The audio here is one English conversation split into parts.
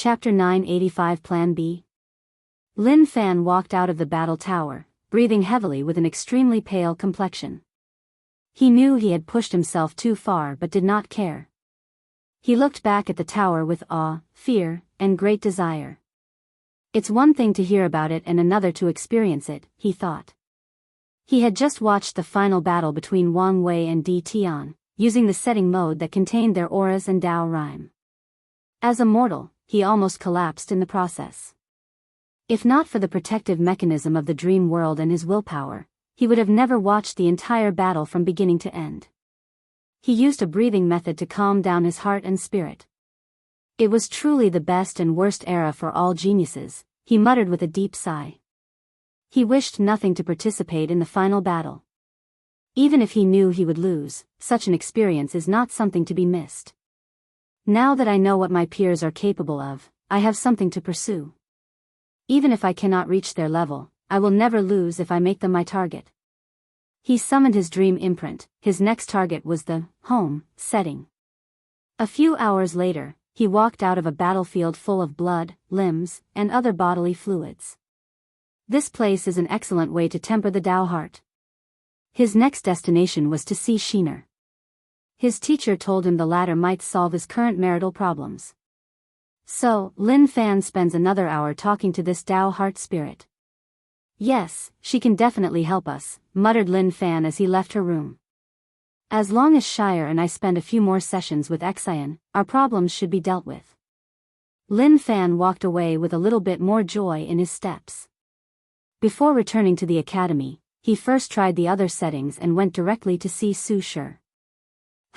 Chapter 985 Plan B. Lin Fan walked out of the battle tower, breathing heavily with an extremely pale complexion. He knew he had pushed himself too far but did not care. He looked back at the tower with awe, fear, and great desire. It's one thing to hear about it and another to experience it, he thought. He had just watched the final battle between Wang Wei and Di Tian, using the setting mode that contained their auras and Dao rhyme. As a mortal, he almost collapsed in the process. If not for the protective mechanism of the dream world and his willpower, he would have never watched the entire battle from beginning to end. He used a breathing method to calm down his heart and spirit. It was truly the best and worst era for all geniuses, he muttered with a deep sigh. He wished nothing to participate in the final battle. Even if he knew he would lose, such an experience is not something to be missed. Now that I know what my peers are capable of, I have something to pursue. Even if I cannot reach their level, I will never lose if I make them my target. He summoned his dream imprint. His next target was the home setting. A few hours later, he walked out of a battlefield full of blood, limbs, and other bodily fluids. This place is an excellent way to temper the Tao heart. His next destination was to see Shiner. His teacher told him the latter might solve his current marital problems. So, Lin Fan spends another hour talking to this Tao heart spirit. Yes, she can definitely help us, muttered Lin Fan as he left her room. As long as Shire and I spend a few more sessions with Xian, our problems should be dealt with. Lin Fan walked away with a little bit more joy in his steps. Before returning to the academy, he first tried the other settings and went directly to see Su Shi.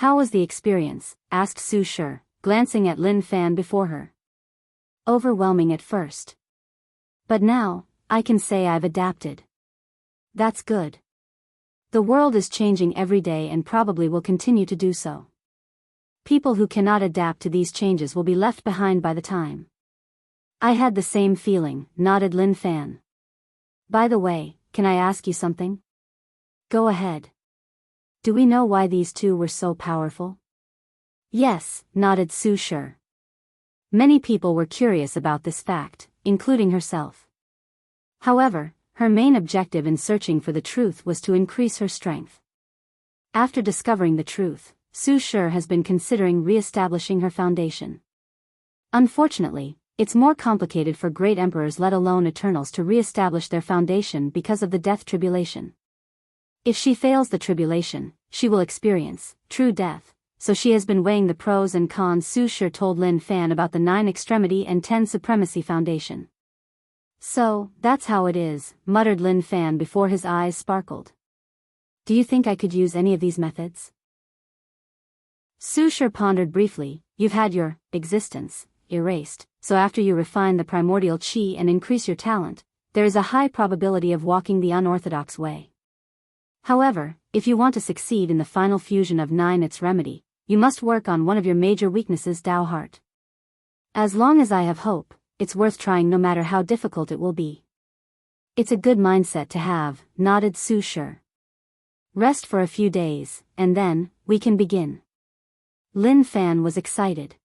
How was the experience? Asked Su Shi, glancing at Lin Fan before her. Overwhelming at first. But now, I can say I've adapted. That's good. The world is changing every day and probably will continue to do so. People who cannot adapt to these changes will be left behind by the time. I had the same feeling, nodded Lin Fan. By the way, can I ask you something? Go ahead. Do we know why these two were so powerful? Yes, nodded Su Shi. Many people were curious about this fact, including herself. However, her main objective in searching for the truth was to increase her strength. After discovering the truth, Su Shi has been considering re-establishing her foundation. Unfortunately, it's more complicated for great emperors let alone eternals to re-establish their foundation because of the death tribulation. If she fails the tribulation, she will experience true death, so she has been weighing the pros and cons. Su Shi told Lin Fan about the 9 Extremity and 10 Supremacy Foundation. So, that's how it is, muttered Lin Fan before his eyes sparkled. Do you think I could use any of these methods? Su Shi pondered briefly. You've had your existence erased, so after you refine the primordial qi and increase your talent, there is a high probability of walking the unorthodox way. However, if you want to succeed in the final fusion of 9 its remedy, you must work on one of your major weaknesses, Tao heart. As long as I have hope, it's worth trying no matter how difficult it will be. It's a good mindset to have, nodded Su Shi. Rest for a few days, and then, we can begin. Lin Fan was excited.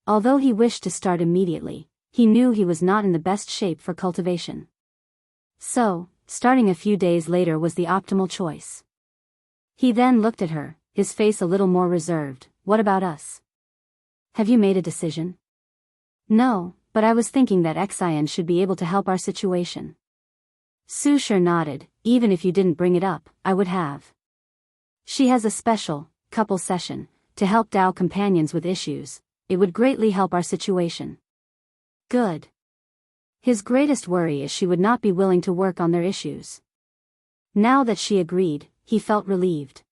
Although he wished to start immediately, he knew he was not in the best shape for cultivation. So, starting a few days later was the optimal choice. He then looked at her, his face a little more reserved. What about us? Have you made a decision? No, but I was thinking that Xian should be able to help our situation. Su Shi nodded. Even if you didn't bring it up, I would have. She has a special couple session to help Tao companions with issues. It would greatly help our situation. Good. His greatest worry is she would not be willing to work on their issues. Now that she agreed, he felt relieved.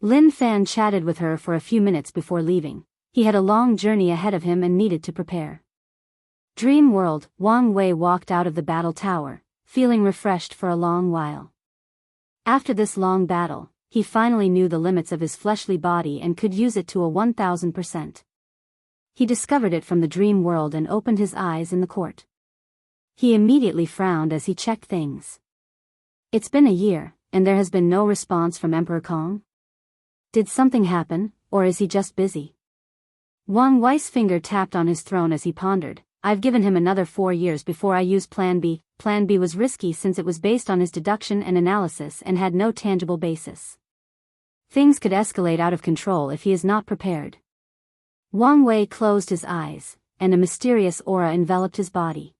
Lin Fan chatted with her for a few minutes before leaving. He had a long journey ahead of him and needed to prepare. Dream World. Wang Wei walked out of the battle tower, feeling refreshed for a long while. After this long battle, he finally knew the limits of his fleshly body and could use it to a 1000%. He discovered it from the dream world and opened his eyes in the court. He immediately frowned as he checked things. It's been a year, and there has been no response from Emperor Kong? Did something happen, or is he just busy? Wang Wei's finger tapped on his throne as he pondered. I've given him another 4 years before I use Plan B. Plan B was risky since it was based on his deduction and analysis and had no tangible basis. Things could escalate out of control if he is not prepared. Wang Wei closed his eyes, and a mysterious aura enveloped his body.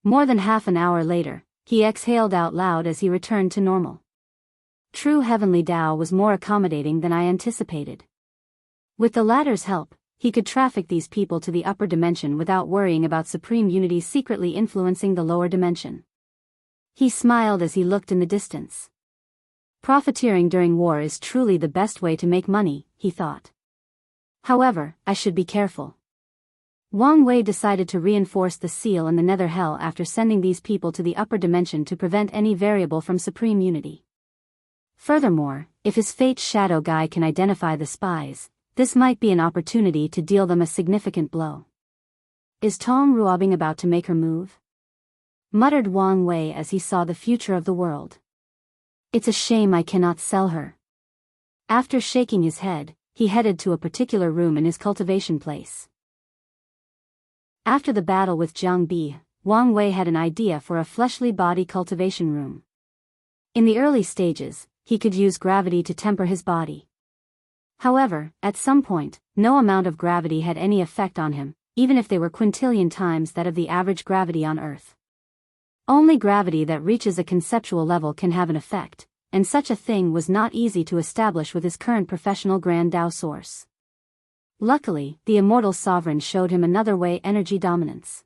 More than half an hour later, he exhaled out loud as he returned to normal. True heavenly Tao was more accommodating than I anticipated. With the latter's help, he could traffic these people to the upper dimension without worrying about supreme unity secretly influencing the lower dimension. He smiled as he looked in the distance. Profiteering during war is truly the best way to make money, he thought. However, I should be careful. Wang Wei decided to reinforce the seal in the nether hell after sending these people to the upper dimension to prevent any variable from supreme unity. Furthermore, if his fate's shadow guy can identify the spies, this might be an opportunity to deal them a significant blow. Is Tong Ruobing about to make her move? Muttered Wang Wei as he saw the future of the world. It's a shame I cannot sell her. After shaking his head, he headed to a particular room in his cultivation place. After the battle with Jiang Bi, Wang Wei had an idea for a fleshly body cultivation room. In the early stages, he could use gravity to temper his body. However, at some point, no amount of gravity had any effect on him, even if they were quintillion times that of the average gravity on Earth. Only gravity that reaches a conceptual level can have an effect, and such a thing was not easy to establish with his current professional Grand Tao source. Luckily, the immortal sovereign showed him another way: energy dominance.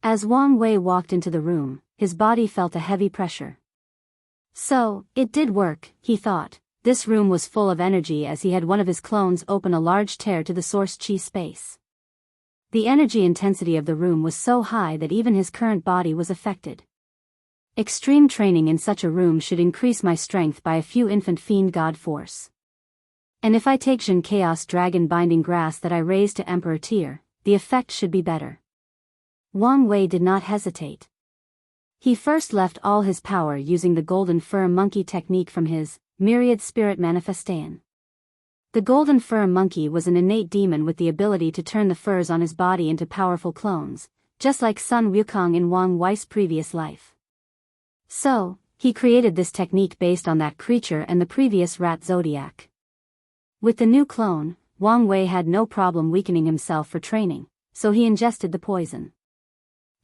As Wang Wei walked into the room, his body felt a heavy pressure. So, it did work, he thought. This room was full of energy as he had one of his clones open a large tear to the source chi space. The energy intensity of the room was so high that even his current body was affected. Extreme training in such a room should increase my strength by a few infant fiend god force. And if I take Jin Chaos Dragon Binding Grass that I raised to Emperor tier, the effect should be better. Wang Wei did not hesitate. He first left all his power using the Golden Fur Monkey technique from his Myriad Spirit Manifestation. The Golden Fur Monkey was an innate demon with the ability to turn the furs on his body into powerful clones, just like Sun Wukong in Wang Wei's previous life. So, he created this technique based on that creature and the previous rat zodiac. With the new clone, Wang Wei had no problem weakening himself for training, so he ingested the poison.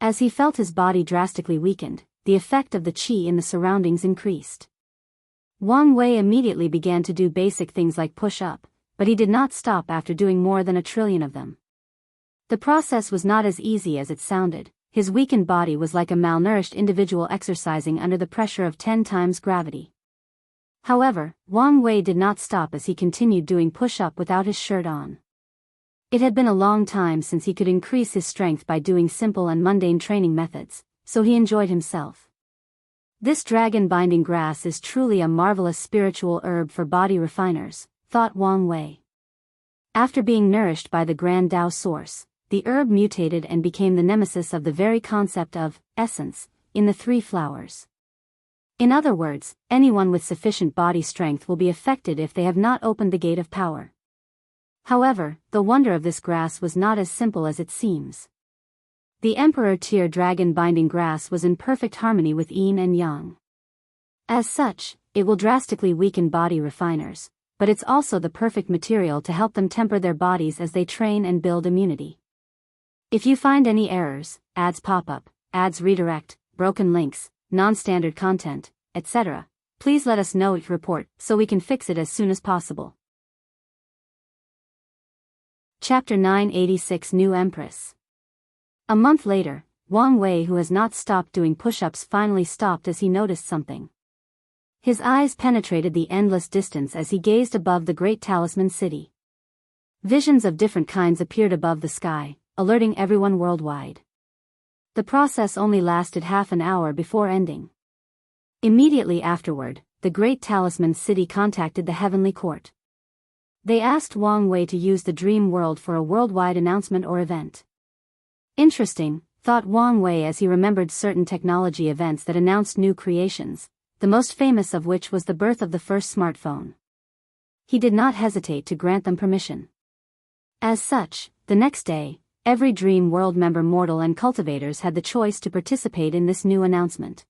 As he felt his body drastically weakened, the effect of the qi in the surroundings increased. Wang Wei immediately began to do basic things like push-up, but he did not stop after doing more than 1 trillion of them. The process was not as easy as it sounded. His weakened body was like a malnourished individual exercising under the pressure of 10 times gravity. However, Wang Wei did not stop as he continued doing push-up without his shirt on. It had been a long time since he could increase his strength by doing simple and mundane training methods, so he enjoyed himself. This dragon binding grass is truly a marvelous spiritual herb for body refiners, thought Wang Wei. After being nourished by the Grand Tao source, the herb mutated and became the nemesis of the very concept of essence in the 3 flowers. In other words, anyone with sufficient body strength will be affected if they have not opened the gate of power. However, the wonder of this grass was not as simple as it seems. The Emperor tier dragon binding grass was in perfect harmony with yin and yang. As such, it will drastically weaken body refiners, but it's also the perfect material to help them temper their bodies as they train and build immunity. If you find any errors, ads pop up, ads redirect, broken links, non-standard content, etc., please let us know it report so we can fix it as soon as possible. Chapter 986 New Empress. A month later, Wang Wei, who has not stopped doing push-ups, finally stopped as he noticed something. His eyes penetrated the endless distance as he gazed above the great talisman city. Visions of different kinds appeared above the sky, alerting everyone worldwide. The process only lasted half an hour before ending. Immediately afterward, the great talisman city contacted the heavenly court. They asked Wang Wei to use the dream world for a worldwide announcement or event. Interesting, thought Wang Wei as he remembered certain technology events that announced new creations, the most famous of which was the birth of the first smartphone. He did not hesitate to grant them permission. As such, the next day, every Dream World member mortal and cultivators had the choice to participate in this new announcement.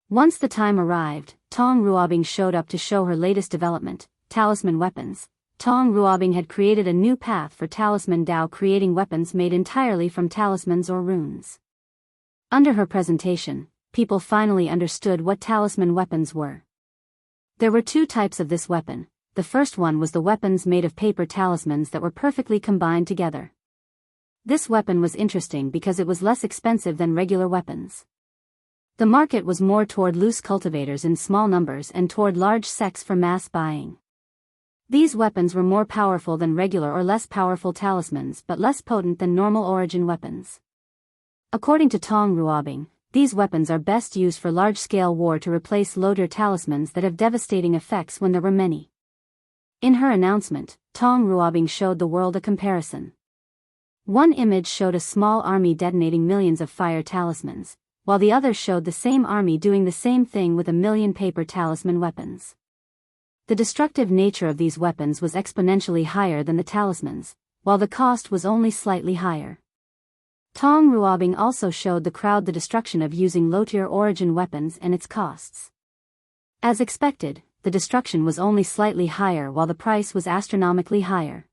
Once the time arrived, Tong Ruobing showed up to show her latest development, talisman weapons. Tong Ruobing had created a new path for Talisman Dao, creating weapons made entirely from talismans or runes. Under her presentation, people finally understood what talisman weapons were. There were two types of this weapon. The first one was the weapons made of paper talismans that were perfectly combined together. This weapon was interesting because it was less expensive than regular weapons. The market was more toward loose cultivators in small numbers and toward large sects for mass buying. These weapons were more powerful than regular or less powerful talismans but less potent than normal origin weapons. According to Tong Ruobing, these weapons are best used for large-scale war to replace low-tier talismans that have devastating effects when there were many. In her announcement, Tong Ruobing showed the world a comparison. One image showed a small army detonating millions of fire talismans, while the other showed the same army doing the same thing with 1,000,000 paper talisman weapons. The destructive nature of these weapons was exponentially higher than the talismans, while the cost was only slightly higher. Tong Ruobing also showed the crowd the destruction of using low-tier origin weapons and its costs. As expected, the destruction was only slightly higher while the price was astronomically higher.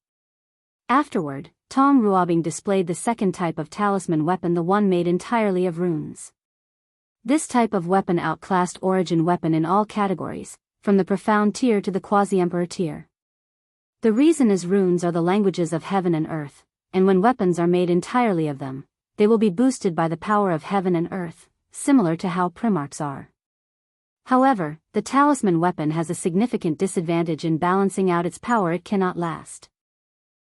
Afterward, Tong Ruobing displayed the second type of talisman weapon, the one made entirely of runes. This type of weapon outclassed origin weapon in all categories, from the profound tier to the quasi-emperor tier. The reason is runes are the languages of heaven and earth, and when weapons are made entirely of them, they will be boosted by the power of heaven and earth, similar to how primarchs are. However, the talisman weapon has a significant disadvantage in balancing out its power. It cannot last.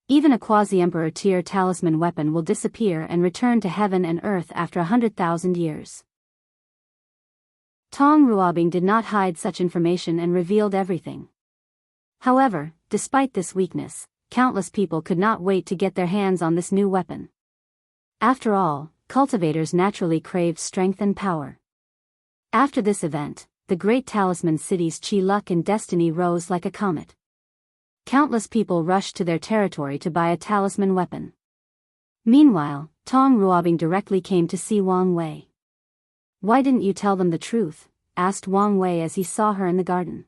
Even a quasi-emperor tier talisman weapon will disappear and return to heaven and earth after 100,000 years. Tong Ruobing did not hide such information and revealed everything. However, despite this weakness, countless people could not wait to get their hands on this new weapon. After all, cultivators naturally craved strength and power. After this event, the great talisman cities Chi Luck and Destiny rose like a comet. Countless people rushed to their territory to buy a talisman weapon. Meanwhile, Tong Ruobing directly came to see Wang Wei. "Why didn't you tell them the truth?" asked Wang Wei as he saw her in the garden.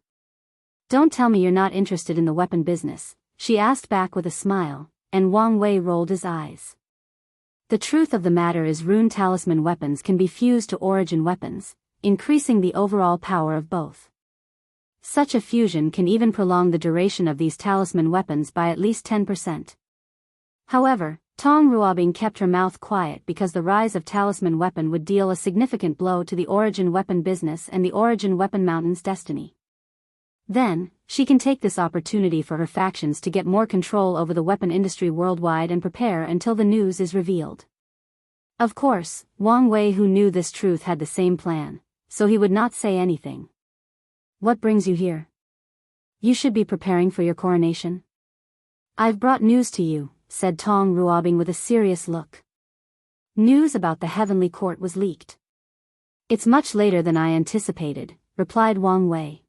"Don't tell me you're not interested in the weapon business," she asked back with a smile, and Wang Wei rolled his eyes. "The truth of the matter is rune talisman weapons can be fused to origin weapons, increasing the overall power of both. Such a fusion can even prolong the duration of these talisman weapons by at least 10%. However, Tong Ruobing kept her mouth quiet because the rise of talisman weapon would deal a significant blow to the origin weapon business and the origin weapon mountain's destiny. Then, she can take this opportunity for her factions to get more control over the weapon industry worldwide and prepare until the news is revealed. Of course, Wang Wei, who knew this truth, had the same plan, so he would not say anything. "What brings you here? You should be preparing for your coronation." "I've brought news to you," said Tong Ruobing with a serious look. "News about the heavenly court was leaked." "It's much later than I anticipated," replied Wang Wei.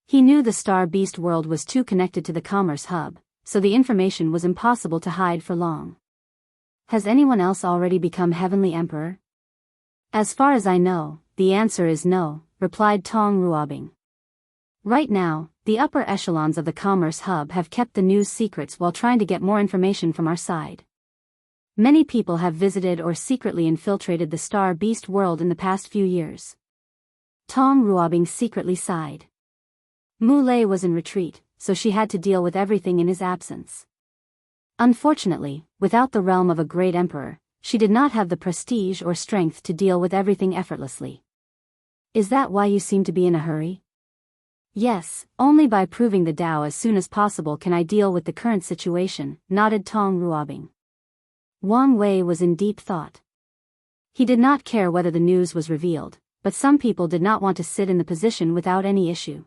He knew the Star Beast world was too connected to the commerce hub, so the information was impossible to hide for long. "Has anyone else already become Heavenly Emperor?" "As far as I know, the answer is no," replied Tong Ruobing. "Right now, the upper echelons of the commerce hub have kept the news secrets while trying to get more information from our side. Many people have visited or secretly infiltrated the Star Beast world in the past few years." Tong Ruobing secretly sighed. Mu Lei was in retreat, so she had to deal with everything in his absence. Unfortunately, without the realm of a great emperor, she did not have the prestige or strength to deal with everything effortlessly. "Is that why you seem to be in a hurry?" "Yes, only by proving the Tao as soon as possible can I deal with the current situation," nodded Tong Ruobing. Wang Wei was in deep thought. He did not care whether the news was revealed, but some people did not want to sit in the position without any issue.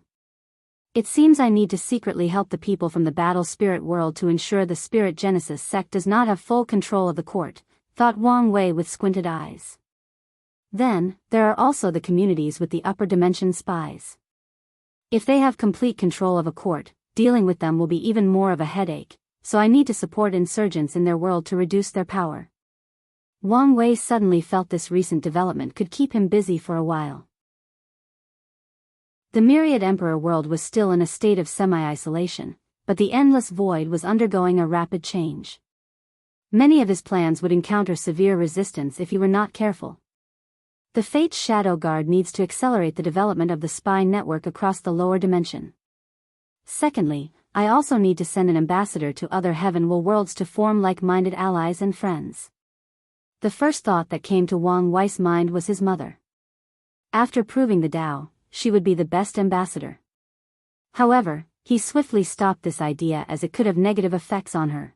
"It seems I need to secretly help the people from the battle spirit world to ensure the Spirit Genesis sect does not have full control of the court," thought Wang Wei with squinted eyes. "Then, there are also the communities with the upper dimension spies. If they have complete control of a court, dealing with them will be even more of a headache," so I need to support insurgents in their world to reduce their power. Wang Wei suddenly felt this recent development could keep him busy for a while. The Myriad Emperor world was still in a state of semi-isolation, but the Endless Void was undergoing a rapid change. Many of his plans would encounter severe resistance if he were not careful. The Fate's Shadow Guard needs to accelerate the development of the spy network across the lower dimension. Secondly, I also need to send an ambassador to other Heavenwell worlds to form like-minded allies and friends. The first thought that came to Wang Wei's mind was his mother. After proving the Tao, she would be the best ambassador. However, he swiftly stopped this idea as it could have negative effects on her.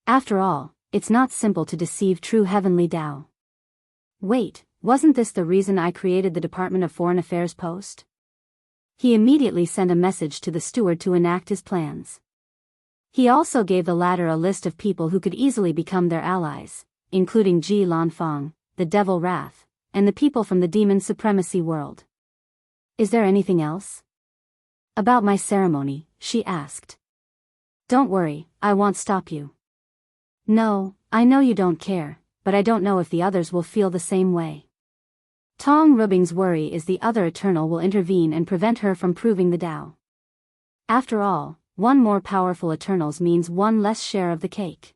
After all, it's not simple to deceive true heavenly Tao. Wait, wasn't this the reason I created the Department of Foreign Affairs post? He immediately sent a message to the steward to enact his plans. He also gave the latter a list of people who could easily become their allies, including Ji Lanfang, the Devil Wrath, and the people from the Demon Supremacy world. Is there anything else? About my ceremony, she asked. Don't worry, I won't stop you. No, I know you don't care, but I don't know if the others will feel the same way. Tong Rubing's worry is the other Eternal will intervene and prevent her from proving the Tao. After all, one more powerful Eternals means one less share of the cake.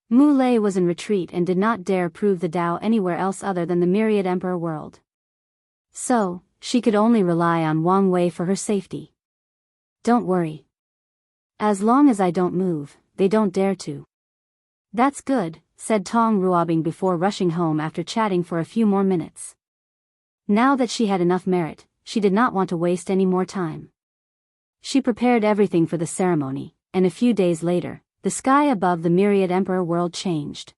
Mu Lei was in retreat and did not dare prove the Tao anywhere else other than the Myriad Emperor world. So, she could only rely on Wang Wei for her safety. Don't worry. As long as I don't move, they don't dare to. That's good, said Tong Ruobing before rushing home after chatting for a few more minutes. Now that she had enough merit, she did not want to waste any more time. She prepared everything for the ceremony, and a few days later, the sky above the Myriad Emperor world changed.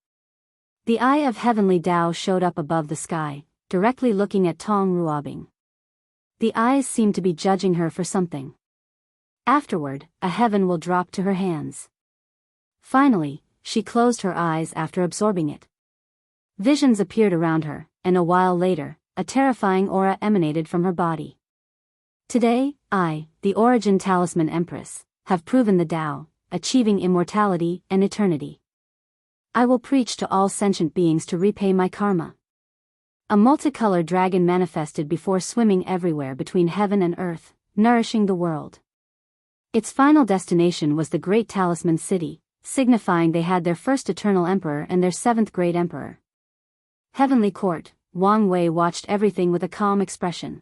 The Eye of Heavenly Tao showed up above the sky, directly looking at Tong Ruobing. The eyes seemed to be judging her for something. Afterward, a heaven will drop to her hands. Finally, she closed her eyes after absorbing it. Visions appeared around her, and a while later, a terrifying aura emanated from her body. Today, I, the Origin Talisman Empress, have proven the Tao, achieving immortality and eternity. I will preach to all sentient beings to repay my karma. A multicolored dragon manifested before swimming everywhere between heaven and earth, nourishing the world. Its final destination was the Great Talisman City, signifying they had their first eternal emperor and their seventh great emperor. Heavenly Court, Wang Wei watched everything with a calm expression.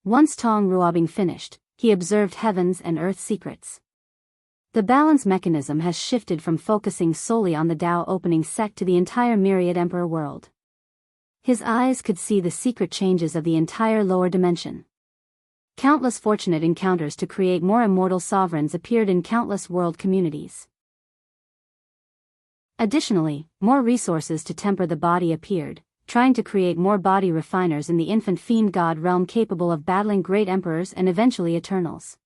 Once Tong Ruobing finished, he observed heaven's and earth's secrets. The balance mechanism has shifted from focusing solely on the Tao opening sect to the entire Myriad Emperor world. His eyes could see the secret changes of the entire lower dimension. Countless fortunate encounters to create more immortal sovereigns appeared in countless world communities. Additionally, more resources to temper the body appeared, trying to create more body refiners in the infant fiend god realm capable of battling great emperors and eventually Eternals.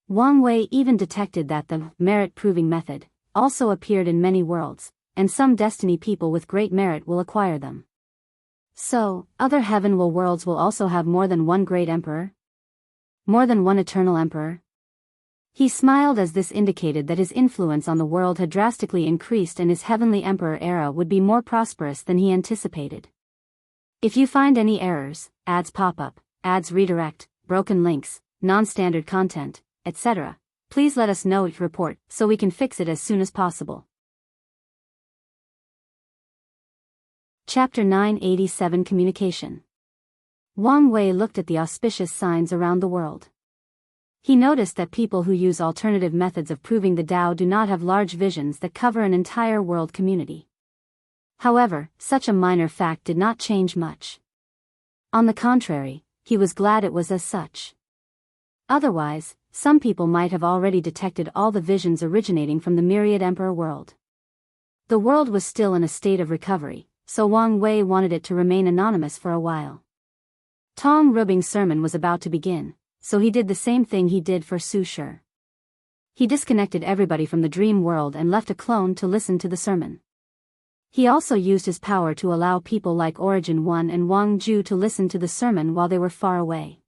Wang Wei even detected that the merit-proving method also appeared in many worlds, and some destiny people with great merit will acquire them. So, other Heavenwell worlds will also have more than one great emperor? More than one eternal emperor? He smiled as this indicated that his influence on the world had drastically increased and his heavenly emperor era would be more prosperous than he anticipated. If you find any errors, ads pop up, ads redirect, broken links, non-standard content, etc., please let us know, report, so we can fix it as soon as possible. Chapter 987 Communication. Wang Wei looked at the auspicious signs around the world. He noticed that people who use alternative methods of proving the Tao do not have large visions that cover an entire world community. However, such a minor fact did not change much. On the contrary, he was glad it was as such. Otherwise, some people might have already detected all the visions originating from the Myriad Emperor world. The world was still in a state of recovery, so Wang Wei wanted it to remain anonymous for a while. Tong Rubing's sermon was about to begin, so he did the same thing he did for Su Shi. He disconnected everybody from the dream world and left a clone to listen to the sermon. He also used his power to allow people like Origin 1 and Wang Ju to listen to the sermon while they were far away.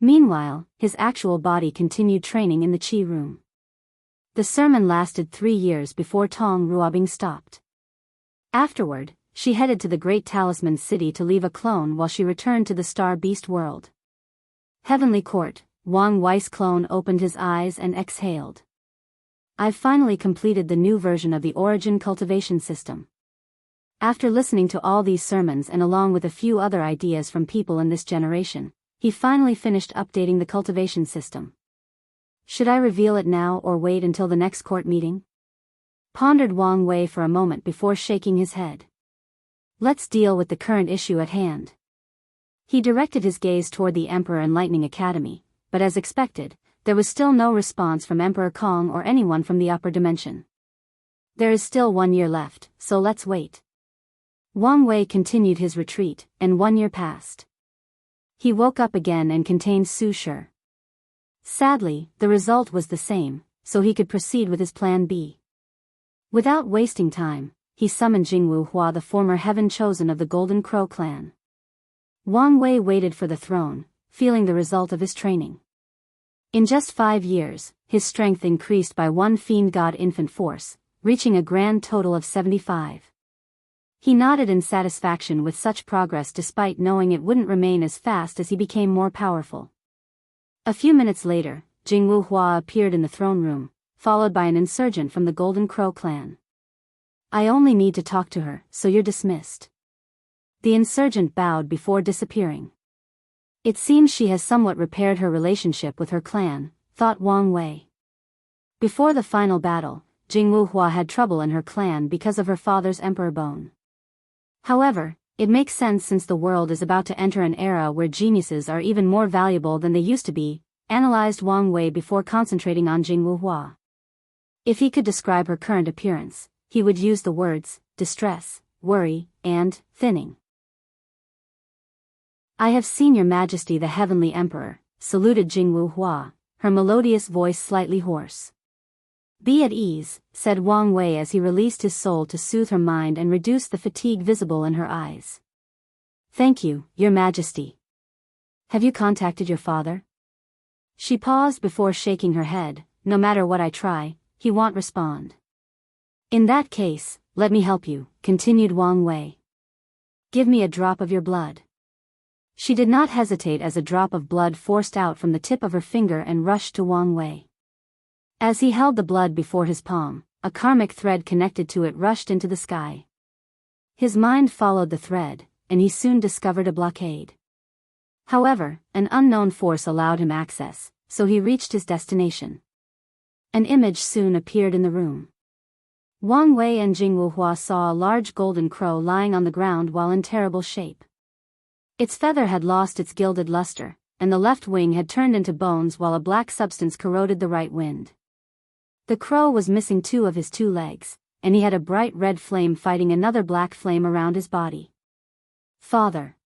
Meanwhile, his actual body continued training in the Qi room. The sermon lasted 3 years before Tong Ruobing stopped. Afterward, she headed to the Great Talisman City to leave a clone while she returned to the Star Beast world. Heavenly Court, Wang Wei's clone opened his eyes and exhaled. I've finally completed the new version of the Origin cultivation system. After listening to all these sermons and along with a few other ideas from people in this generation, he finally finished updating the cultivation system. Should I reveal it now or wait until the next court meeting? Pondered Wang Wei for a moment before shaking his head. Let's deal with the current issue at hand. He directed his gaze toward the Emperor Enlightening Academy, but as expected, there was still no response from Emperor Kong or anyone from the upper dimension. There is still 1 year left, so let's wait. Wang Wei continued his retreat, and 1 year passed. He woke up again and contained Su Shi. Sadly, the result was the same, so he could proceed with his plan B. Without wasting time, he summoned Jingwu Hua, the former heaven chosen of the Golden Crow clan. Wang Wei waited for the throne, feeling the result of his training. In just 5 years, his strength increased by 1 fiend god infant force, reaching a grand total of 75. He nodded in satisfaction with such progress despite knowing it wouldn't remain as fast as he became more powerful. A few minutes later, Jingwu Hua appeared in the throne room, followed by an insurgent from the Golden Crow clan. I only need to talk to her, so you're dismissed. The insurgent bowed before disappearing. It seems she has somewhat repaired her relationship with her clan, thought Wang Wei. Before the final battle, Jingwu Hua had trouble in her clan because of her father's emperor bone. However, it makes sense since the world is about to enter an era where geniuses are even more valuable than they used to be, analyzed Wang Wei before concentrating on Jingwu Hua. If he could describe her current appearance, he would use the words, distress, worry, and thinning. I have seen your majesty the heavenly emperor, saluted Jingwu Hua, her melodious voice slightly hoarse. Be at ease, said Wang Wei as he released his soul to soothe her mind and reduce the fatigue visible in her eyes. Thank you, your majesty. Have you contacted your father? She paused before shaking her head. No matter what I try, he won't respond. In that case, let me help you, continued Wang Wei. Give me a drop of your blood. She did not hesitate as a drop of blood forced out from the tip of her finger and rushed to Wang Wei. As he held the blood before his palm, a karmic thread connected to it rushed into the sky. His mind followed the thread, and he soon discovered a blockade. However, an unknown force allowed him access, so he reached his destination. An image soon appeared in the room. Wang Wei and Jingwu Hua saw a large golden crow lying on the ground while in terrible shape. Its feather had lost its gilded luster, and the left wing had turned into bones while a black substance corroded the right wind. The crow was missing 2 of his 2 legs, and he had a bright red flame fighting another black flame around his body. Father.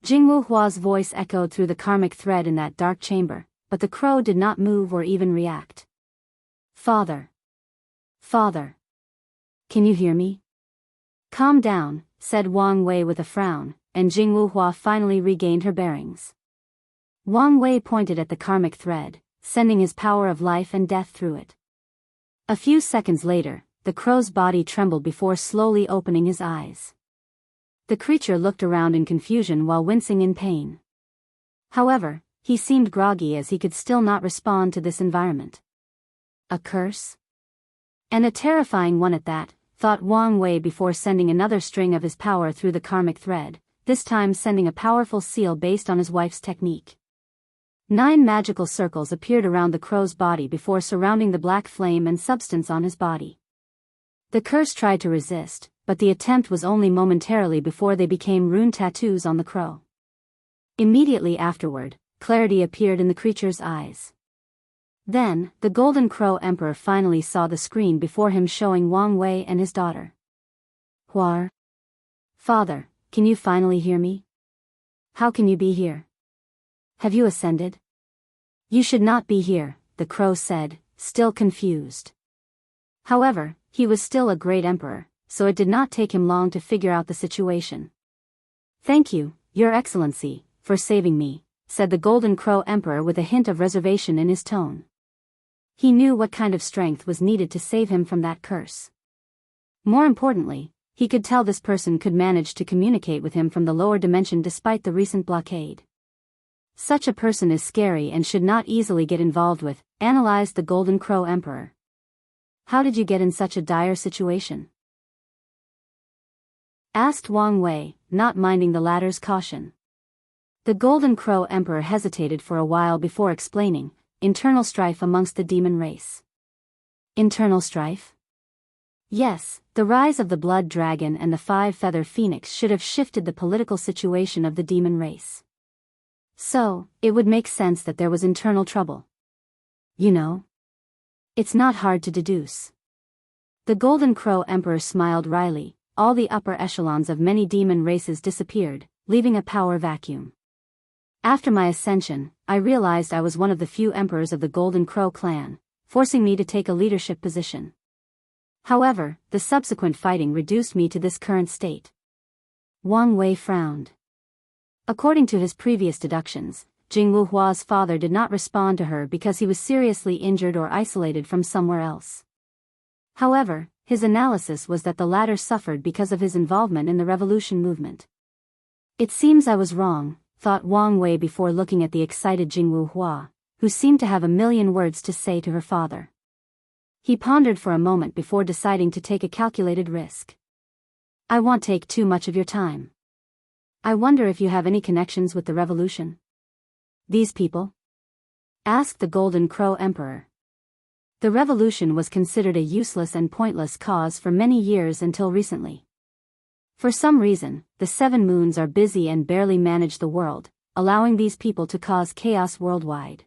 Jingwu Hua's voice echoed through the karmic thread in that dark chamber, but the crow did not move or even react. Father. Father. Can you hear me? Calm down, said Wang Wei with a frown, and Jingwu Hua finally regained her bearings. Wang Wei pointed at the karmic thread, sending his power of life and death through it. A few seconds later, the crow's body trembled before slowly opening his eyes. The creature looked around in confusion while wincing in pain. However, he seemed groggy as he could still not respond to this environment. A curse? And a terrifying one at that, thought Wang Wei before sending another string of his power through the karmic thread, this time sending a powerful seal based on his wife's technique. 9 magical circles appeared around the crow's body before surrounding the black flame and substance on his body. The curse tried to resist, but the attempt was only momentarily before they became rune tattoos on the crow. Immediately afterward, clarity appeared in the creature's eyes. Then, the Golden Crow Emperor finally saw the screen before him showing Wang Wei and his daughter. Huar. Father, can you finally hear me? How can you be here? Have you ascended? You should not be here, the crow said, still confused. However, he was still a great emperor, so it did not take him long to figure out the situation. Thank you, Your Excellency, for saving me, said the Golden Crow Emperor with a hint of reservation in his tone. He knew what kind of strength was needed to save him from that curse. More importantly, he could tell this person could manage to communicate with him from the lower dimension despite the recent blockade. Such a person is scary and should not easily get involved with, analyzed the Golden Crow Emperor. How did you get in such a dire situation? Asked Wang Wei, not minding the latter's caution. The Golden Crow Emperor hesitated for a while before explaining, internal strife amongst the demon race. Internal strife? Yes, the rise of the Blood Dragon and the Five-Feather Phoenix should have shifted the political situation of the demon race. So, it would make sense that there was internal trouble. You know? It's not hard to deduce. The Golden Crow Emperor smiled wryly. All the upper echelons of many demon races disappeared, leaving a power vacuum. After my ascension, I realized I was one of the few emperors of the Golden Crow clan, forcing me to take a leadership position. However, the subsequent fighting reduced me to this current state. Wang Wei frowned. According to his previous deductions, Jing Wuhua's father did not respond to her because he was seriously injured or isolated from somewhere else. However, his analysis was that the latter suffered because of his involvement in the revolution movement. It seems I was wrong, thought Wang Wei before looking at the excited Jing Wuhua, who seemed to have a million words to say to her father. He pondered for a moment before deciding to take a calculated risk. I won't take too much of your time. I wonder if you have any connections with the revolution? These people? Asked the Golden Crow Emperor. The revolution was considered a useless and pointless cause for many years until recently. For some reason, the Seven Moons are busy and barely manage the world, allowing these people to cause chaos worldwide.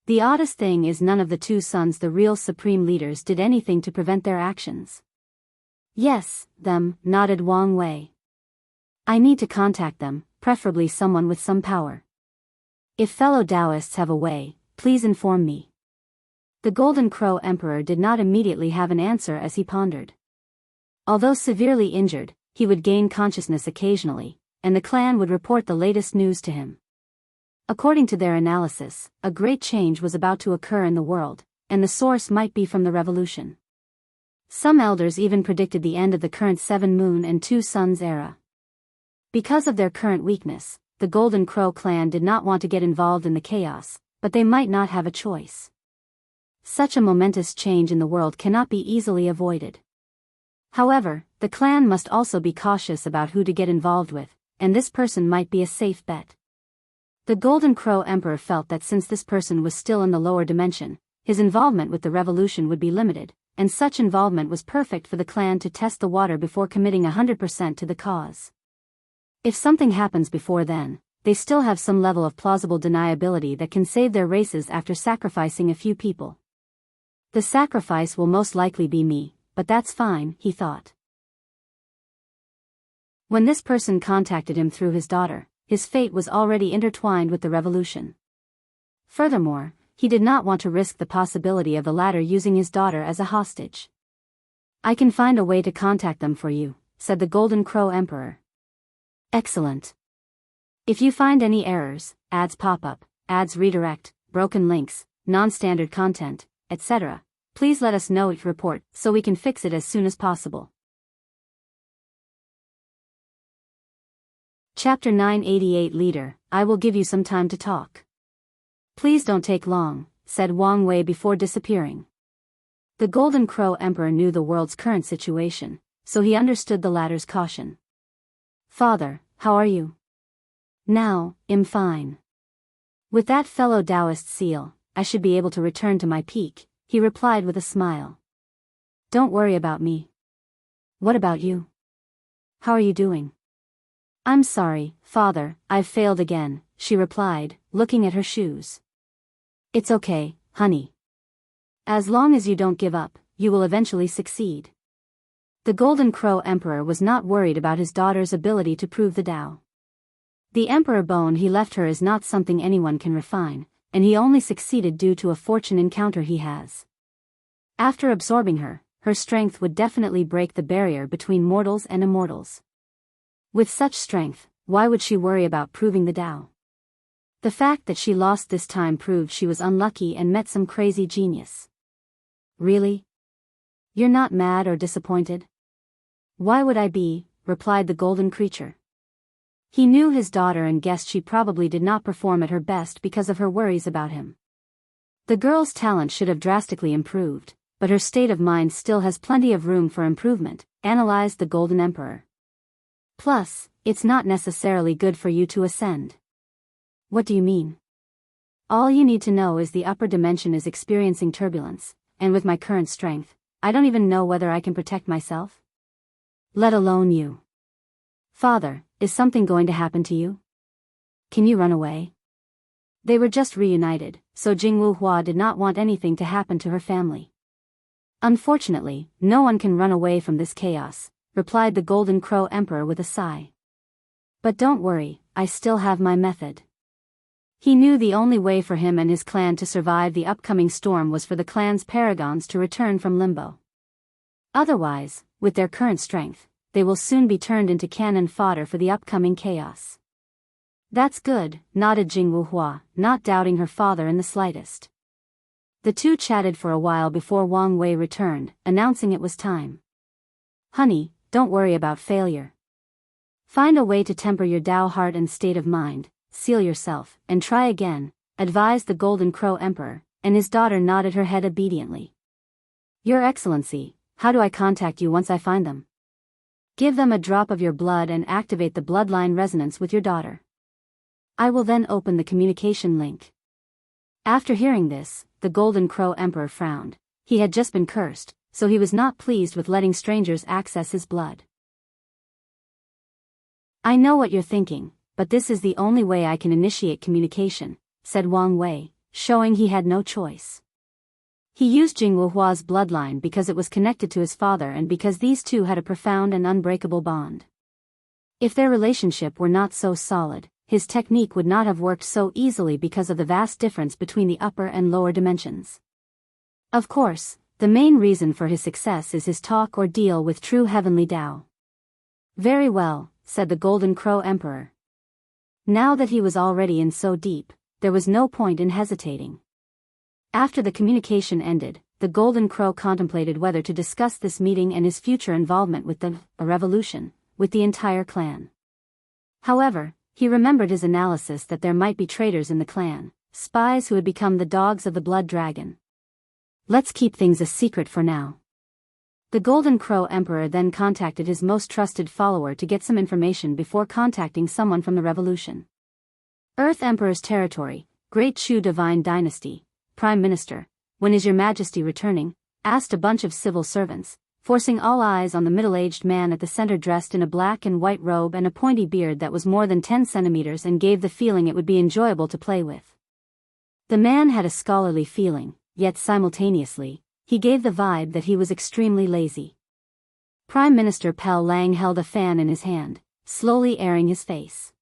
The oddest thing is none of the two sons, the real supreme leaders, did anything to prevent their actions. Yes, them, nodded Wang Wei. I need to contact them, preferably someone with some power. If fellow Taoists have a way, please inform me. The Golden Crow Emperor did not immediately have an answer as he pondered. Although severely injured, he would gain consciousness occasionally, and the clan would report the latest news to him. According to their analysis, a great change was about to occur in the world, and the source might be from the revolution. Some elders even predicted the end of the current Seven Moon and Two Suns era. Because of their current weakness, the Golden Crow clan did not want to get involved in the chaos, but they might not have a choice. Such a momentous change in the world cannot be easily avoided. However, the clan must also be cautious about who to get involved with, and this person might be a safe bet. The Golden Crow Emperor felt that since this person was still in the lower dimension, his involvement with the revolution would be limited, and such involvement was perfect for the clan to test the water before committing 100% to the cause. If something happens before then, they still have some level of plausible deniability that can save their races after sacrificing a few people. The sacrifice will most likely be me, but that's fine, he thought. When this person contacted him through his daughter, his fate was already intertwined with the revolution. Furthermore, he did not want to risk the possibility of the latter using his daughter as a hostage. I can find a way to contact them for you, said the Golden Crow Emperor. Excellent. If you find any errors, ads pop up, ads redirect, broken links, non-standard content, etc., please let us know each report so we can fix it as soon as possible. Chapter 988 Leader, I will give you some time to talk. Please don't take long, said Wang Wei before disappearing. The Golden Crow Emperor knew the world's current situation, so he understood the latter's caution. Father, how are you? Now, I'm fine. With that fellow Taoist seal, I should be able to return to my peak, he replied with a smile. Don't worry about me. What about you? How are you doing? I'm sorry, father, I've failed again, she replied, looking at her shoes. It's okay, honey. As long as you don't give up, you will eventually succeed. The Golden Crow Emperor was not worried about his daughter's ability to prove the Tao. The Emperor bone he left her is not something anyone can refine, and he only succeeded due to a fortune encounter he has. After absorbing her, her strength would definitely break the barrier between mortals and immortals. With such strength, why would she worry about proving the Tao? The fact that she lost this time proved she was unlucky and met some crazy genius. Really? You're not mad or disappointed? Why would I be, replied the golden creature. He knew his daughter and guessed she probably did not perform at her best because of her worries about him. The girl's talent should have drastically improved, but her state of mind still has plenty of room for improvement, analyzed the Golden Emperor. Plus, it's not necessarily good for you to ascend. What do you mean? All you need to know is the upper dimension is experiencing turbulence, and with my current strength, I don't even know whether I can protect myself. Let alone you. Father, is something going to happen to you? Can you run away? They were just reunited, so Jingwu Hua did not want anything to happen to her family. Unfortunately, no one can run away from this chaos, replied the Golden Crow Emperor with a sigh. But don't worry, I still have my method. He knew the only way for him and his clan to survive the upcoming storm was for the clan's paragons to return from limbo. Otherwise, with their current strength, they will soon be turned into cannon fodder for the upcoming chaos. That's good, nodded Jingwu Hua, not doubting her father in the slightest. The two chatted for a while before Wang Wei returned, announcing it was time. Honey, don't worry about failure. Find a way to temper your Tao heart and state of mind, seal yourself, and try again, advised the Golden Crow Emperor, and his daughter nodded her head obediently. Your Excellency, how do I contact you once I find them? Give them a drop of your blood and activate the bloodline resonance with your daughter. I will then open the communication link. After hearing this, the Golden Crow Emperor frowned. He had just been cursed, so he was not pleased with letting strangers access his blood. I know what you're thinking, but this is the only way I can initiate communication, said Wang Wei, showing he had no choice. He used Jingwu Hua's bloodline because it was connected to his father and because these two had a profound and unbreakable bond. If their relationship were not so solid, his technique would not have worked so easily because of the vast difference between the upper and lower dimensions. Of course, the main reason for his success is his talk or deal with true heavenly Tao. Very well, said the Golden Crow Emperor. Now that he was already in so deep, there was no point in hesitating. After the communication ended, the Golden Crow contemplated whether to discuss this meeting and his future involvement with the revolution, with the entire clan. However, he remembered his analysis that there might be traitors in the clan, spies who had become the dogs of the Blood Dragon. Let's keep things a secret for now. The Golden Crow Emperor then contacted his most trusted follower to get some information before contacting someone from the revolution. Earth Emperor's territory, Great Chu Divine Dynasty, Prime Minister, when is your Majesty returning? Asked a bunch of civil servants, forcing all eyes on the middle-aged man at the center dressed in a black and white robe and a pointy beard that was more than 10 centimeters and gave the feeling it would be enjoyable to play with. The man had a scholarly feeling, yet simultaneously, he gave the vibe that he was extremely lazy. Prime Minister Pel Lang held a fan in his hand, slowly airing his face.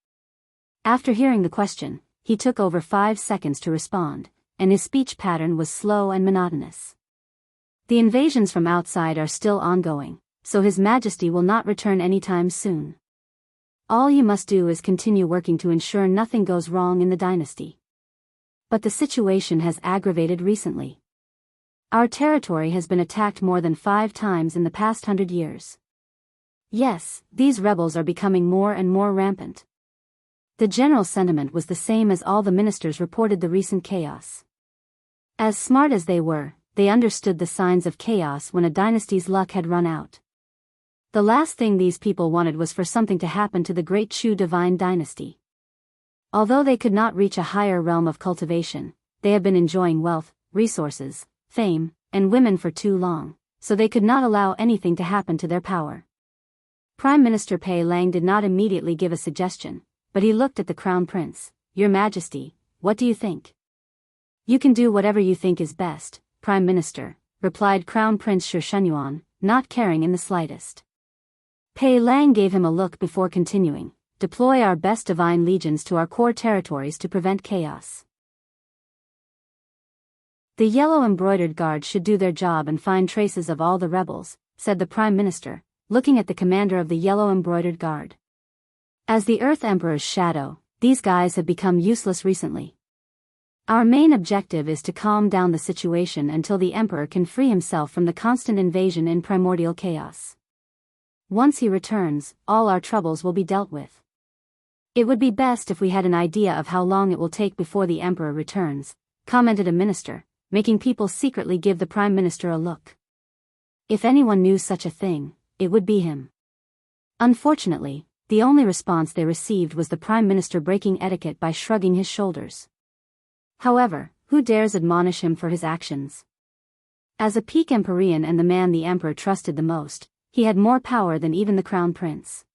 After hearing the question, he took over 5 seconds to respond, and his speech pattern was slow and monotonous. The invasions from outside are still ongoing, so His Majesty will not return anytime soon. All you must do is continue working to ensure nothing goes wrong in the dynasty. But the situation has aggravated recently. Our territory has been attacked more than 5 times in the past 100 years. Yes, these rebels are becoming more and more rampant. The general sentiment was the same as all the ministers reported the recent chaos. As smart as they were, they understood the signs of chaos when a dynasty's luck had run out. The last thing these people wanted was for something to happen to the Great Chu Divine Dynasty. Although they could not reach a higher realm of cultivation, they have been enjoying wealth, resources, fame, and women for too long, so they could not allow anything to happen to their power. Prime Minister Pei Lang did not immediately give a suggestion, but he looked at the Crown Prince. Your Majesty, what do you think? You can do whatever you think is best, Prime Minister, replied Crown Prince Shi Shenyuan, not caring in the slightest. Pei Lang gave him a look before continuing, deploy our best divine legions to our core territories to prevent chaos. The yellow embroidered guard should do their job and find traces of all the rebels, said the Prime Minister, looking at the commander of the yellow embroidered guard. As the Earth Emperor's shadow, these guys have become useless recently. Our main objective is to calm down the situation until the Emperor can free himself from the constant invasion in primordial chaos. Once he returns, all our troubles will be dealt with. It would be best if we had an idea of how long it will take before the Emperor returns, commented a minister, making people secretly give the Prime Minister a look. If anyone knew such a thing, it would be him. Unfortunately, the only response they received was the Prime Minister breaking etiquette by shrugging his shoulders. However, who dares admonish him for his actions? As a peak Empyrean and the man the Emperor trusted the most, he had more power than even the Crown Prince.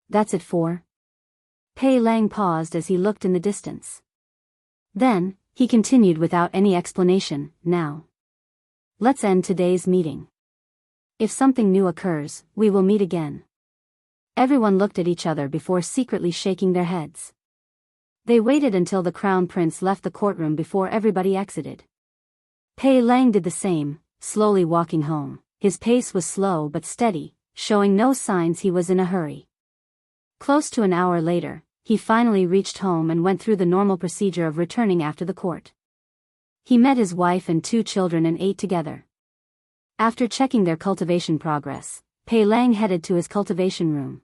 That's it for? Pei Lang paused as he looked in the distance. Then, he continued without any explanation, now. Let's end today's meeting. If something new occurs, we will meet again. Everyone looked at each other before secretly shaking their heads. They waited until the Crown Prince left the courtroom before everybody exited. Pei Lang did the same, slowly walking home. His pace was slow but steady, showing no signs he was in a hurry. Close to an hour later, he finally reached home and went through the normal procedure of returning after the court. He met his wife and 2 children and ate together. After checking their cultivation progress, Pei Lang headed to his cultivation room.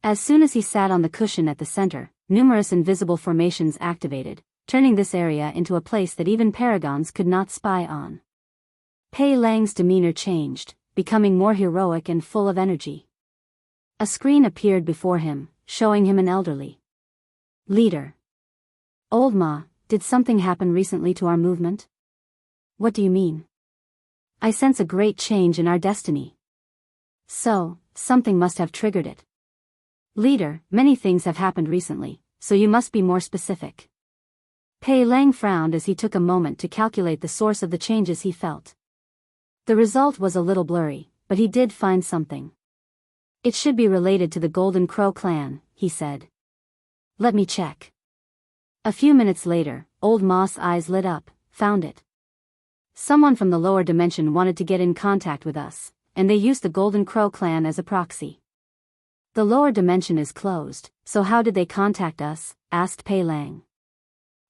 As soon as he sat on the cushion at the center, numerous invisible formations activated, turning this area into a place that even paragons could not spy on. Pei Lang's demeanor changed, becoming more heroic and full of energy. A screen appeared before him, showing him an elderly leader. Old Ma, did something happen recently to our movement? What do you mean? I sense a great change in our destiny. So, something must have triggered it. Leader, many things have happened recently, so you must be more specific. Pei Lang frowned as he took a moment to calculate the source of the changes he felt. The result was a little blurry, but he did find something. It should be related to the Golden Crow clan, he said. Let me check. A few minutes later, Old Ma's eyes lit up. Found it. Someone from the lower dimension wanted to get in contact with us, and they used the Golden Crow clan as a proxy. The lower dimension is closed, so how did they contact us? Asked Pei Lang.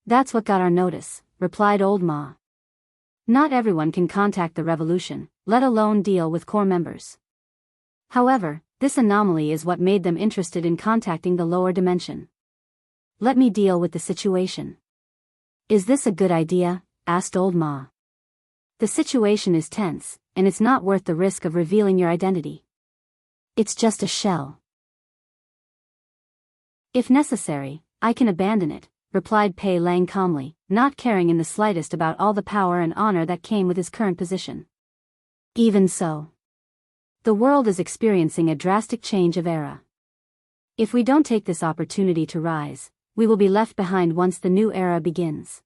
That's what got our notice, replied Old Ma. Not everyone can contact the revolution, let alone deal with core members. However, this anomaly is what made them interested in contacting the lower dimension. Let me deal with the situation. Is this a good idea? Asked Old Ma. The situation is tense, and it's not worth the risk of revealing your identity. It's just a shell. If necessary, I can abandon it, replied Pei Lang calmly, not caring in the slightest about all the power and honor that came with his current position. Even so, the world is experiencing a drastic change of era. If we don't take this opportunity to rise, we will be left behind once the new era begins.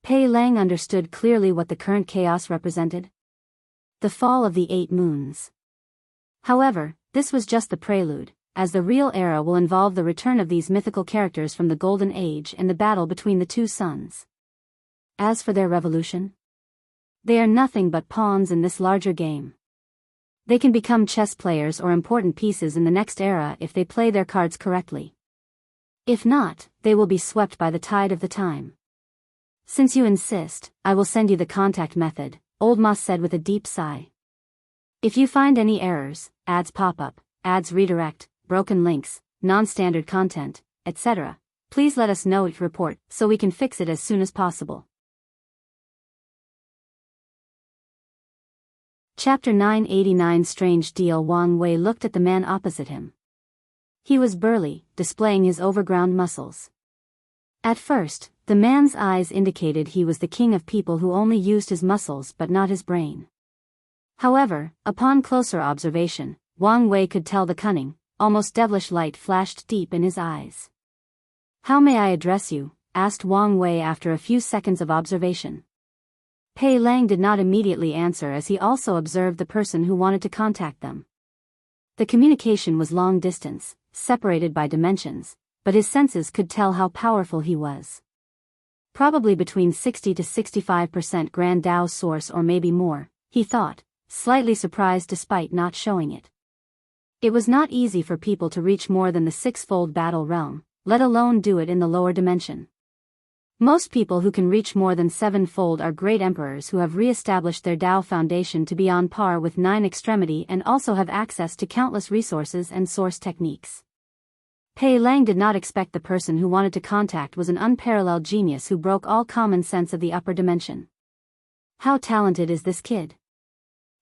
Pei Lang understood clearly what the current chaos represented. The fall of the 8 moons. However, this was just the prelude, as the real era will involve the return of these mythical characters from the Golden Age and the battle between the 2 suns. As for their revolution, they are nothing but pawns in this larger game. They can become chess players or important pieces in the next era if they play their cards correctly. If not, they will be swept by the tide of the time. Since you insist, I will send you the contact method, Old Ma said with a deep sigh. If you find any errors, ads pop up, ads redirect, broken links, non-standard content, etc., please let us know if report so we can fix it as soon as possible. Chapter 989 Strange Deal. Wang Wei looked at the man opposite him. He was burly, displaying his overground muscles. At first, the man's eyes indicated he was the king of people who only used his muscles but not his brain. However, upon closer observation, Wang Wei could tell the cunning, almost devilish light flashed deep in his eyes. How may I address you? Asked Wang Wei after a few seconds of observation. Pei Lang did not immediately answer as he also observed the person who wanted to contact them. The communication was long distance, separated by dimensions, but his senses could tell how powerful he was. Probably between 60 to 65% Grand Dao source or maybe more, he thought, slightly surprised despite not showing it. It was not easy for people to reach more than the 6-fold battle realm, let alone do it in the lower dimension. Most people who can reach more than 7-fold are great emperors who have re-established their Tao foundation to be on par with 9 extremity and also have access to countless resources and source techniques. Pei Lang did not expect the person who wanted to contact was an unparalleled genius who broke all common sense of the upper dimension. How talented is this kid?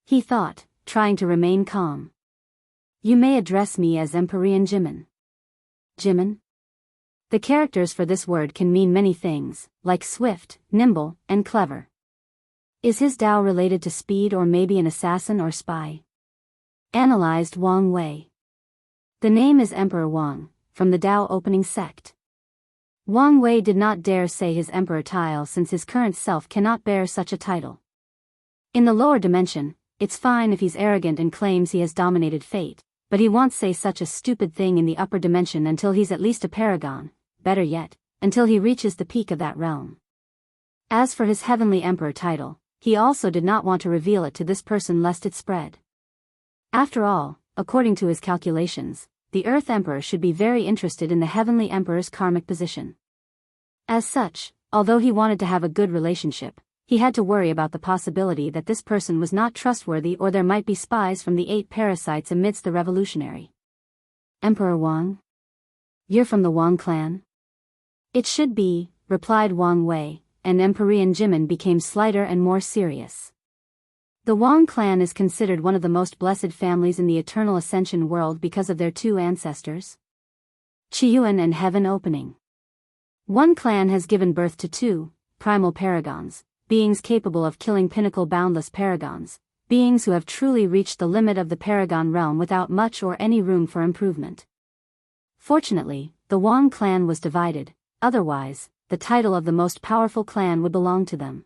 He thought, trying to remain calm. You may address me as Empyrean Jimin. Jimin? The characters for this word can mean many things, like swift, nimble, and clever. Is his Tao related to speed or maybe an assassin or spy? Analyzed Wang Wei. The name is Emperor Wang, from the Tao opening sect. Wang Wei did not dare say his emperor title since his current self cannot bear such a title. In the lower dimension, it's fine if he's arrogant and claims he has dominated fate, but he won't say such a stupid thing in the upper dimension until he's at least a paragon, better yet, until he reaches the peak of that realm. As for his heavenly emperor title, he also did not want to reveal it to this person lest it spread. After all, according to his calculations, the Earth Emperor should be very interested in the Heavenly Emperor's karmic position. As such, although he wanted to have a good relationship, he had to worry about the possibility that this person was not trustworthy or there might be spies from the 8 parasites amidst the revolutionary. Emperor Wang? You're from the Wang clan? It should be, replied Wang Wei, and Empyrean Jimin became slighter and more serious. The Wang clan is considered one of the most blessed families in the Eternal Ascension world because of their 2 ancestors. Qiyuan and Heaven Opening. One clan has given birth to 2 primal paragons, beings capable of killing pinnacle boundless paragons, beings who have truly reached the limit of the paragon realm without much or any room for improvement. Fortunately, the Wang clan was divided, otherwise, the title of the most powerful clan would belong to them.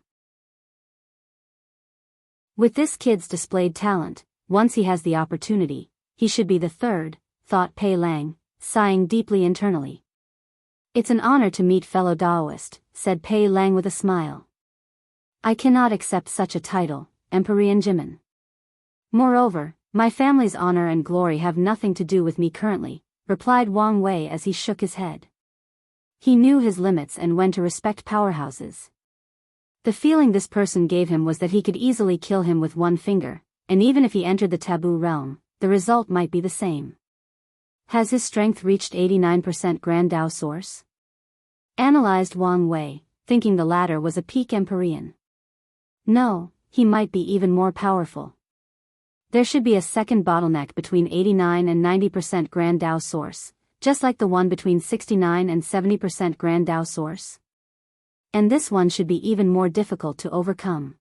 With this kid's displayed talent, once he has the opportunity, he should be the 3rd, thought Pei Lang, sighing deeply internally. It's an honor to meet fellow Daoist, said Pei Lang with a smile. I cannot accept such a title, Empyrean Jimin. Moreover, my family's honor and glory have nothing to do with me currently, replied Wang Wei as he shook his head. He knew his limits and when to respect powerhouses. The feeling this person gave him was that he could easily kill him with one finger, and even if he entered the taboo realm, the result might be the same. Has his strength reached 89% Grand Tao source? Analyzed Wang Wei, thinking the latter was a peak Empyrean. No, he might be even more powerful. There should be a second bottleneck between 89 and 90% Grand Tao source, just like the one between 69 and 70% Grand Tao source. And this one should be even more difficult to overcome.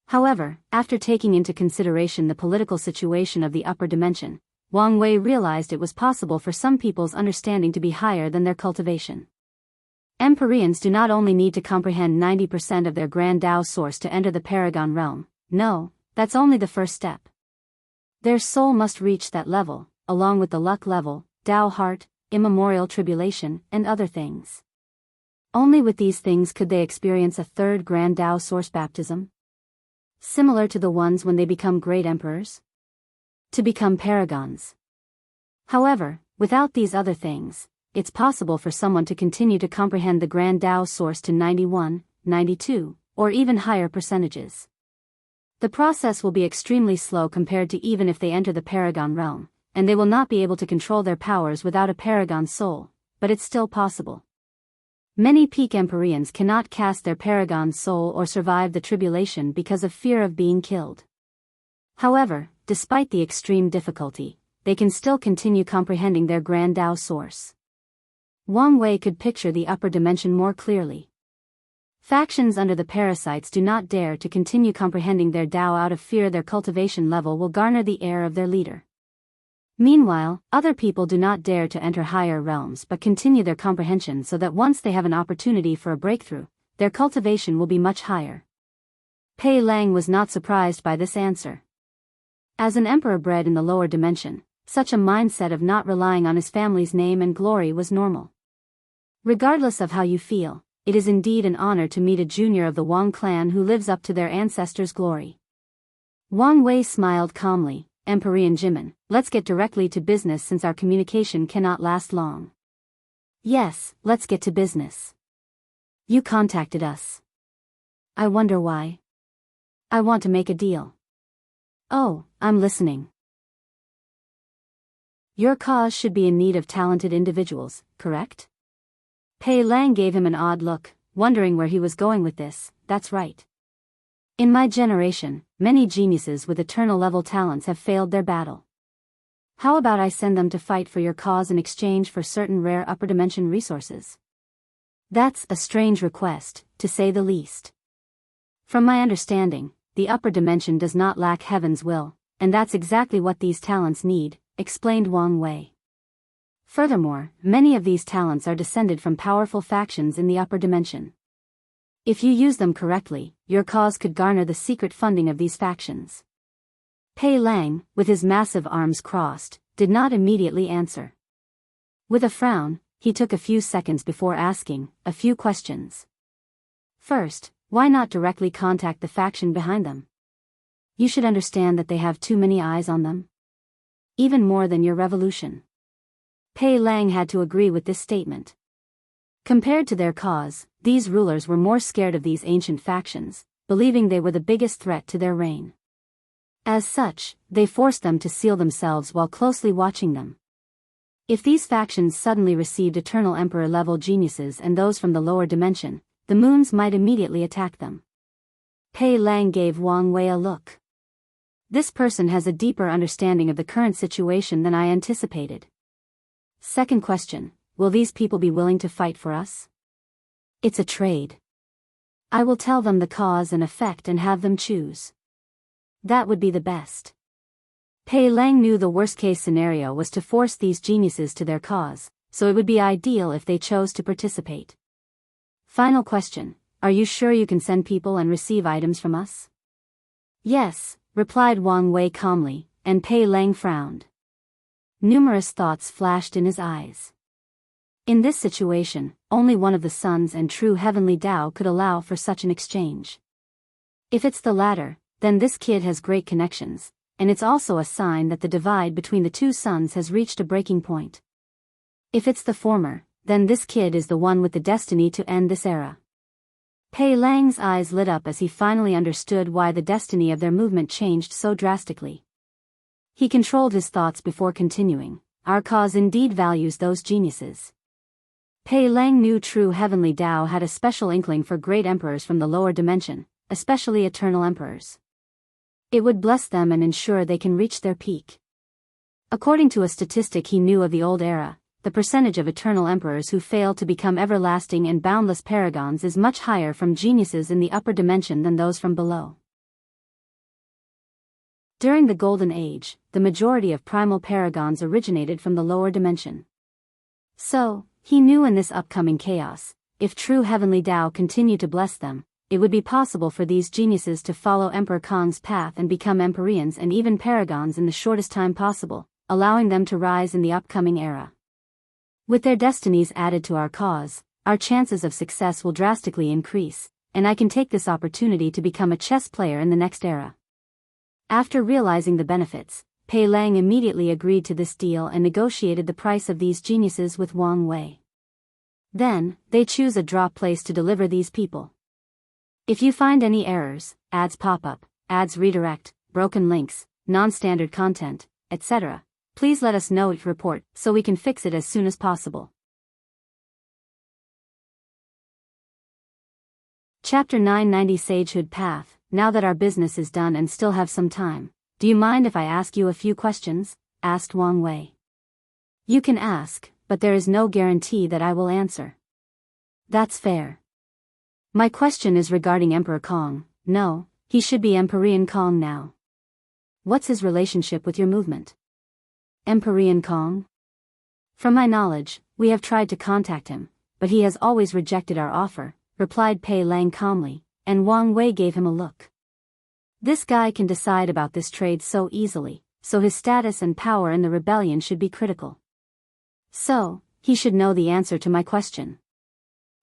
However, after taking into consideration the political situation of the upper dimension, Wang Wei realized it was possible for some people's understanding to be higher than their cultivation. Empyreans do not only need to comprehend 90% of their Grand Tao source to enter the Paragon realm, no, that's only the first step. Their soul must reach that level, along with the luck level, Tao heart, immemorial tribulation, and other things. Only with these things could they experience a 3rd Grand Tao source baptism, similar to the ones when they become great emperors, to become paragons. However, without these other things, it's possible for someone to continue to comprehend the Grand Tao source to 91, 92, or even higher percentages. The process will be extremely slow compared to even if they enter the paragon realm, and they will not be able to control their powers without a paragon soul, but it's still possible. Many peak Empyreans cannot cast their paragon soul or survive the tribulation because of fear of being killed. However, despite the extreme difficulty, they can still continue comprehending their Grand Tao source. Wang Wei could picture the upper dimension more clearly. Factions under the parasites do not dare to continue comprehending their Tao out of fear their cultivation level will garner the heir of their leader. Meanwhile, other people do not dare to enter higher realms but continue their comprehension so that once they have an opportunity for a breakthrough, their cultivation will be much higher. Pei Lang was not surprised by this answer. As an emperor bred in the lower dimension, such a mindset of not relying on his family's name and glory was normal. Regardless of how you feel, it is indeed an honor to meet a junior of the Wang clan who lives up to their ancestors' glory. Wang Wei smiled calmly. Empyrean Jimin, let's get directly to business since our communication cannot last long. Yes, let's get to business. You contacted us. I wonder why. I want to make a deal. Oh, I'm listening. Your cause should be in need of talented individuals, correct? Pei Lang gave him an odd look, wondering where he was going with this. That's right. In my generation, many geniuses with eternal-level talents have failed their battle. How about I send them to fight for your cause in exchange for certain rare upper-dimension resources? That's a strange request, to say the least. From my understanding, the upper dimension does not lack heaven's will, and that's exactly what these talents need, explained Wang Wei. Furthermore, many of these talents are descended from powerful factions in the upper dimension. If you use them correctly, your cause could garner the secret funding of these factions. Pei Lang, with his massive arms crossed, did not immediately answer. With a frown, he took a few seconds before asking a few questions. First, why not directly contact the faction behind them? You should understand that they have too many eyes on them. Even more than your revolution. Pei Lang had to agree with this statement. Compared to their cause, these rulers were more scared of these ancient factions, believing they were the biggest threat to their reign. As such, they forced them to seal themselves while closely watching them. If these factions suddenly received eternal emperor-level geniuses and those from the lower dimension, the moons might immediately attack them. Pei Lang gave Wang Wei a look. This person has a deeper understanding of the current situation than I anticipated. Second question, will these people be willing to fight for us? It's a trade. I will tell them the cause and effect and have them choose. That would be the best. Pei Lang knew the worst-case scenario was to force these geniuses to their cause, so it would be ideal if they chose to participate. Final question, are you sure you can send people and receive items from us? Yes, replied Wang Wei calmly, and Pei Lang frowned. Numerous thoughts flashed in his eyes. In this situation, only one of the sons and true heavenly Tao could allow for such an exchange. If it's the latter, then this kid has great connections, and it's also a sign that the divide between the two sons has reached a breaking point. If it's the former, then this kid is the one with the destiny to end this era. Pei Lang's eyes lit up as he finally understood why the destiny of their movement changed so drastically. He controlled his thoughts before continuing, our cause indeed values those geniuses. Pei Lang knew true heavenly Tao had a special inkling for great emperors from the lower dimension, especially eternal emperors. It would bless them and ensure they can reach their peak. According to a statistic he knew of the old era, the percentage of eternal emperors who fail to become everlasting and boundless paragons is much higher from geniuses in the upper dimension than those from below. During the Golden Age, the majority of primal paragons originated from the lower dimension. So, he knew in this upcoming chaos, if true heavenly Tao continued to bless them, it would be possible for these geniuses to follow Emperor Kong's path and become Empyreans and even paragons in the shortest time possible, allowing them to rise in the upcoming era. With their destinies added to our cause, our chances of success will drastically increase, and I can take this opportunity to become a chess player in the next era. After realizing the benefits, Pei Lang immediately agreed to this deal and negotiated the price of these geniuses with Wang Wei. Then, they choose a drop place to deliver these people. If you find any errors, ads pop up, ads redirect, broken links, non-standard content, etc., please let us know each report so we can fix it as soon as possible. Chapter 990 Sagehood Path. Now that our business is done and still have some time, do you mind if I ask you a few questions? Asked Wang Wei. You can ask, but there is no guarantee that I will answer. That's fair. My question is regarding Emperor Kong. No, he should be Empyrean Kong now. What's his relationship with your movement? Empyrean Kong? From my knowledge, we have tried to contact him, but he has always rejected our offer, replied Pei Lang calmly, and Wang Wei gave him a look. This guy can decide about this trade so easily, so his status and power in the rebellion should be critical. So, he should know the answer to my question.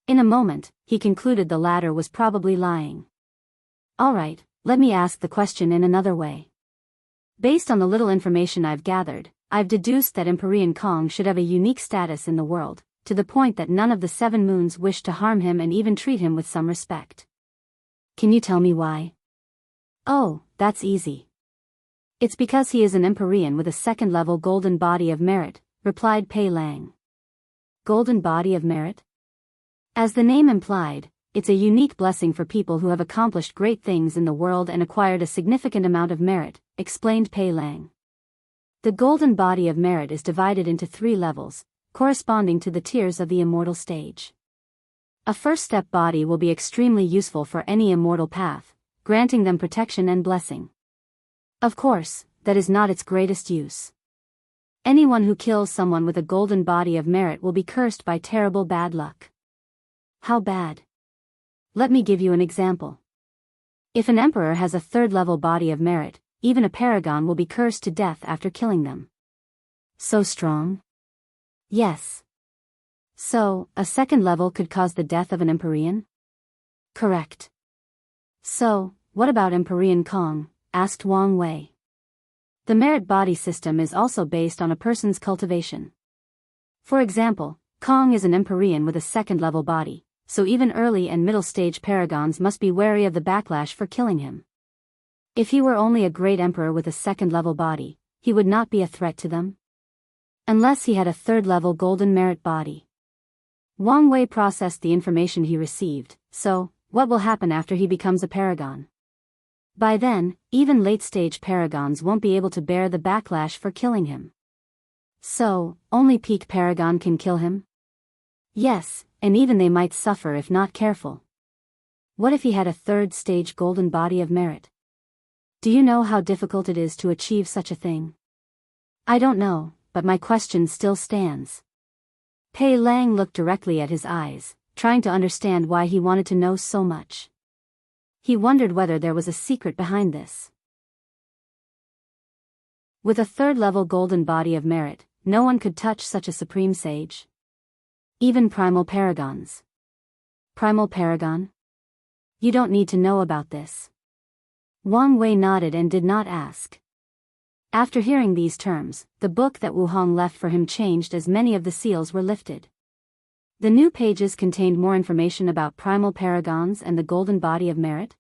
In a moment, he concluded the latter was probably lying. Alright, let me ask the question in another way. Based on the little information I've gathered, I've deduced that Empyrean Kong should have a unique status in the world, to the point that none of the 7 moons wished to harm him and even treat him with some respect. Can you tell me why? Oh, that's easy. It's because he is an Empyrean with a 2nd-level golden body of merit, replied Pei Lang. Golden body of merit? As the name implied, it's a unique blessing for people who have accomplished great things in the world and acquired a significant amount of merit, explained Pei Lang. The golden body of merit is divided into 3 levels, corresponding to the tiers of the immortal stage. A first-step body will be extremely useful for any immortal path, granting them protection and blessing. Of course, that is not its greatest use. Anyone who kills someone with a golden body of merit will be cursed by terrible bad luck. How bad? Let me give you an example. If an emperor has a 3rd-level body of merit, even a paragon will be cursed to death after killing them. So strong? Yes. So, a 2nd level could cause the death of an Empyrean? Correct. So, what about Empyrean Kong? Asked Wang Wei. The merit body system is also based on a person's cultivation. For example, Kong is an Empyrean with a 2nd-level body, so even early and middle-stage paragons must be wary of the backlash for killing him. If he were only a great emperor with a 2nd-level body, he would not be a threat to them. Unless he had a 3rd-level golden merit body. Wang Wei processed the information he received, so, what will happen after he becomes a paragon? By then, even late-stage paragons won't be able to bear the backlash for killing him. So, only peak paragon can kill him? Yes, and even they might suffer if not careful. What if he had a 3rd-stage golden body of merit? Do you know how difficult it is to achieve such a thing? I don't know, but my question still stands. Pei Lang looked directly at his eyes, trying to understand why he wanted to know so much. He wondered whether there was a secret behind this. With a 3rd-level golden body of merit, no one could touch such a supreme sage. Even primal paragons. Primal paragon? You don't need to know about this. Wang Wei nodded and did not ask. After hearing these terms, the book that Wu Hong left for him changed as many of the seals were lifted. The new pages contained more information about primal paragons and the golden body of merit,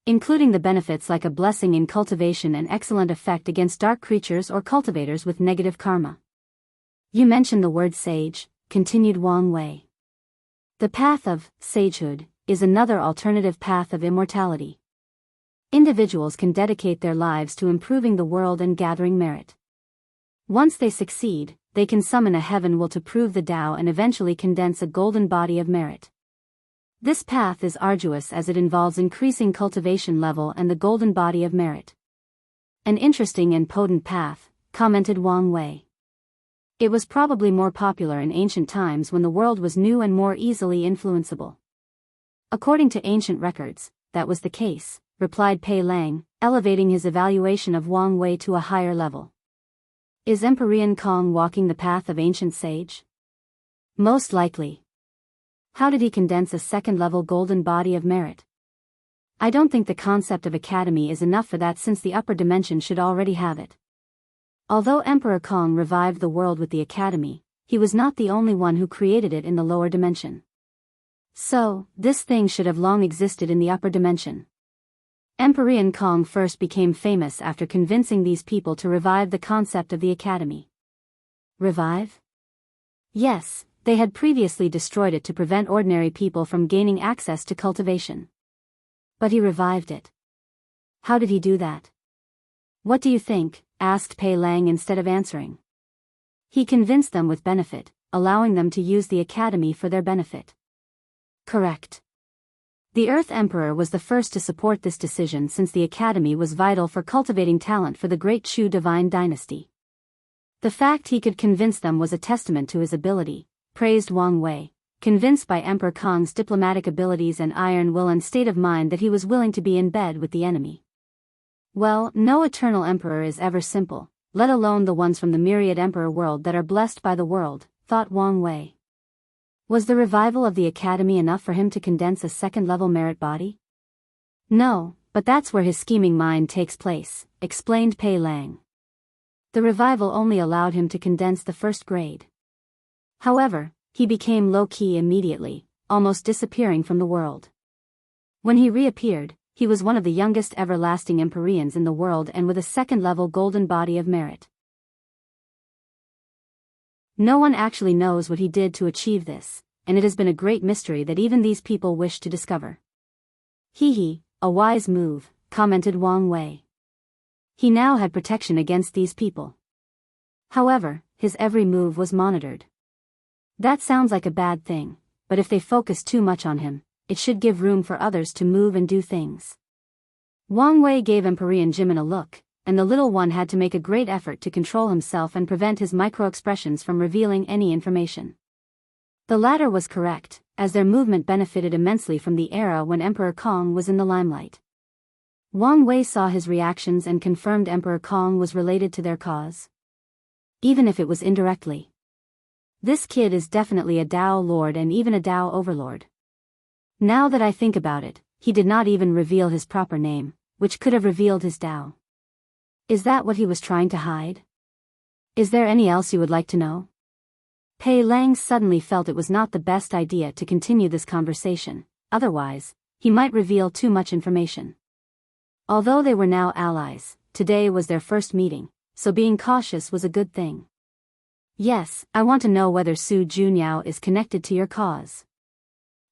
including the benefits like a blessing in cultivation and excellent effect against dark creatures or cultivators with negative karma. You mentioned the word sage, continued Wang Wei. The path of sagehood is another alternative path of immortality. Individuals can dedicate their lives to improving the world and gathering merit. Once they succeed, they can summon a heaven will to prove the Tao and eventually condense a golden body of merit. This path is arduous as it involves increasing cultivation level and the golden body of merit. An interesting and potent path, commented Wang Wei. It was probably more popular in ancient times when the world was new and more easily influenceable. According to ancient records, that was the case, replied Pei Lang, elevating his evaluation of Wang Wei to a higher level. Is Empyrean Kong walking the path of ancient sage? Most likely. How did he condense a 2nd-level golden body of merit? I don't think the concept of academy is enough for that since the upper dimension should already have it. Although Emperor Kong revived the world with the academy, he was not the only one who created it in the lower dimension. So, this thing should have long existed in the upper dimension. Empyrean Kong first became famous after convincing these people to revive the concept of the academy. Revive? Yes, they had previously destroyed it to prevent ordinary people from gaining access to cultivation. But he revived it. How did he do that? What do you think? Asked Pei Lang instead of answering. He convinced them with benefit, allowing them to use the academy for their benefit. Correct. The Earth Emperor was the first to support this decision since the academy was vital for cultivating talent for the Great Chu divine dynasty. The fact he could convince them was a testament to his ability, praised Wang Wei, convinced by Emperor Kong's diplomatic abilities and iron will and state of mind that he was willing to be in bed with the enemy. Well, no eternal emperor is ever simple, let alone the ones from the myriad emperor world that are blessed by the world, thought Wang Wei. Was the revival of the academy enough for him to condense a 2nd-level merit body? No, but that's where his scheming mind takes place, explained Pei Lang. The revival only allowed him to condense the 1st grade. However, he became low-key immediately, almost disappearing from the world. When he reappeared, he was one of the youngest everlasting Empyreans in the world and with a second-level golden body of merit. No one actually knows what he did to achieve this, and it has been a great mystery that even these people wish to discover. Hee, a wise move, commented Wang Wei. He now had protection against these people. However, his every move was monitored. That sounds like a bad thing, but if they focus too much on him, it should give room for others to move and do things. Wang Wei gave Empyrean Jimin a look, and the little one had to make a great effort to control himself and prevent his micro-expressions from revealing any information. The latter was correct, as their movement benefited immensely from the era when Emperor Kong was in the limelight. Wang Wei saw his reactions and confirmed Emperor Kong was related to their cause. Even if it was indirectly. This kid is definitely a Dao Lord and even a Dao Overlord. Now that I think about it, he did not even reveal his proper name, which could have revealed his Dao. Is that what he was trying to hide? Is there any else you would like to know? Pei Lang suddenly felt it was not the best idea to continue this conversation, otherwise, he might reveal too much information. Although they were now allies, today was their first meeting, so being cautious was a good thing. Yes, I want to know whether Su Junyao is connected to your cause.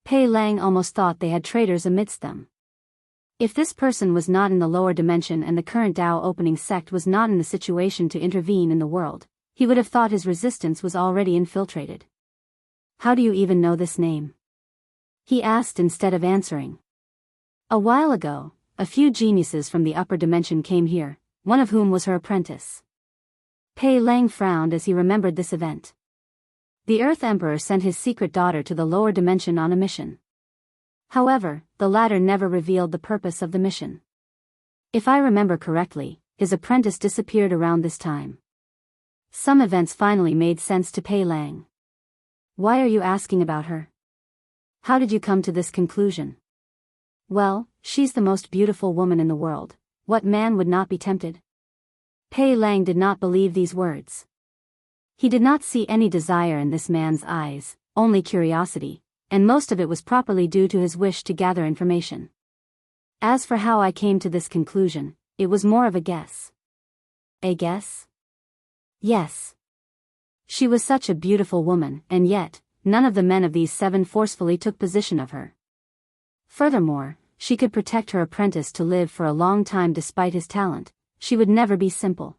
Pei Lang almost thought they had traitors amidst them. If this person was not in the lower dimension and the current Dao opening sect was not in the situation to intervene in the world, he would have thought his resistance was already infiltrated. How do you even know this name? He asked instead of answering. A while ago, a few geniuses from the upper dimension came here, one of whom was her apprentice. Pei Lang frowned as he remembered this event. The Earth Emperor sent his secret daughter to the lower dimension on a mission. However, the latter never revealed the purpose of the mission. If I remember correctly, his apprentice disappeared around this time. Some events finally made sense to Pei Lang. Why are you asking about her? How did you come to this conclusion? Well, she's the most beautiful woman in the world. What man would not be tempted? Pei Lang did not believe these words. He did not see any desire in this man's eyes, only curiosity, and most of it was properly due to his wish to gather information. As for how I came to this conclusion, it was more of a guess. A guess? Yes. She was such a beautiful woman, and yet, none of the men of these 7 forcefully took possession of her. Furthermore, she could protect her apprentice to live for a long time despite his talent. She would never be simple.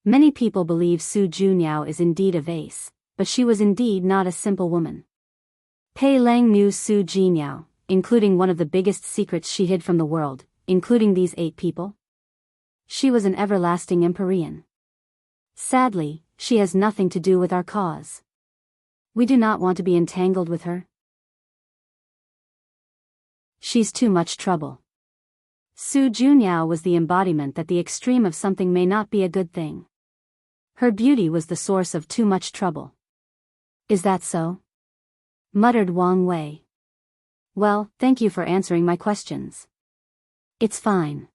Many people believe Su Junyao is indeed a vase, but she was indeed not a simple woman. Pei Lang knew Su Junyao, including one of the biggest secrets she hid from the world, including these 8 people. She was an everlasting Empyrean. Sadly, she has nothing to do with our cause. We do not want to be entangled with her. She's too much trouble. Su Junyao was the embodiment that the extreme of something may not be a good thing. Her beauty was the source of too much trouble. Is that so? Muttered Wang Wei. Well, thank you for answering my questions. It's fine.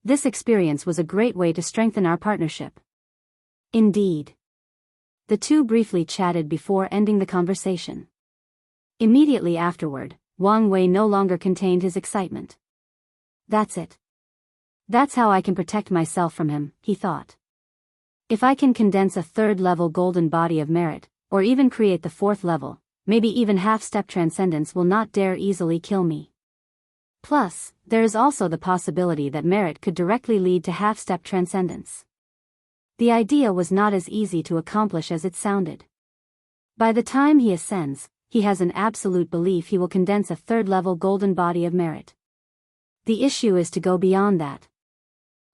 This experience was a great way to strengthen our partnership. Indeed. The two briefly chatted before ending the conversation. Immediately afterward, Wang Wei no longer contained his excitement. That's it. That's how I can protect myself from him, he thought. If I can condense a 3rd-level golden body of merit, or even create the 4th level, maybe even half-step transcendence will not dare easily kill me. Plus, there is also the possibility that merit could directly lead to half-step transcendence. The idea was not as easy to accomplish as it sounded. By the time he ascends, he has an absolute belief he will condense a 3rd-level golden body of merit. The issue is to go beyond that.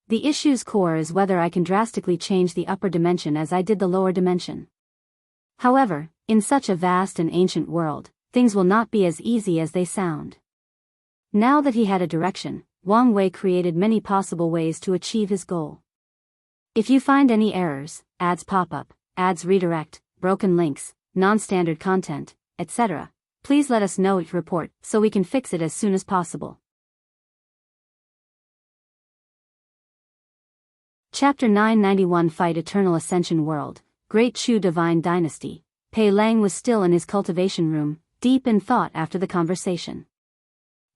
The issue's core is whether I can drastically change the upper dimension as I did the lower dimension. However, in such a vast and ancient world, things will not be as easy as they sound. Now that he had a direction, Wang Wei created many possible ways to achieve his goal. If you find any errors, ads pop up, ads redirect, broken links, non-standard content, etc., please let us know each report so we can fix it as soon as possible. Chapter 991 Fight Eternal Ascension World, Great Chu Divine Dynasty, Pei Lang was still in his cultivation room, deep in thought after the conversation.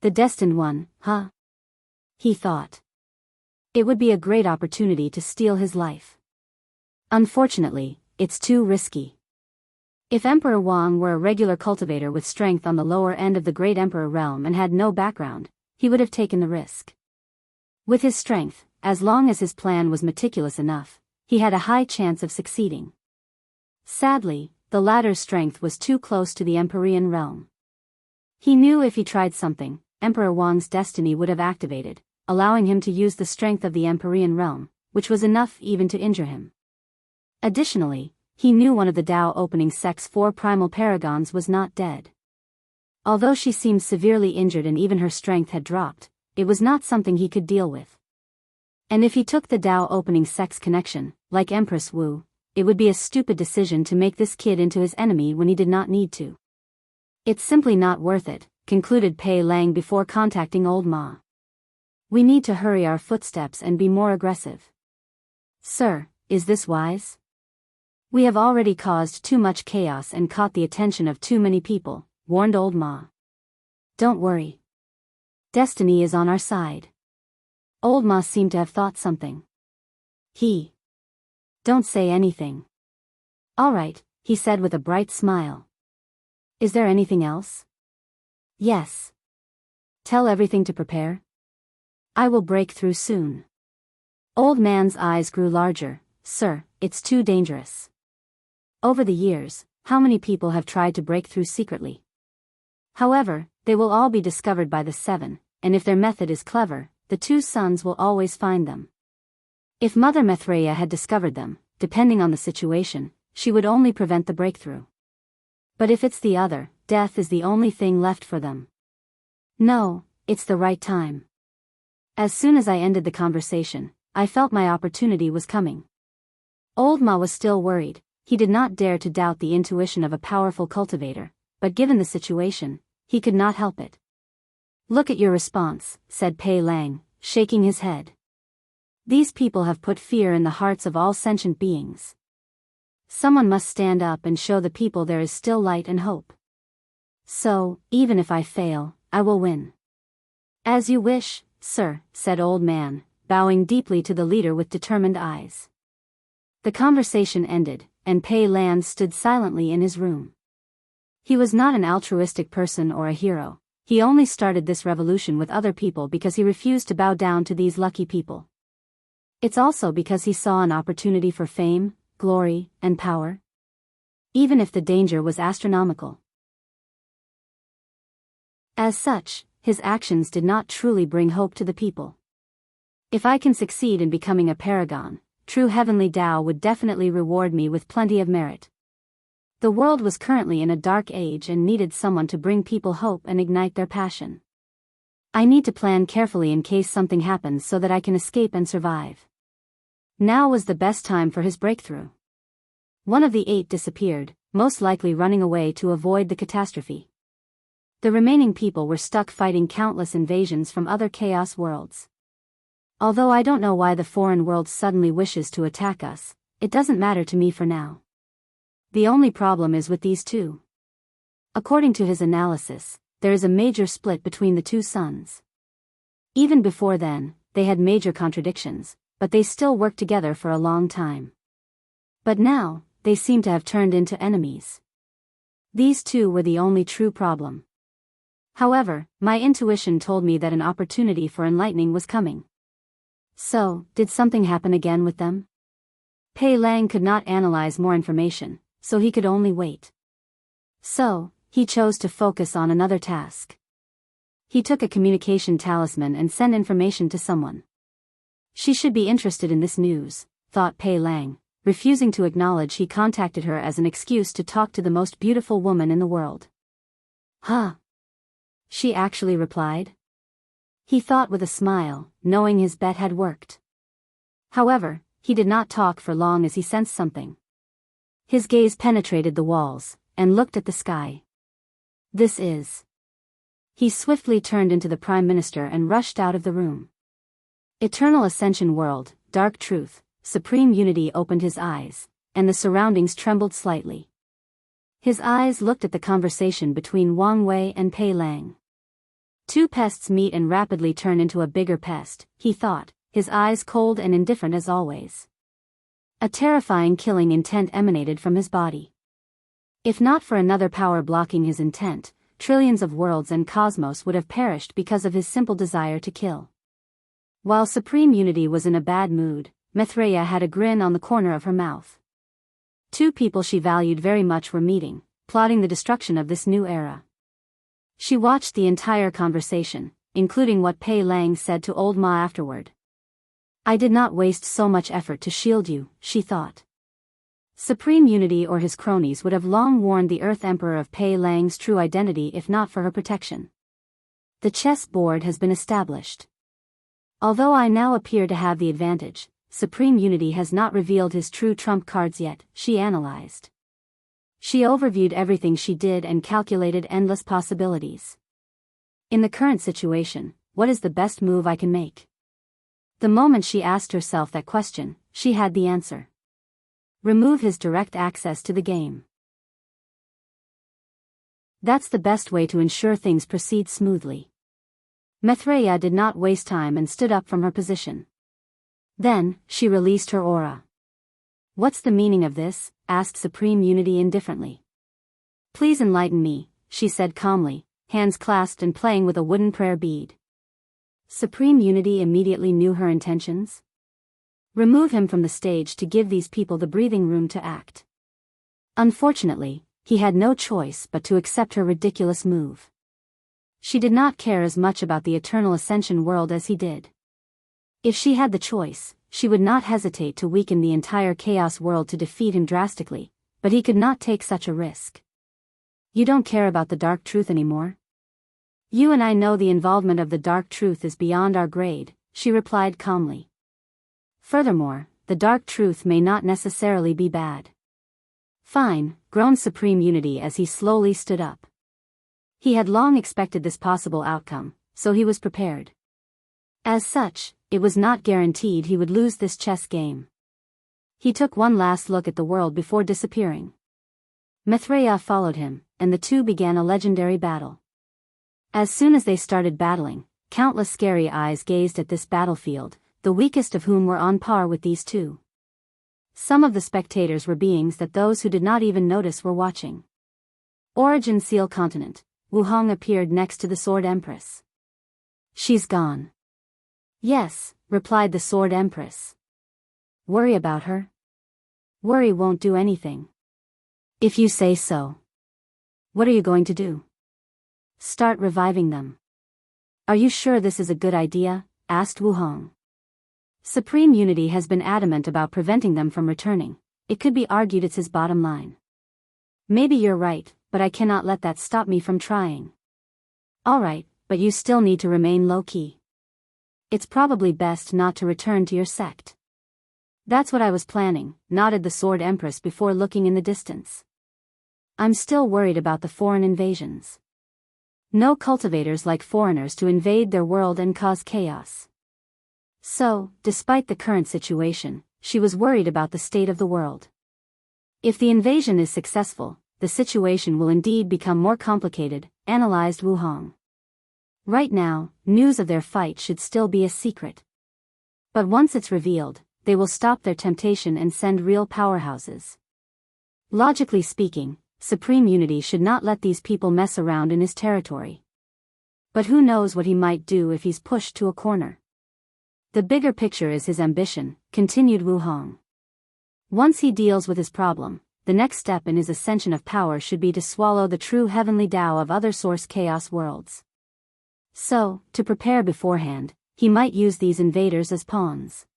The destined one, huh? He thought. It would be a great opportunity to steal his life. Unfortunately, it's too risky. If Emperor Wang were a regular cultivator with strength on the lower end of the Great Emperor realm and had no background, he would have taken the risk. With his strength, as long as his plan was meticulous enough, he had a high chance of succeeding. Sadly, the latter's strength was too close to the Empyrean realm. He knew if he tried something, Emperor Wang's destiny would have activated, allowing him to use the strength of the Empyrean realm, which was enough even to injure him. Additionally, he knew one of the Dao opening sect's 4 primal paragons was not dead. Although she seemed severely injured and even her strength had dropped, it was not something he could deal with. And if he took the Dao opening sect's connection, like Empress Wu, it would be a stupid decision to make this kid into his enemy when he did not need to. It's simply not worth it, concluded Pei Lang before contacting Old Ma. We need to hurry our footsteps and be more aggressive. Sir, is this wise? We have already caused too much chaos and caught the attention of too many people, warned Old Ma. Don't worry. Destiny is on our side. Old Ma seemed to have thought something. Don't say anything. All right, he said with a bright smile. Is there anything else? Yes. Tell everything to prepare. I will break through soon. Old man's eyes grew larger. Sir, it's too dangerous. Over the years, how many people have tried to break through secretly? However, they will all be discovered by the 7, and if their method is clever, the 2 sons will always find them. If Mother Mithraea had discovered them, depending on the situation, she would only prevent the breakthrough. But if it's the other, death is the only thing left for them. No, it's the right time. As soon as I ended the conversation, I felt my opportunity was coming. Old Ma was still worried. He did not dare to doubt the intuition of a powerful cultivator, but given the situation, he could not help it. Look at your response, said Pei Lang, shaking his head. These people have put fear in the hearts of all sentient beings. Someone must stand up and show the people there is still light and hope. So, even if I fail, I will win. As you wish, sir, said Old Man, bowing deeply to the leader with determined eyes. The conversation ended, and Pei Lang stood silently in his room. He was not an altruistic person or a hero. He only started this revolution with other people because he refused to bow down to these lucky people. It's also because he saw an opportunity for fame, glory, and power. Even if the danger was astronomical. As such, his actions did not truly bring hope to the people. If I can succeed in becoming a paragon, true heavenly Tao would definitely reward me with plenty of merit. The world was currently in a dark age and needed someone to bring people hope and ignite their passion. I need to plan carefully in case something happens so that I can escape and survive. Now was the best time for his breakthrough. One of the 8 disappeared, most likely running away to avoid the catastrophe. The remaining people were stuck fighting countless invasions from other chaos worlds. Although I don't know why the foreign world suddenly wishes to attack us, it doesn't matter to me for now. The only problem is with these 2. According to his analysis, there is a major split between the 2 sons. Even before then, they had major contradictions, but they still worked together for a long time. But now, they seem to have turned into enemies. These 2 were the only true problem. However, my intuition told me that an opportunity for enlightening was coming. So, did something happen again with them? Pei Lang could not analyze more information, so he could only wait. So, he chose to focus on another task. He took a communication talisman and sent information to someone. She should be interested in this news, thought Pei Lang. Refusing to acknowledge, he contacted her as an excuse to talk to the most beautiful woman in the world. Huh? She actually replied? He thought with a smile, knowing his bet had worked. However, he did not talk for long as he sensed something. His gaze penetrated the walls, and looked at the sky. This is... He swiftly turned into the Prime Minister and rushed out of the room. Eternal Ascension World, Dark Truth, Supreme Unity opened his eyes, and the surroundings trembled slightly. His eyes looked at the conversation between Wang Wei and Pei Lang. Two pests meet and rapidly turn into a bigger pest, he thought, his eyes cold and indifferent as always. A terrifying killing intent emanated from his body. If not for another power blocking his intent, trillions of worlds and cosmos would have perished because of his simple desire to kill. While Supreme Unity was in a bad mood, Maitreya had a grin on the corner of her mouth. Two people she valued very much were meeting, plotting the destruction of this new era. She watched the entire conversation, including what Pei Lang said to old Ma afterward. I did not waste so much effort to shield you, she thought. Supreme Unity or his cronies would have long warned the Earth Emperor of Pei Lang's true identity if not for her protection. The chess board has been established. Although I now appear to have the advantage, Supreme Unity has not revealed his true trump cards yet, she analyzed. She overviewed everything she did and calculated endless possibilities. In the current situation, what is the best move I can make? The moment she asked herself that question, she had the answer. Remove his direct access to the game. That's the best way to ensure things proceed smoothly. Maitreya did not waste time and stood up from her position. Then, she released her aura. What's the meaning of this? Asked Supreme Unity indifferently. Please enlighten me, she said calmly, hands clasped and playing with a wooden prayer bead. Supreme Unity immediately knew her intentions. Remove him from the stage to give these people the breathing room to act. Unfortunately, he had no choice but to accept her ridiculous move. She did not care as much about the Eternal Ascension world as he did. If she had the choice, she would not hesitate to weaken the entire Chaos world to defeat him drastically, but he could not take such a risk. You don't care about the dark truth anymore? You and I know the involvement of the dark truth is beyond our grade, she replied calmly. Furthermore, the dark truth may not necessarily be bad. Fine, groaned Supreme Unity as he slowly stood up. He had long expected this possible outcome, so he was prepared. As such, it was not guaranteed he would lose this chess game. He took one last look at the world before disappearing. Maitreya followed him, and the two began a legendary battle. As soon as they started battling, countless scary eyes gazed at this battlefield, the weakest of whom were on par with these two. Some of the spectators were beings that those who did not even notice were watching. Origin Seal Continent, Wuhong appeared next to the Sword Empress. She's gone. Yes, replied the Sword Empress. Worry about her? Worry won't do anything. If you say so. What are you going to do? Start reviving them. Are you sure this is a good idea? Asked Wuhong. Supreme Unity has been adamant about preventing them from returning. It could be argued it's his bottom line. Maybe you're right, but I cannot let that stop me from trying. Alright, but you still need to remain low-key. It's probably best not to return to your sect. That's what I was planning, nodded the Sword Empress before looking in the distance. I'm still worried about the foreign invasions. No cultivators like foreigners to invade their world and cause chaos. So, despite the current situation, she was worried about the state of the world. If the invasion is successful, the situation will indeed become more complicated, analyzed Wuhong. Right now, news of their fight should still be a secret. But once it's revealed, they will stop their temptation and send real powerhouses. Logically speaking, Supreme Unity should not let these people mess around in his territory. But who knows what he might do if he's pushed to a corner. The bigger picture is his ambition, continued Wuhong. Once he deals with his problem, the next step in his ascension of power should be to swallow the true heavenly Tao of other source chaos worlds. So, to prepare beforehand, he might use these invaders as pawns.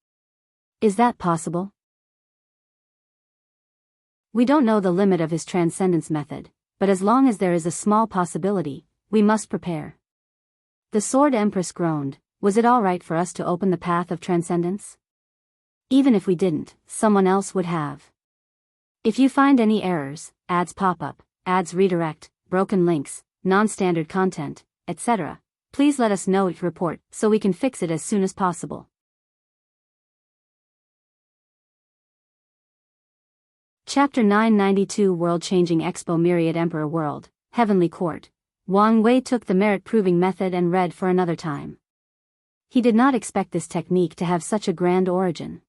Is that possible? We don't know the limit of his transcendence method, but as long as there is a small possibility, we must prepare. The Sword Empress groaned. Was it all right for us to open the path of transcendence? Even if we didn't, someone else would have. If you find any errors, ads pop up, ads redirect, broken links, non-standard content, etc., please let us know it report so we can fix it as soon as possible. Chapter 992 Worldchanging Expo Myriad Emperor World, Heavenly Court. Wang Wei took the merit-proving method and read for another time. He did not expect this technique to have such a grand origin.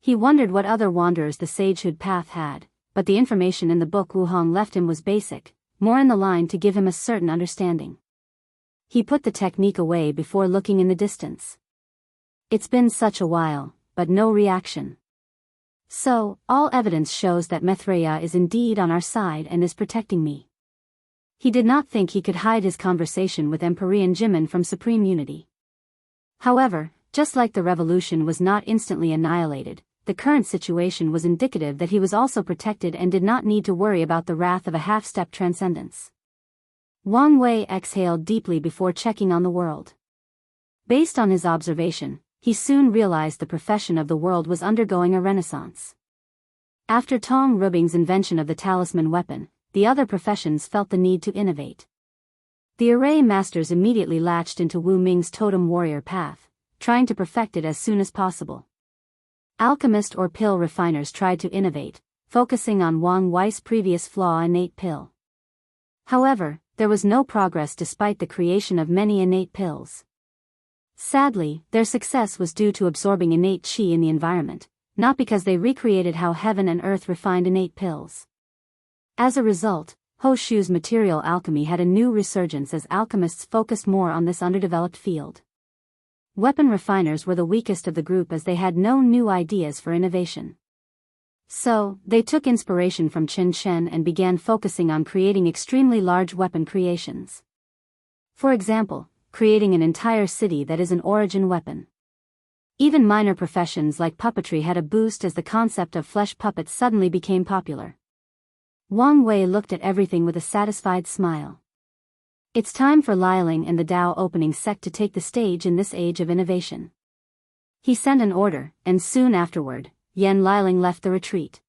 He wondered what other wanderers the Sagehood path had, but the information in the book Wuhong left him was basic, more in the line to give him a certain understanding. He put the technique away before looking in the distance. It's been such a while, but no reaction. So, all evidence shows that Maitreya is indeed on our side and is protecting me. He did not think he could hide his conversation with Empyrean Jimin from Supreme Unity. However, just like the revolution was not instantly annihilated, the current situation was indicative that he was also protected and did not need to worry about the wrath of a half-step transcendence. Wang Wei exhaled deeply before checking on the world. Based on his observation, he soon realized the profession of the world was undergoing a renaissance. After Tong Rubing's invention of the talisman weapon, the other professions felt the need to innovate. The array masters immediately latched into Wu Ming's totem warrior path, trying to perfect it as soon as possible. Alchemist or pill refiners tried to innovate, focusing on Wang Wei's previous flaw innate pill. However, there was no progress despite the creation of many innate pills. Sadly, their success was due to absorbing innate qi in the environment, not because they recreated how heaven and earth refined innate pills. As a result, Ho Shu's material alchemy had a new resurgence as alchemists focused more on this underdeveloped field. Weapon refiners were the weakest of the group as they had no new ideas for innovation. So, they took inspiration from Qin Shen and began focusing on creating extremely large weapon creations. For example, creating an entire city that is an origin weapon. Even minor professions like puppetry had a boost as the concept of flesh puppets suddenly became popular. Wang Wei looked at everything with a satisfied smile. It's time for Liling and the Dao opening sect to take the stage in this age of innovation. He sent an order, and soon afterward, Yan Liling left the retreat.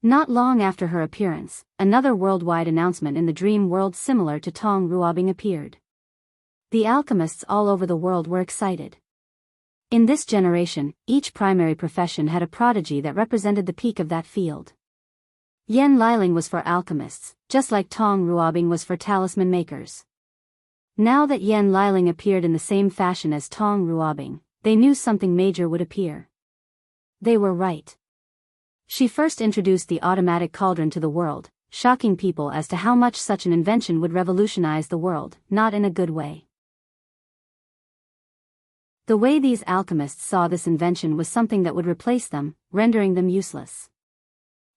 Not long after her appearance, another worldwide announcement in the dream world similar to Tong Ruobing appeared. The alchemists all over the world were excited. In this generation, each primary profession had a prodigy that represented the peak of that field. Yan Liling was for alchemists, just like Tong Ruobing was for talisman makers. Now that Yan Liling appeared in the same fashion as Tong Ruobing, they knew something major would appear. They were right. She first introduced the automatic cauldron to the world, shocking people as to how much such an invention would revolutionize the world, not in a good way. The way these alchemists saw this invention was something that would replace them, rendering them useless.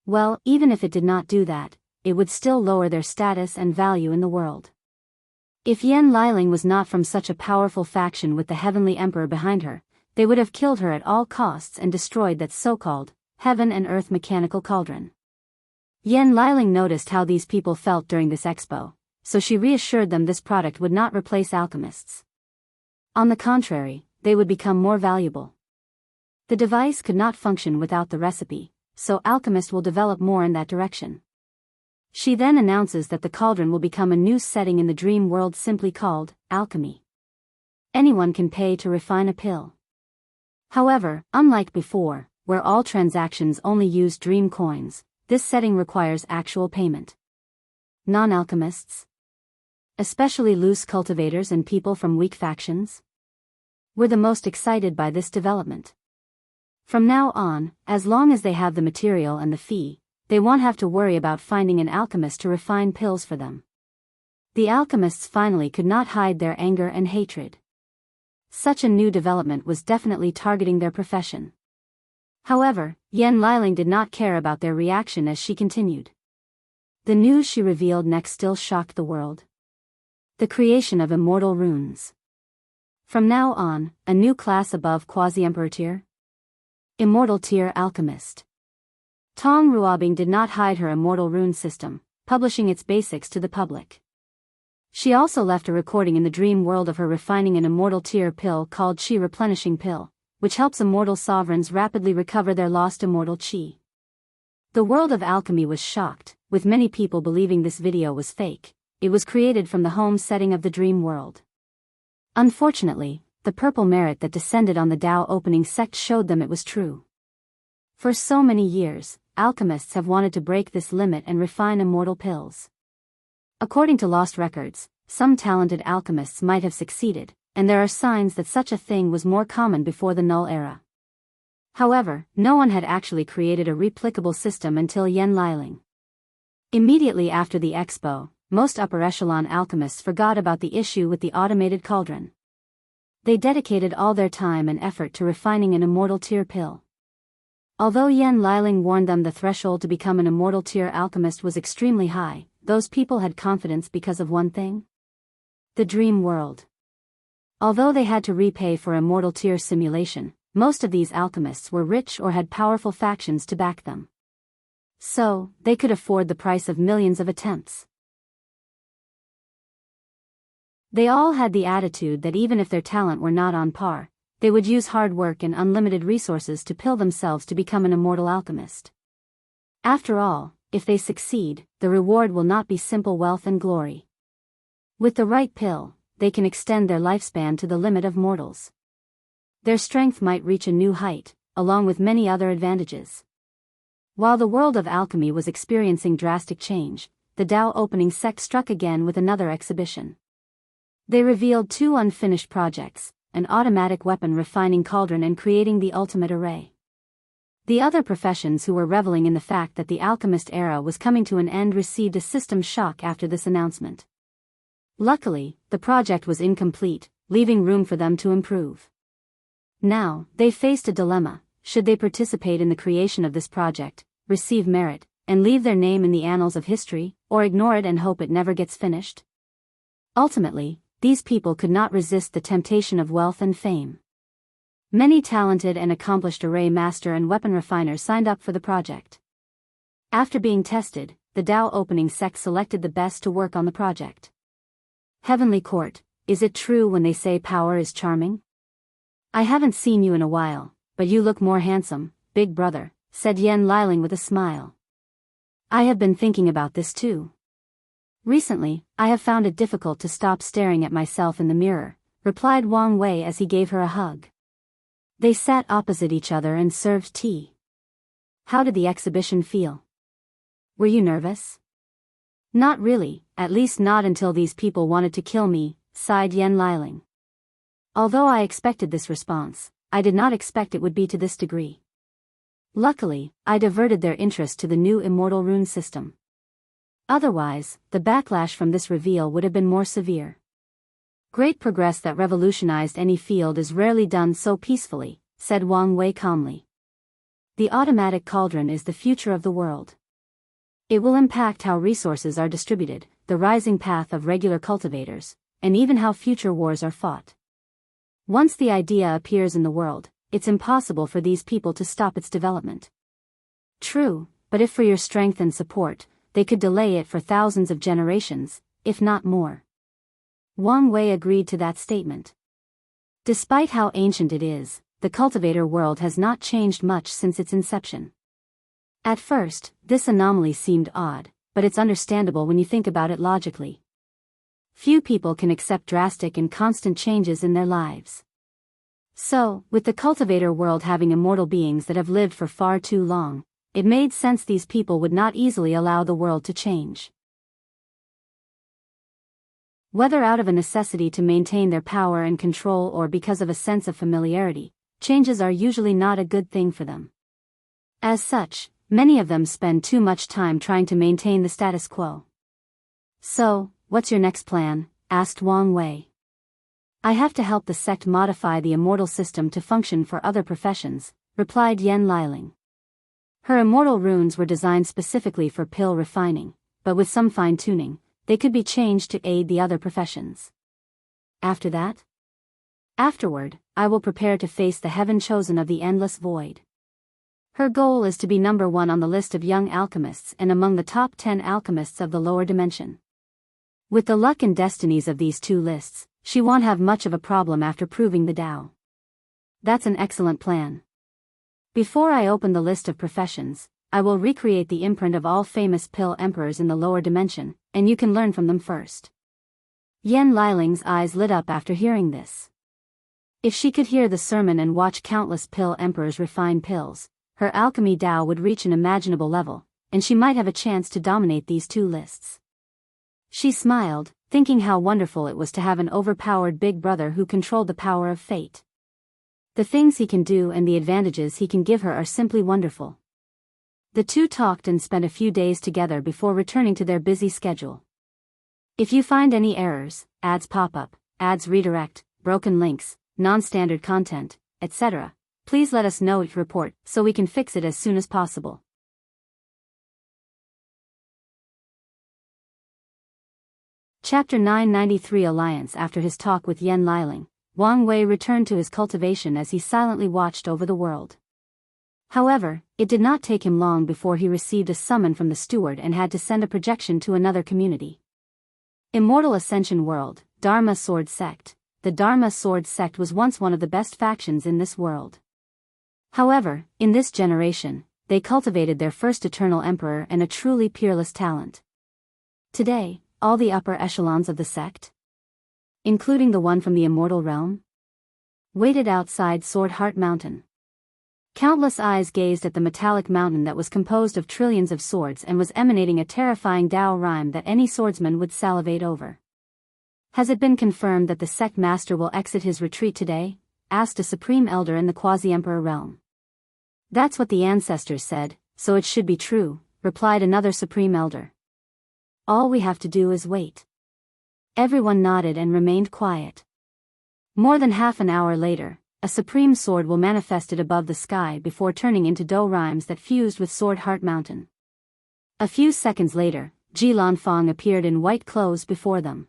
Well, even if it did not do that, it would still lower their status and value in the world. If Yan Liling was not from such a powerful faction with the Heavenly Emperor behind her, they would have killed her at all costs and destroyed that so-called heaven and earth mechanical cauldron. Yan Liling noticed how these people felt during this expo, so she reassured them this product would not replace alchemists. On the contrary, they would become more valuable. The device could not function without the recipe, so alchemists will develop more in that direction. She then announces that the cauldron will become a new setting in the dream world simply called alchemy. Anyone can pay to refine a pill. However, unlike before, where all transactions only use dream coins, this setting requires actual payment. Non-alchemists, especially loose cultivators and people from weak factions, were the most excited by this development. From now on, as long as they have the material and the fee, they won't have to worry about finding an alchemist to refine pills for them. The alchemists finally could not hide their anger and hatred. Such a new development was definitely targeting their profession. However, Yan Liling did not care about their reaction as she continued. The news she revealed next still shocked the world. The creation of immortal runes. From now on, a new class above Quasi-Emperor tier? Immortal tier alchemist. Tong Ruobing did not hide her immortal rune system, publishing its basics to the public. She also left a recording in the dream world of her refining an immortal tier pill called Qi Replenishing Pill, which helps immortal sovereigns rapidly recover their lost immortal qi. The world of alchemy was shocked, with many people believing this video was fake. It was created from the home setting of the dream world. Unfortunately, the purple merit that descended on the Dao opening sect showed them it was true. For so many years, alchemists have wanted to break this limit and refine immortal pills. According to lost records, some talented alchemists might have succeeded, and there are signs that such a thing was more common before the Null Era. However, no one had actually created a replicable system until Yen Liling. Immediately after the Expo, most upper echelon alchemists forgot about the issue with the automated cauldron. They dedicated all their time and effort to refining an immortal tier pill. Although Yen Liling warned them the threshold to become an immortal tier alchemist was extremely high, those people had confidence because of one thing: the dream world. Although they had to repay for immortal tier simulation, most of these alchemists were rich or had powerful factions to back them. So, they could afford the price of millions of attempts. They all had the attitude that even if their talent were not on par, they would use hard work and unlimited resources to pill themselves to become an immortal alchemist. After all, if they succeed, the reward will not be simple wealth and glory. With the right pill, they can extend their lifespan to the limit of mortals. Their strength might reach a new height, along with many other advantages. While the world of alchemy was experiencing drastic change, the Dao opening sect struck again with another exhibition. They revealed 2 unfinished projects, an automatic weapon refining cauldron and creating the ultimate array. The other professions who were reveling in the fact that the alchemist era was coming to an end received a system shock after this announcement. Luckily, the project was incomplete, leaving room for them to improve. Now, they faced a dilemma: should they participate in the creation of this project, receive merit, and leave their name in the annals of history, or ignore it and hope it never gets finished? Ultimately, these people could not resist the temptation of wealth and fame. Many talented and accomplished array master and weapon refiners signed up for the project. After being tested, the Dao opening sect selected the best to work on the project. Heavenly Court, is it true when they say power is charming? I haven't seen you in a while, but you look more handsome, big brother, said Yen Liling with a smile. I have been thinking about this too. Recently, I have found it difficult to stop staring at myself in the mirror, replied Wang Wei as he gave her a hug. They sat opposite each other and served tea. How did the exhibition feel? Were you nervous? Not really, at least not until these people wanted to kill me, sighed Yen Liling. Although I expected this response, I did not expect it would be to this degree. Luckily, I diverted their interest to the new immortal rune system. Otherwise, the backlash from this reveal would have been more severe. Great progress that revolutionized any field is rarely done so peacefully, said Wang Wei calmly. The automatic cauldron is the future of the world. It will impact how resources are distributed, the rising path of regular cultivators, and even how future wars are fought. Once the idea appears in the world, it's impossible for these people to stop its development. True, but if for your strength and support, they could delay it for thousands of generations, if not more. Wang Wei agreed to that statement. Despite how ancient it is, the cultivator world has not changed much since its inception. At first, this anomaly seemed odd, but it's understandable when you think about it logically. Few people can accept drastic and constant changes in their lives. So, with the cultivator world having immortal beings that have lived for far too long, it made sense these people would not easily allow the world to change. Whether out of a necessity to maintain their power and control or because of a sense of familiarity, changes are usually not a good thing for them. As such, many of them spend too much time trying to maintain the status quo. So, what's your next plan? Asked Wang Wei. I have to help the sect modify the immortal system to function for other professions, replied Yen Liling. Her immortal runes were designed specifically for pill refining, but with some fine-tuning, they could be changed to aid the other professions. After that? Afterward, I will prepare to face the heaven chosen of the endless void. Her goal is to be number 1 on the list of young alchemists and among the top 10 alchemists of the lower dimension. With the luck and destinies of these 2 lists, she won't have much of a problem after proving the Dao. That's an excellent plan. Before I open the list of professions, I will recreate the imprint of all famous pill emperors in the lower dimension, and you can learn from them first. Yen Liling's eyes lit up after hearing this. If she could hear the sermon and watch countless pill emperors refine pills, her alchemy Tao would reach an imaginable level, and she might have a chance to dominate these two lists. She smiled, thinking how wonderful it was to have an overpowered big brother who controlled the power of fate. The things he can do and the advantages he can give her are simply wonderful. The two talked and spent a few days together before returning to their busy schedule. If you find any errors, ads pop up, ads redirect, broken links, non-standard content, etc., please let us know each report so we can fix it as soon as possible. Chapter 993 Alliance. After his talk with Yen Liling, Wang Wei returned to his cultivation as he silently watched over the world. However, it did not take him long before he received a summon from the steward and had to send a projection to another community. Immortal Ascension World, Dharma Sword Sect. The Dharma Sword Sect was once one of the best factions in this world. However, in this generation, they cultivated their first eternal emperor and a truly peerless talent. Today, all the upper echelons of the sect, including the one from the immortal realm, waited outside Sword Heart Mountain. Countless eyes gazed at the metallic mountain that was composed of trillions of swords and was emanating a terrifying Tao rhyme that any swordsman would salivate over. Has it been confirmed that the sect master will exit his retreat today? Asked a supreme elder in the quasi-emperor realm. That's what the ancestors said, so it should be true, replied another supreme elder. All we have to do is wait. Everyone nodded and remained quiet. More than half an hour later, a supreme sword will manifested above the sky before turning into Do rhymes that fused with Sword Heart Mountain. A few seconds later, Ji Lanfang appeared in white clothes before them.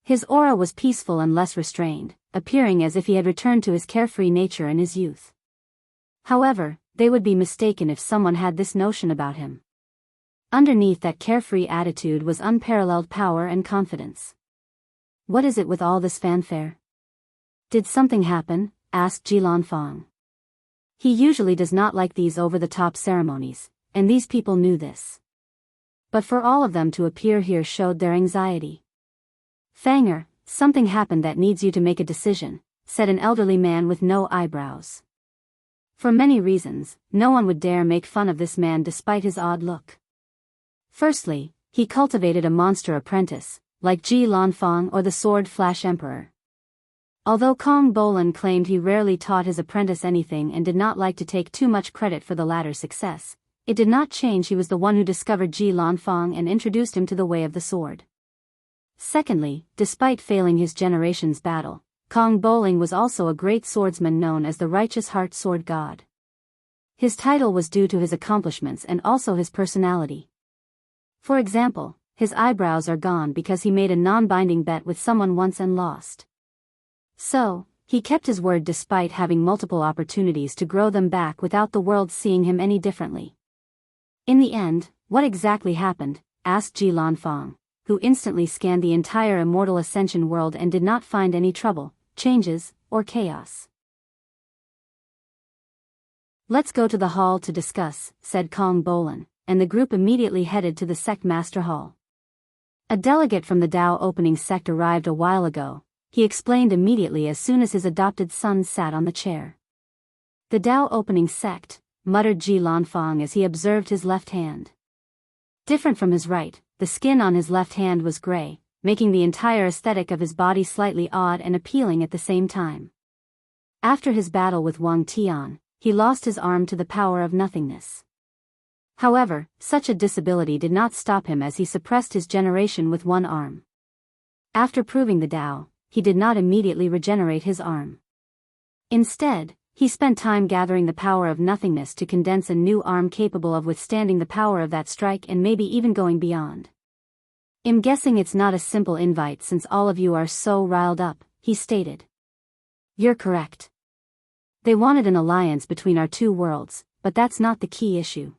His aura was peaceful and less restrained, appearing as if he had returned to his carefree nature in his youth. However, they would be mistaken if someone had this notion about him. Underneath that carefree attitude was unparalleled power and confidence. What is it with all this fanfare? Did something happen? Asked Ji Lanfang. He usually does not like these over-the-top ceremonies, and these people knew this. But for all of them to appear here showed their anxiety. Fanger, something happened that needs you to make a decision, said an elderly man with no eyebrows. For many reasons, no one would dare make fun of this man despite his odd look. Firstly, he cultivated a monster apprentice, like Ji Lanfang or the Sword Flash Emperor. Although Kong Bolan claimed he rarely taught his apprentice anything and did not like to take too much credit for the latter's success, it did not change he was the one who discovered Ji Lanfang and introduced him to the way of the sword. Secondly, despite failing his generation's battle, Kong Bolan was also a great swordsman known as the Righteous Heart Sword God. His title was due to his accomplishments and also his personality. For example, his eyebrows are gone because he made a non-binding bet with someone once and lost. So, he kept his word despite having multiple opportunities to grow them back without the world seeing him any differently. In the end, what exactly happened? Asked Ji Lanfang, who instantly scanned the entire Immortal Ascension world and did not find any trouble, changes, or chaos. Let's go to the hall to discuss, said Kong Bolan, and the group immediately headed to the Sect Master Hall. A delegate from the Tao Opening Sect arrived a while ago. He explained immediately as soon as his adopted son sat on the chair. The Tao Opening Sect, muttered Ji Lanfang as he observed his left hand. Different from his right, the skin on his left hand was gray, making the entire aesthetic of his body slightly odd and appealing at the same time. After his battle with Wang Tian, he lost his arm to the power of nothingness. However, such a disability did not stop him as he suppressed his generation with one arm. After proving the Tao, he did not immediately regenerate his arm. Instead, he spent time gathering the power of nothingness to condense a new arm capable of withstanding the power of that strike and maybe even going beyond. I'm guessing it's not a simple invite since all of you are so riled up, he stated. You're correct. They wanted an alliance between our two worlds, but that's not the key issue.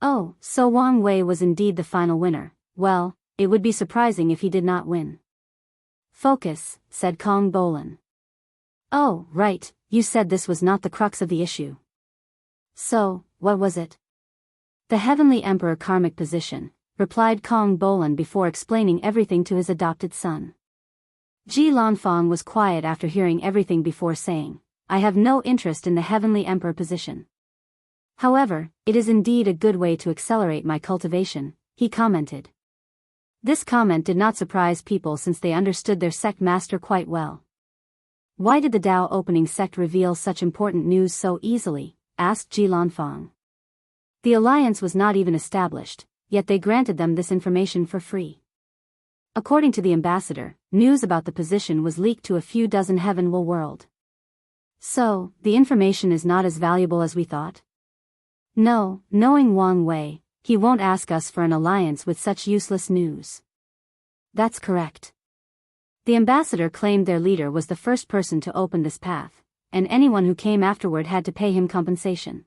Oh, so Wang Wei was indeed the final winner. Well, it would be surprising if he did not win. Focus, said Kong Bolan. Oh, right, you said this was not the crux of the issue. So, what was it? The Heavenly Emperor karmic position, replied Kong Bolan before explaining everything to his adopted son. Ji Lanfang was quiet after hearing everything before saying, I have no interest in the Heavenly Emperor position. However, it is indeed a good way to accelerate my cultivation, he commented. This comment did not surprise people since they understood their sect master quite well. Why did the Dao opening sect reveal such important news so easily? Asked Ji Lanfang. The alliance was not even established, yet they granted them this information for free. According to the ambassador, news about the position was leaked to a few dozen heavenward world. So, the information is not as valuable as we thought? No, knowing Wang Wei, he won't ask us for an alliance with such useless news. That's correct. The ambassador claimed their leader was the first person to open this path, and anyone who came afterward had to pay him compensation.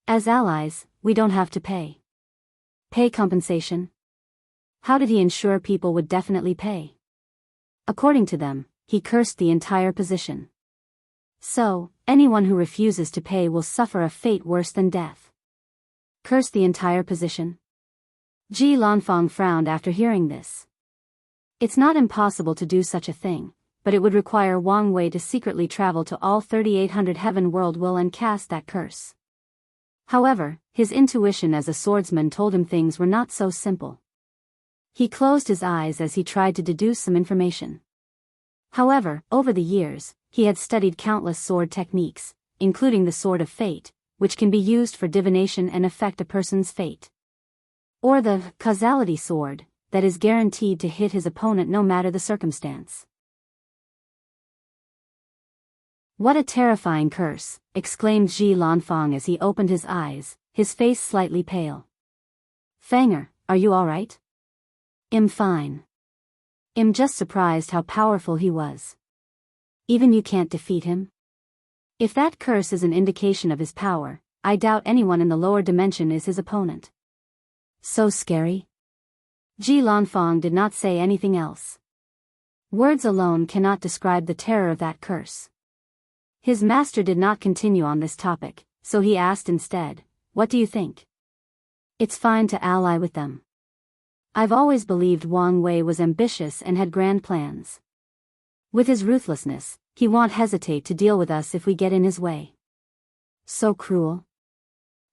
As allies, we don't have to pay. Pay compensation? How did he ensure people would definitely pay? According to them, he cursed the entire position. So, anyone who refuses to pay will suffer a fate worse than death. Curse the entire position? Ji Lanfang frowned after hearing this. It's not impossible to do such a thing, but it would require Wang Wei to secretly travel to all 3,800 heaven world will and cast that curse. However, his intuition as a swordsman told him things were not so simple. He closed his eyes as he tried to deduce some information. However, over the years, he had studied countless sword techniques, including the Sword of Fate, which can be used for divination and affect a person's fate. Or the causality sword, that is guaranteed to hit his opponent no matter the circumstance. What a terrifying curse, exclaimed Ji Lanfang as he opened his eyes, his face slightly pale. Fanger, are you alright? I'm fine. I'm just surprised how powerful he was. Even you can't defeat him? If that curse is an indication of his power, I doubt anyone in the lower dimension is his opponent. So scary? Ji Lanfang did not say anything else. Words alone cannot describe the terror of that curse. His master did not continue on this topic, so he asked instead, what do you think? It's fine to ally with them. I've always believed Wang Wei was ambitious and had grand plans. With his ruthlessness, he won't hesitate to deal with us if we get in his way. So cruel?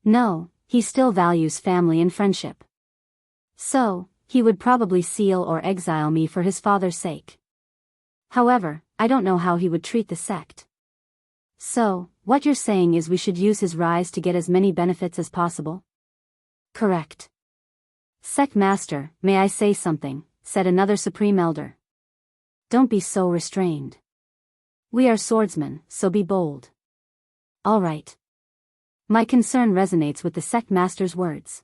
No, he still values family and friendship. So, he would probably seal or exile me for his father's sake. However, I don't know how he would treat the sect. So, what you're saying is we should use his rise to get as many benefits as possible? Correct. Sect Master, may I say something, said another Supreme Elder. Don't be so restrained. We are swordsmen, so be bold. All right. My concern resonates with the Sect Master's words.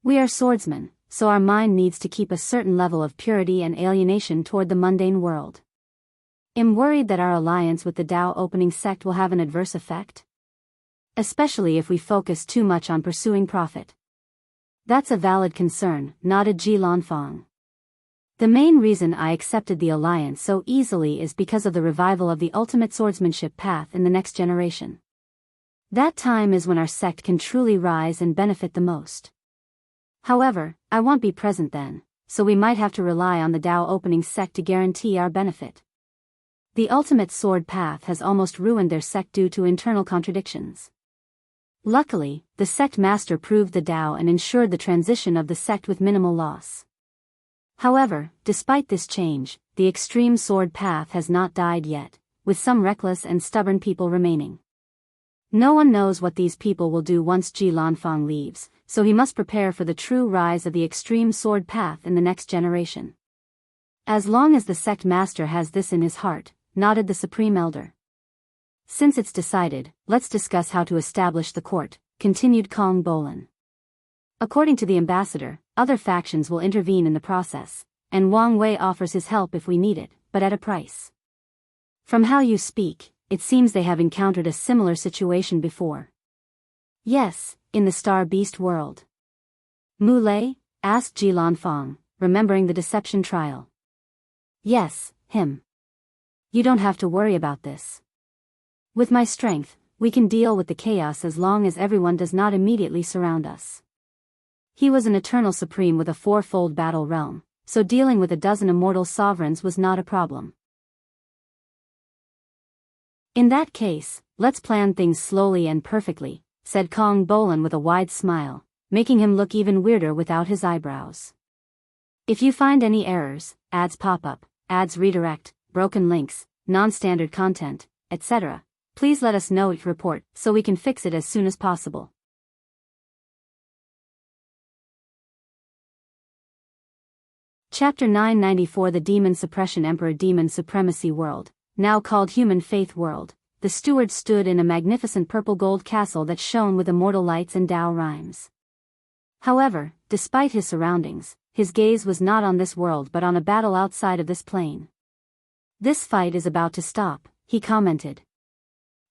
We are swordsmen, so our mind needs to keep a certain level of purity and alienation toward the mundane world. I'm worried that our alliance with the Dao opening sect will have an adverse effect. Especially if we focus too much on pursuing profit. That's a valid concern, nodded Ji Lanfang. The main reason I accepted the alliance so easily is because of the revival of the ultimate swordsmanship path in the next generation. That time is when our sect can truly rise and benefit the most. However, I won't be present then, so we might have to rely on the Dao opening sect to guarantee our benefit. The ultimate sword path has almost ruined their sect due to internal contradictions. Luckily, the sect master proved the Dao and ensured the transition of the sect with minimal loss. However, despite this change, the extreme sword path has not died yet, with some reckless and stubborn people remaining. No one knows what these people will do once Ji Lanfang leaves, so he must prepare for the true rise of the extreme sword path in the next generation. As long as the sect master has this in his heart, nodded the Supreme Elder. Since it's decided, let's discuss how to establish the court, continued Kong Bolan. According to the ambassador, other factions will intervene in the process, and Wang Wei offers his help if we need it, but at a price. From how you speak, it seems they have encountered a similar situation before. Yes, in the Star Beast world. Mu Lei? Asked Ji Lanfang, remembering the deception trial. Yes, him. You don't have to worry about this. With my strength, we can deal with the chaos as long as everyone does not immediately surround us. He was an eternal supreme with a fourfold battle realm, so dealing with a dozen immortal sovereigns was not a problem. In that case, let's plan things slowly and perfectly, said Kong Bolan with a wide smile, making him look even weirder without his eyebrows. If you find any errors, ads pop up, ads redirect, broken links, non-standard content, etc., please let us know your report so we can fix it as soon as possible. Chapter 994 The Demon Suppression Emperor Demon Supremacy World, now called Human Faith World. The steward stood in a magnificent purple-gold castle that shone with immortal lights and Tao rhymes. However, despite his surroundings, his gaze was not on this world but on a battle outside of this plane. "This fight is about to stop," he commented.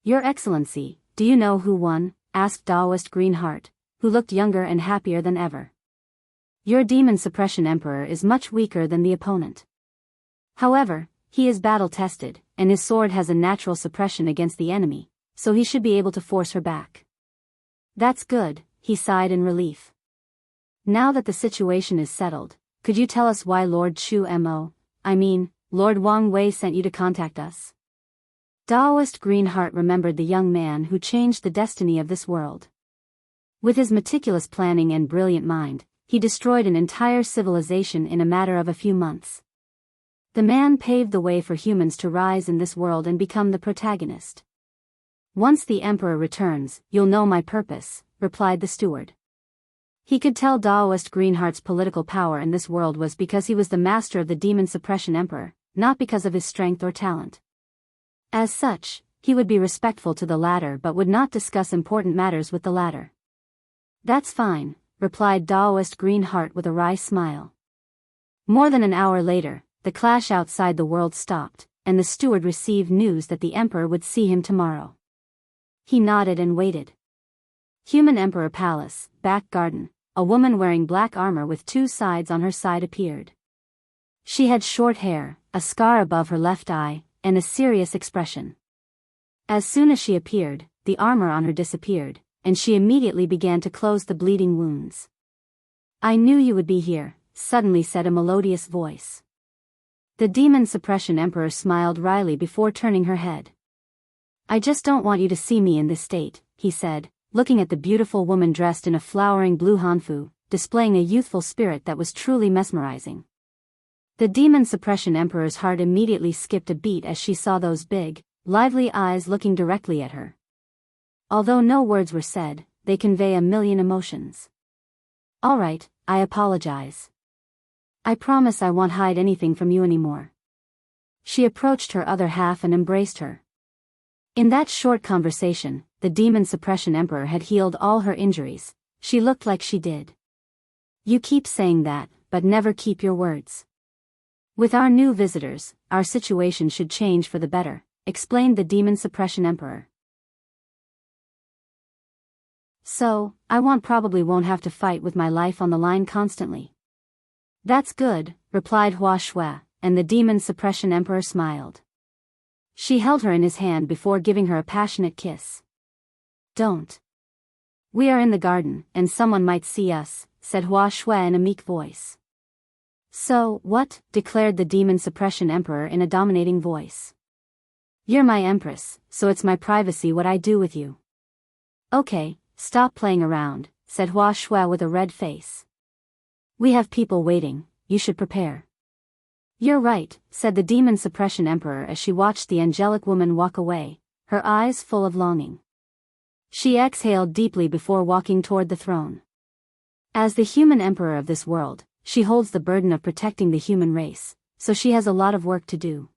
"Your Excellency, do you know who won?" asked Daoist Greenheart, who looked younger and happier than ever. "Your Demon Suppression Emperor is much weaker than the opponent. However, he is battle-tested, and his sword has a natural suppression against the enemy, so he should be able to force her back." "That's good," he sighed in relief. "Now that the situation is settled, could you tell us why Lord Lord Wang Wei sent you to contact us?" Daoist Greenheart remembered the young man who changed the destiny of this world. With his meticulous planning and brilliant mind, he destroyed an entire civilization in a matter of a few months. The man paved the way for humans to rise in this world and become the protagonist. "Once the Emperor returns, you'll know my purpose," replied the steward. He could tell Daoist Greenheart's political power in this world was because he was the master of the Demon Suppression Emperor, not because of his strength or talent. As such, he would be respectful to the latter but would not discuss important matters with the latter. "That's fine," replied Daoist Greenheart with a wry smile. More than an hour later, the clash outside the world stopped, and the steward received news that the Emperor would see him tomorrow. He nodded and waited. Human Emperor Palace, back garden, a woman wearing black armor with two sides on her side appeared. She had short hair, a scar above her left eye, and a serious expression. As soon as she appeared, the armor on her disappeared, and she immediately began to close the bleeding wounds. "I knew you would be here," suddenly said a melodious voice. The Demon Suppression Emperor smiled wryly before turning her head. "I just don't want you to see me in this state," he said, looking at the beautiful woman dressed in a flowering blue hanfu, displaying a youthful spirit that was truly mesmerizing. The Demon Suppression Emperor's heart immediately skipped a beat as she saw those big, lively eyes looking directly at her. Although no words were said, they convey a million emotions. "All right, I apologize. I promise I won't hide anything from you anymore." She approached her other half and embraced her. In that short conversation, the Demon Suppression Emperor had healed all her injuries. She looked like she did. "You keep saying that, but never keep your words. With our new visitors, our situation should change for the better," explained the Demon Suppression Emperor. "So, I probably won't have to fight with my life on the line constantly." "That's good," replied Hua Shui, and the Demon Suppression Emperor smiled. She held her in his hand before giving her a passionate kiss. "Don't. We are in the garden, and someone might see us," said Hua Shui in a meek voice. "So, what?" declared the Demon Suppression Emperor in a dominating voice. "You're my Empress, so it's my privacy what I do with you." "Okay, stop playing around," said Hua Shui with a red face. "We have people waiting, you should prepare." "You're right," said the Demon Suppression Emperor as she watched the angelic woman walk away, her eyes full of longing. She exhaled deeply before walking toward the throne. As the human emperor of this world, she holds the burden of protecting the human race, so she has a lot of work to do.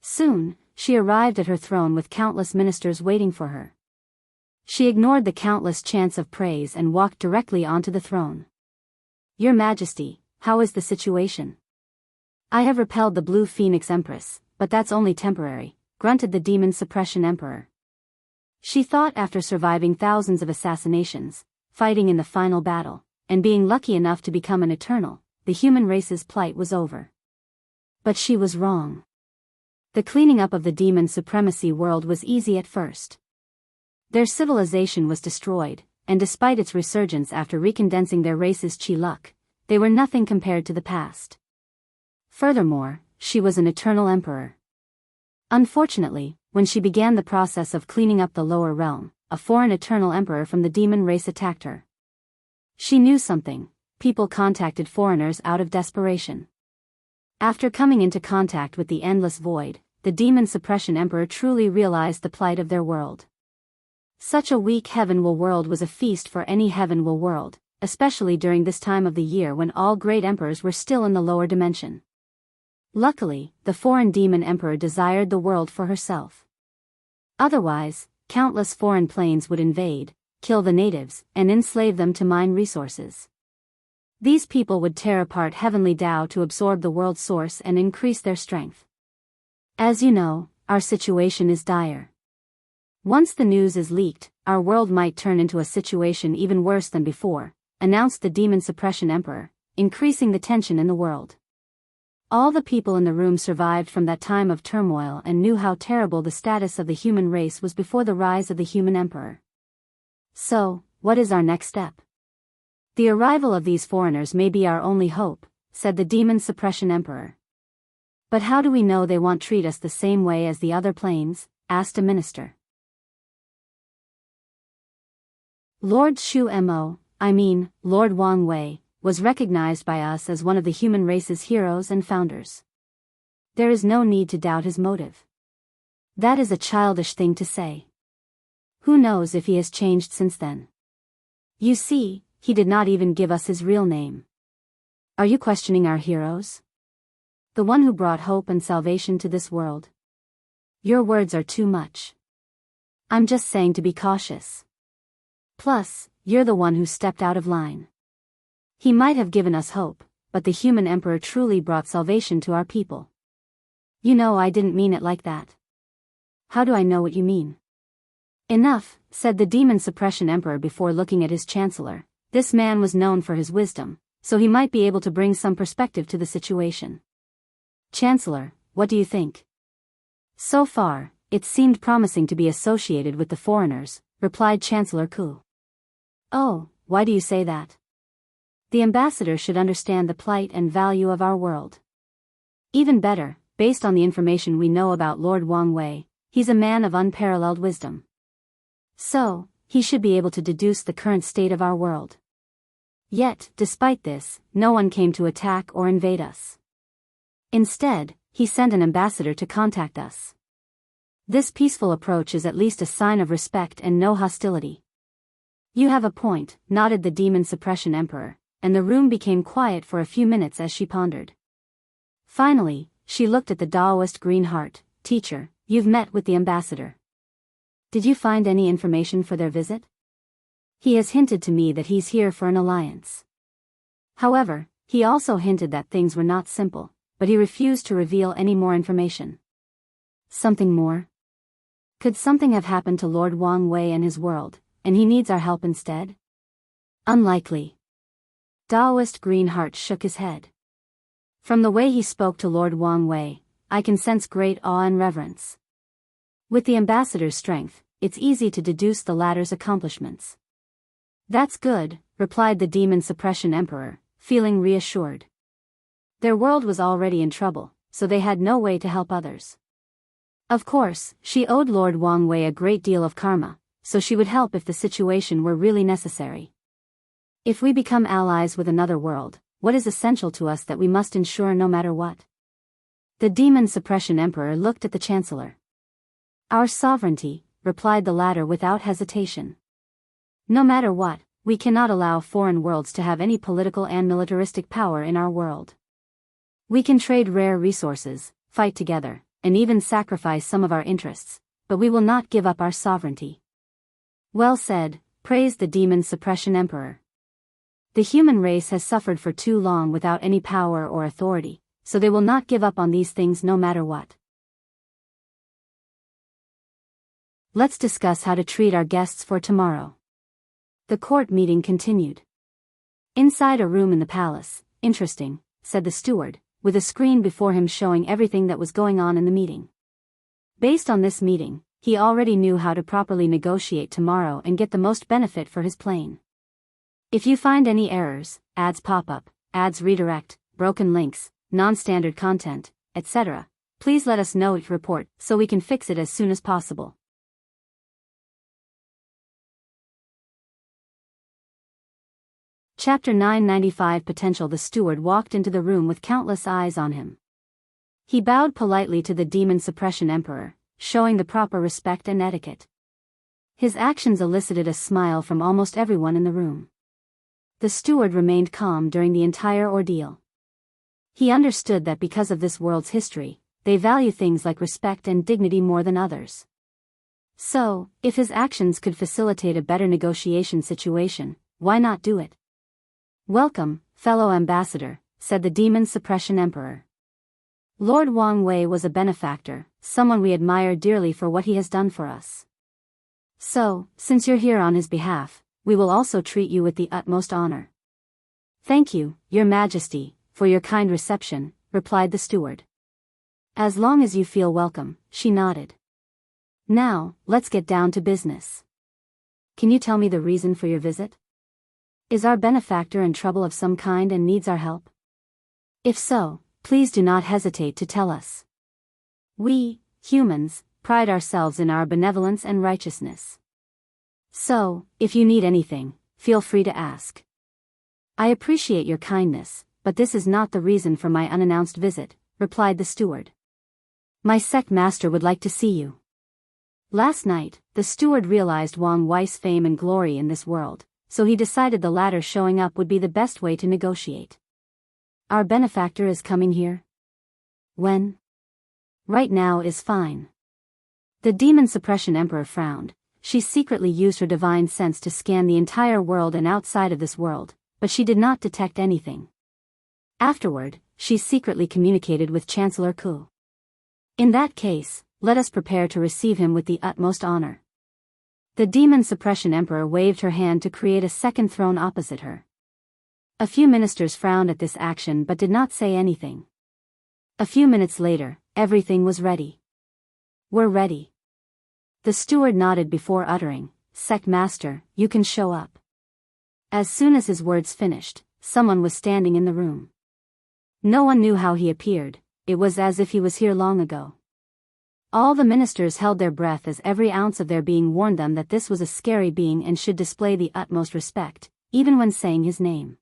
Soon, she arrived at her throne with countless ministers waiting for her. She ignored the countless chants of praise and walked directly onto the throne. "Your Majesty, how is the situation?" "I have repelled the Blue Phoenix Empress, but that's only temporary," grunted the Demon Suppression Emperor. She thought after surviving thousands of assassinations, fighting in the final battle, and being lucky enough to become an Eternal, the human race's plight was over. But she was wrong. The cleaning up of the Demon Supremacy world was easy at first. Their civilization was destroyed, and despite its resurgence after recondensing their race's chi luck, they were nothing compared to the past. Furthermore, she was an eternal emperor. Unfortunately, when she began the process of cleaning up the lower realm, a foreign eternal emperor from the demon race attacked her. She knew something. People contacted foreigners out of desperation. After coming into contact with the endless void, the demon Suppression Emperor truly realized the plight of their world. Such a weak Heavenwell world was a feast for any Heavenwell world, especially during this time of the year when all great emperors were still in the lower dimension. Luckily, the foreign demon emperor desired the world for herself. Otherwise, countless foreign planes would invade, kill the natives, and enslave them to mine resources. These people would tear apart heavenly Tao to absorb the world source and increase their strength. As you know, our situation is dire. Once the news is leaked, our world might turn into a situation even worse than before, announced the demon Suppression Emperor, increasing the tension in the world. All the people in the room survived from that time of turmoil and knew how terrible the status of the human race was before the rise of the human emperor. So, what is our next step? The arrival of these foreigners may be our only hope, said the demon Suppression Emperor. But how do we know they won't treat us the same way as the other planes? Asked a minister. Lord Lord Wang Wei, was recognized by us as one of the human race's heroes and founders. There is no need to doubt his motive. That is a childish thing to say. Who knows if he has changed since then? You see, he did not even give us his real name. Are you questioning our heroes? The one who brought hope and salvation to this world? Your words are too much. I'm just saying to be cautious. Plus, you're the one who stepped out of line. He might have given us hope, but the human emperor truly brought salvation to our people. You know I didn't mean it like that. How do I know what you mean? Enough, said the demon Suppression Emperor before looking at his chancellor. This man was known for his wisdom, so he might be able to bring some perspective to the situation. Chancellor, what do you think? So far, it seemed promising to be associated with the foreigners, replied Chancellor Ku. Oh, why do you say that? The ambassador should understand the plight and value of our world. Even better, based on the information we know about Lord Wang Wei, he's a man of unparalleled wisdom. So, he should be able to deduce the current state of our world. Yet, despite this, no one came to attack or invade us. Instead, he sent an ambassador to contact us. This peaceful approach is at least a sign of respect and no hostility. You have a point, nodded the demon Suppression Emperor, and the room became quiet for a few minutes as she pondered. Finally, she looked at the Taoist Green Heart. Teacher, you've met with the ambassador. Did you find any information for their visit? He has hinted to me that he's here for an alliance. However, he also hinted that things were not simple, but he refused to reveal any more information. Something more? Could something have happened to Lord Wang Wei and his world, and he needs our help instead? Unlikely. Taoist Green Heart shook his head. From the way he spoke to Lord Wang Wei, I can sense great awe and reverence. With the ambassador's strength, it's easy to deduce the latter's accomplishments. That's good, replied the demon Suppression Emperor, feeling reassured. Their world was already in trouble, so they had no way to help others. Of course, she owed Lord Wang Wei a great deal of karma, so she would help if the situation were really necessary. If we become allies with another world, what is essential to us that we must ensure no matter what? The demon Suppression Emperor looked at the Chancellor. Our sovereignty, replied the latter without hesitation. No matter what, we cannot allow foreign worlds to have any political and militaristic power in our world. We can trade rare resources, fight together, and even sacrifice some of our interests, but we will not give up our sovereignty. Well said, praised the demon Suppression Emperor. The human race has suffered for too long without any power or authority, so they will not give up on these things no matter what. Let's discuss how to treat our guests for tomorrow. The court meeting continued. Inside a room in the palace, interesting, said the steward, with a screen before him showing everything that was going on in the meeting. Based on this meeting, he already knew how to properly negotiate tomorrow and get the most benefit for his plane. If you find any errors, ads pop up, ads redirect, broken links, non-standard content, etc., please let us know each report so we can fix it as soon as possible. Chapter 995 Potential. The steward walked into the room with countless eyes on him. He bowed politely to the demon suppression emperor, showing the proper respect and etiquette. His actions elicited a smile from almost everyone in the room. The steward remained calm during the entire ordeal. He understood that because of this world's history, they value things like respect and dignity more than others. So, if his actions could facilitate a better negotiation situation, why not do it? "Welcome, fellow ambassador," said the demon suppression emperor. "Lord Wang Wei was a benefactor, someone we admire dearly for what he has done for us. So, since you're here on his behalf, we will also treat you with the utmost honor." "Thank you, Your Majesty, for your kind reception," replied the steward. "As long as you feel welcome," she nodded. "Now, let's get down to business. Can you tell me the reason for your visit? Is our benefactor in trouble of some kind and needs our help? If so, please do not hesitate to tell us. We, humans, pride ourselves in our benevolence and righteousness. So, if you need anything, feel free to ask." "I appreciate your kindness, but this is not the reason for my unannounced visit," replied the steward. "My sect master would like to see you." Last night, the steward realized Wang Wei's fame and glory in this world, so he decided the latter showing up would be the best way to negotiate. "Our benefactor is coming here?" "When?" "Right now is fine." The demon suppression emperor frowned. She secretly used her divine sense to scan the entire world and outside of this world, but she did not detect anything. Afterward, she secretly communicated with Chancellor Ku. "In that case, let us prepare to receive him with the utmost honor." The demon suppression emperor waved her hand to create a second throne opposite her. A few ministers frowned at this action but did not say anything. A few minutes later, everything was ready. "We're ready." The steward nodded before uttering, "Sect master, you can show up." As soon as his words finished, someone was standing in the room. No one knew how he appeared, it was as if he was here long ago. All the ministers held their breath as every ounce of their being warned them that this was a scary being and should display the utmost respect, even when saying his name.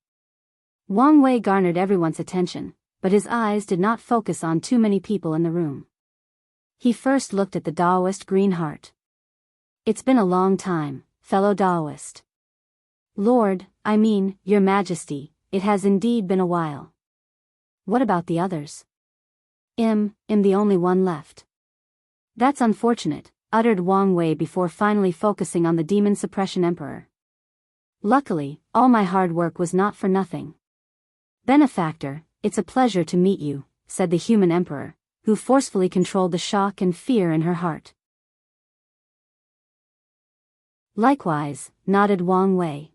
Wang Wei garnered everyone's attention, but his eyes did not focus on too many people in the room. He first looked at the Daoist green heart. "It's been a long time, fellow Daoist." Your Majesty, it has indeed been a while." "What about the others?" I'm the only one left." "That's unfortunate," uttered Wang Wei before finally focusing on the demon suppression emperor. "Luckily, all my hard work was not for nothing." "Benefactor, it's a pleasure to meet you," said the human emperor, who forcefully controlled the shock and fear in her heart. "Likewise," nodded Wang Wei.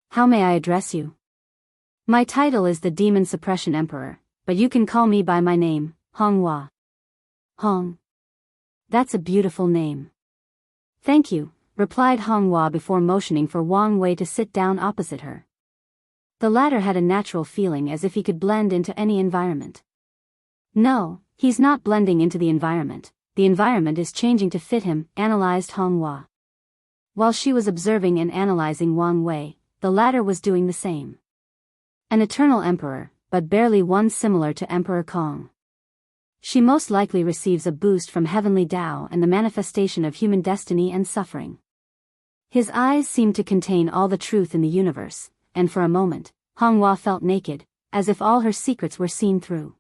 "How may I address you?" "My title is the Demon Suppression Emperor, but you can call me by my name, Honghua." "Hong. That's a beautiful name." "Thank you," replied Honghua before motioning for Wang Wei to sit down opposite her. The latter had a natural feeling as if he could blend into any environment. "No, he's not blending into the environment is changing to fit him," analyzed Honghua. While she was observing and analyzing Wang Wei, the latter was doing the same. An eternal emperor, but barely one similar to Emperor Kong. She most likely receives a boost from heavenly Tao and the manifestation of human destiny and suffering. His eyes seemed to contain all the truth in the universe, and for a moment, Honghua felt naked, as if all her secrets were seen through.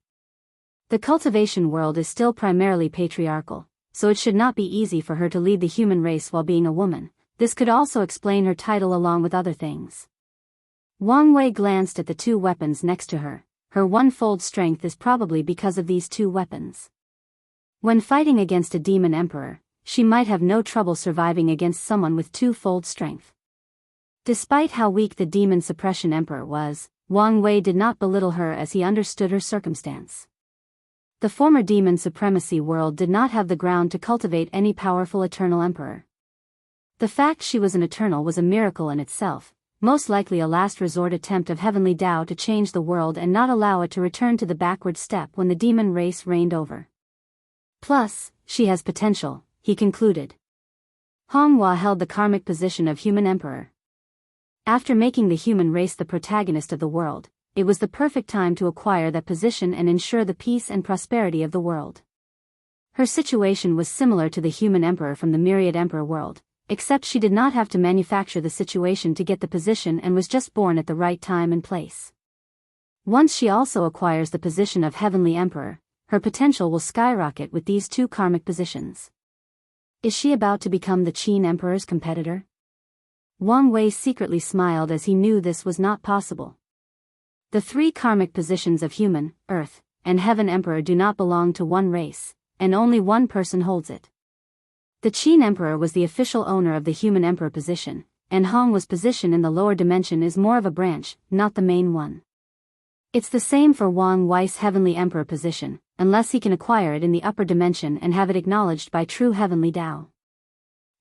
The cultivation world is still primarily patriarchal, so it should not be easy for her to lead the human race while being a woman. This could also explain her title along with other things. Wang Wei glanced at the two weapons next to her. Her one-fold strength is probably because of these two weapons. When fighting against a demon emperor, she might have no trouble surviving against someone with two-fold strength. Despite how weak the demon suppression emperor was, Wang Wei did not belittle her as he understood her circumstance. The former demon supremacy world did not have the ground to cultivate any powerful eternal emperor. The fact she was an eternal was a miracle in itself, most likely a last resort attempt of heavenly Tao to change the world and not allow it to return to the backward step when the demon race reigned over. Plus, she has potential, he concluded. Honghua held the karmic position of human emperor. After making the human race the protagonist of the world, it was the perfect time to acquire that position and ensure the peace and prosperity of the world. Her situation was similar to the human emperor from the Myriad Emperor world, except she did not have to manufacture the situation to get the position and was just born at the right time and place. Once she also acquires the position of Heavenly Emperor, her potential will skyrocket with these two karmic positions. Is she about to become the Qin Emperor's competitor? Wang Wei secretly smiled as he knew this was not possible. The three karmic positions of human, earth, and heaven emperor do not belong to one race, and only one person holds it. The Qin Emperor was the official owner of the human emperor position, and Hong Wa's position in the lower dimension is more of a branch, not the main one. It's the same for Wang Wei's heavenly emperor position, unless he can acquire it in the upper dimension and have it acknowledged by true heavenly Tao.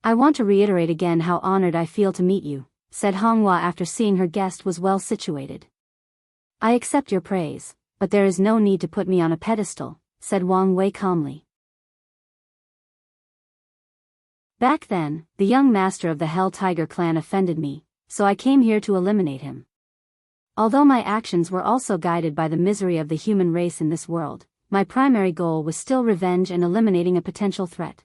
I want to reiterate again how honored I feel to meet you, said Hong Wa after seeing her guest was well situated. I accept your praise, but there is no need to put me on a pedestal, said Wang Wei calmly. Back then, the young master of the Hell Tiger clan offended me, so I came here to eliminate him. Although my actions were also guided by the misery of the human race in this world, my primary goal was still revenge and eliminating a potential threat.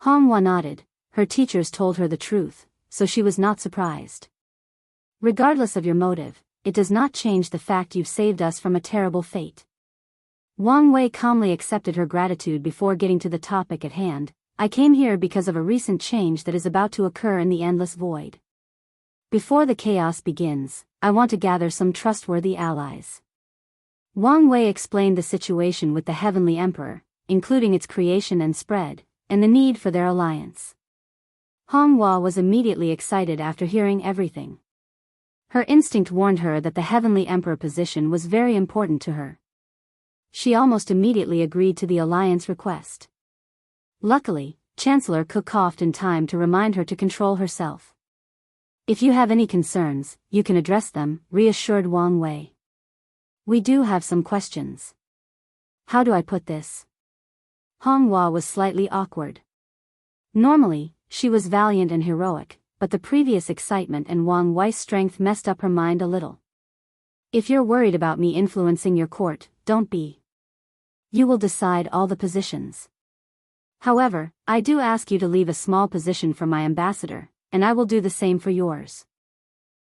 Hong Wa nodded. Her teachers told her the truth, so she was not surprised. Regardless of your motive, it does not change the fact you've saved us from a terrible fate. Wang Wei calmly accepted her gratitude before getting to the topic at hand. I came here because of a recent change that is about to occur in the endless void. Before the chaos begins, I want to gather some trustworthy allies. Wang Wei explained the situation with the Heavenly Emperor, including its creation and spread, and the need for their alliance. Hong Wa was immediately excited after hearing everything. Her instinct warned her that the Heavenly Emperor position was very important to her. She almost immediately agreed to the alliance request. Luckily, Chancellor Ku coughed in time to remind her to control herself. If you have any concerns, you can address them, reassured Wang Wei. We do have some questions. How do I put this? Hong Wa was slightly awkward. Normally, she was valiant and heroic, but the previous excitement and Wang Wei's strength messed up her mind a little. If you're worried about me influencing your court, don't be. You will decide all the positions. However, I do ask you to leave a small position for my ambassador, and I will do the same for yours.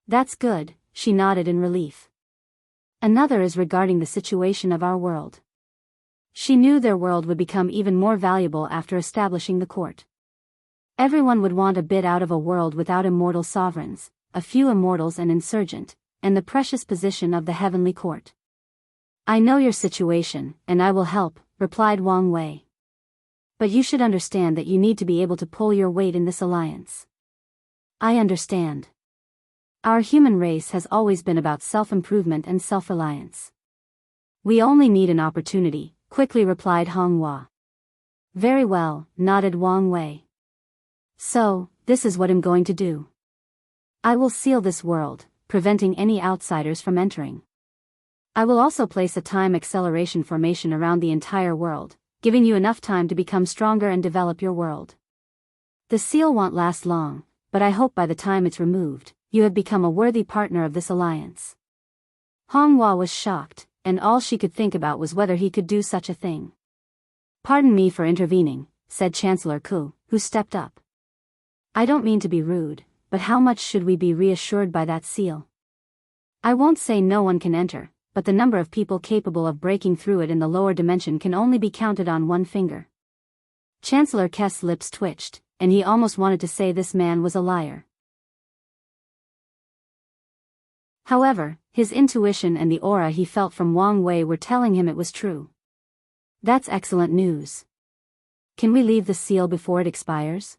That's good, she nodded in relief. Another is regarding the situation of our world. She knew their world would become even more valuable after establishing the court. Everyone would want a bit out of a world without immortal sovereigns, a few immortals and insurgent, and the precious position of the heavenly court. I know your situation, and I will help, replied Wang Wei. But you should understand that you need to be able to pull your weight in this alliance. I understand. Our human race has always been about self-improvement and self-reliance. We only need an opportunity, quickly replied Hong Wa. Very well, nodded Wang Wei. So, this is what I'm going to do. I will seal this world, preventing any outsiders from entering. I will also place a time acceleration formation around the entire world, giving you enough time to become stronger and develop your world. The seal won't last long, but I hope by the time it's removed, you have become a worthy partner of this alliance. Hong Wa was shocked, and all she could think about was whether he could do such a thing. Pardon me for intervening, said Chancellor Ku, who stepped up. I don't mean to be rude, but how much should we be reassured by that seal? I won't say no one can enter, but the number of people capable of breaking through it in the lower dimension can only be counted on one finger. Chancellor Kest's lips twitched, and he almost wanted to say this man was a liar. However, his intuition and the aura he felt from Wang Wei were telling him it was true. That's excellent news. Can we leave the seal before it expires?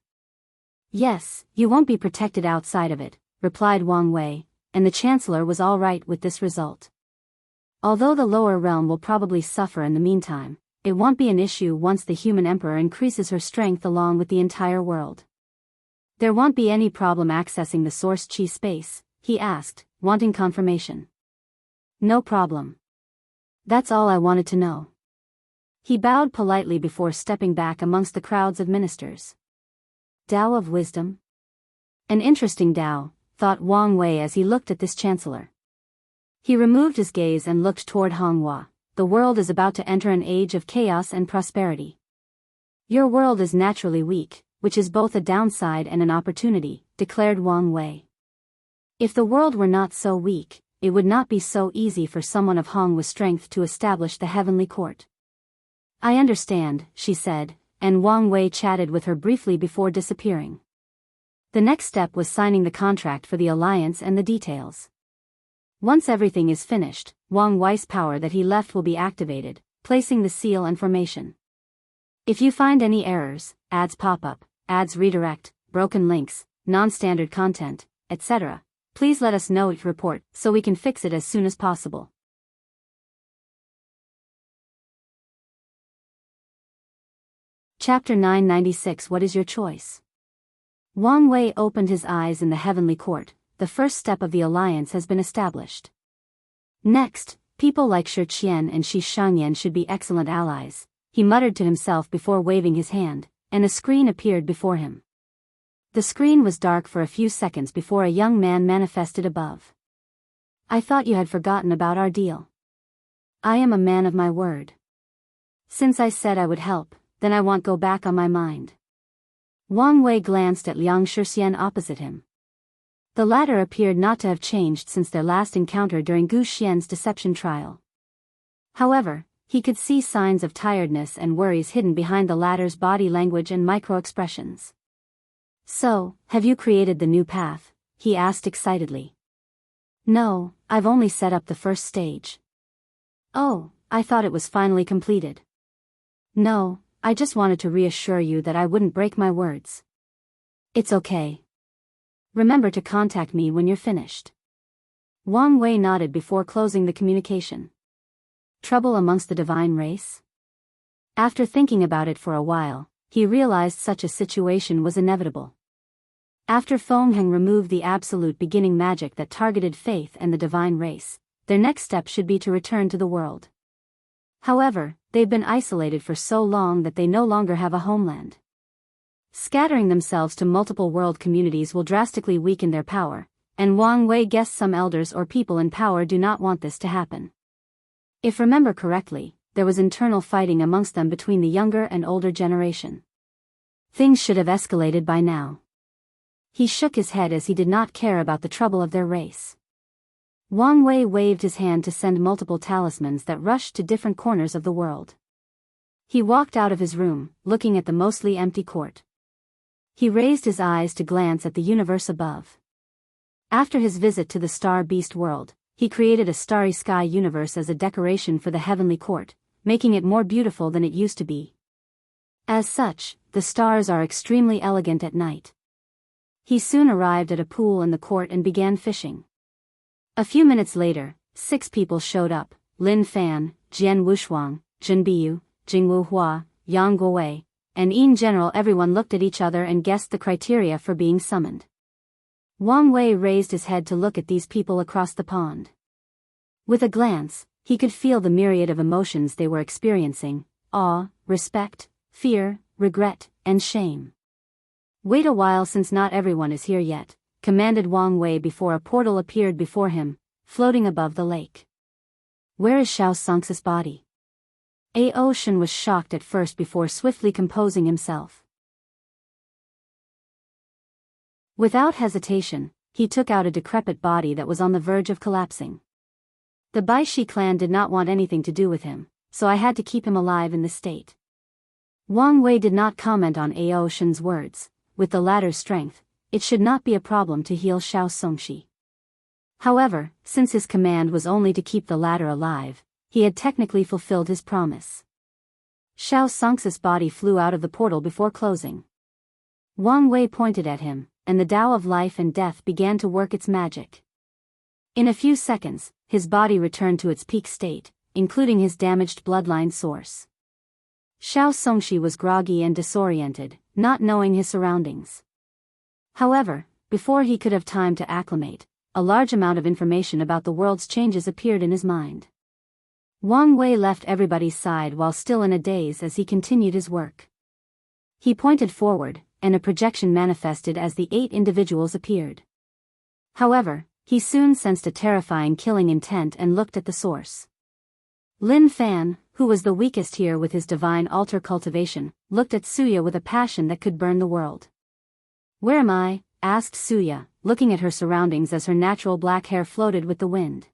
Yes, you won't be protected outside of it, replied Wang Wei, and the Chancellor was all right with this result. Although the lower realm will probably suffer in the meantime, it won't be an issue once the human emperor increases her strength along with the entire world. There won't be any problem accessing the source chi space, he asked, wanting confirmation. No problem. That's all I wanted to know. He bowed politely before stepping back amongst the crowds of ministers. Tao of Wisdom? An interesting Tao, thought Wang Wei as he looked at this chancellor. He removed his gaze and looked toward Honghua. The world is about to enter an age of chaos and prosperity. Your world is naturally weak, which is both a downside and an opportunity, declared Wang Wei. If the world were not so weak, it would not be so easy for someone of Honghua's strength to establish the heavenly court. I understand, she said, and Wang Wei chatted with her briefly before disappearing. The next step was signing the contract for the alliance and the details. Once everything is finished, Wang Wei's power that he left will be activated, placing the seal and formation. If you find any errors, ads pop up, ads redirect, broken links, non-standard content, etc., please let us know each report so we can fix it as soon as possible. Chapter 996 What is your choice? Wang Wei opened his eyes in the heavenly court. The first step of the alliance has been established. Next, people like Shi Qian and Shi Shangyan should be excellent allies, he muttered to himself before waving his hand, and a screen appeared before him. The screen was dark for a few seconds before a young man manifested above. I thought you had forgotten about our deal. I am a man of my word. Since I said I would help, then I won't go back on my mind. Wang Wei glanced at Liang Shixian opposite him. The latter appeared not to have changed since their last encounter during Gu Xian's deception trial. However, he could see signs of tiredness and worries hidden behind the latter's body language and micro-expressions. So, have you created the new path? He asked excitedly. No, I've only set up the first stage. Oh, I thought it was finally completed. No, I just wanted to reassure you that I wouldn't break my words. It's okay. Remember to contact me when you're finished. Wang Wei nodded before closing the communication. Trouble amongst the divine race? After thinking about it for a while, he realized such a situation was inevitable. After Fengheng removed the absolute beginning magic that targeted faith and the divine race, their next step should be to return to the world. However, they've been isolated for so long that they no longer have a homeland. Scattering themselves to multiple world communities will drastically weaken their power, and Wang Wei guessed some elders or people in power do not want this to happen. If remember correctly, there was internal fighting amongst them between the younger and older generation. Things should have escalated by now. He shook his head as he did not care about the trouble of their race. Wang Wei waved his hand to send multiple talismans that rushed to different corners of the world. He walked out of his room, looking at the mostly empty court. He raised his eyes to glance at the universe above. After his visit to the Star Beast world, he created a starry sky universe as a decoration for the heavenly court, making it more beautiful than it used to be. As such, the stars are extremely elegant at night. He soon arrived at a pool in the court and began fishing. A few minutes later, 6 people showed up: Lin Fan, Jian Wushuang, Zhen Biyu, Jingwu Hua, Yang Guowei, and in general everyone looked at each other and guessed the criteria for being summoned. Wang Wei raised his head to look at these people across the pond. With a glance, he could feel the myriad of emotions they were experiencing: awe, respect, fear, regret, and shame. Wait a while since not everyone is here yet, commanded Wang Wei before a portal appeared before him, floating above the lake. Where is Xiao Sonx's body? Aoshan was shocked at first before swiftly composing himself. Without hesitation, he took out a decrepit body that was on the verge of collapsing. The Baishi clan did not want anything to do with him, so I had to keep him alive in this state. Wang Wei did not comment on Aoshan's words. With the latter's strength, it should not be a problem to heal Xiao Songxi. However, since his command was only to keep the latter alive, he had technically fulfilled his promise. Xiao Songx's body flew out of the portal before closing. Wang Wei pointed at him, and the Tao of life and death began to work its magic. In a few seconds, his body returned to its peak state, including his damaged bloodline source. Xiao Songxi was groggy and disoriented, not knowing his surroundings. However, before he could have time to acclimate, a large amount of information about the world's changes appeared in his mind. Wang Wei left everybody's side while still in a daze as he continued his work. He pointed forward, and a projection manifested as the 8 individuals appeared. However, he soon sensed a terrifying killing intent and looked at the source. Lin Fan, who was the weakest here with his divine altar cultivation, looked at Suya with a passion that could burn the world. "Where am I?" asked Suya, looking at her surroundings as her natural black hair floated with the wind.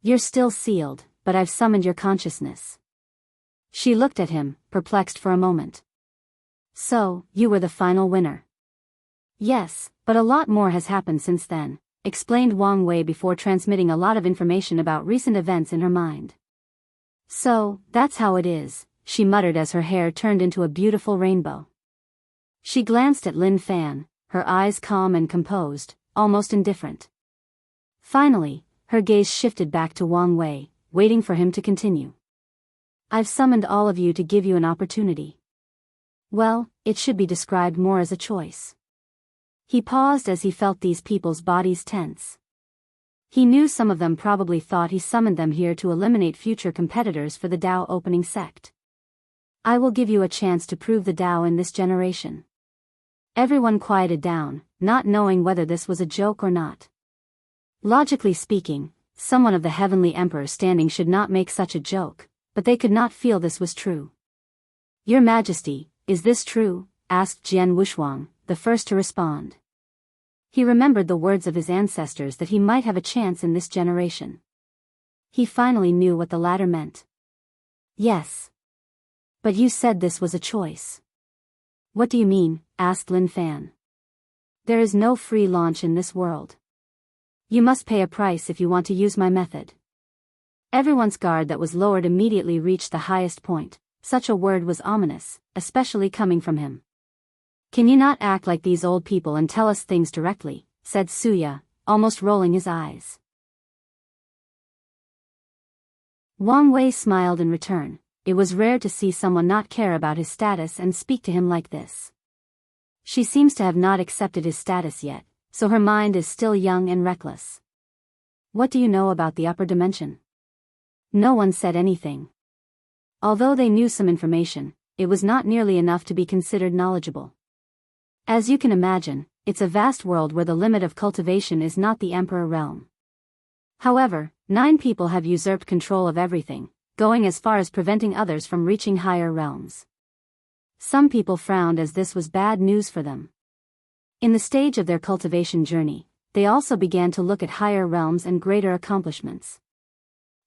"You're still sealed, but I've summoned your consciousness." She looked at him, perplexed for a moment. "So, you were the final winner?" "Yes, but a lot more has happened since then," explained Wang Wei before transmitting a lot of information about recent events in her mind. "So, that's how it is," she muttered as her hair turned into a beautiful rainbow. She glanced at Lin Fan, her eyes calm and composed, almost indifferent. Finally, her gaze shifted back to Wang Wei, waiting for him to continue. "I've summoned all of you to give you an opportunity. Well, it should be described more as a choice." He paused as he felt these people's bodies tense. He knew some of them probably thought he summoned them here to eliminate future competitors for the Dao opening sect. "I will give you a chance to prove the Dao in this generation." Everyone quieted down, not knowing whether this was a joke or not. Logically speaking, someone of the Heavenly Emperor standing should not make such a joke, but they could not feel this was true. "Your Majesty, is this true?" asked Jian Wushuang, the first to respond. He remembered the words of his ancestors that he might have a chance in this generation. He finally knew what the latter meant. "Yes. But you said this was a choice." "What do you mean?" asked Lin Fan. "There is no free launch in this world. You must pay a price if you want to use my method." Everyone's guard that was lowered immediately reached the highest point. Such a word was ominous, especially coming from him. "Can you not act like these old people and tell us things directly?" said Suya, almost rolling his eyes. Wang Wei smiled in return. It was rare to see someone not care about his status and speak to him like this. She seems to have not accepted his status yet, so her mind is still young and reckless. "What do you know about the upper dimension?" No one said anything. Although they knew some information, it was not nearly enough to be considered knowledgeable. As you can imagine, it's a vast world where the limit of cultivation is not the Emperor realm. However, 9 people have usurped control of everything, going as far as preventing others from reaching higher realms. Some people frowned as this was bad news for them. In the stage of their cultivation journey, they also began to look at higher realms and greater accomplishments.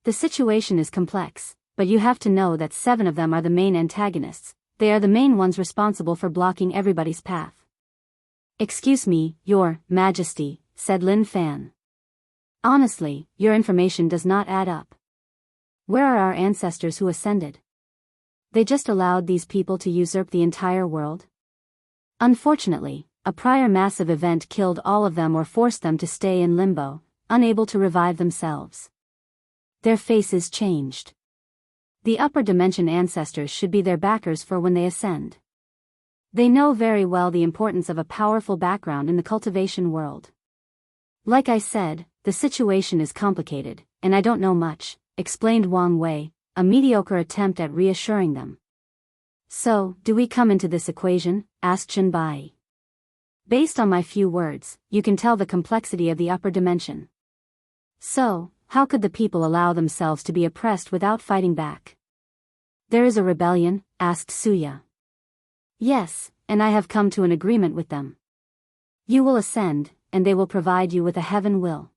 The situation is complex, but you have to know that 7 of them are the main antagonists. They are the main ones responsible for blocking everybody's path. "Excuse me, Your Majesty," said Lin Fan. "Honestly, your information does not add up. Where are our ancestors who ascended? They just allowed these people to usurp the entire world?" Unfortunately, a prior massive event killed all of them or forced them to stay in limbo, unable to revive themselves. Their faces changed. The upper dimension ancestors should be their backers for when they ascend. They know very well the importance of a powerful background in the cultivation world. "Like I said, the situation is complicated, and I don't know much," explained Wang Wei, a mediocre attempt at reassuring them. "So, do we come into this equation?" asked Jinbai. "Based on my few words, you can tell the complexity of the upper dimension. So, how could the people allow themselves to be oppressed without fighting back?" "There is a rebellion?" asked Suya. "Yes, and I have come to an agreement with them. You will ascend, and they will provide you with a heaven will.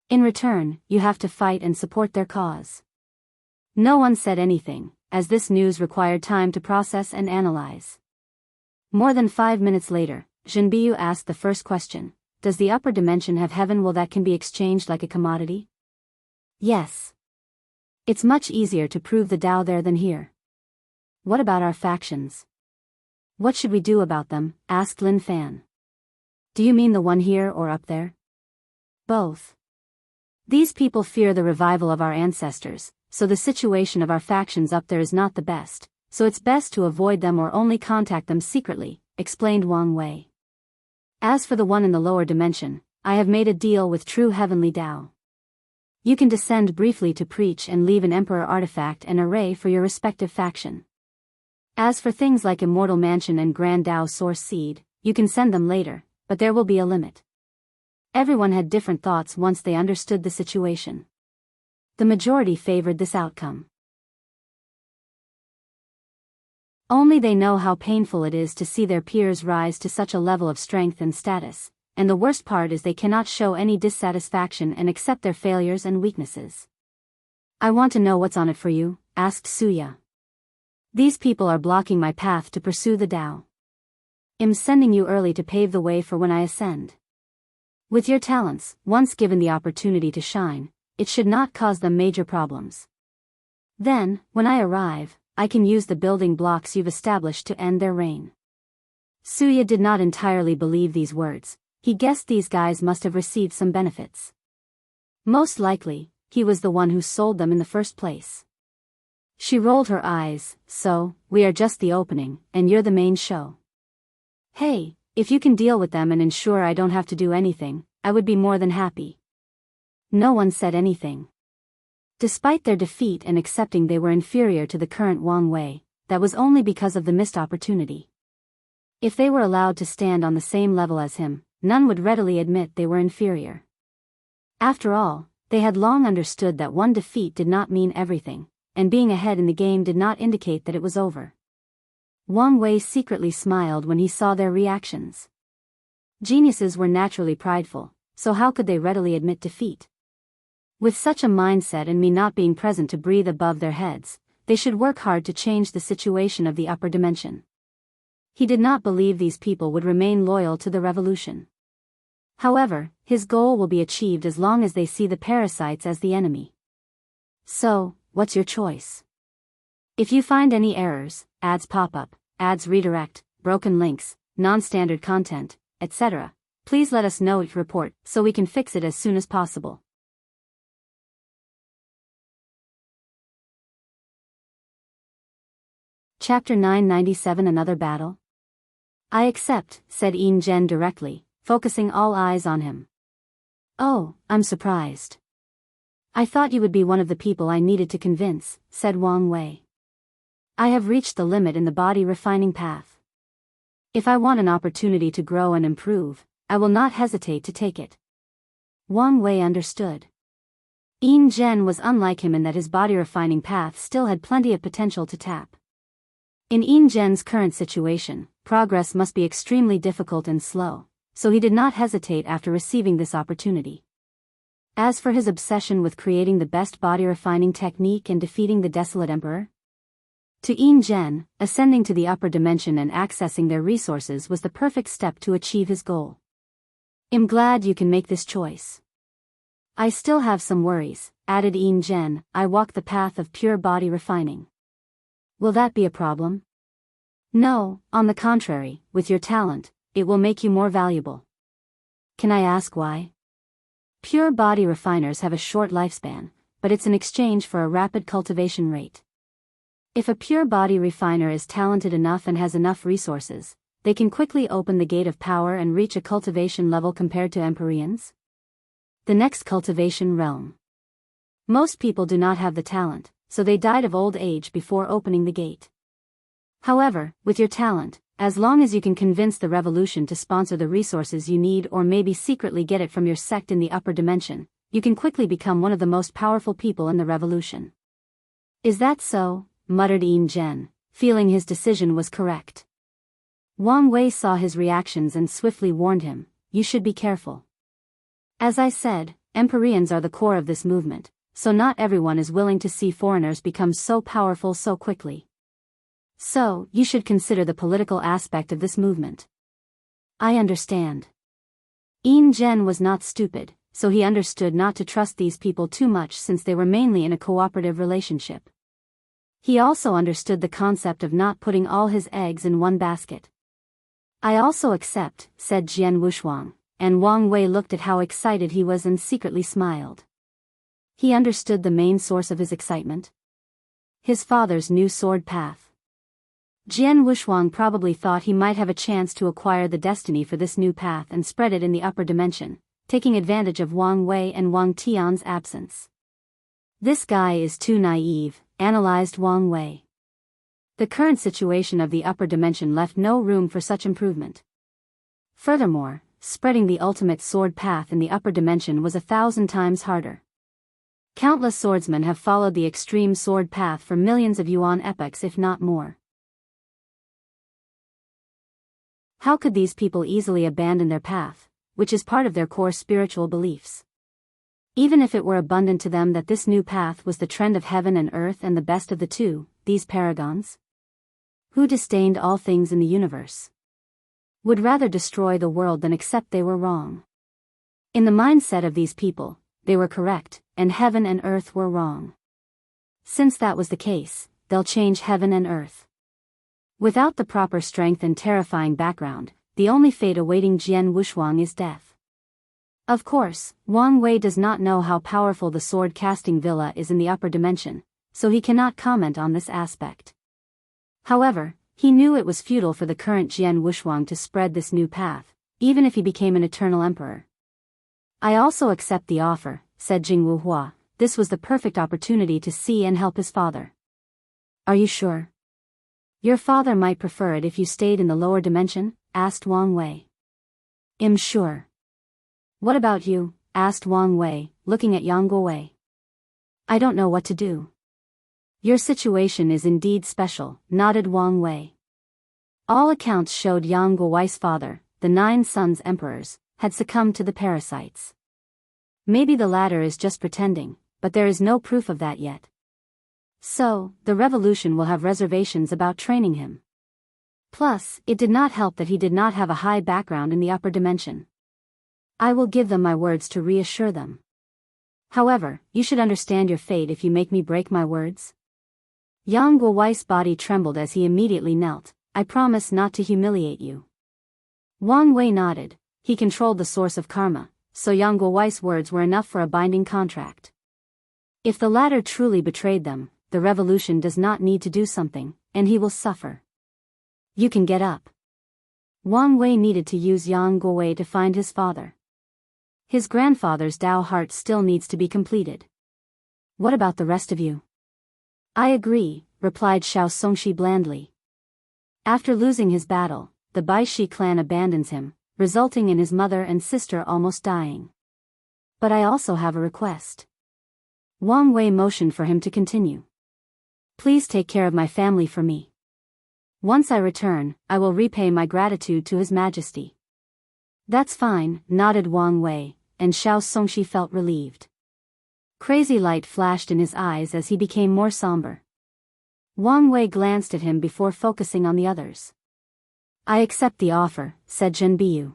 In return, you have to fight and support their cause." No one said anything, as this news required time to process and analyze. More than 5 minutes later, Jinbiyu asked the first question: "Does the upper dimension have heaven will that can be exchanged like a commodity?" "Yes. It's much easier to prove the Tao there than here." "What about our factions? What should we do about them?" asked Lin Fan. "Do you mean the one here or up there?" "Both. These people fear the revival of our ancestors, so the situation of our factions up there is not the best, so it's best to avoid them or only contact them secretly," explained Wang Wei. "As for the one in the lower dimension, I have made a deal with true heavenly Tao. You can descend briefly to preach and leave an emperor artifact and array for your respective faction. As for things like Immortal Mansion and Grand Dao Source Seed, you can send them later, but there will be a limit." Everyone had different thoughts once they understood the situation. The majority favored this outcome. Only they know how painful it is to see their peers rise to such a level of strength and status, and the worst part is they cannot show any dissatisfaction and accept their failures and weaknesses. I want to know what's on it for you, asked Suya. These people are blocking my path to pursue the Tao. I'm sending you early to pave the way for when I ascend. With your talents, once given the opportunity to shine, it should not cause them major problems. Then, when I arrive, I can use the building blocks you've established to end their reign. Suya did not entirely believe these words. He guessed these guys must have received some benefits. Most likely, he was the one who sold them in the first place. She rolled her eyes. So, we are just the opening, and you're the main show. Hey, if you can deal with them and ensure I don't have to do anything, I would be more than happy. No one said anything. Despite their defeat and accepting they were inferior to the current Wang Wei, that was only because of the missed opportunity. If they were allowed to stand on the same level as him, none would readily admit they were inferior. After all, they had long understood that one defeat did not mean everything, and being ahead in the game did not indicate that it was over. Wang Wei secretly smiled when he saw their reactions. Geniuses were naturally prideful, so how could they readily admit defeat? With such a mindset and me not being present to breathe above their heads, they should work hard to change the situation of the upper dimension. He did not believe these people would remain loyal to the revolution. However, his goal will be achieved as long as they see the parasites as the enemy. So, what's your choice? If you find any errors, ads pop up, ads redirect, broken links, non-standard content, etc., please let us know each report so we can fix it as soon as possible. Chapter 997 Another Battle? I accept, said Yin Zhen directly, focusing all eyes on him. Oh, I'm surprised. I thought you would be one of the people I needed to convince, said Wang Wei. I have reached the limit in the body refining path. If I want an opportunity to grow and improve, I will not hesitate to take it. Wang Wei understood. Yin Zhen was unlike him in that his body refining path still had plenty of potential to tap. In Yin Zhen's current situation, progress must be extremely difficult and slow, so he did not hesitate after receiving this opportunity. As for his obsession with creating the best body refining technique and defeating the desolate emperor, to Yin Zhen, ascending to the upper dimension and accessing their resources was the perfect step to achieve his goal. I'm glad you can make this choice. I still have some worries, added Yin Zhen. I walk the path of pure body refining. Will that be a problem? No, on the contrary, with your talent, it will make you more valuable. Can I ask why? Pure body refiners have a short lifespan, but it's in exchange for a rapid cultivation rate. If a pure body refiner is talented enough and has enough resources, they can quickly open the gate of power and reach a cultivation level compared to Empyreans. The next cultivation realm. Most people do not have the talent, so they died of old age before opening the gate. However, with your talent, as long as you can convince the revolution to sponsor the resources you need or maybe secretly get it from your sect in the upper dimension, you can quickly become one of the most powerful people in the revolution. Is that so? Muttered Yin Zhen, feeling his decision was correct. Wang Wei saw his reactions and swiftly warned him, you should be careful. As I said, Empyreans are the core of this movement, so not everyone is willing to see foreigners become so powerful so quickly. So, you should consider the political aspect of this movement. I understand. Yin Zhen was not stupid, so he understood not to trust these people too much since they were mainly in a cooperative relationship. He also understood the concept of not putting all his eggs in one basket. I also accept, said Jian Wushuang, and Wang Wei looked at how excited he was and secretly smiled. He understood the main source of his excitement. His father's new sword path. Jian Wushuang probably thought he might have a chance to acquire the destiny for this new path and spread it in the upper dimension, taking advantage of Wang Wei and Wang Tian's absence. This guy is too naive, analyzed Wang Wei. The current situation of the upper dimension left no room for such improvement. Furthermore, spreading the ultimate sword path in the upper dimension was 1,000 times harder. Countless swordsmen have followed the extreme sword path for millions of yuan epochs if not more. How could these people easily abandon their path, which is part of their core spiritual beliefs? Even if it were abundant to them that this new path was the trend of heaven and earth and the best of the two, these paragons, who disdained all things in the universe, would rather destroy the world than accept they were wrong. In the mindset of these people, they were correct, and heaven and earth were wrong. Since that was the case, they'll change heaven and earth. Without the proper strength and terrifying background, the only fate awaiting Jian Wushuang is death. Of course, Wang Wei does not know how powerful the sword-casting villa is in the upper dimension, so he cannot comment on this aspect. However, he knew it was futile for the current Jian Wushuang to spread this new path, even if he became an eternal emperor. I also accept the offer, said Jingwu Hua. This was the perfect opportunity to see and help his father. Are you sure? Your father might prefer it if you stayed in the lower dimension, asked Wang Wei. I'm sure. What about you? Asked Wang Wei, looking at Yang Guowei. I don't know what to do. Your situation is indeed special, nodded Wang Wei. All accounts showed Yang Guowei's father, the 9 sons emperors, had succumbed to the parasites. Maybe the latter is just pretending, but there is no proof of that yet. So, the revolution will have reservations about training him. Plus, it did not help that he did not have a high background in the upper dimension. I will give them my words to reassure them. However, you should understand your fate if you make me break my words. Yang Guowei's body trembled as he immediately knelt. I promise not to humiliate you. Wang Wei nodded. He controlled the source of karma, so Yang Guowei's words were enough for a binding contract. If the latter truly betrayed them, the revolution does not need to do something, and he will suffer. You can get up. Wang Wei needed to use Yang Guowei to find his father. His grandfather's Dao heart still needs to be completed. What about the rest of you? I agree, replied Xiao Songshi blandly. After losing his battle, the Baishi clan abandons him, resulting in his mother and sister almost dying. But I also have a request. Wang Wei motioned for him to continue. Please take care of my family for me. Once I return, I will repay my gratitude to His Majesty. That's fine, nodded Wang Wei, and Xiao Songshi felt relieved. Crazy light flashed in his eyes as he became more somber. Wang Wei glanced at him before focusing on the others. I accept the offer, said Zhen Biyu.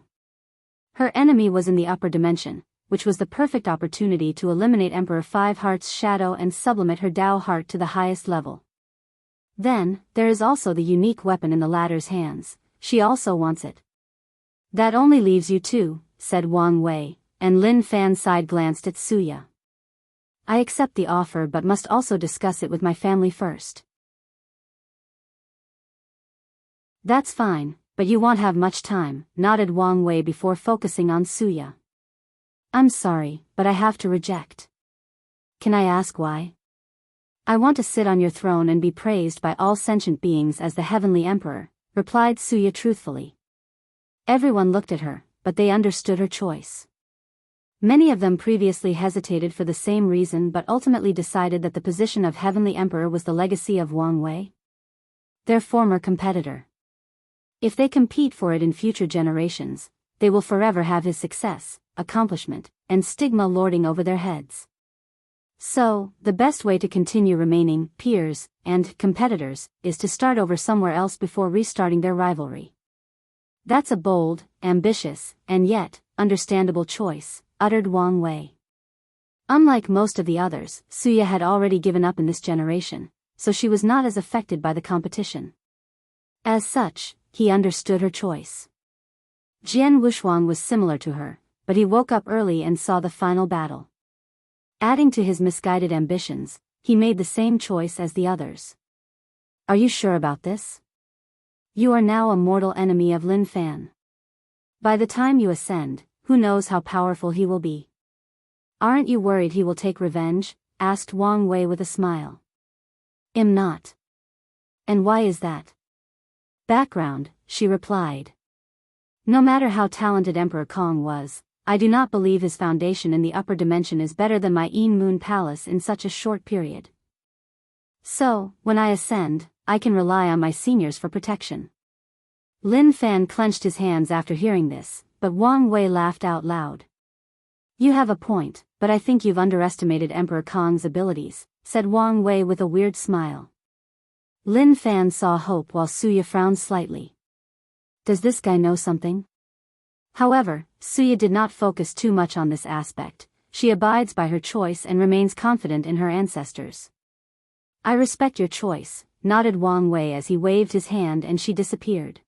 Her enemy was in the upper dimension, which was the perfect opportunity to eliminate Emperor Five Heart's shadow and sublimate her Dao heart to the highest level. Then, there is also the unique weapon in the latter's hands. She also wants it. That only leaves you two, said Wang Wei, and Lin Fan side-glanced at Suya. I accept the offer but must also discuss it with my family first. That's fine, but you won't have much time, nodded Wang Wei before focusing on Suya. I'm sorry, but I have to reject. Can I ask why? I want to sit on your throne and be praised by all sentient beings as the Heavenly Emperor, replied Suya truthfully. Everyone looked at her, but they understood her choice. Many of them previously hesitated for the same reason but ultimately decided that the position of Heavenly Emperor was the legacy of Wang Wei, their former competitor. If they compete for it in future generations, they will forever have his success, accomplishment, and stigma lording over their heads. So, the best way to continue remaining peers and competitors is to start over somewhere else before restarting their rivalry. That's a bold, ambitious, and yet understandable choice, uttered Wang Wei. Unlike most of the others, Suya had already given up in this generation, so she was not as affected by the competition. As such, he understood her choice. Jian Wushuang was similar to her, but he woke up early and saw the final battle. Adding to his misguided ambitions, he made the same choice as the others. Are you sure about this? You are now a mortal enemy of Lin Fan. By the time you ascend, who knows how powerful he will be? Aren't you worried he will take revenge? Asked Wang Wei with a smile. I'm not. And why is that? Background, she replied. No matter how talented Emperor Kong was, I do not believe his foundation in the upper dimension is better than my Een Moon Palace in such a short period. So, when I ascend, I can rely on my seniors for protection. Lin Fan clenched his hands after hearing this, but Wang Wei laughed out loud. You have a point, but I think you've underestimated Emperor Kong's abilities, said Wang Wei with a weird smile. Lin Fan saw hope while Suya frowned slightly. Does this guy know something? However, Suya did not focus too much on this aspect. She abides by her choice and remains confident in her ancestors. I respect your choice, nodded Wang Wei as he waved his hand and she disappeared.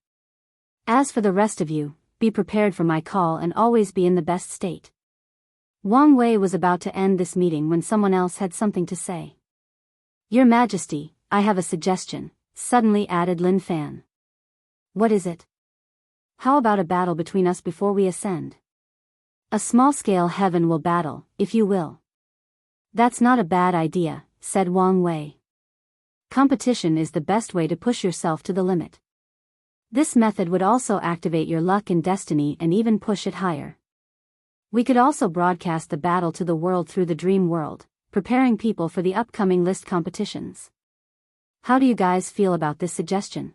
As for the rest of you, be prepared for my call and always be in the best state. Wang Wei was about to end this meeting when someone else had something to say. Your Majesty, I have a suggestion, suddenly added Lin Fan. What is it? How about a battle between us before we ascend? A small-scale heaven will battle, if you will. That's not a bad idea, said Wang Wei. Competition is the best way to push yourself to the limit. This method would also activate your luck and destiny and even push it higher. We could also broadcast the battle to the world through the dream world, preparing people for the upcoming list competitions. How do you guys feel about this suggestion?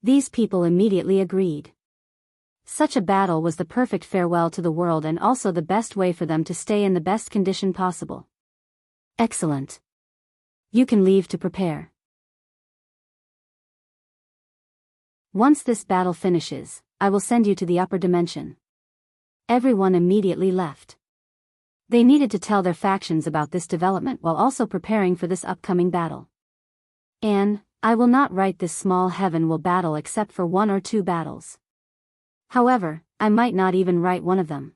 These people immediately agreed. Such a battle was the perfect farewell to the world and also the best way for them to stay in the best condition possible. Excellent. You can leave to prepare. Once this battle finishes, I will send you to the upper dimension. Everyone immediately left. They needed to tell their factions about this development while also preparing for this upcoming battle. And I will not write this small heaven will battle except for 1 or 2 battles. However, I might not even write one of them.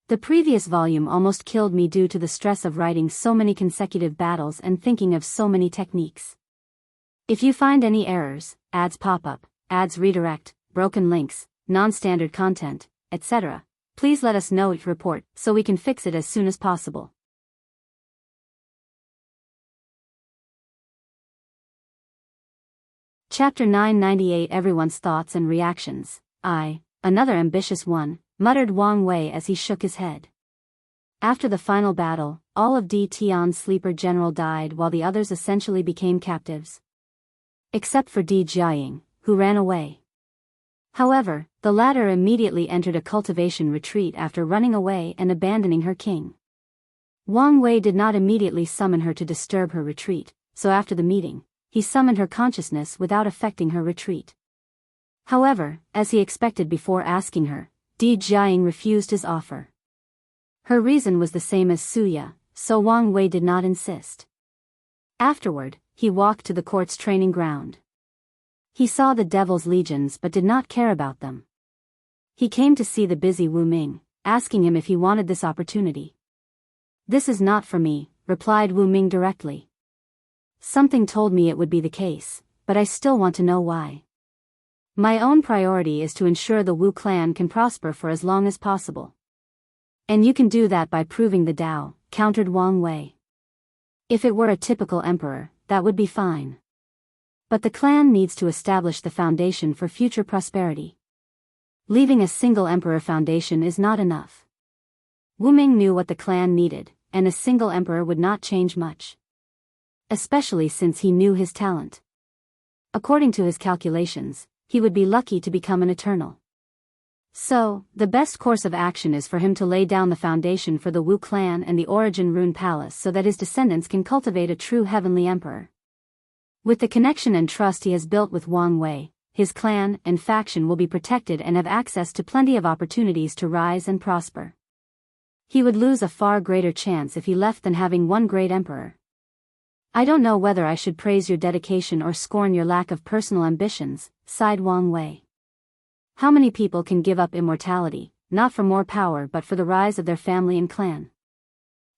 The previous volume almost killed me due to the stress of writing so many consecutive battles and thinking of so many techniques. If you find any errors, ads pop up, ads redirect, broken links, non-standard content, etc., please let us know it report so we can fix it as soon as possible. Chapter 998 Everyone's Thoughts and Reactions. Another ambitious one, muttered Wang Wei as he shook his head. After the final battle, all of Di Tian's sleeper general died while the others essentially became captives. Except for Di Jiaying, who ran away. However, the latter immediately entered a cultivation retreat after running away and abandoning her king. Wang Wei did not immediately summon her to disturb her retreat, so after the meeting, he summoned her consciousness without affecting her retreat. However, as he expected before asking her, Di Jiaying refused his offer. Her reason was the same as Suya, so Wang Wei did not insist. Afterward, he walked to the court's training ground. He saw the Devil's legions but did not care about them. He came to see the busy Wu Ming, asking him if he wanted this opportunity. This is not for me, replied Wu Ming directly. Something told me it would be the case, but I still want to know why. My own priority is to ensure the Wu clan can prosper for as long as possible. And you can do that by proving the Tao, countered Wang Wei. If it were a typical emperor, that would be fine. But the clan needs to establish the foundation for future prosperity. Leaving a single emperor foundation is not enough. Wu Ming knew what the clan needed, and a single emperor would not change much. Especially since he knew his talent. According to his calculations, he would be lucky to become an eternal. So, the best course of action is for him to lay down the foundation for the Wu clan and the Origin Rune Palace so that his descendants can cultivate a true heavenly emperor. With the connection and trust he has built with Wang Wei, his clan and faction will be protected and have access to plenty of opportunities to rise and prosper. He would lose a far greater chance if he left than having one great emperor. I don't know whether I should praise your dedication or scorn your lack of personal ambitions, sighed Wang Wei. How many people can give up immortality, not for more power but for the rise of their family and clan?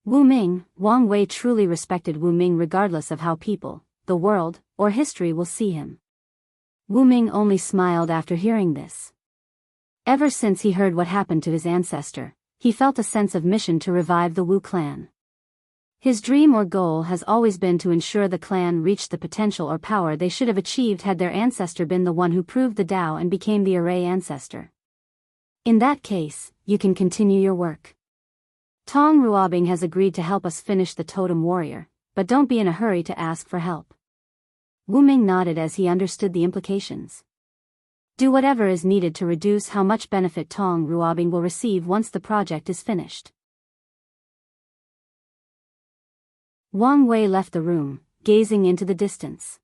Wang Wei truly respected Wu Ming regardless of how people, the world, or history will see him. Wu Ming only smiled after hearing this. Ever since he heard what happened to his ancestor, he felt a sense of mission to revive the Wu clan. His dream or goal has always been to ensure the clan reached the potential or power they should have achieved had their ancestor been the one who proved the Tao and became the Array ancestor. In that case, you can continue your work. Tong Ruobing has agreed to help us finish the totem warrior, but don't be in a hurry to ask for help. Wu Ming nodded as he understood the implications. Do whatever is needed to reduce how much benefit Tong Ruobing will receive once the project is finished. Wang Wei left the room, gazing into the distance.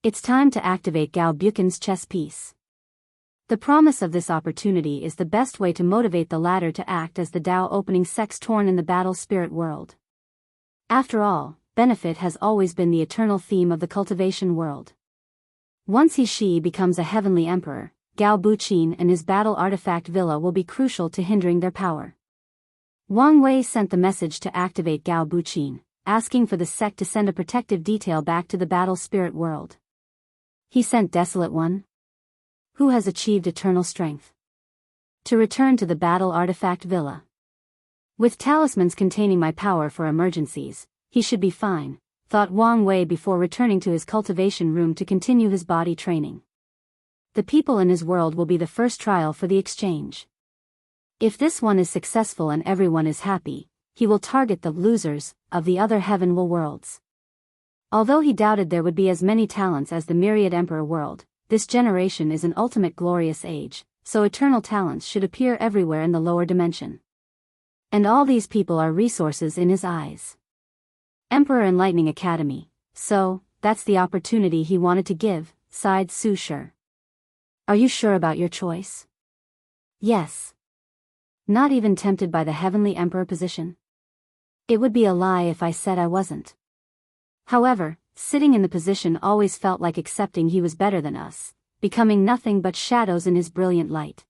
It's time to activate Gao Buchan's chess piece. The promise of this opportunity is the best way to motivate the latter to act as the Dao opening sex torn in the battle spirit world. After all, benefit has always been the eternal theme of the cultivation world. Once he becomes a heavenly emperor, Gao Buqin and his battle artifact villa will be crucial to hindering their power. Wang Wei sent the message to activate Gao Buqin, asking for the sect to send a protective detail back to the battle spirit world. He sent Desolate One, who has achieved eternal strength, to return to the battle artifact villa. With talismans containing my power for emergencies, he should be fine, thought Wang Wei before returning to his cultivation room to continue his body training. The people in his world will be the first trial for the exchange. If this one is successful and everyone is happy, he will target the losers of the other heavenly worlds. Although he doubted there would be as many talents as the myriad emperor world, this generation is an ultimate glorious age, so eternal talents should appear everywhere in the lower dimension. And all these people are resources in his eyes. Emperor Enlightening Academy, so, that's the opportunity he wanted to give, sighed Su Shi. Are you sure about your choice? Yes. Not even tempted by the heavenly emperor position? It would be a lie if I said I wasn't. However, sitting in the position always felt like accepting he was better than us, becoming nothing but shadows in his brilliant light.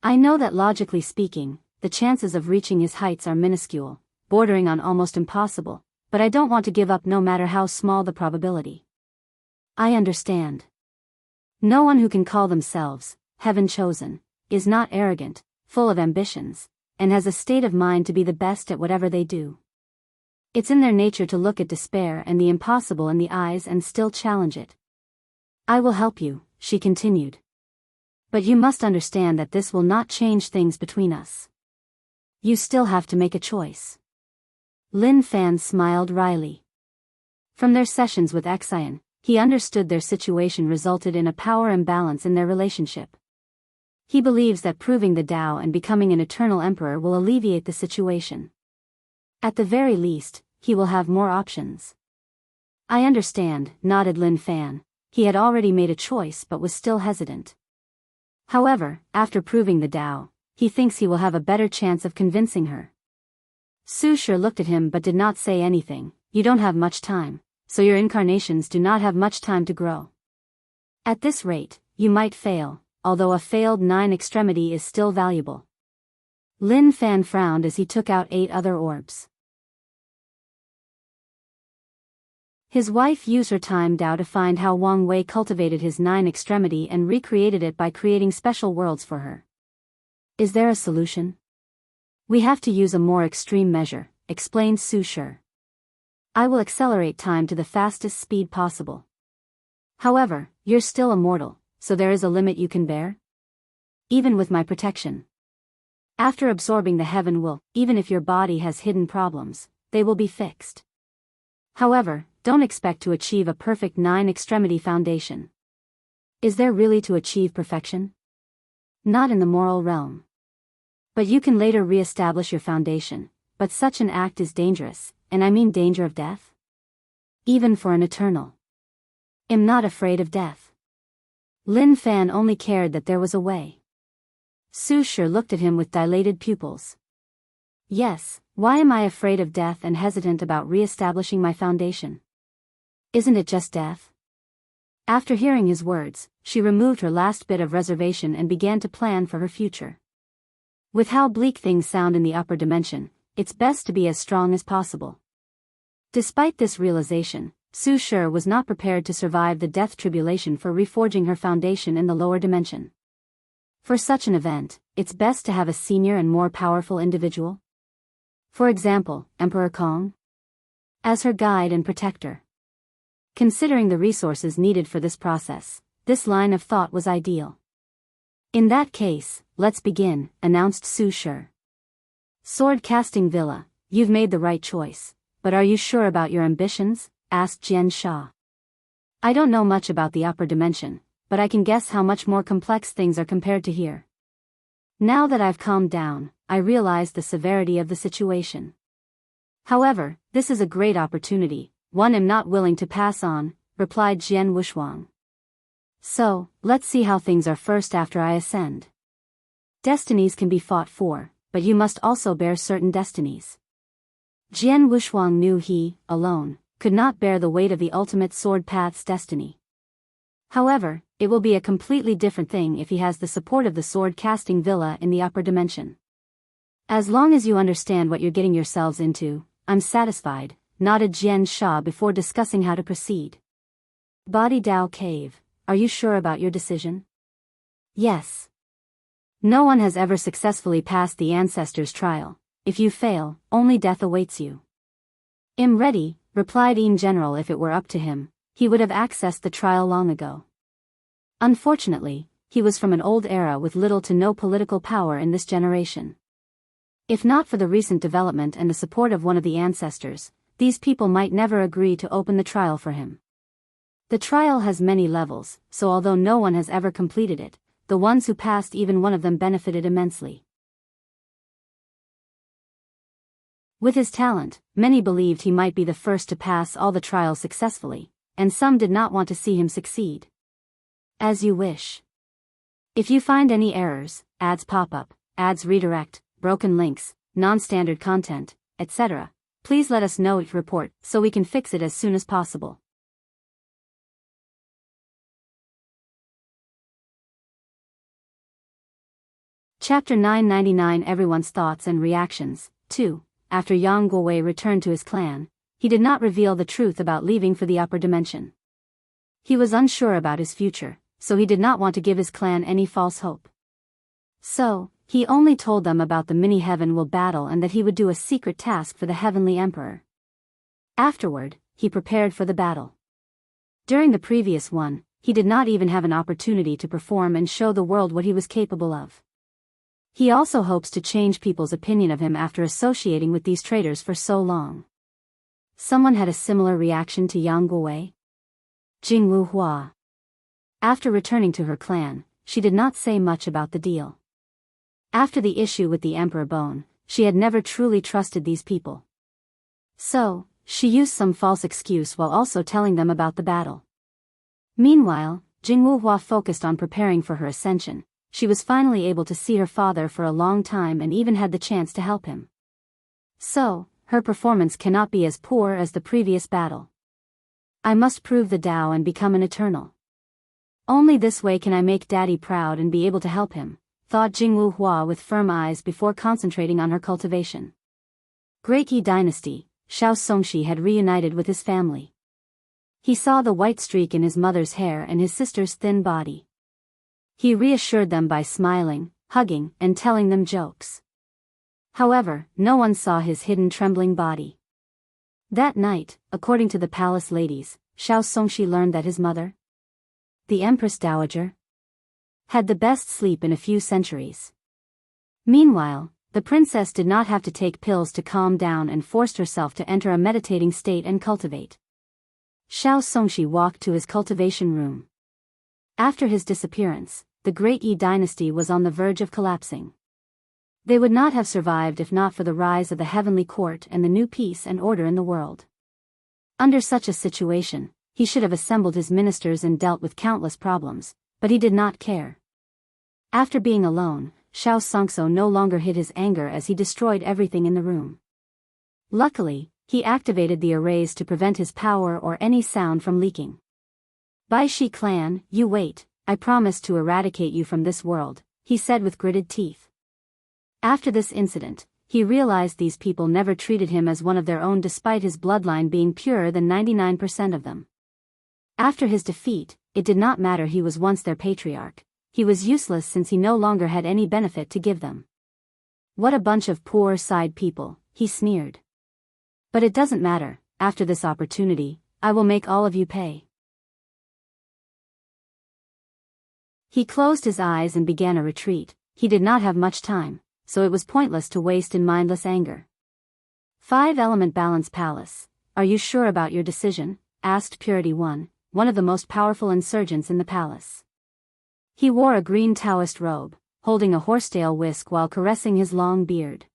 I know that logically speaking, the chances of reaching his heights are minuscule, bordering on almost impossible, but I don't want to give up no matter how small the probability. I understand. No one who can call themselves heaven chosen is not arrogant, full of ambitions, and has a state of mind to be the best at whatever they do. It's in their nature to look at despair and the impossible in the eyes and still challenge it. I will help you, she continued. But you must understand that this will not change things between us. You still have to make a choice. Lin Fan smiled wryly. From their sessions with Xian, he understood their situation resulted in a power imbalance in their relationship. He believes that proving the Dao and becoming an eternal emperor will alleviate the situation. At the very least, he will have more options. I understand, nodded Lin Fan. He had already made a choice but was still hesitant. However, after proving the Dao, he thinks he will have a better chance of convincing her. Su Shi looked at him but did not say anything. You don't have much time, so your incarnations do not have much time to grow. At this rate, you might fail, although a failed 9 extremity is still valuable. Lin Fan frowned as he took out 8 other orbs. His wife used her time Dao to find how Wang Wei cultivated his 9 extremity and recreated it by creating special worlds for her. Is there a solution? We have to use a more extreme measure, explained Su Shi. I will accelerate time to the fastest speed possible. However, you're still immortal, so there is a limit you can bear? Even with my protection. After absorbing the heaven will, even if your body has hidden problems, they will be fixed. However, don't expect to achieve a perfect 9 extremity foundation. Is there really to achieve perfection? Not in the moral realm. But you can later re-establish your foundation, but such an act is dangerous, and I mean danger of death. Even for an eternal. Am not afraid of death. Lin Fan only cared that there was a way. Su Shi looked at him with dilated pupils. Yes, why am I afraid of death and hesitant about re-establishing my foundation? Isn't it just death? After hearing his words, she removed her last bit of reservation and began to plan for her future. With how bleak things sound in the upper dimension, it's best to be as strong as possible. Despite this realization, Su Shi was not prepared to survive the death tribulation for reforging her foundation in the lower dimension. For such an event, it's best to have a senior and more powerful individual. For example, Emperor Kong, as her guide and protector. Considering the resources needed for this process, this line of thought was ideal. In that case, let's begin, announced Su Shi. Sword casting villa, you've made the right choice, but are you sure about your ambitions? Asked Jian Sha. I don't know much about the upper dimension, but I can guess how much more complex things are compared to here. Now that I've calmed down, I realize the severity of the situation. However, this is a great opportunity, one I'm not willing to pass on, replied Jian Wushuang. So, let's see how things are first after I ascend. Destinies can be fought for, but you must also bear certain destinies. Jian Wushuang knew he, alone, could not bear the weight of the ultimate sword path's destiny. However, it will be a completely different thing if he has the support of the sword-casting villa in the upper dimension. As long as you understand what you're getting yourselves into, I'm satisfied, nodded Jian Sha before discussing how to proceed. Body Dao Cave, are you sure about your decision? Yes. No one has ever successfully passed the ancestors' trial. If you fail, only death awaits you. I'm ready, replied In General. If it were up to him, he would have accessed the trial long ago. Unfortunately, he was from an old era with little to no political power in this generation. If not for the recent development and the support of one of the ancestors, these people might never agree to open the trial for him. The trial has many levels, so although no one has ever completed it, the ones who passed, even one of them, benefited immensely. With his talent, many believed he might be the first to pass all the trials successfully, and some did not want to see him succeed. As you wish. If you find any errors, ads pop up, ads redirect, broken links, non-standard content, etc., please let us know it report so we can fix it as soon as possible. Chapter 999 Everyone's Thoughts and Reactions. 2. After Yang Guowei returned to his clan, he did not reveal the truth about leaving for the upper dimension. He was unsure about his future, so he did not want to give his clan any false hope. So, he only told them about the mini-heaven will battle and that he would do a secret task for the Heavenly Emperor. Afterward, he prepared for the battle. During the previous one, he did not even have an opportunity to perform and show the world what he was capable of. He also hopes to change people's opinion of him after associating with these traitors for so long. Someone had a similar reaction to Yang Guowei? Jingwu Hua. After returning to her clan, she did not say much about the deal. After the issue with the Emperor Bone, she had never truly trusted these people. So, she used some false excuse while also telling them about the battle. Meanwhile, Jingwu Hua focused on preparing for her ascension. She was finally able to see her father for a long time and even had the chance to help him. So, her performance cannot be as poor as the previous battle. I must prove the Tao and become an eternal. Only this way can I make Daddy proud and be able to help him, thought Jingwu Hua with firm eyes before concentrating on her cultivation. Great Yi Dynasty, Xiao Songshi had reunited with his family. He saw the white streak in his mother's hair and his sister's thin body. He reassured them by smiling, hugging, and telling them jokes. However, no one saw his hidden trembling body. That night, according to the palace ladies, Xiao Songshi learned that his mother, the Empress Dowager, had the best sleep in a few centuries. Meanwhile, the princess did not have to take pills to calm down and forced herself to enter a meditating state and cultivate. Xiao Songshi walked to his cultivation room. After his disappearance, the Great Yi Dynasty was on the verge of collapsing. They would not have survived if not for the rise of the Heavenly Court and the new peace and order in the world. Under such a situation, he should have assembled his ministers and dealt with countless problems, but he did not care. After being alone, Xiao Songso no longer hid his anger as he destroyed everything in the room. Luckily, he activated the arrays to prevent his power or any sound from leaking. Bai Shi clan, you wait, I promise to eradicate you from this world, he said with gritted teeth. After this incident, he realized these people never treated him as one of their own despite his bloodline being purer than 99% of them. After his defeat, it did not matter he was once their patriarch, he was useless since he no longer had any benefit to give them. What a bunch of poor side people, he sneered. But it doesn't matter, after this opportunity, I will make all of you pay. He closed his eyes and began a retreat. He did not have much time, so it was pointless to waste in mindless anger. 5-element balance palace. Are you sure about your decision? Asked Purity One of the most powerful insurgents in the palace. He wore a green Taoist robe, holding a horsetail whisk while caressing his long beard.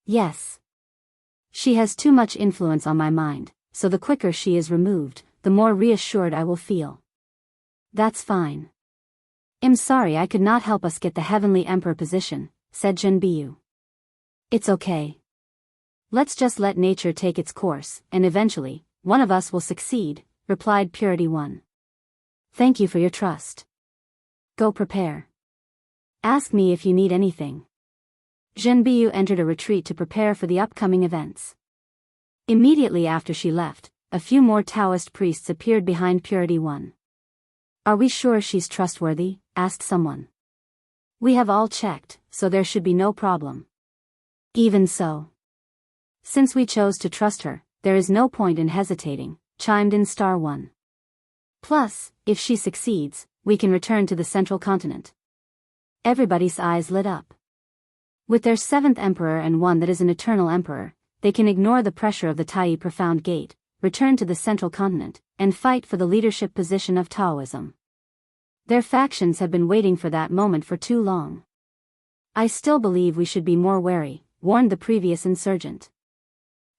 Yes. She has too much influence on my mind, so the quicker she is removed, the more reassured I will feel. That's fine. I'm sorry I could not help us get the Heavenly Emperor position, said Biyao. It's okay. Let's just let nature take its course, and eventually, one of us will succeed, replied Purity One. Thank you for your trust. Go prepare. Ask me if you need anything. Biyao entered a retreat to prepare for the upcoming events. Immediately after she left, a few more Taoist priests appeared behind Purity One. Are we sure she's trustworthy? Asked someone. We have all checked, so there should be no problem. Even so. Since we chose to trust her, there is no point in hesitating, chimed in Star One. Plus, if she succeeds, we can return to the central continent. Everybody's eyes lit up. With their 7th emperor and one that is an eternal emperor, they can ignore the pressure of the Tai Profound Gate, return to the central continent, and fight for the leadership position of Taoism. Their factions have been waiting for that moment for too long. I still believe we should be more wary, warned the previous insurgent.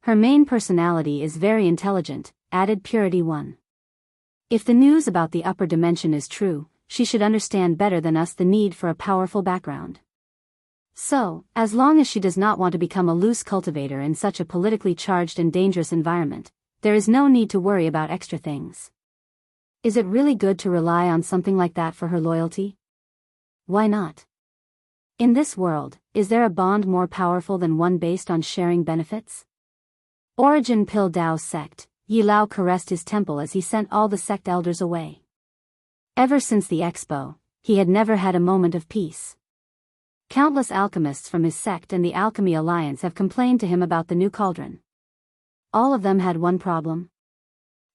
Her main personality is very intelligent, added Purity One. If the news about the upper dimension is true, she should understand better than us the need for a powerful background. So, as long as she does not want to become a loose cultivator in such a politically charged and dangerous environment, there is no need to worry about extra things. Is it really good to rely on something like that for her loyalty? Why not? In this world, is there a bond more powerful than one based on sharing benefits? Origin Pill Dao Sect. Yi Lao caressed his temple as he sent all the sect elders away. Ever since the Expo, he had never had a moment of peace. Countless alchemists from his sect and the Alchemy Alliance have complained to him about the new cauldron. All of them had one problem.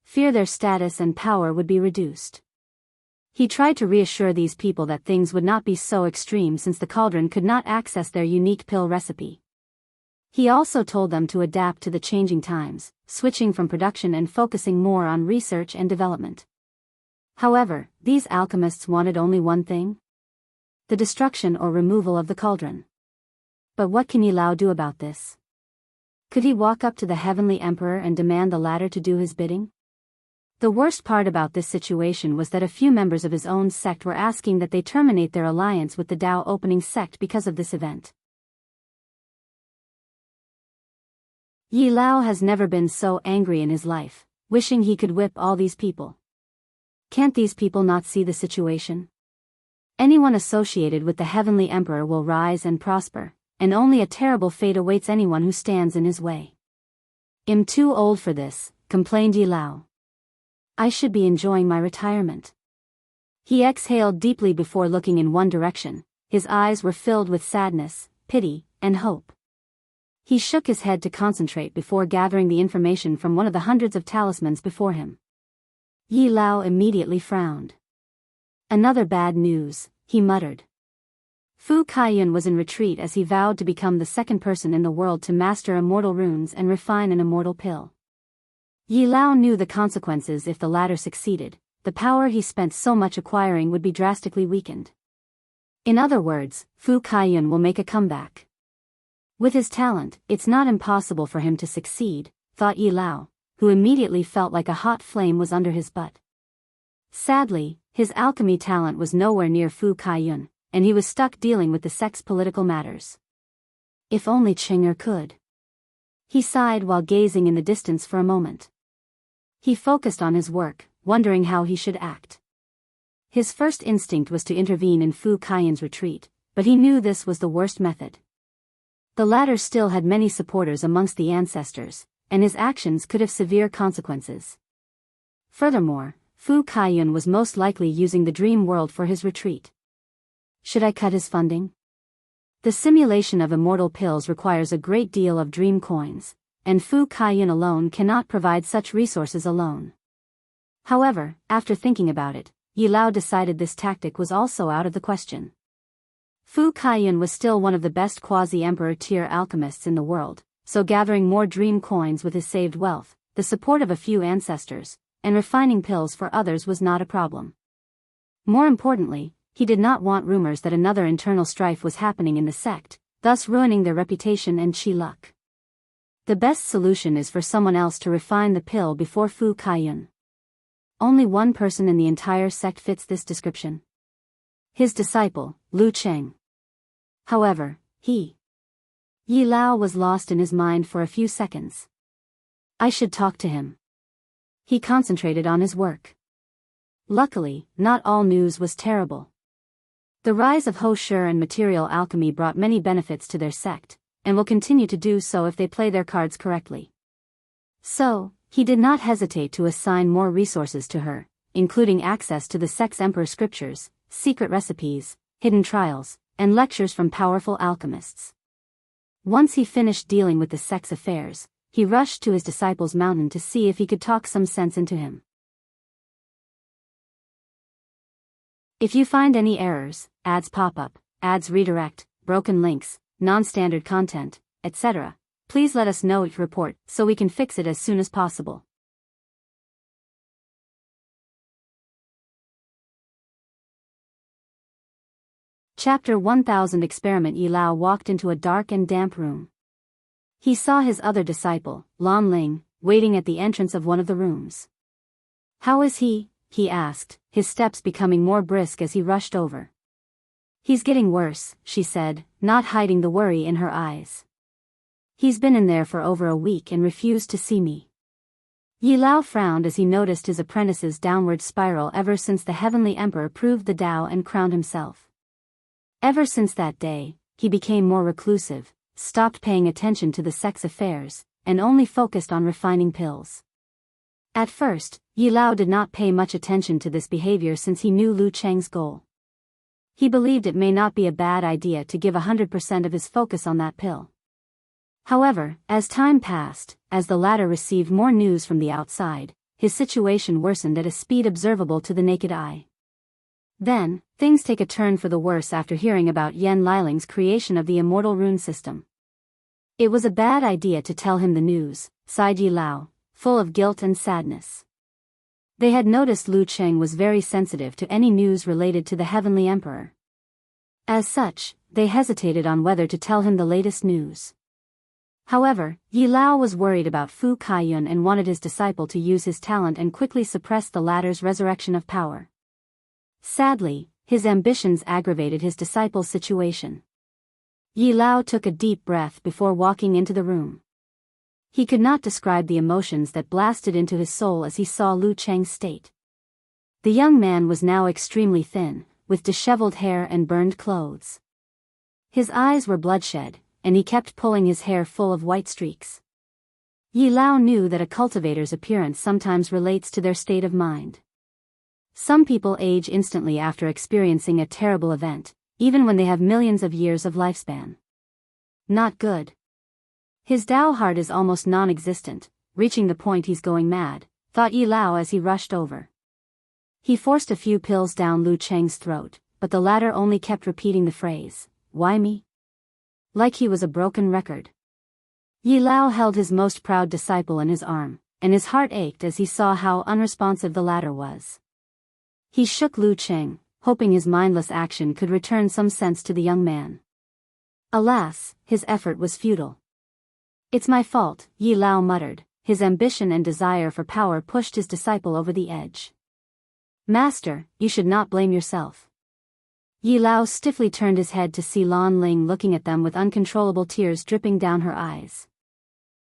Fear their status and power would be reduced. He tried to reassure these people that things would not be so extreme since the cauldron could not access their unique pill recipe. He also told them to adapt to the changing times, switching from production and focusing more on research and development. However, these alchemists wanted only one thing: the destruction or removal of the cauldron. But what can Yi Lao do about this? Could he walk up to the Heavenly Emperor and demand the latter to do his bidding? The worst part about this situation was that a few members of his own sect were asking that they terminate their alliance with the Dao Opening sect because of this event. Yi Lao has never been so angry in his life, wishing he could whip all these people. Can't these people not see the situation? Anyone associated with the Heavenly Emperor will rise and prosper, and only a terrible fate awaits anyone who stands in his way. I'm too old for this, complained Yi Lao. I should be enjoying my retirement. He exhaled deeply before looking in one direction. His eyes were filled with sadness, pity, and hope. He shook his head to concentrate before gathering the information from one of the hundreds of talismans before him. Yi Lao immediately frowned. Another bad news, he muttered. Fu Kaiyun was in retreat as he vowed to become the second person in the world to master immortal runes and refine an immortal pill. Yi Lao knew the consequences if the latter succeeded. The power he spent so much acquiring would be drastically weakened. In other words, Fu Kaiyun will make a comeback. With his talent, it's not impossible for him to succeed, thought Yi Lao, who immediately felt like a hot flame was under his butt. Sadly, his alchemy talent was nowhere near Fu Kaiyun, and he was stuck dealing with the sect's political matters. If only Ching'er could. He sighed while gazing in the distance for a moment. He focused on his work, wondering how he should act. His first instinct was to intervene in Fu Kaiyun's retreat, but he knew this was the worst method. The latter still had many supporters amongst the ancestors, and his actions could have severe consequences. Furthermore, Fu Kaiyun was most likely using the dream world for his retreat. Should I cut his funding? The simulation of immortal pills requires a great deal of dream coins, and Fu Kaiyun alone cannot provide such resources alone. However, after thinking about it, Yi Lao decided this tactic was also out of the question. Fu Kaiyun was still one of the best quasi-emperor tier alchemists in the world, so gathering more dream coins with his saved wealth, the support of a few ancestors, and refining pills for others was not a problem. More importantly, he did not want rumors that another internal strife was happening in the sect, thus ruining their reputation and chi luck. The best solution is for someone else to refine the pill before Fu Kaiyun. Only one person in the entire sect fits this description. His disciple, Lu Cheng. However, Yi Lao was lost in his mind for a few seconds. I should talk to him. He concentrated on his work. Luckily, not all news was terrible. The rise of Ho Shi and material alchemy brought many benefits to their sect, and will continue to do so if they play their cards correctly. So, he did not hesitate to assign more resources to her, including access to the sect's emperor scriptures, secret recipes, hidden trials, and lectures from powerful alchemists. Once he finished dealing with the sect's affairs, he rushed to his disciple's mountain to see if he could talk some sense into him. If you find any errors, ads pop up, ads redirect, broken links, non-standard content, etc., please let us know your report so we can fix it as soon as possible. Chapter 1000 Experiment. Yi Lao walked into a dark and damp room. He saw his other disciple, Lan Ling, waiting at the entrance of one of the rooms. How is he? He asked, his steps becoming more brisk as he rushed over. He's getting worse, she said, not hiding the worry in her eyes. He's been in there for over a week and refused to see me. Yi Lao frowned as he noticed his apprentice's downward spiral ever since the Heavenly Emperor proved the Tao and crowned himself. Ever since that day, he became more reclusive, stopped paying attention to the sect's affairs, and only focused on refining pills. At first, Yi Lao did not pay much attention to this behavior since he knew Lu Cheng's goal. He believed it may not be a bad idea to give 100% of his focus on that pill. However, as time passed, as the latter received more news from the outside, his situation worsened at a speed observable to the naked eye. Then, things take a turn for the worse after hearing about Yan Liling's creation of the immortal rune system. It was a bad idea to tell him the news, sighed Yi Lao, full of guilt and sadness. They had noticed Lu Cheng was very sensitive to any news related to the Heavenly Emperor. As such, they hesitated on whether to tell him the latest news. However, Yi Lao was worried about Fu Kaiyun and wanted his disciple to use his talent and quickly suppress the latter's resurrection of power. Sadly, his ambitions aggravated his disciple's situation. Yi Lao took a deep breath before walking into the room. He could not describe the emotions that blasted into his soul as he saw Lu Cheng's state. The young man was now extremely thin, with disheveled hair and burned clothes. His eyes were bloodshot, and he kept pulling his hair full of white streaks. Yi Lao knew that a cultivator's appearance sometimes relates to their state of mind. Some people age instantly after experiencing a terrible event, even when they have millions of years of lifespan. Not good. His Tao heart is almost non-existent, reaching the point he's going mad, thought Yi Lao as he rushed over. He forced a few pills down Lu Cheng's throat, but the latter only kept repeating the phrase, "Why me?" like he was a broken record. Yi Lao held his most proud disciple in his arm, and his heart ached as he saw how unresponsive the latter was. He shook Lu Cheng, hoping his mindless action could return some sense to the young man. Alas, his effort was futile. It's my fault, Yi Lao muttered, his ambition and desire for power pushed his disciple over the edge. Master, you should not blame yourself. Yi Lao stiffly turned his head to see Lan Ling looking at them with uncontrollable tears dripping down her eyes.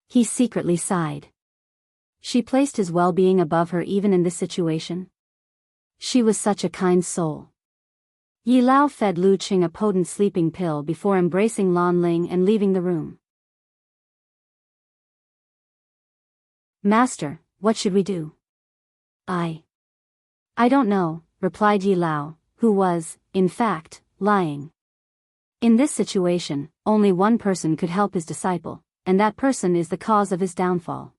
He secretly sighed. She placed his well-being above her even in this situation. She was such a kind soul. Yi Lao fed Lu Cheng a potent sleeping pill before embracing Lan Ling and leaving the room. Master, what should we do? I don't know, replied Yi Lao, who was, in fact, lying. In this situation, only one person could help his disciple, and that person is the cause of his downfall.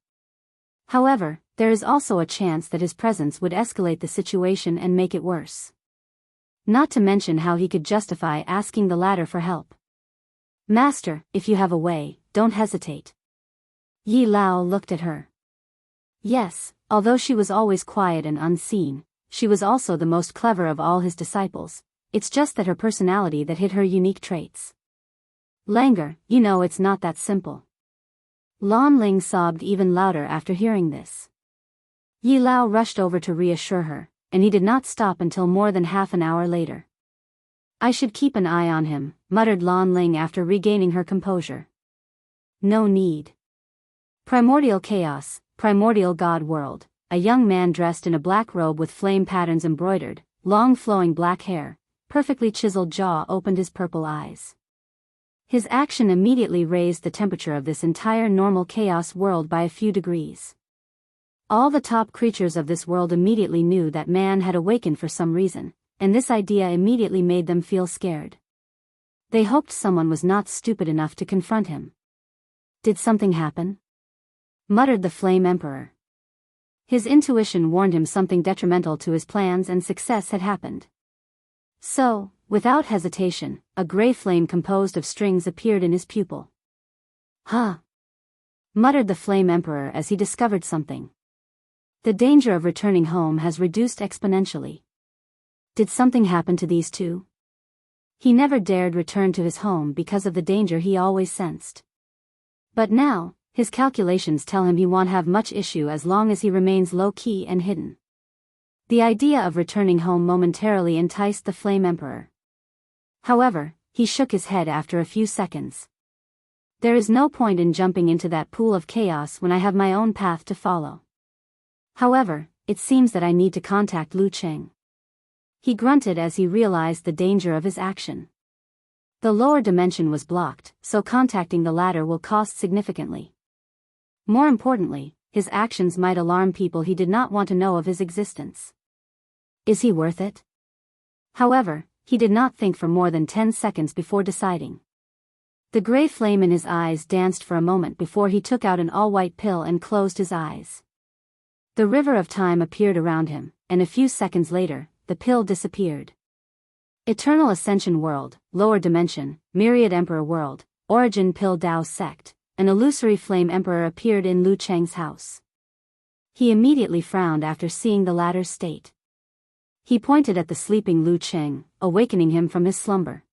However, there is also a chance that his presence would escalate the situation and make it worse. Not to mention how he could justify asking the latter for help. Master, if you have a way, don't hesitate. Yi Lao looked at her. Yes, although she was always quiet and unseen, she was also the most clever of all his disciples. It's just that her personality that hid her unique traits. Langur, you know it's not that simple. Lan Ling sobbed even louder after hearing this. Yi Lao rushed over to reassure her, and he did not stop until more than half an hour later. I should keep an eye on him, muttered Lan Ling after regaining her composure. No need. Primordial chaos, primordial god world. A young man dressed in a black robe with flame patterns embroidered, long flowing black hair, perfectly chiseled jaw opened his purple eyes. His action immediately raised the temperature of this entire normal chaos world by a few degrees. All the top creatures of this world immediately knew that man had awakened for some reason, and this idea immediately made them feel scared. They hoped someone was not stupid enough to confront him. Did something happen? Muttered the Flame Emperor. His intuition warned him something detrimental to his plans and success had happened. So, without hesitation, a gray flame composed of strings appeared in his pupil. Huh! Muttered the Flame Emperor as he discovered something. The danger of returning home has reduced exponentially. Did something happen to these two? He never dared return to his home because of the danger he always sensed. But now, his calculations tell him he won't have much issue as long as he remains low-key and hidden. The idea of returning home momentarily enticed the Flame Emperor. However, he shook his head after a few seconds. There is no point in jumping into that pool of chaos when I have my own path to follow. However, it seems that I need to contact Lu Cheng. He grunted as he realized the danger of his action. The lower dimension was blocked, so contacting the latter will cost significantly. More importantly, his actions might alarm people he did not want to know of his existence. Is he worth it? However, he did not think for more than 10 seconds before deciding. The gray flame in his eyes danced for a moment before he took out an all-white pill and closed his eyes. The river of time appeared around him, and a few seconds later, the pill disappeared. Eternal Ascension World, Lower Dimension, Myriad Emperor World, Origin Pill Dao Sect. An illusory Flame Emperor appeared in Lu Cheng's house. He immediately frowned after seeing the latter's state. He pointed at the sleeping Lu Cheng, awakening him from his slumber.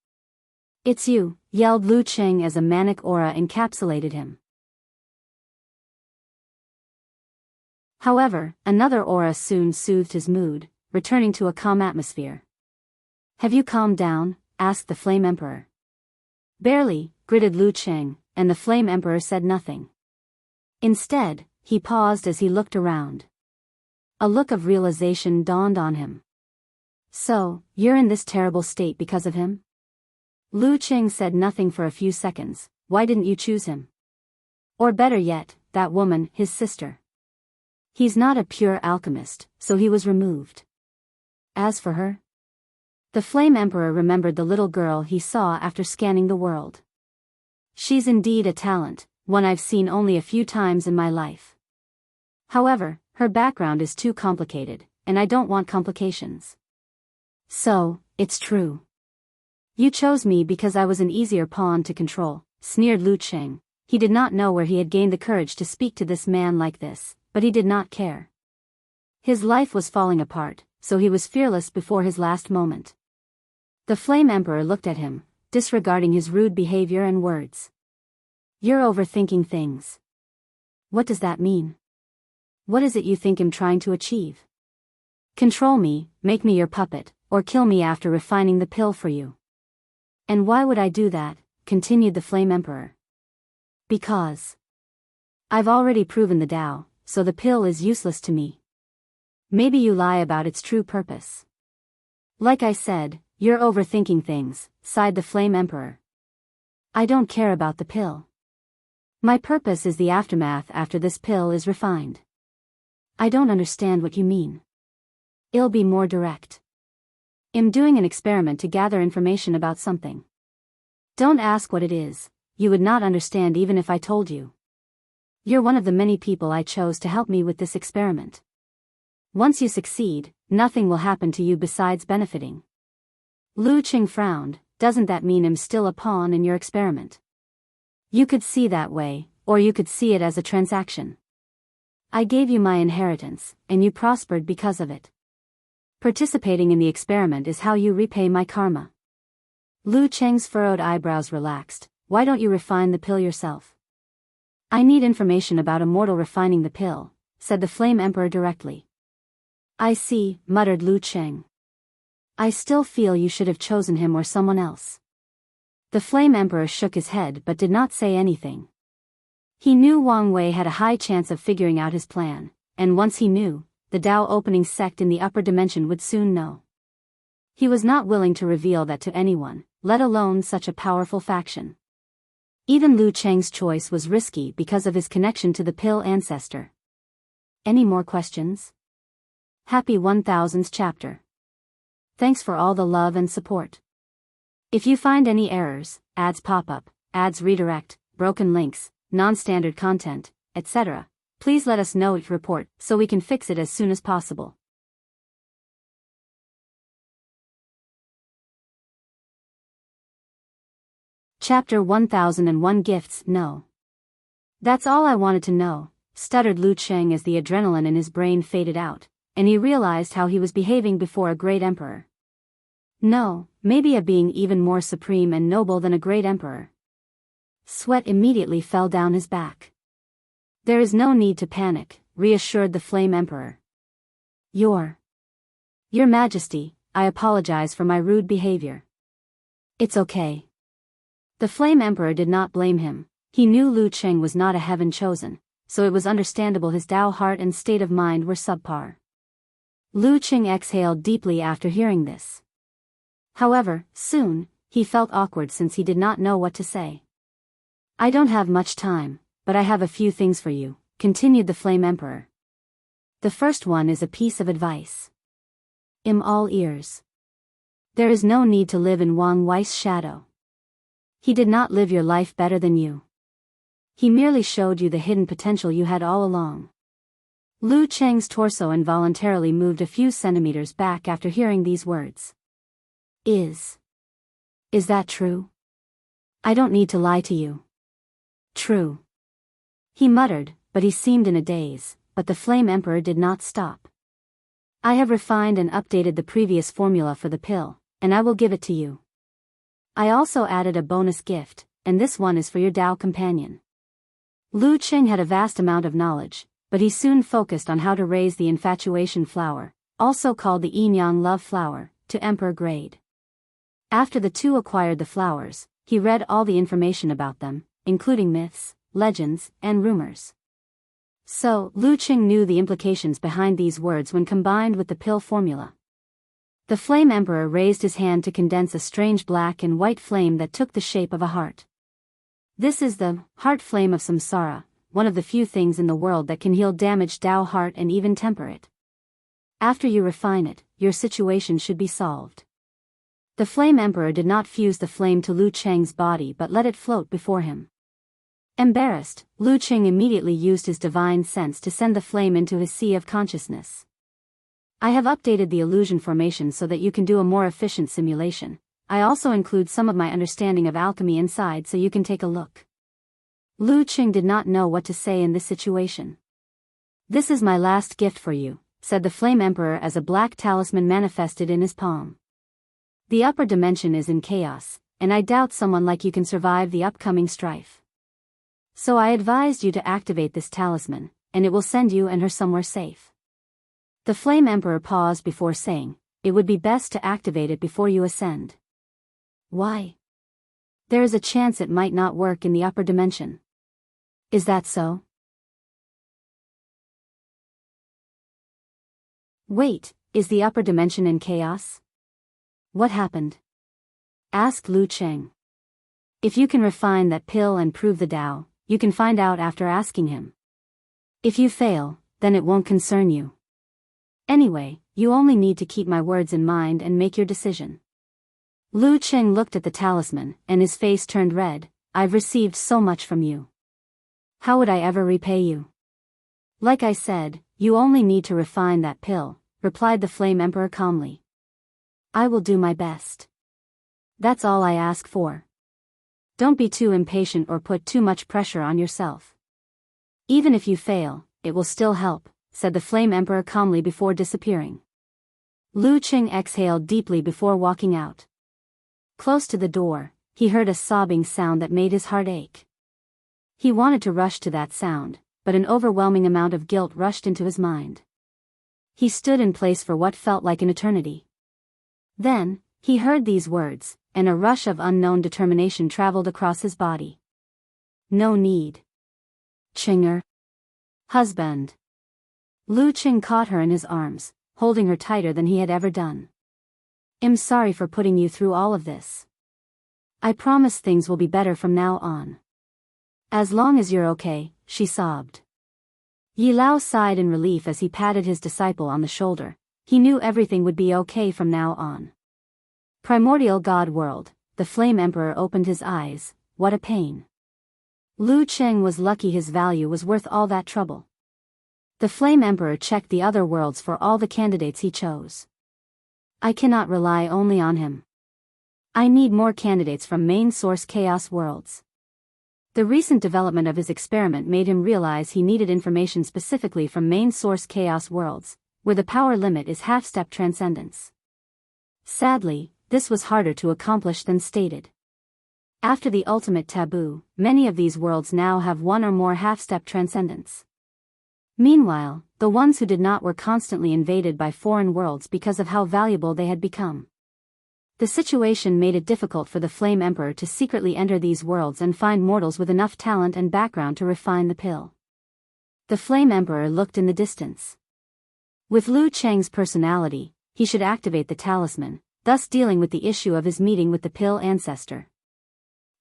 It's you, yelled Lu Cheng as a manic aura encapsulated him. However, another aura soon soothed his mood, returning to a calm atmosphere. Have you calmed down? Asked the Flame Emperor. Barely, gritted Lu Cheng, and the Flame Emperor said nothing. Instead, he paused as he looked around. A look of realization dawned on him. So, you're in this terrible state because of him? Lu Cheng said nothing for a few seconds. Why didn't you choose him? Or better yet, that woman, his sister. He's not a pure alchemist, so he was removed. As for her? The Flame Emperor remembered the little girl he saw after scanning the world. She's indeed a talent, one I've seen only a few times in my life. However, her background is too complicated, and I don't want complications. So, it's true. You chose me because I was an easier pawn to control, sneered Lu Cheng. He did not know where he had gained the courage to speak to this man like this, but he did not care. His life was falling apart, so he was fearless before his last moment. The Flame Emperor looked at him, disregarding his rude behavior and words. You're overthinking things. What does that mean? What is it you think I'm trying to achieve? Control me, make me your puppet, or kill me after refining the pill for you. And why would I do that? Continued the Flame Emperor. Because I've already proven the Tao, so the pill is useless to me. Maybe you lie about its true purpose. Like I said, you're overthinking things, sighed the Flame Emperor. I don't care about the pill. My purpose is the aftermath after this pill is refined. I don't understand what you mean. I'll be more direct. I'm doing an experiment to gather information about something. Don't ask what it is, you would not understand even if I told you. You're one of the many people I chose to help me with this experiment. Once you succeed, nothing will happen to you besides benefiting. Lu Qing frowned. Doesn't that mean I'm still a pawn in your experiment? You could see that way, or you could see it as a transaction. I gave you my inheritance, and you prospered because of it. Participating in the experiment is how you repay my karma. Lu Cheng's furrowed eyebrows relaxed. Why don't you refine the pill yourself? I need information about a mortal refining the pill, said the Flame Emperor directly. I see, muttered Lu Cheng. I still feel you should have chosen him or someone else. The Flame Emperor shook his head but did not say anything. He knew Wang Wei had a high chance of figuring out his plan, and once he knew, the Dao opening sect in the upper dimension would soon know. He was not willing to reveal that to anyone, let alone such a powerful faction. Even Lu Cheng's choice was risky because of his connection to the pill ancestor. Any more questions? Happy 1000th chapter. Thanks for all the love and support. If you find any errors, ads pop up, ads redirect, broken links, non-standard content, etc., please let us know each report so we can fix it as soon as possible. Chapter 1001 Gifts. No. That's all I wanted to know, stuttered Lu Cheng as the adrenaline in his brain faded out, and he realized how he was behaving before a great emperor. No, maybe a being even more supreme and noble than a great emperor. Sweat immediately fell down his back. There is no need to panic, reassured the Flame Emperor. Your Majesty, I apologize for my rude behavior. It's okay. The Flame Emperor did not blame him. He knew Lu Cheng was not a heaven chosen, so it was understandable his Dao heart and state of mind were subpar. Lu Cheng exhaled deeply after hearing this. However, soon, he felt awkward since he did not know what to say. I don't have much time, but I have a few things for you, continued the Flame Emperor. The first one is a piece of advice. I'm all ears. There is no need to live in Wang Wei's shadow. He did not live your life better than you. He merely showed you the hidden potential you had all along. Lu Cheng's torso involuntarily moved a few centimeters back after hearing these words. Is that true? I don't need to lie to you. True. He muttered, but he seemed in a daze, but the Flame Emperor did not stop. I have refined and updated the previous formula for the pill, and I will give it to you. I also added a bonus gift, and this one is for your Dao companion. Lu Cheng had a vast amount of knowledge, but he soon focused on how to raise the infatuation flower, also called the yin-yang love flower, to emperor grade. After the two acquired the flowers, he read all the information about them, including myths, legends, and rumors. So, Lu Cheng knew the implications behind these words when combined with the pill formula. The Flame Emperor raised his hand to condense a strange black and white flame that took the shape of a heart. This is the heart flame of samsara, one of the few things in the world that can heal damaged Dao heart and even temper it. After you refine it, your situation should be solved. The Flame Emperor did not fuse the flame to Lu Cheng's body but let it float before him. Embarrassed, Lu Cheng immediately used his divine sense to send the flame into his sea of consciousness. I have updated the illusion formation so that you can do a more efficient simulation. I also include some of my understanding of alchemy inside so you can take a look. Lu Cheng did not know what to say in this situation. This is my last gift for you, said the Flame Emperor as a black talisman manifested in his palm. The upper dimension is in chaos, and I doubt someone like you can survive the upcoming strife. So I advised you to activate this talisman, and it will send you and her somewhere safe. The Flame Emperor paused before saying, it would be best to activate it before you ascend. Why? There is a chance it might not work in the upper dimension. Is that so? Wait, is the upper dimension in chaos? What happened? Asked Lu Cheng. If you can refine that pill and prove the Dao, you can find out after asking him. If you fail, then it won't concern you. Anyway, you only need to keep my words in mind and make your decision. Lu Cheng looked at the talisman, and his face turned red. I've received so much from you. How would I ever repay you? Like I said, you only need to refine that pill, replied the Flame Emperor calmly. I will do my best. That's all I ask for. Don't be too impatient or put too much pressure on yourself. Even if you fail, it will still help, said the Flame Emperor calmly before disappearing. Lu Qing exhaled deeply before walking out. Close to the door, he heard a sobbing sound that made his heart ache. He wanted to rush to that sound, but an overwhelming amount of guilt rushed into his mind. He stood in place for what felt like an eternity. Then, he heard these words, and a rush of unknown determination traveled across his body. No need. Qinger. Husband. Lu Qing caught her in his arms, holding her tighter than he had ever done. I'm sorry for putting you through all of this. I promise things will be better from now on. As long as you're okay, she sobbed. Yi Lao sighed in relief as he patted his disciple on the shoulder. He knew everything would be okay from now on. Primordial God World, the Flame Emperor opened his eyes. What a pain. Lu Qing was lucky his value was worth all that trouble. The Flame Emperor checked the other worlds for all the candidates he chose. I cannot rely only on him. I need more candidates from main source Chaos worlds. The recent development of his experiment made him realize he needed information specifically from main source Chaos worlds, where the power limit is half-step transcendence. Sadly, this was harder to accomplish than stated. After the ultimate taboo, many of these worlds now have one or more half-step transcendence. Meanwhile, the ones who did not were constantly invaded by foreign worlds because of how valuable they had become. The situation made it difficult for the Flame Emperor to secretly enter these worlds and find mortals with enough talent and background to refine the pill. The Flame Emperor looked in the distance. With Lu Cheng's personality, he should activate the talisman, thus dealing with the issue of his meeting with the pill ancestor.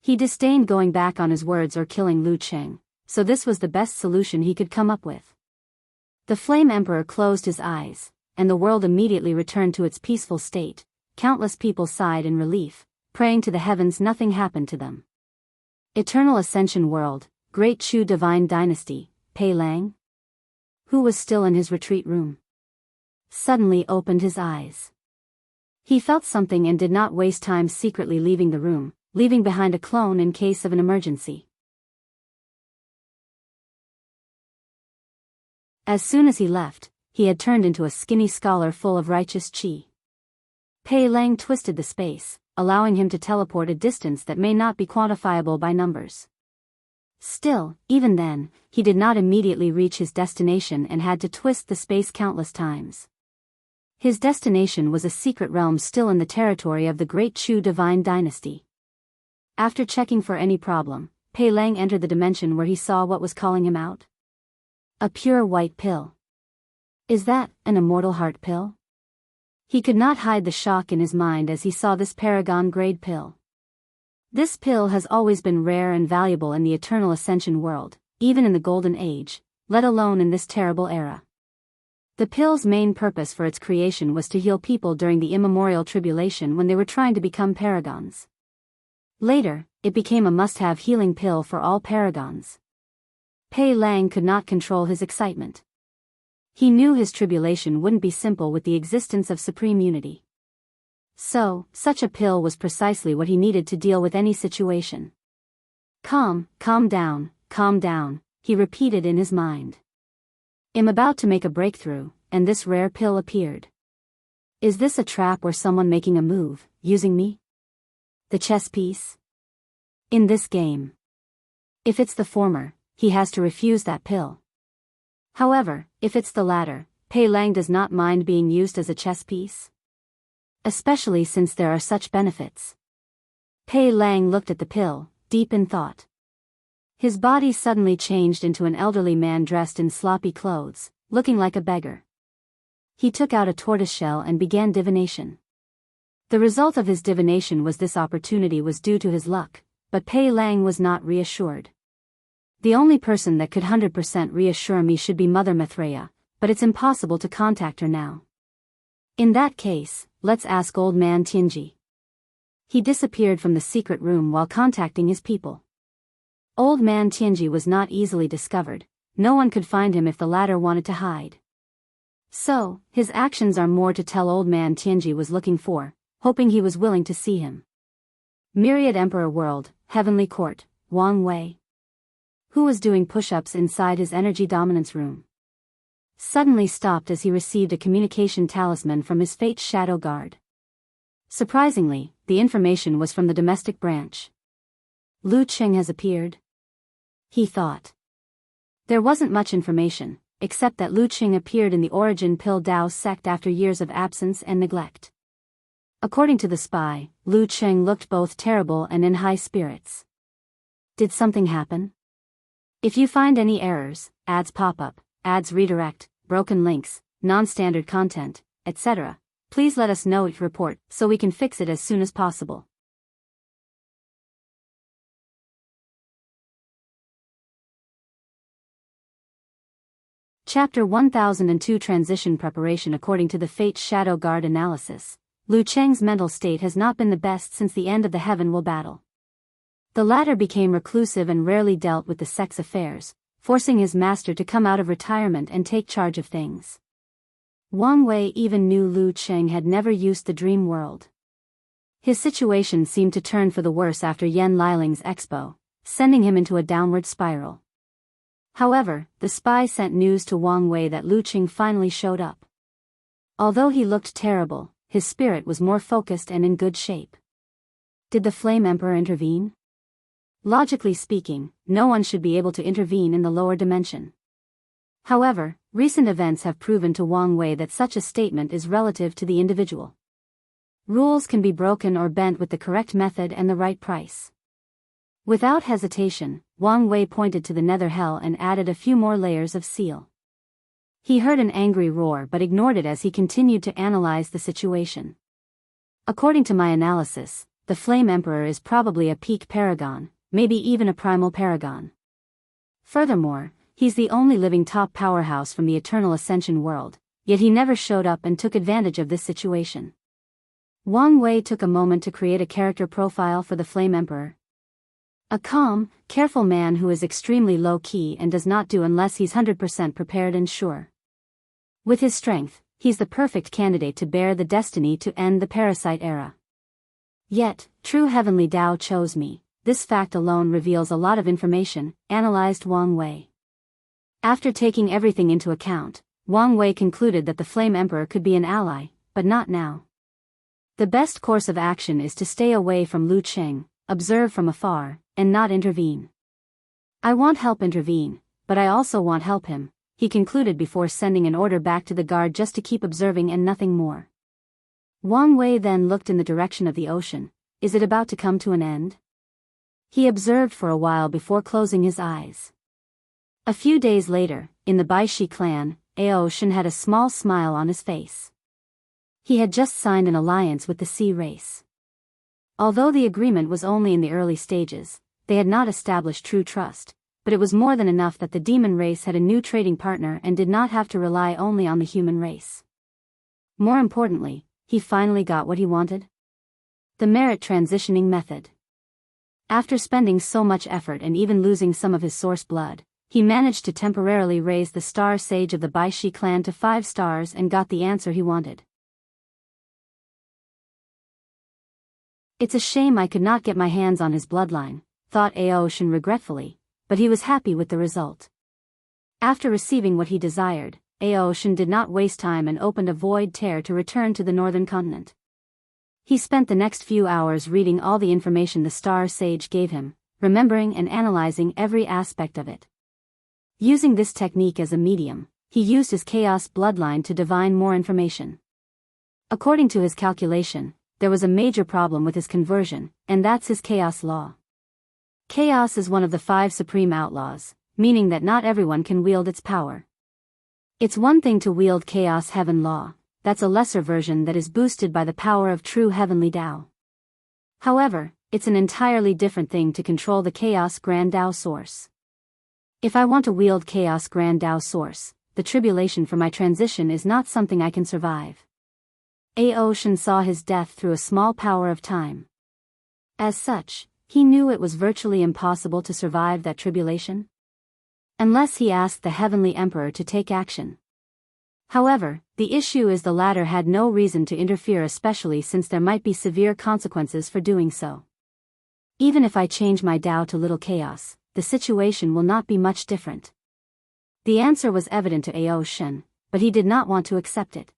He disdained going back on his words or killing Lu Cheng, so this was the best solution he could come up with. The Flame Emperor closed his eyes, and the world immediately returned to its peaceful state. Countless people sighed in relief, praying to the heavens nothing happened to them. Eternal Ascension World, Great Chu Divine Dynasty, Pei Lang, who was still in his retreat room, suddenly opened his eyes. He felt something and did not waste time secretly leaving the room, leaving behind a clone in case of an emergency. As soon as he left, he had turned into a skinny scholar full of righteous chi. Pei Lang twisted the space, allowing him to teleport a distance that may not be quantifiable by numbers. Still, even then, he did not immediately reach his destination and had to twist the space countless times. His destination was a secret realm still in the territory of the Great Chu Divine Dynasty. After checking for any problem, Pei Lang entered the dimension where he saw what was calling him out. A pure white pill. Is that an immortal heart pill? He could not hide the shock in his mind as he saw this paragon-grade pill. This pill has always been rare and valuable in the Eternal Ascension world, even in the Golden Age, let alone in this terrible era. The pill's main purpose for its creation was to heal people during the immemorial tribulation when they were trying to become paragons. Later, it became a must-have healing pill for all paragons. Pei Lang could not control his excitement. He knew his tribulation wouldn't be simple with the existence of supreme unity. So, such a pill was precisely what he needed to deal with any situation. Calm down, he repeated in his mind. I'm about to make a breakthrough, and this rare pill appeared. Is this a trap or someone making a move, using me? The chess piece? In this game. If it's the former, he has to refuse that pill. However, if it's the latter, Pei Lang does not mind being used as a chess piece. Especially since there are such benefits. Pei Lang looked at the pill, deep in thought. His body suddenly changed into an elderly man dressed in sloppy clothes, looking like a beggar. He took out a tortoiseshell and began divination. The result of his divination was this opportunity was due to his luck, but Pei Lang was not reassured. The only person that could 100% reassure me should be Mother Maitreya, but it's impossible to contact her now. In that case, let's ask old man Tianji. He disappeared from the secret room while contacting his people. Old man Tianji was not easily discovered, no one could find him if the latter wanted to hide. So, his actions are more to tell old man Tianji was looking for, hoping he was willing to see him. Myriad Emperor World, Heavenly Court, Wang Wei. Who was doing push-ups inside his energy dominance room. Suddenly stopped as he received a communication talisman from his fate's shadow guard. Surprisingly, the information was from the domestic branch. Lu Qing has appeared. He thought. There wasn't much information, except that Lu Qing appeared in the Origin Pill Dao sect after years of absence and neglect. According to the spy, Lu Qing looked both terrible and in high spirits. Did something happen? If you find any errors, ads pop up, ads redirect, broken links, non-standard content, etc., please let us know each report so we can fix it as soon as possible. Chapter 1002 Transition Preparation. According to the Fate's Shadow Guard analysis, Lu Cheng's mental state has not been the best since the end of the Heaven Will battle. The latter became reclusive and rarely dealt with the sex affairs, forcing his master to come out of retirement and take charge of things. Wang Wei even knew Lu Cheng had never used the dream world. His situation seemed to turn for the worse after Yan Liling's Expo, sending him into a downward spiral. However, the spy sent news to Wang Wei that Lu Qing finally showed up. Although he looked terrible, his spirit was more focused and in good shape. Did the Flame Emperor intervene? Logically speaking, no one should be able to intervene in the lower dimension. However, recent events have proven to Wang Wei that such a statement is relative to the individual. Rules can be broken or bent with the correct method and the right price. Without hesitation, Wang Wei pointed to the nether hell and added a few more layers of seal. He heard an angry roar but ignored it as he continued to analyze the situation. According to my analysis, the Flame Emperor is probably a peak paragon, maybe even a primal paragon. Furthermore, he's the only living top powerhouse from the Eternal Ascension world, yet he never showed up and took advantage of this situation. Wang Wei took a moment to create a character profile for the Flame Emperor. A calm, careful man who is extremely low-key and does not do unless he's 100% prepared and sure. With his strength, he's the perfect candidate to bear the destiny to end the parasite era. Yet, true heavenly Tao chose me. This fact alone reveals a lot of information, analyzed Wang Wei. After taking everything into account, Wang Wei concluded that the Flame Emperor could be an ally, but not now. The best course of action is to stay away from Lu Qing, observe from afar, and not intervene. I want help intervene, but I also want help him, he concluded before sending an order back to the guard just to keep observing and nothing more. Wang Wei then looked in the direction of the ocean. Is it about to come to an end? He observed for a while before closing his eyes. A few days later, in the Baishi clan, Aoshin had a small smile on his face. He had just signed an alliance with the sea race. Although the agreement was only in the early stages, they had not established true trust, but it was more than enough that the demon race had a new trading partner and did not have to rely only on the human race. More importantly, he finally got what he wanted. The merit transitioning method. After spending so much effort and even losing some of his source blood, he managed to temporarily raise the star sage of the Baishi clan to 5 stars and got the answer he wanted. It's a shame I could not get my hands on his bloodline, thought Aoshin regretfully, but he was happy with the result. After receiving what he desired, Aoshin did not waste time and opened a void tear to return to the northern continent. He spent the next few hours reading all the information the Star Sage gave him, remembering and analyzing every aspect of it. Using this technique as a medium, he used his chaos bloodline to divine more information. According to his calculation, there was a major problem with his conversion, and that's his chaos law. Chaos is one of the 5 supreme outlaws, meaning that not everyone can wield its power. It's one thing to wield chaos heaven law. That's a lesser version that is boosted by the power of true heavenly Tao. However, it's an entirely different thing to control the Chaos Grand Tao source. If I want to wield Chaos Grand Tao source, the tribulation for my transition is not something I can survive. Aoshin saw his death through a small power of time. As such, He knew it was virtually impossible to survive that tribulation, unless he asked the Heavenly Emperor to take action. However, the issue is the latter had no reason to interfere, especially since there might be severe consequences for doing so. Even if I change my Tao to little chaos, the situation will not be much different. The answer was evident to Ao Shen, but he did not want to accept it.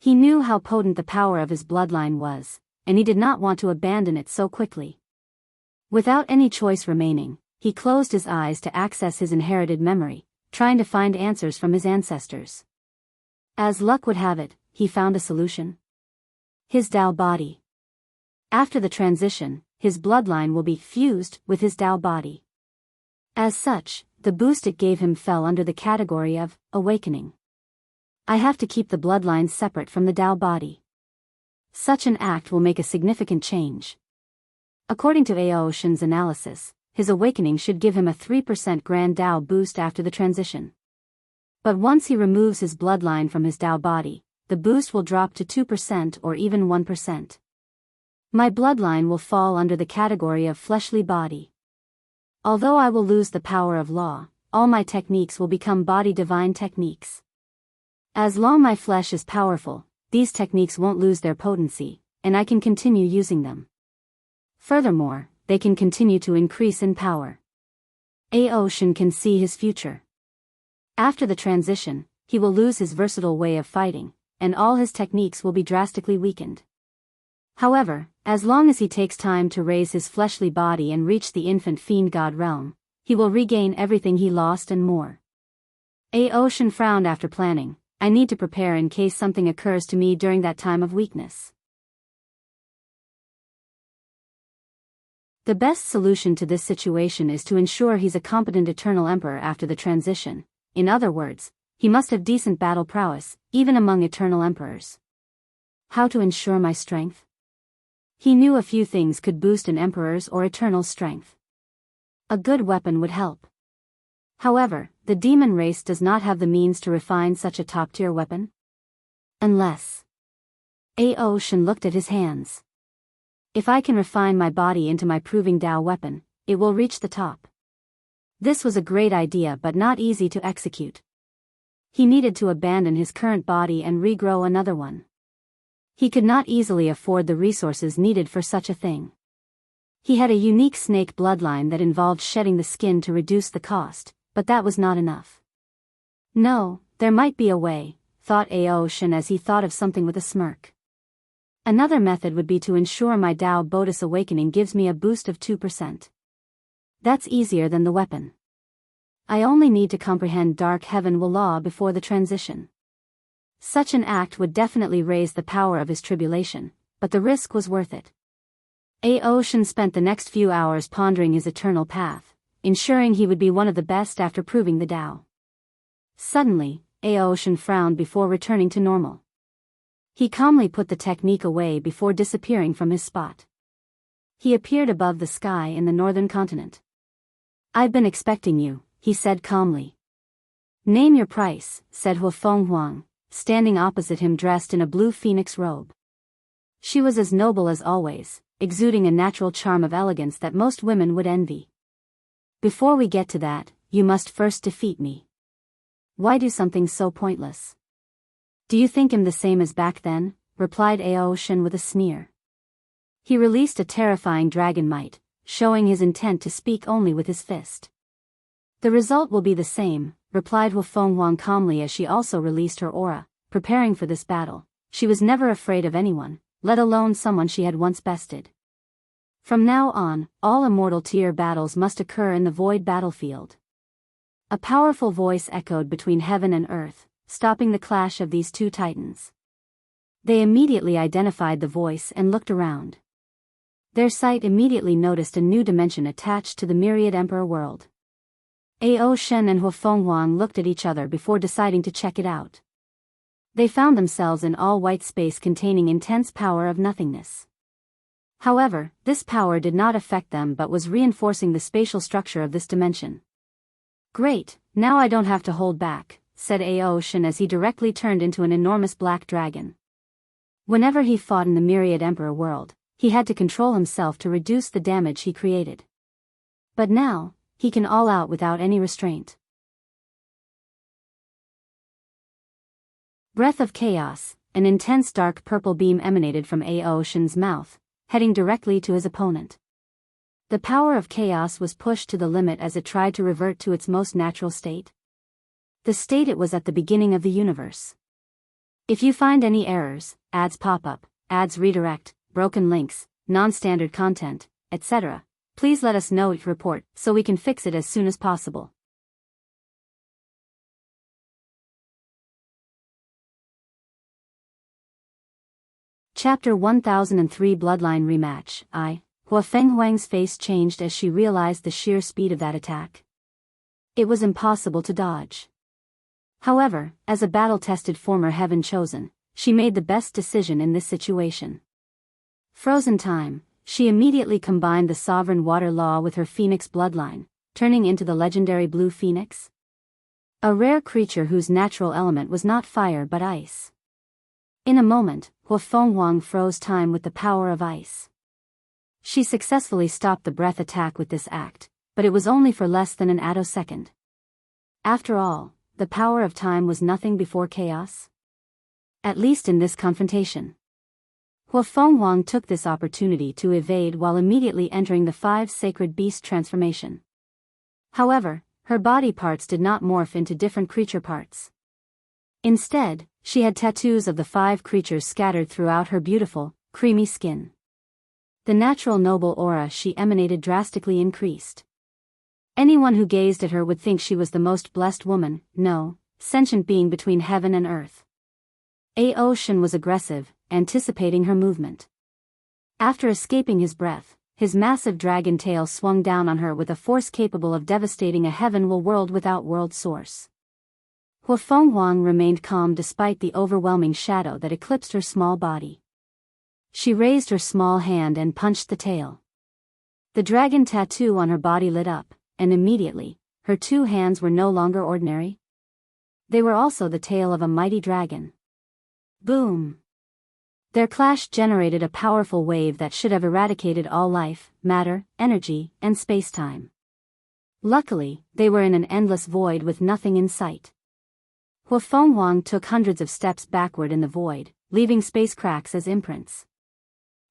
He knew how potent the power of his bloodline was, and he did not want to abandon it so quickly. Without any choice remaining, he closed his eyes to access his inherited memory, trying to find answers from his ancestors. As luck would have it, he found a solution. His Tao body. After the transition, his bloodline will be fused with his Tao body. As such, the boost it gave him fell under the category of awakening. I have to keep the bloodline separate from the Tao body. Such an act will make a significant change. According to Ao Shen's analysis, his awakening should give him a 3% grand Tao boost after the transition. But once he removes his bloodline from his Tao body, the boost will drop to 2% or even 1%. My bloodline will fall under the category of fleshly body. Although I will lose the power of law, all my techniques will become body divine techniques. As long my flesh is powerful, these techniques won't lose their potency, and I can continue using them. Furthermore, they can continue to increase in power. Ao Shen can see his future. After the transition, he will lose his versatile way of fighting, and all his techniques will be drastically weakened. However, as long as he takes time to raise his fleshly body and reach the infant fiend god realm, he will regain everything he lost and more. Ao Shen frowned after planning. I need to prepare in case something occurs to me during that time of weakness. The best solution to this situation is to ensure he's a competent Eternal Emperor after the transition. In other words, he must have decent battle prowess, even among Eternal Emperors. How to ensure my strength? He knew a few things could boost an Emperor's or Eternal's strength. A good weapon would help. However, the demon race does not have the means to refine such a top-tier weapon. Unless... Ao Shen looked at his hands. If I can refine my body into my proving Tao weapon, it will reach the top. This was a great idea but not easy to execute. He needed to abandon his current body and regrow another one. He could not easily afford the resources needed for such a thing. He had a unique snake bloodline that involved shedding the skin to reduce the cost, but that was not enough. No, there might be a way, thought Ao Shen as he thought of something with a smirk. Another method would be to ensure my Tao Bodis awakening gives me a boost of 2%. That's easier than the weapon. I only need to comprehend Dark Heaven Will Law before the transition. Such an act would definitely raise the power of his tribulation, but the risk was worth it. Ao Shen spent the next few hours pondering his eternal path, ensuring he would be one of the best after proving the Tao. Suddenly, Ao Shen frowned before returning to normal. He calmly put the technique away before disappearing from his spot. He appeared above the sky in the northern continent. I've been expecting you, he said calmly. Name your price, said Huafeng Huang, standing opposite him dressed in a blue phoenix robe. She was as noble as always, exuding a natural charm of elegance that most women would envy. Before we get to that, you must first defeat me. Why do something so pointless? Do you think I'm the same as back then? Replied Ao Shen with a sneer. He released a terrifying dragon might, showing his intent to speak only with his fist. The result will be the same, replied Huafeng Huang calmly as she also released her aura, preparing for this battle. She was never afraid of anyone, let alone someone she had once bested. From now on, all immortal tier battles must occur in the void battlefield. A powerful voice echoed between heaven and earth, stopping the clash of these two titans. They immediately identified the voice and looked around. Their sight immediately noticed a new dimension attached to the myriad Emperor world. Ao Shen and Huafeng Huang looked at each other before deciding to check it out. They found themselves in all-white space containing intense power of nothingness. However, this power did not affect them but was reinforcing the spatial structure of this dimension. Great, now I don't have to hold back, said Ao Shen as he directly turned into an enormous black dragon. Whenever he fought in the myriad Emperor world, he had to control himself to reduce the damage he created. But now, he can all out without any restraint. Breath of Chaos, an intense dark purple beam emanated from Aoshin's mouth, heading directly to his opponent. The power of chaos was pushed to the limit as it tried to revert to its most natural state. The state it was at the beginning of the universe. If you find any errors, ads pop up, ads redirect, broken links, non-standard content, etc., please let us know each report so we can fix it as soon as possible. Chapter 1003 Bloodline Rematch. Hua Fenghuang's face changed as she realized the sheer speed of that attack. It was impossible to dodge. However, as a battle-tested former Heaven Chosen, she made the best decision in this situation. Frozen time, she immediately combined the Sovereign Water Law with her Phoenix bloodline, turning into the legendary Blue Phoenix. A rare creature whose natural element was not fire but ice. In a moment, Hua Fenghuang froze time with the power of ice. She successfully stopped the breath attack with this act, but it was only for less than an attosecond. After all, the power of time was nothing before chaos. At least in this confrontation. Hua Fenghuang took this opportunity to evade while immediately entering the 5 sacred beast transformation. However, her body parts did not morph into different creature parts. Instead, she had tattoos of the 5 creatures scattered throughout her beautiful, creamy skin. The natural noble aura she emanated drastically increased. Anyone who gazed at her would think she was the most blessed woman, no, sentient being between heaven and earth. Aoshin was aggressive, anticipating her movement. After escaping his breath, his massive dragon tail swung down on her with a force capable of devastating a heavenly world without world source. Hua Fenghuang remained calm despite the overwhelming shadow that eclipsed her small body. She raised her small hand and punched the tail. The dragon tattoo on her body lit up, and immediately, her 2 hands were no longer ordinary. They were also the tail of a mighty dragon. Boom! Their clash generated a powerful wave that should have eradicated all life, matter, energy, and space-time. Luckily, they were in an endless void with nothing in sight. Hua Fenghuang took hundreds of steps backward in the void, leaving space cracks as imprints.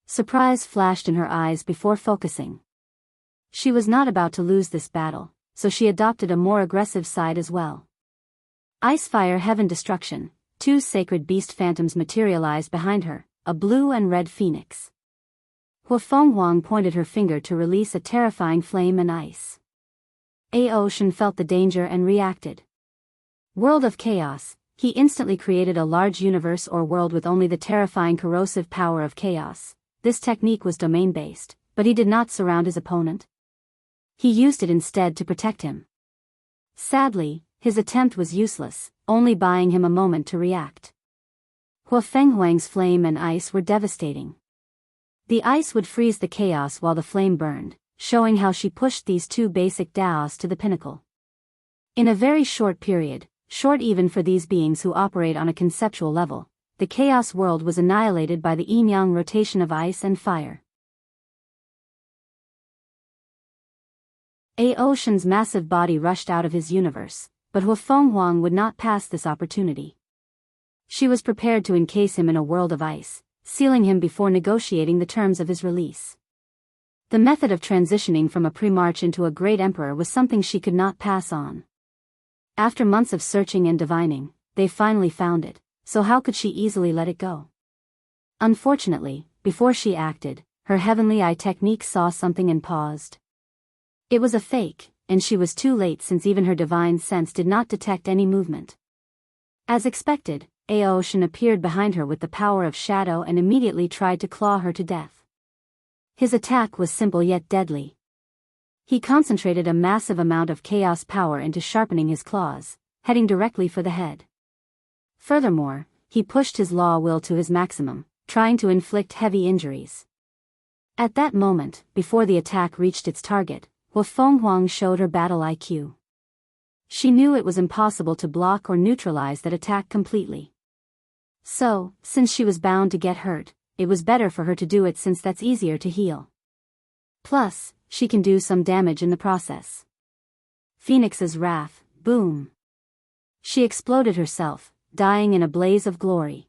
Surprise flashed in her eyes before focusing. She was not about to lose this battle, so she adopted a more aggressive side as well. Icefire Heaven Destruction, 2 sacred beast phantoms materialized behind her, a blue and red phoenix. Hua Fenghuang pointed her finger to release a terrifying flame and ice. Aoshin felt the danger and reacted. World of Chaos, he instantly created a large universe or world with only the terrifying corrosive power of chaos. This technique was domain-based, but he did not surround his opponent. He used it instead to protect him. Sadly, his attempt was useless, only buying him a moment to react. Hua Fenghuang's flame and ice were devastating. The ice would freeze the chaos while the flame burned, showing how she pushed these 2 basic Daos to the pinnacle. In a very short period, short even for these beings who operate on a conceptual level, the chaos world was annihilated by the yin-yang rotation of ice and fire. Aoshin's massive body rushed out of his universe, but Hua Fenghuang would not pass this opportunity. She was prepared to encase him in a world of ice, sealing him before negotiating the terms of his release. The method of transitioning from a pre-march into a great emperor was something she could not pass on. After months of searching and divining, they finally found it, so how could she easily let it go? Unfortunately, before she acted, her heavenly eye technique saw something and paused. It was a fake, and she was too late since even her divine sense did not detect any movement. As expected, Aoshin appeared behind her with the power of shadow and immediately tried to claw her to death. His attack was simple yet deadly. He concentrated a massive amount of chaos power into sharpening his claws, heading directly for the head. Furthermore, he pushed his law will to his maximum, trying to inflict heavy injuries. At that moment, before the attack reached its target, Hua Fenghuang showed her battle IQ. She knew it was impossible to block or neutralize that attack completely. So, since she was bound to get hurt, it was better for her to do it since that's easier to heal. Plus, she can do some damage in the process. Phoenix's wrath, boom. She exploded herself, dying in a blaze of glory.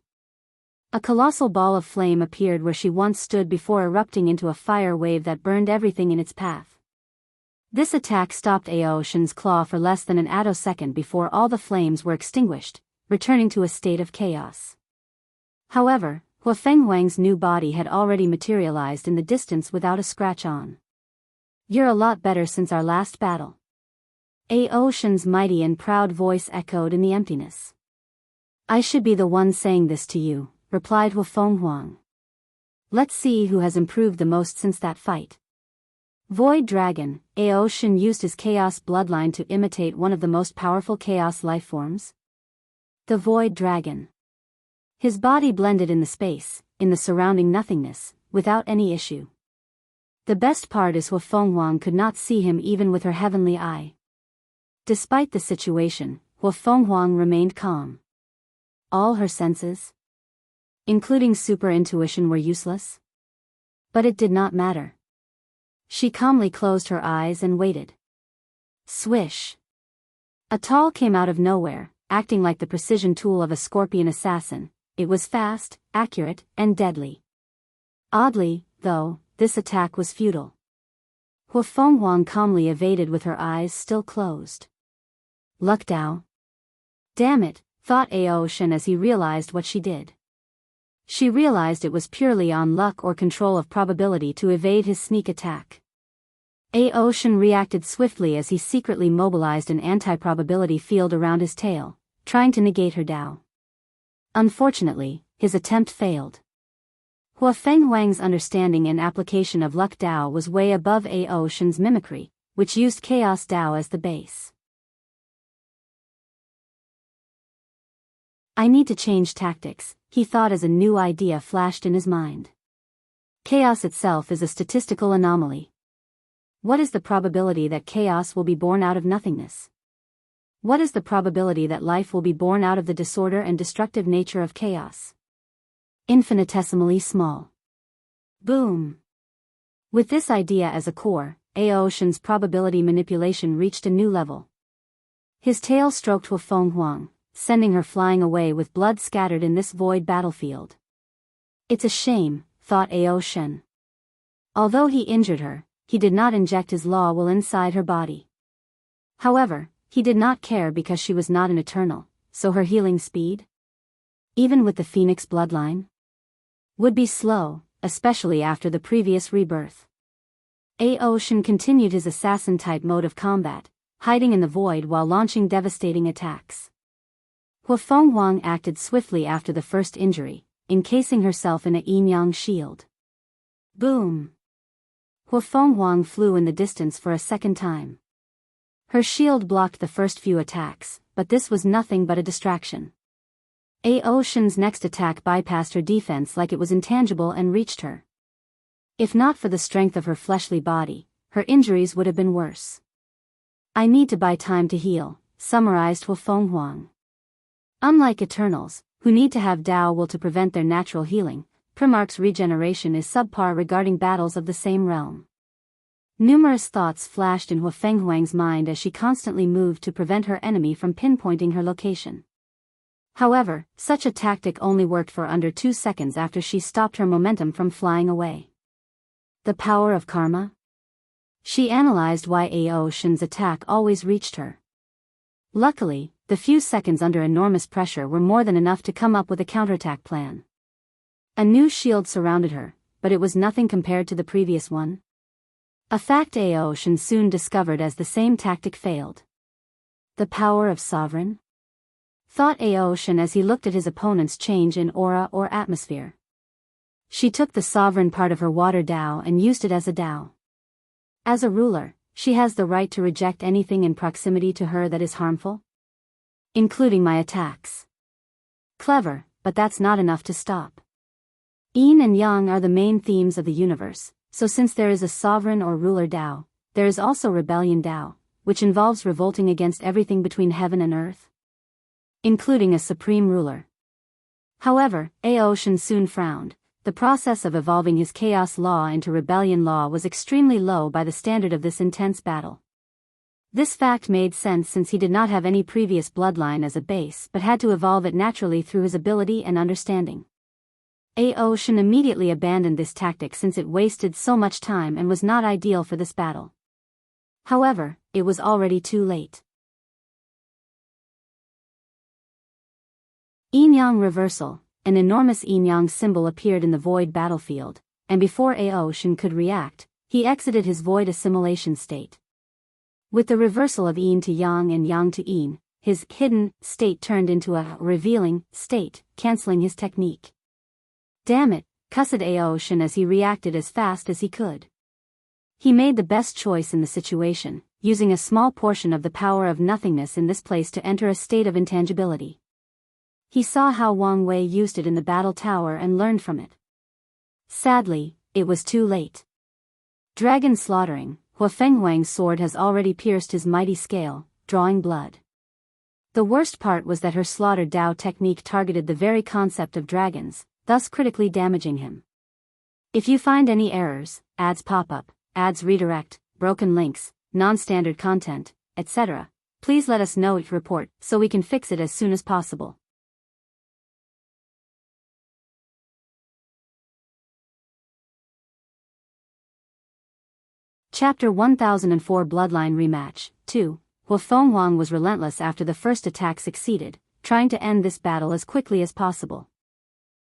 A colossal ball of flame appeared where she once stood before erupting into a fire wave that burned everything in its path. This attack stopped Aoshin's claw for less than an attosecond before all the flames were extinguished, returning to a state of chaos. However, Hua Fenghuang's new body had already materialized in the distance without a scratch on. "You're a lot better since our last battle." Aoshin's mighty and proud voice echoed in the emptiness. "I should be the one saying this to you," replied Hua Fenghuang. "Let's see who has improved the most since that fight." Void Dragon, Aoshin used his Chaos Bloodline to imitate one of the most powerful Chaos lifeforms. The Void Dragon. His body blended in the space, in the surrounding nothingness, without any issue. The best part is Hua Fenghuang could not see him even with her heavenly eye. Despite the situation, Hua Fenghuang remained calm. All her senses, including super intuition, were useless. But it did not matter. She calmly closed her eyes and waited. Swish! A towel came out of nowhere, acting like the precision tool of a scorpion assassin. It was fast, accurate, and deadly. Oddly, though, this attack was futile. Hua Fenghuang calmly evaded with her eyes still closed. Luck Dao? Damn it, thought Aoshin as he realized what she did. She realized it was purely on luck or control of probability to evade his sneak attack. Aoshin reacted swiftly as he secretly mobilized an anti-probability field around his tail, trying to negate her Dao. Unfortunately, his attempt failed. Hua Fenghuang's understanding and application of Luck Dao was way above Aoshin's mimicry, which used Chaos Dao as the base. I need to change tactics, he thought as a new idea flashed in his mind. Chaos itself is a statistical anomaly. What is the probability that chaos will be born out of nothingness? What is the probability that life will be born out of the disorder and destructive nature of chaos? Infinitesimally small. Boom! With this idea as a core, Aoshin's probability manipulation reached a new level. His tail stroked Hua Fenghuang, sending her flying away with blood scattered in this void battlefield. It's a shame, thought Aoshin. Although he injured her, he did not inject his law will inside her body. However, he did not care because she was not an eternal, so her healing speed, even with the Phoenix bloodline, would be slow, especially after the previous rebirth. Aoshin continued his assassin-type mode of combat, hiding in the void while launching devastating attacks. Hua Fenghuang acted swiftly after the first injury, encasing herself in a yin-yang shield. Boom! Hua Fenghuang flew in the distance for a second time. Her shield blocked the first few attacks, but this was nothing but a distraction. Aoshin's next attack bypassed her defense like it was intangible and reached her. If not for the strength of her fleshly body, her injuries would have been worse. I need to buy time to heal, summarized Hua Fenghuang. Unlike Eternals, who need to have Dao will to prevent their natural healing, Primarch's regeneration is subpar regarding battles of the same realm. Numerous thoughts flashed in Hua Fenghuang's mind as she constantly moved to prevent her enemy from pinpointing her location. However, such a tactic only worked for under 2 seconds after she stopped her momentum from flying away. The power of karma? She analyzed why Aoshin's attack always reached her. Luckily, the few seconds under enormous pressure were more than enough to come up with a counterattack plan. A new shield surrounded her, but it was nothing compared to the previous one. A fact Aoshin soon discovered as the same tactic failed. The power of Sovereign? Thought Aoshin as he looked at his opponent's change in aura or atmosphere. She took the sovereign part of her water Dao and used it as a Dao. As a ruler, she has the right to reject anything in proximity to her that is harmful, including my attacks. Clever, but that's not enough to stop. Yin and Yang are the main themes of the universe, so since there is a sovereign or ruler Dao, there is also rebellion Dao, which involves revolting against everything between heaven and earth, including a supreme ruler. However, Aoshin soon frowned. the process of evolving his chaos law into rebellion law was extremely low by the standard of this intense battle. This fact made sense since he did not have any previous bloodline as a base but had to evolve it naturally through his ability and understanding. Ao Shen immediately abandoned this tactic since it wasted so much time and was not ideal for this battle. However, it was already too late. Yin-Yang Reversal. An enormous yin-yang symbol appeared in the void battlefield, and before Ao Shen could react, he exited his void assimilation state. With the reversal of yin to yang and yang to yin, his hidden state turned into a revealing state, cancelling his technique. Damn it, cussed Ao Shen as he reacted as fast as he could. He made the best choice in the situation, using a small portion of the power of nothingness in this place to enter a state of intangibility. He saw how Wang Wei used it in the battle tower and learned from it. Sadly, it was too late. Dragon slaughtering, Hua Fenghuang's sword has already pierced his mighty scale, drawing blood. The worst part was that her slaughter Dao technique targeted the very concept of dragons, thus critically damaging him. If you find any errors, ads pop up, ads redirect, broken links, non-standard content, etc., please let us know report so we can fix it as soon as possible. Chapter 1004 Bloodline Rematch 2. Hua Fenghuang was relentless after the first attack succeeded, trying to end this battle as quickly as possible.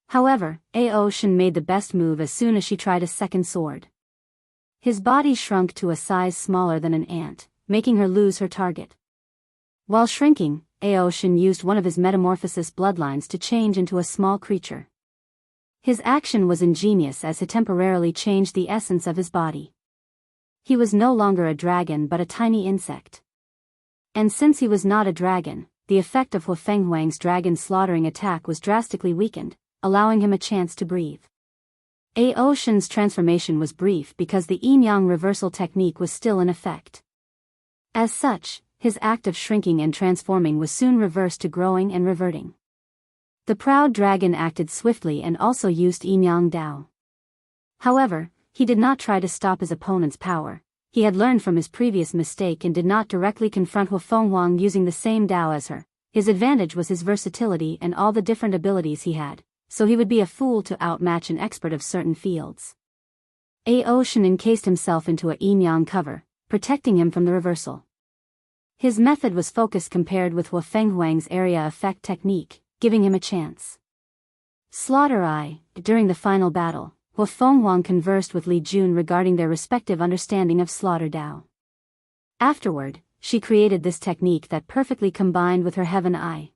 However, Ao Shen made the best move as soon as she tried a second sword. His body shrunk to a size smaller than an ant, making her lose her target. While shrinking, Ao Shen used one of his metamorphosis bloodlines to change into a small creature. His action was ingenious as he temporarily changed the essence of his body. He was no longer a dragon but a tiny insect. And since he was not a dragon, the effect of Hua Fenghuang's dragon slaughtering attack was drastically weakened, allowing him a chance to breathe. Ao Shen's transformation was brief because the yin-yang reversal technique was still in effect. As such, his act of shrinking and transforming was soon reversed to growing and reverting. The proud dragon acted swiftly and also used yin-yang Dao. However, he did not try to stop his opponent's power. He had learned from his previous mistake and did not directly confront Hua Fenghuang using the same Dao as her. His advantage was his versatility and all the different abilities he had, so he would be a fool to outmatch an expert of certain fields. Ao Shen encased himself into a yin-yang cover, protecting him from the reversal. His method was focused compared with Hua Fenghuang's area effect technique, giving him a chance. Slaughter I. During the final battle, Hua Fenghuang conversed with Li Jun regarding their respective understanding of slaughter Dao. Afterward, she created this technique that perfectly combined with her heaven eye.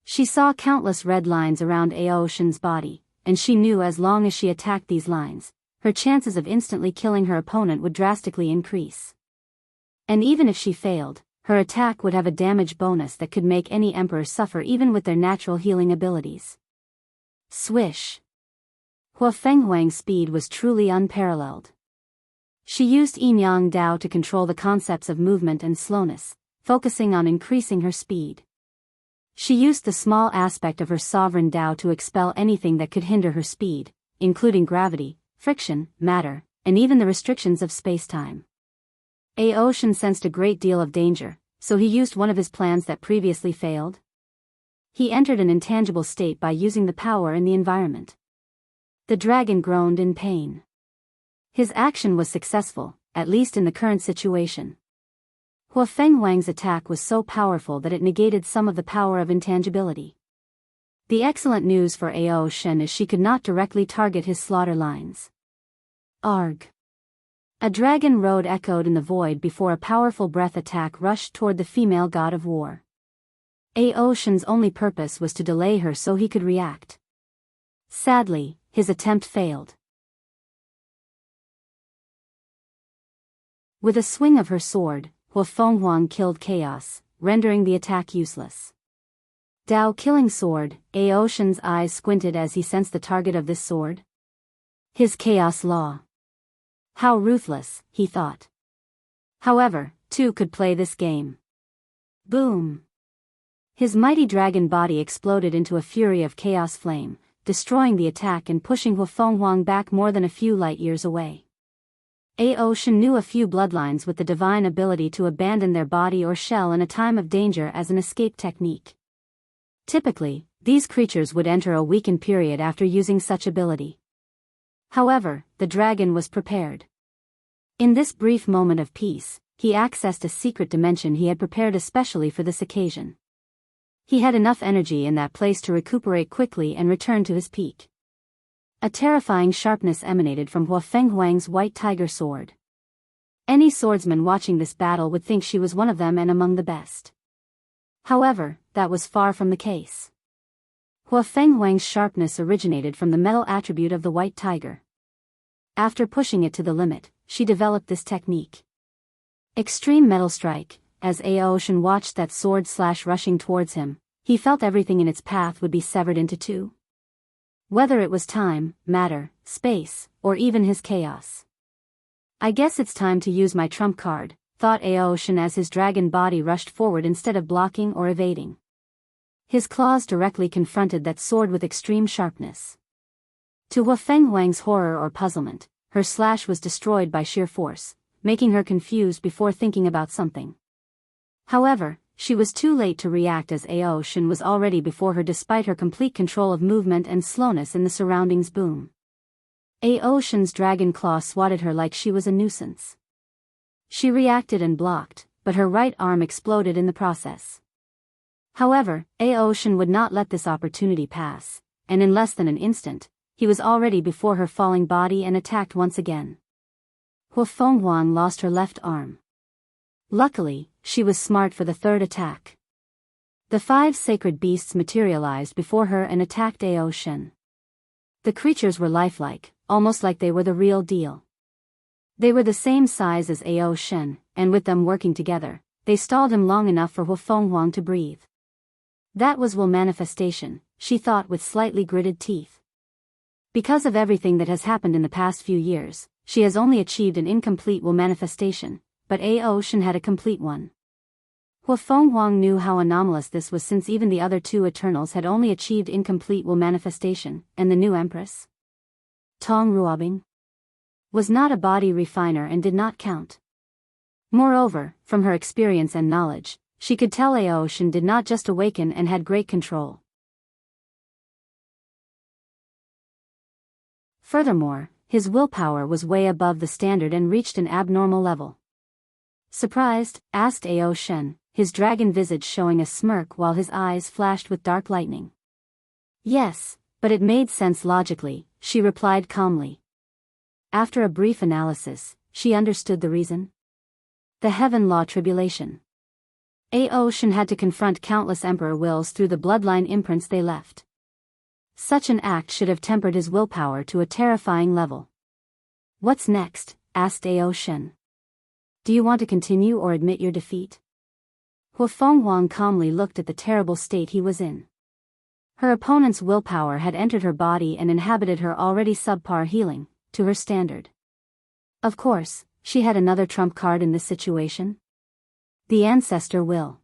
She saw countless red lines around Ao Shen's body, and she knew as long as she attacked these lines, her chances of instantly killing her opponent would drastically increase. And even if she failed, her attack would have a damage bonus that could make any emperor suffer even with their natural healing abilities. Swish! Hua Fenghuang's speed was truly unparalleled. She used yin-yang Dao to control the concepts of movement and slowness, focusing on increasing her speed. She used the small aspect of her sovereign Dao to expel anything that could hinder her speed, including gravity, friction, matter, and even the restrictions of space-time. Ao Shen sensed a great deal of danger, so he used one of his plans that previously failed. He entered an intangible state by using the power in the environment. The dragon groaned in pain. His action was successful, at least in the current situation. Hua Fenghuang's attack was so powerful that it negated some of the power of intangibility. The excellent news for Ao Shen is she could not directly target his slaughter lines. Arg! A dragon road echoed in the void before a powerful breath attack rushed toward the female god of war. Ao Shen's only purpose was to delay her so he could react. Sadly, his attempt failed. With a swing of her sword, Hua Fenghuang killed Chaos, rendering the attack useless. Dao killing sword, Ao Shen's eyes squinted as he sensed the target of this sword. His Chaos Law. How ruthless, he thought. However, two could play this game. Boom! His mighty dragon body exploded into a fury of chaos flame, destroying the attack and pushing Huang back more than a few light years away. Shen knew a few bloodlines with the divine ability to abandon their body or shell in a time of danger as an escape technique. Typically, these creatures would enter a weakened period after using such ability. However, the dragon was prepared. In this brief moment of peace, he accessed a secret dimension he had prepared especially for this occasion. He had enough energy in that place to recuperate quickly and return to his peak. A terrifying sharpness emanated from Huang's white tiger sword. Any swordsman watching this battle would think she was one of them and among the best. However, that was far from the case. Huang's sharpness originated from the metal attribute of the white tiger. After pushing it to the limit, she developed this technique. Extreme Metal Strike. As Shen watched that sword rushing towards him, he felt everything in its path would be severed into two. Whether it was time, matter, space, or even his chaos. I guess it's time to use my trump card, thought Shen as his dragon body rushed forward instead of blocking or evading. His claws directly confronted that sword with extreme sharpness. To Huang's horror or puzzlement, her slash was destroyed by sheer force, making her confused before thinking about something. However, she was too late to react as Shen was already before her despite her complete control of movement and slowness in the surroundings boom. Shen's dragon claw swatted her like she was a nuisance. She reacted and blocked, but her right arm exploded in the process. However, Shen would not let this opportunity pass, and in less than an instant, he was already before her falling body and attacked once again. Huang lost her left arm. Luckily, she was smart for the third attack. The 5 sacred beasts materialized before her and attacked Shen. The creatures were lifelike, almost like they were the real deal. They were the same size as Shen, and with them working together, they stalled him long enough for Huang to breathe. That was will manifestation, she thought with slightly gritted teeth. Because of everything that has happened in the past few years, she has only achieved an incomplete will manifestation, but Shen had a complete one. Huang knew how anomalous this was since even the other 2 Eternals had only achieved incomplete will manifestation, and the new Empress, Tong Ruobing, was not a body refiner and did not count. Moreover, from her experience and knowledge, she could tell Shen did not just awaken and had great control. Furthermore, his willpower was way above the standard and reached an abnormal level. Surprised, asked Shen, his dragon visage showing a smirk while his eyes flashed with dark lightning. Yes, but it made sense logically, she replied calmly. After a brief analysis, she understood the reason. The Heaven Law Tribulation. Shen had to confront countless Emperor wills through the bloodline imprints they left. Such an act should have tempered his willpower to a terrifying level. What's next? Asked Shen. Do you want to continue or admit your defeat? Huang calmly looked at the terrible state he was in. Her opponent's willpower had entered her body and inhabited her already subpar healing, to her standard. Of course, she had another trump card in this situation. The ancestor will.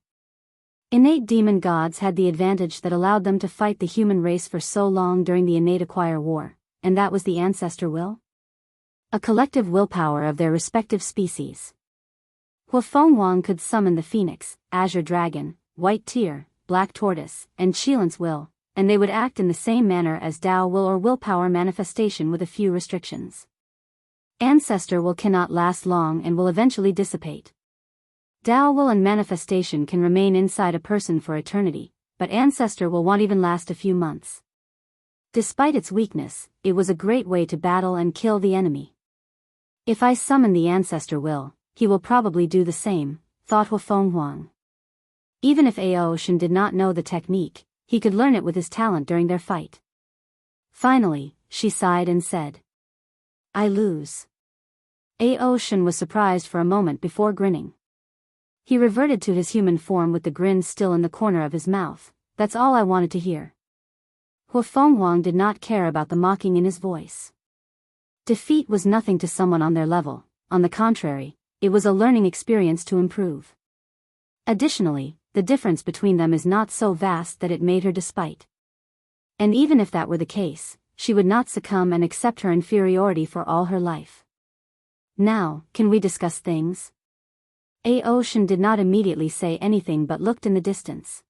Innate demon gods had the advantage that allowed them to fight the human race for so long during the innate acquire war, and that was the ancestor will? A collective willpower of their respective species. Huang could summon the phoenix, azure dragon, white tear, black tortoise, and Qilance will, and they would act in the same manner as Tao will or willpower manifestation with a few restrictions. Ancestor will cannot last long and will eventually dissipate. Tao will and manifestation can remain inside a person for eternity, but ancestor will won't even last a few months. Despite its weakness, it was a great way to battle and kill the enemy. If I summon the ancestor will, he will probably do the same, thought Huang. Even if Shen did not know the technique, he could learn it with his talent during their fight. Finally, she sighed and said, I lose. Shen was surprised for a moment before grinning. He reverted to his human form with the grin still in the corner of his mouth. That's all I wanted to hear. Huang did not care about the mocking in his voice. Defeat was nothing to someone on their level, on the contrary, it was a learning experience to improve. Additionally, the difference between them is not so vast that it made her despite. And even if that were the case, she would not succumb and accept her inferiority for all her life. Now, can we discuss things? Ocean did not immediately say anything but looked in the distance.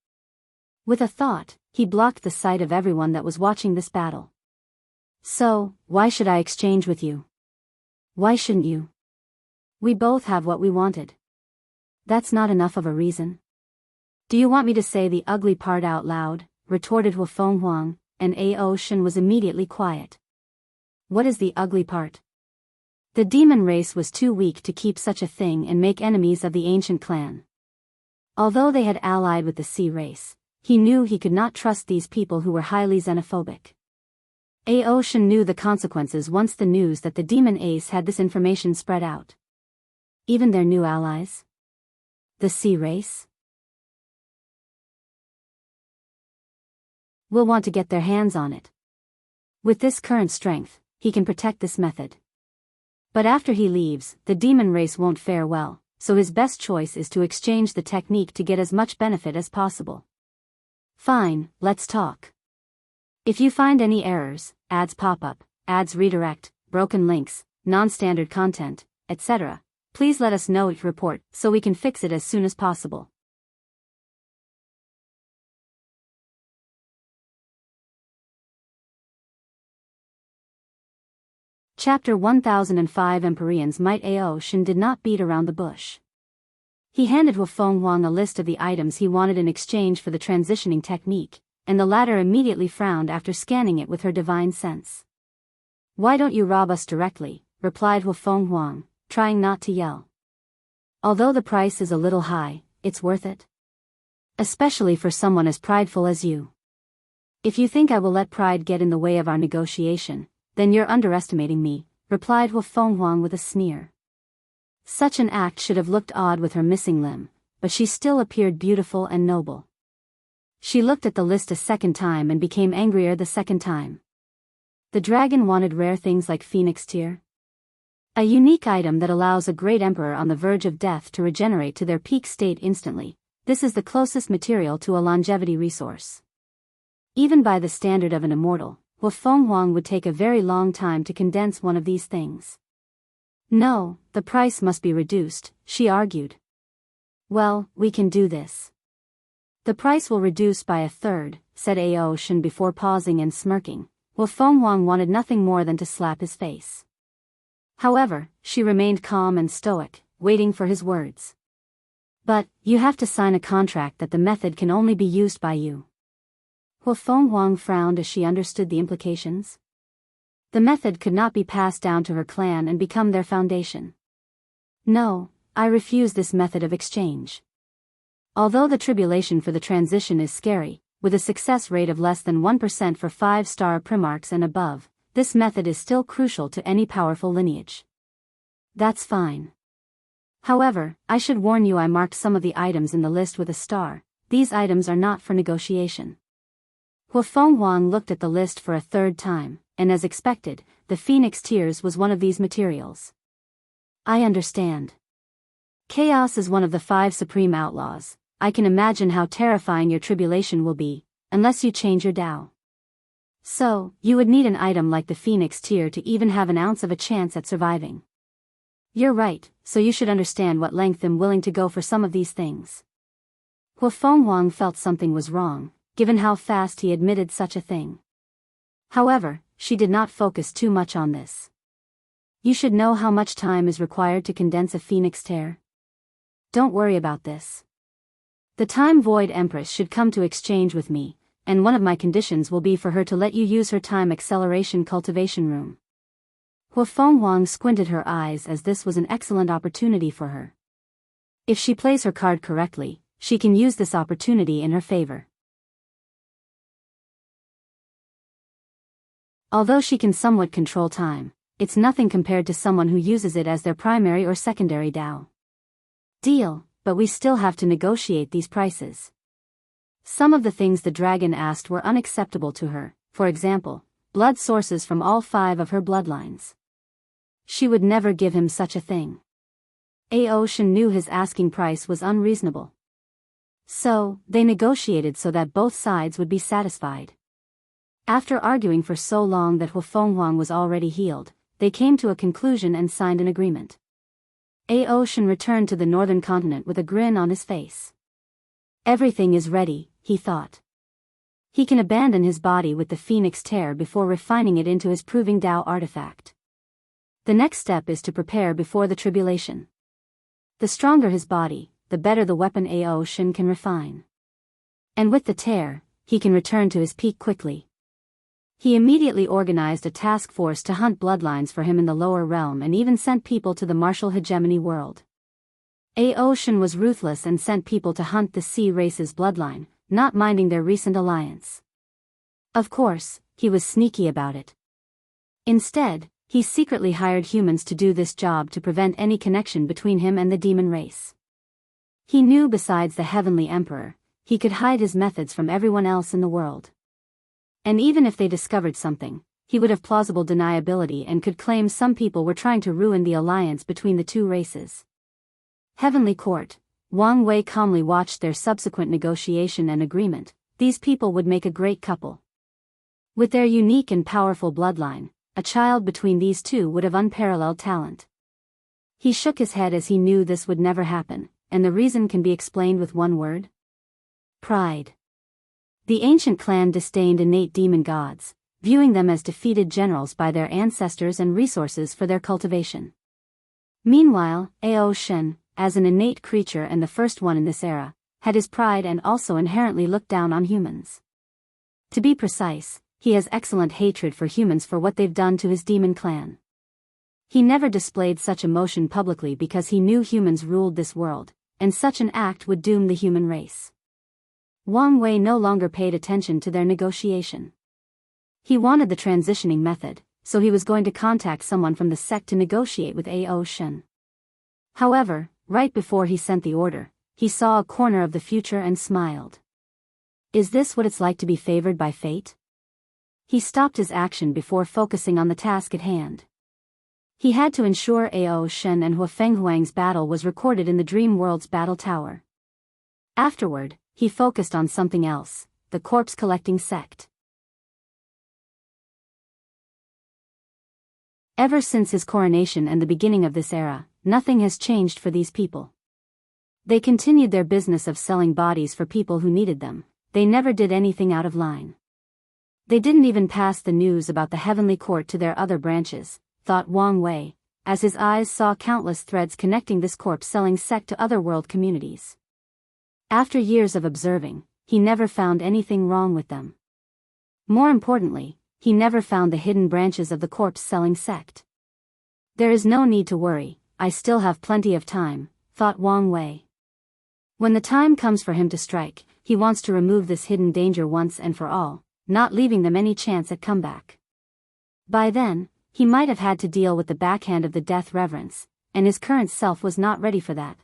With a thought, he blocked the sight of everyone that was watching this battle. So, why should I exchange with you? Why shouldn't you? We both have what we wanted. That's not enough of a reason. Do you want me to say the ugly part out loud? Retorted Wu Fenghuang, and Ocean was immediately quiet. What is the ugly part? The demon race was too weak to keep such a thing and make enemies of the ancient clan. Although they had allied with the sea race, he knew he could not trust these people who were highly xenophobic. Ocean knew the consequences once the news that the demon ace had this information spread out. Even their new allies? The sea race? Will want to get their hands on it. With this current strength, he can protect this method. But after he leaves, the demon race won't fare well, so his best choice is to exchange the technique to get as much benefit as possible. Fine, let's talk. If you find any errors, ads pop up, ads redirect, broken links, non-standard content, etc., please let us know it report so we can fix it as soon as possible. Chapter 1005 Empyrean's Might. Ocean did not beat around the bush. He handed Wu Fenghuang a list of the items he wanted in exchange for the transitioning technique, and the latter immediately frowned after scanning it with her divine sense. Why don't you rob us directly? Replied Wu Fenghuang, trying not to yell. Although the price is a little high, it's worth it. Especially for someone as prideful as you. If you think I will let pride get in the way of our negotiation, then you're underestimating me, replied Wu Fenghuang with a sneer. Such an act should have looked odd with her missing limb, but she still appeared beautiful and noble. She looked at the list a second time and became angrier the second time. The dragon wanted rare things like Phoenix Tear. A unique item that allows a great emperor on the verge of death to regenerate to their peak state instantly. This is the closest material to a longevity resource. Even by the standard of an immortal, Wu Fenghuang would take a very long time to condense one of these things. No, the price must be reduced, she argued. Well, we can do this. The price will reduce by a third, said Ocean before pausing and smirking. Wu Fenghuang wanted nothing more than to slap his face. However, she remained calm and stoic, waiting for his words. But, you have to sign a contract that the method can only be used by you. Wu Fenghuang frowned as she understood the implications. The method could not be passed down to her clan and become their foundation. No, I refuse this method of exchange. Although the tribulation for the transition is scary, with a success rate of less than 1% for 5-star Primarchs and above, this method is still crucial to any powerful lineage. That's fine. However, I should warn you I marked some of the items in the list with a star. These items are not for negotiation. Wu Fenghuang looked at the list for a third time, and as expected, the Phoenix Tears was one of these materials. I understand. Chaos is one of the 5 supreme outlaws. I can imagine how terrifying your tribulation will be, unless you change your Tao. So, you would need an item like the Phoenix Tear to even have an ounce of a chance at surviving. You're right, so you should understand what length I'm willing to go for some of these things. Wu Fenghuang felt something was wrong, given how fast he admitted such a thing. However, she did not focus too much on this. You should know how much time is required to condense a Phoenix Tear. Don't worry about this. The Time Void Empress should come to exchange with me, and one of my conditions will be for her to let you use her time acceleration cultivation room. Wu Fenghuang squinted her eyes as this was an excellent opportunity for her. If she plays her card correctly, she can use this opportunity in her favor. Although she can somewhat control time, it's nothing compared to someone who uses it as their primary or secondary Tao. Deal, but we still have to negotiate these prices. Some of the things the dragon asked were unacceptable to her, for example, blood sources from all 5 of her bloodlines. She would never give him such a thing. Ocean knew his asking price was unreasonable. So, they negotiated so that both sides would be satisfied. After arguing for so long that Huafenghuang was already healed, they came to a conclusion and signed an agreement. Ao Shen returned to the northern continent with a grin on his face. Everything is ready, he thought. He can abandon his body with the Phoenix Tear before refining it into his Proving Tao artifact. The next step is to prepare before the tribulation. The stronger his body, the better the weapon Ao Shen can refine. And with the tear, he can return to his peak quickly. He immediately organized a task force to hunt bloodlines for him in the lower realm and even sent people to the martial hegemony world. Ao Shen was ruthless and sent people to hunt the sea race's bloodline, not minding their recent alliance. Of course, he was sneaky about it. Instead, he secretly hired humans to do this job to prevent any connection between him and the demon race. He knew besides the Heavenly Emperor, he could hide his methods from everyone else in the world. And even if they discovered something, he would have plausible deniability and could claim some people were trying to ruin the alliance between the two races. Heavenly Court, Wang Wei calmly watched their subsequent negotiation and agreement. These people would make a great couple. With their unique and powerful bloodline, a child between these two would have unparalleled talent. He shook his head as he knew this would never happen, and the reason can be explained with one word: pride. The ancient clan disdained innate demon gods, viewing them as defeated generals by their ancestors and resources for their cultivation. Meanwhile, Ao Shen, as an innate creature and the first one in this era, had his pride and also inherently looked down on humans. To be precise, he has excellent hatred for humans for what they've done to his demon clan. He never displayed such emotion publicly because he knew humans ruled this world, and such an act would doom the human race. Wang Wei no longer paid attention to their negotiation. He wanted the transitioning method, so he was going to contact someone from the sect to negotiate with Ao Shen. However, right before he sent the order, he saw a corner of the future and smiled. Is this what it's like to be favored by fate? He stopped his action before focusing on the task at hand. He had to ensure Ao Shen and Huafenghuang's battle was recorded in the Dream World's battle tower. Afterward, he focused on something else: the corpse-collecting sect. Ever since his coronation and the beginning of this era, nothing has changed for these people. They continued their business of selling bodies for people who needed them. They never did anything out of line. They didn't even pass the news about the Heavenly Court to their other branches, thought Wang Wei, as his eyes saw countless threads connecting this corpse-selling sect to other world communities. After years of observing, he never found anything wrong with them. More importantly, he never found the hidden branches of the corpse-selling sect. There is no need to worry, I still have plenty of time, thought Wang Wei. When the time comes for him to strike, he wants to remove this hidden danger once and for all, not leaving them any chance at comeback. By then, he might have had to deal with the backhand of the death reverence, and his current self was not ready for that.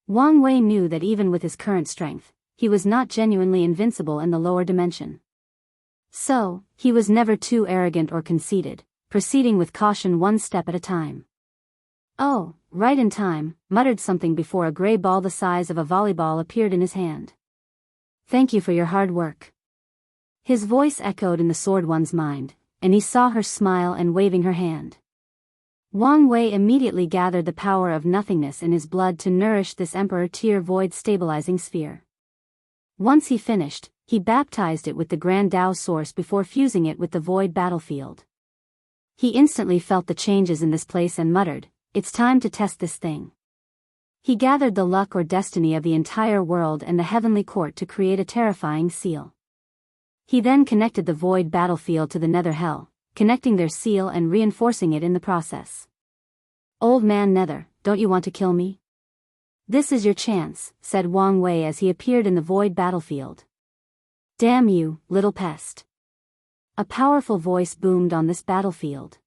Wang Wei knew that even with his current strength, he was not genuinely invincible in the lower dimension. So, he was never too arrogant or conceited, proceeding with caution one step at a time. Oh, right in time, muttered something before a gray ball the size of a volleyball appeared in his hand. Thank you for your hard work. His voice echoed in the Sword One's mind, and he saw her smile and waving her hand. Wang Wei immediately gathered the power of nothingness in his blood to nourish this Emperor Tier Void stabilizing sphere. Once he finished, he baptized it with the Grand Tao Source before fusing it with the Void battlefield. He instantly felt the changes in this place and muttered, "It's time to test this thing." He gathered the luck or destiny of the entire world and the Heavenly Court to create a terrifying seal. He then connected the Void battlefield to the Nether Hell, connecting their seal and reinforcing it in the process. Old man Nether, don't you want to kill me? This is your chance, said Wang Wei as he appeared in the Void battlefield. Damn you, little pest. A powerful voice boomed on this battlefield.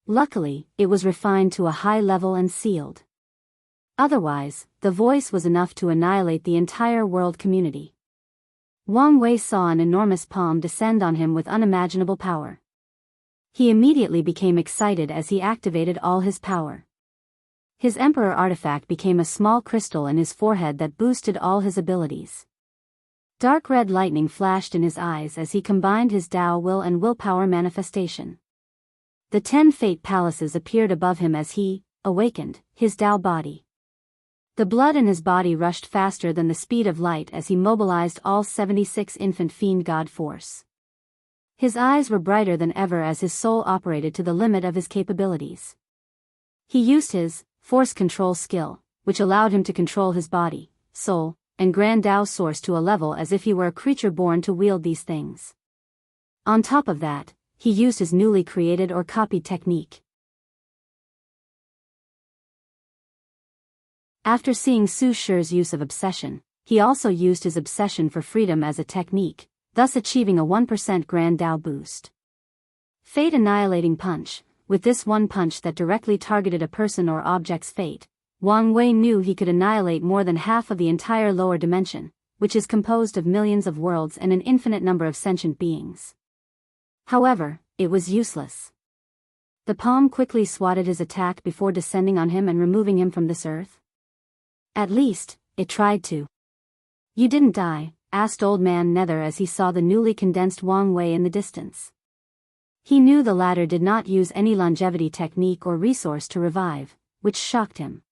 Luckily, it was refined to a high level and sealed. Otherwise, the voice was enough to annihilate the entire world community. Wang Wei saw an enormous palm descend on him with unimaginable power. He immediately became excited as he activated all his power. His Emperor artifact became a small crystal in his forehead that boosted all his abilities. Dark red lightning flashed in his eyes as he combined his Tao will and willpower manifestation. The 10 fate palaces appeared above him as he awakened his Tao body. The blood in his body rushed faster than the speed of light as he mobilized all 76 infant fiend god force. His eyes were brighter than ever as his soul operated to the limit of his capabilities. He used his force control skill, which allowed him to control his body, soul, and grand Tao source to a level as if he were a creature born to wield these things. On top of that, he used his newly created or copied technique. After seeing Su Shi's use of obsession, he also used his obsession for freedom as a technique, thus achieving a 1% grand Tao boost. Fate Annihilating Punch. With this one punch that directly targeted a person or object's fate, Wang Wei knew he could annihilate more than half of the entire lower dimension, which is composed of millions of worlds and an infinite number of sentient beings. However, it was useless. The palm quickly swatted his attack before descending on him and removing him from this earth. At least, it tried to. "You didn't die?" asked Old Man Nether as he saw the newly condensed Wang Wei in the distance. He knew the latter did not use any longevity technique or resource to revive, which shocked him.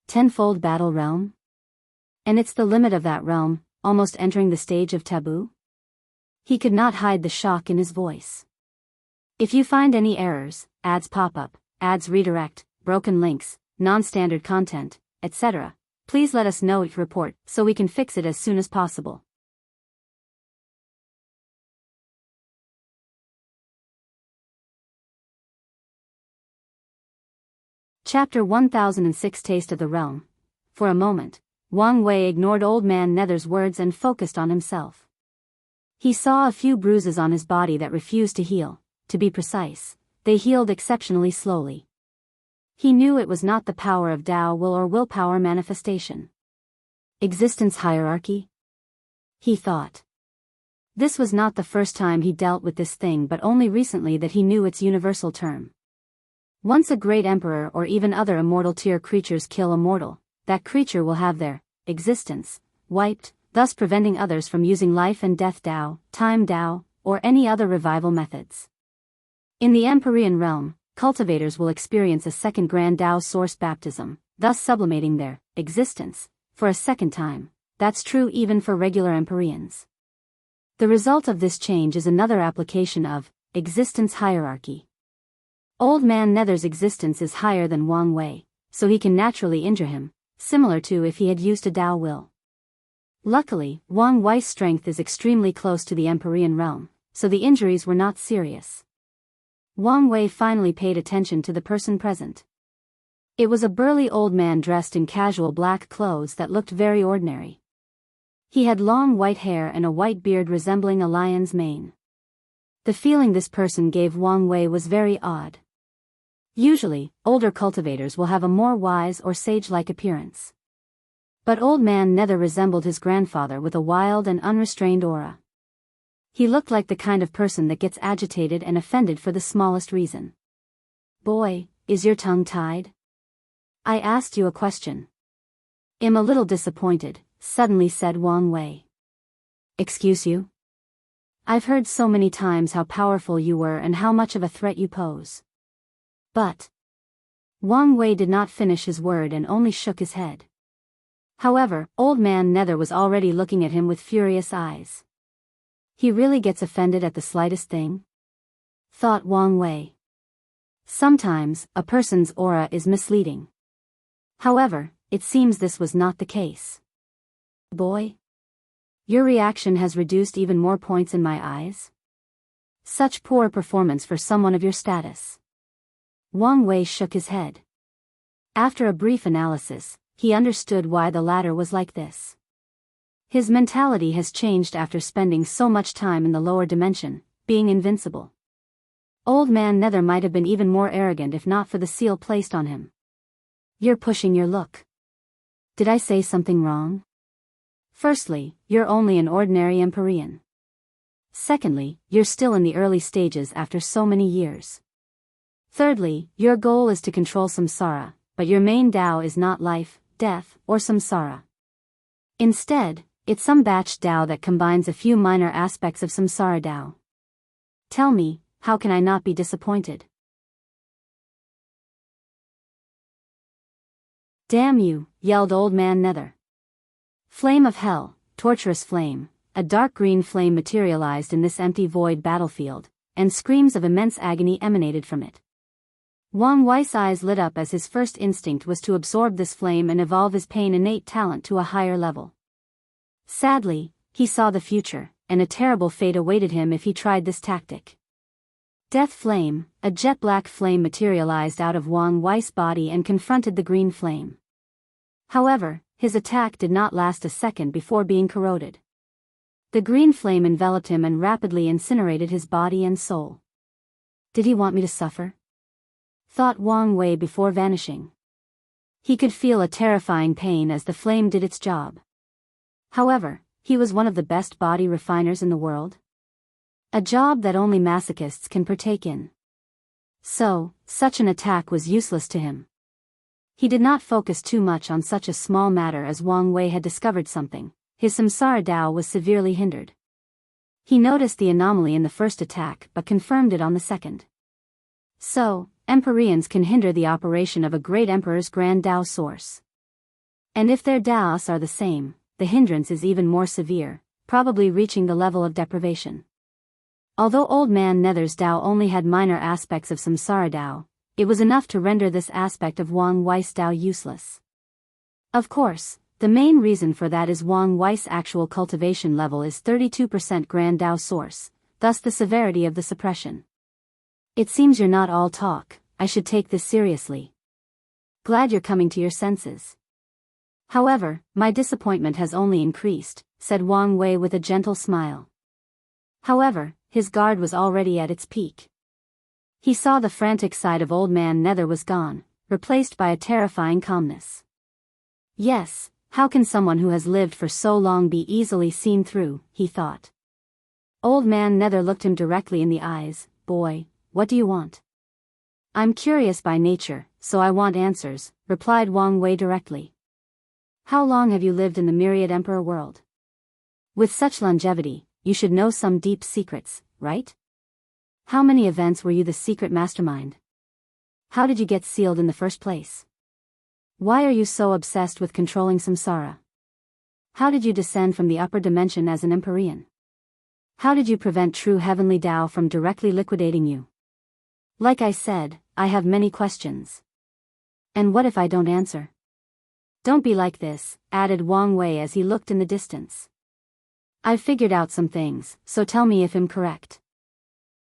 Tenfold battle realm? And it's the limit of that realm, almost entering the stage of taboo? He could not hide the shock in his voice. If you find any errors, ads pop up, ads redirect, broken links, non-standard content, etc., please let us know your report so we can fix it as soon as possible. Chapter 1006 Taste of the Realm. For a moment, Wang Wei ignored Old Man Nether's words and focused on himself. He saw a few bruises on his body that refused to heal. To be precise, they healed exceptionally slowly. He knew it was not the power of Tao will or willpower manifestation. Existence hierarchy? He thought. This was not the first time he dealt with this thing, but only recently that he knew its universal term. Once a great emperor or even other immortal tier creatures kill a mortal, that creature will have their existence wiped, thus preventing others from using life and death Tao, time Tao, or any other revival methods. In the Empyrean realm, cultivators will experience a second grand Tao source baptism, thus sublimating their existence for a second time. That's true even for regular Empyreans. The result of this change is another application of existence hierarchy. Old Man Nether's existence is higher than Wang Wei, so he can naturally injure him, similar to if he had used a Tao will. Luckily, Wang Wei's strength is extremely close to the Empyrean realm, so the injuries were not serious. Wang Wei finally paid attention to the person present. It was a burly old man dressed in casual black clothes that looked very ordinary. He had long white hair and a white beard resembling a lion's mane. The feeling this person gave Wang Wei was very odd. Usually, older cultivators will have a more wise or sage-like appearance. But Old Man Nether resembled his grandfather with a wild and unrestrained aura. He looked like the kind of person that gets agitated and offended for the smallest reason. "Boy, is your tongue tied? I asked you a question." "I'm a little disappointed," suddenly said Wang Wei. "Excuse you? I've heard so many times how powerful you were and how much of a threat you pose." But Wang Wei did not finish his word and only shook his head. However, Old Man Nether was already looking at him with furious eyes. He really gets offended at the slightest thing? Thought Wang Wei. Sometimes, a person's aura is misleading. However, it seems this was not the case. "Boy? Your reaction has reduced even more points in my eyes? Such poor performance for someone of your status." Wang Wei shook his head. After a brief analysis, he understood why the latter was like this. His mentality has changed after spending so much time in the lower dimension, being invincible. Old Man Nether might have been even more arrogant if not for the seal placed on him. "You're pushing your look. Did I say something wrong? Firstly, you're only an ordinary Empyrean. Secondly, you're still in the early stages after so many years. Thirdly, your goal is to control samsara, but your main Tao is not life, death, or samsara. Instead, It's some batch Dao that combines a few minor aspects of Samsara Dao. Tell me, how can I not be disappointed? Damn you, yelled Old Man Nether. Flame of hell, torturous flame, a dark green flame materialized in this empty void battlefield, and screams of immense agony emanated from it. Wang Wei's eyes lit up as his first instinct was to absorb this flame and evolve his pain innate talent to a higher level. Sadly, he saw the future, and a terrible fate awaited him if he tried this tactic. Death Flame, a jet-black flame materialized out of Wang Wei's body and confronted the green flame. However, his attack did not last a second before being corroded. The green flame enveloped him and rapidly incinerated his body and soul. Did he want me to suffer? Thought Wang Wei before vanishing. He could feel a terrifying pain as the flame did its job. However, he was one of the best body refiners in the world. A job that only masochists can partake in. So, such an attack was useless to him. He did not focus too much on such a small matter as Wang Wei had discovered something. His Samsara Dao was severely hindered. He noticed the anomaly in the first attack but confirmed it on the second. So, Empyreans can hinder the operation of a great emperor's grand Dao source. And if their Daos are the same, the hindrance is even more severe, probably reaching the level of deprivation. Although Old Man Nether's Dao only had minor aspects of Samsara Dao, it was enough to render this aspect of Wang Wei's Dao useless. Of course, the main reason for that is Wang Wei's actual cultivation level is 32% Grand Dao source, thus the severity of the suppression. It seems you're not all talk, I should take this seriously. Glad you're coming to your senses. However, my disappointment has only increased, said Wang Wei with a gentle smile. However, his guard was already at its peak. He saw the frantic side of Old Man Nether was gone, replaced by a terrifying calmness. Yes, how can someone who has lived for so long be easily seen through, he thought. Old Man Nether looked him directly in the eyes. Boy, what do you want? I'm curious by nature, so I want answers, replied Wang Wei directly. How long have you lived in the myriad emperor world? With such longevity, you should know some deep secrets, right? How many events were you the secret mastermind? How did you get sealed in the first place? Why are you so obsessed with controlling samsara? How did you descend from the upper dimension as an Empyrean? How did you prevent true heavenly Tao from directly liquidating you? Like I said, I have many questions. And what if I don't answer? Don't be like this, added Wang Wei as he looked in the distance. I've figured out some things, so tell me if I'm correct.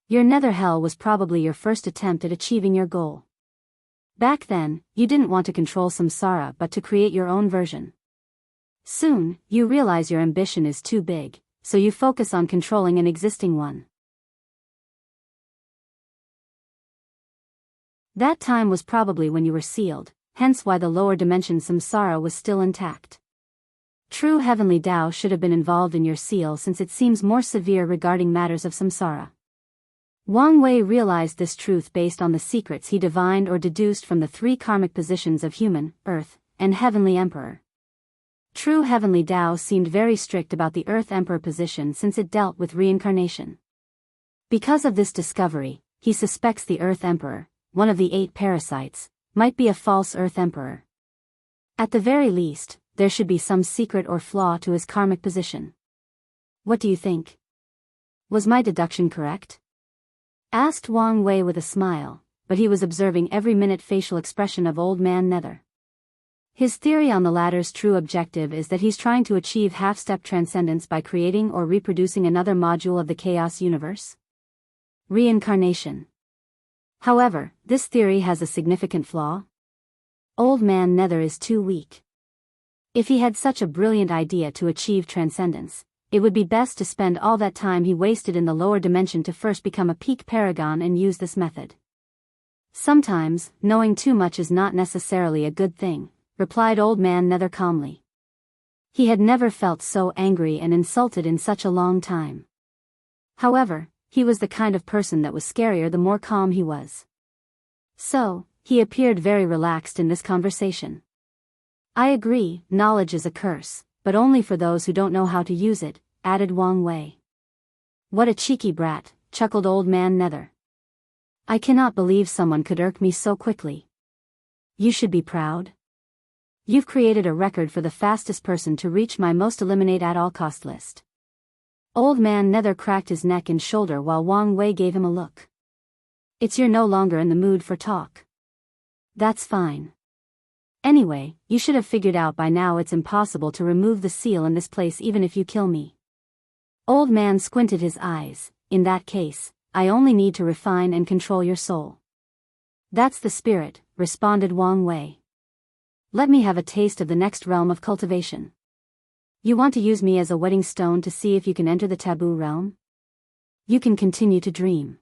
Your nether hell was probably your first attempt at achieving your goal. Back then, you didn't want to control samsara but to create your own version. Soon, you realize your ambition is too big, so you focus on controlling an existing one. That time was probably when you were sealed, hence why the lower dimension samsara was still intact. True heavenly Tao should have been involved in your seal since it seems more severe regarding matters of samsara. Wang Wei realized this truth based on the secrets he divined or deduced from the three karmic positions of human, earth, and heavenly emperor. True heavenly Tao seemed very strict about the earth emperor position since it dealt with reincarnation. Because of this discovery, he suspects the earth emperor, one of the 8 parasites, might be a false earth emperor. At the very least, there should be some secret or flaw to his karmic position. What do you think? Was my deduction correct? Asked Wang Wei with a smile, but he was observing every minute facial expression of Old Man Nether. His theory on the latter's true objective is that he's trying to achieve half-step transcendence by creating or reproducing another module of the chaos universe. Reincarnation. However, this theory has a significant flaw. Old Man Nether is too weak. If he had such a brilliant idea to achieve transcendence, it would be best to spend all that time he wasted in the lower dimension to first become a peak paragon and use this method. Sometimes, knowing too much is not necessarily a good thing, replied Old Man Nether calmly. He had never felt so angry and insulted in such a long time. However, he was the kind of person that was scarier the more calm he was. So, he appeared very relaxed in this conversation. I agree, knowledge is a curse, but only for those who don't know how to use it, added Wang Wei. What a cheeky brat, chuckled Old Man Nether. I cannot believe someone could irk me so quickly. You should be proud. You've created a record for the fastest person to reach my most eliminate at all cost list. Old Man Nether cracked his neck and shoulder while Wang Wei gave him a look. You're no longer in the mood for talk. That's fine. Anyway, you should have figured out by now it's impossible to remove the seal in this place even if you kill me. Old Man squinted his eyes. In that case, I only need to refine and control your soul. That's the spirit, responded Wang Wei. Let me have a taste of the next realm of cultivation. You want to use me as a wedding stone to see if you can enter the taboo realm? You can continue to dream.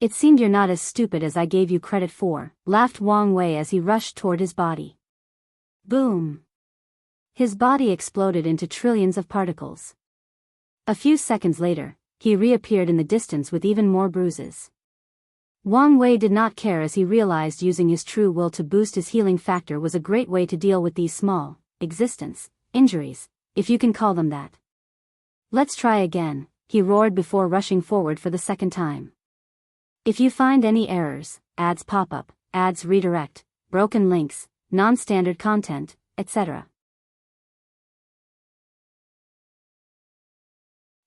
It seemed you're not as stupid as I gave you credit for, laughed Wang Wei as he rushed toward his body. Boom! His body exploded into trillions of particles. A few seconds later, he reappeared in the distance with even more bruises. Wang Wei did not care as he realized using his true will to boost his healing factor was a great way to deal with these small, injuries, if you can call them that. Let's try again, he roared before rushing forward for the second time. If you find any errors, ads pop up, ads redirect, broken links, non-standard content, etc.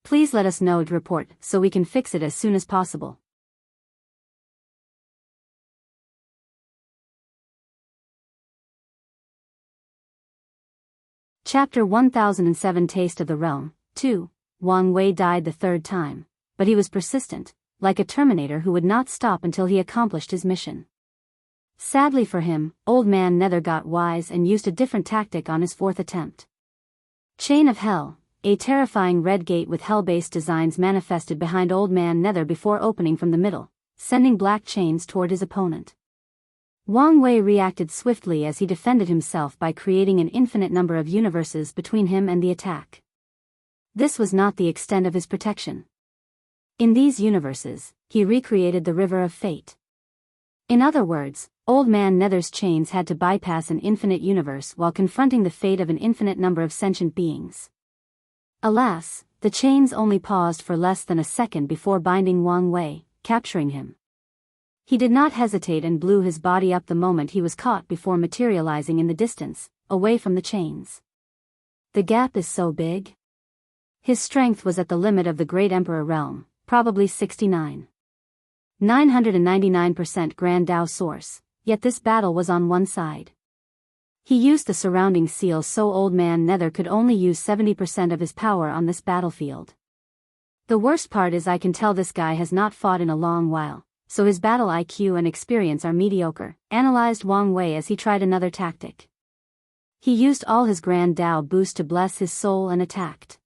Please let us know to report so we can fix it as soon as possible. Chapter 1007 Taste of the Realm, 2. Wang Wei died the third time, but he was persistent, like a Terminator who would not stop until he accomplished his mission. Sadly for him, Old Man Nether got wise and used a different tactic on his fourth attempt. Chain of Hell, a terrifying red gate with hell-based designs manifested behind Old Man Nether before opening from the middle, sending black chains toward his opponent. Wang Wei reacted swiftly as he defended himself by creating an infinite number of universes between him and the attack. This was not the extent of his protection. In these universes, he recreated the River of Fate. In other words, Old Man Nether's chains had to bypass an infinite universe while confronting the fate of an infinite number of sentient beings. Alas, the chains only paused for less than a second before binding Wang Wei, capturing him. He did not hesitate and blew his body up the moment he was caught before materializing in the distance, away from the chains. The gap is so big. His strength was at the limit of the Great Emperor realm, probably 999% Grand Dao source, yet this battle was on one side. He used the surrounding seal so Old Man Nether could only use 70% of his power on this battlefield. The worst part is I can tell this guy has not fought in a long while, so his battle IQ and experience are mediocre, analyzed Wang Wei as he tried another tactic. He used all his Grand Dao boost to bless his soul and attacked.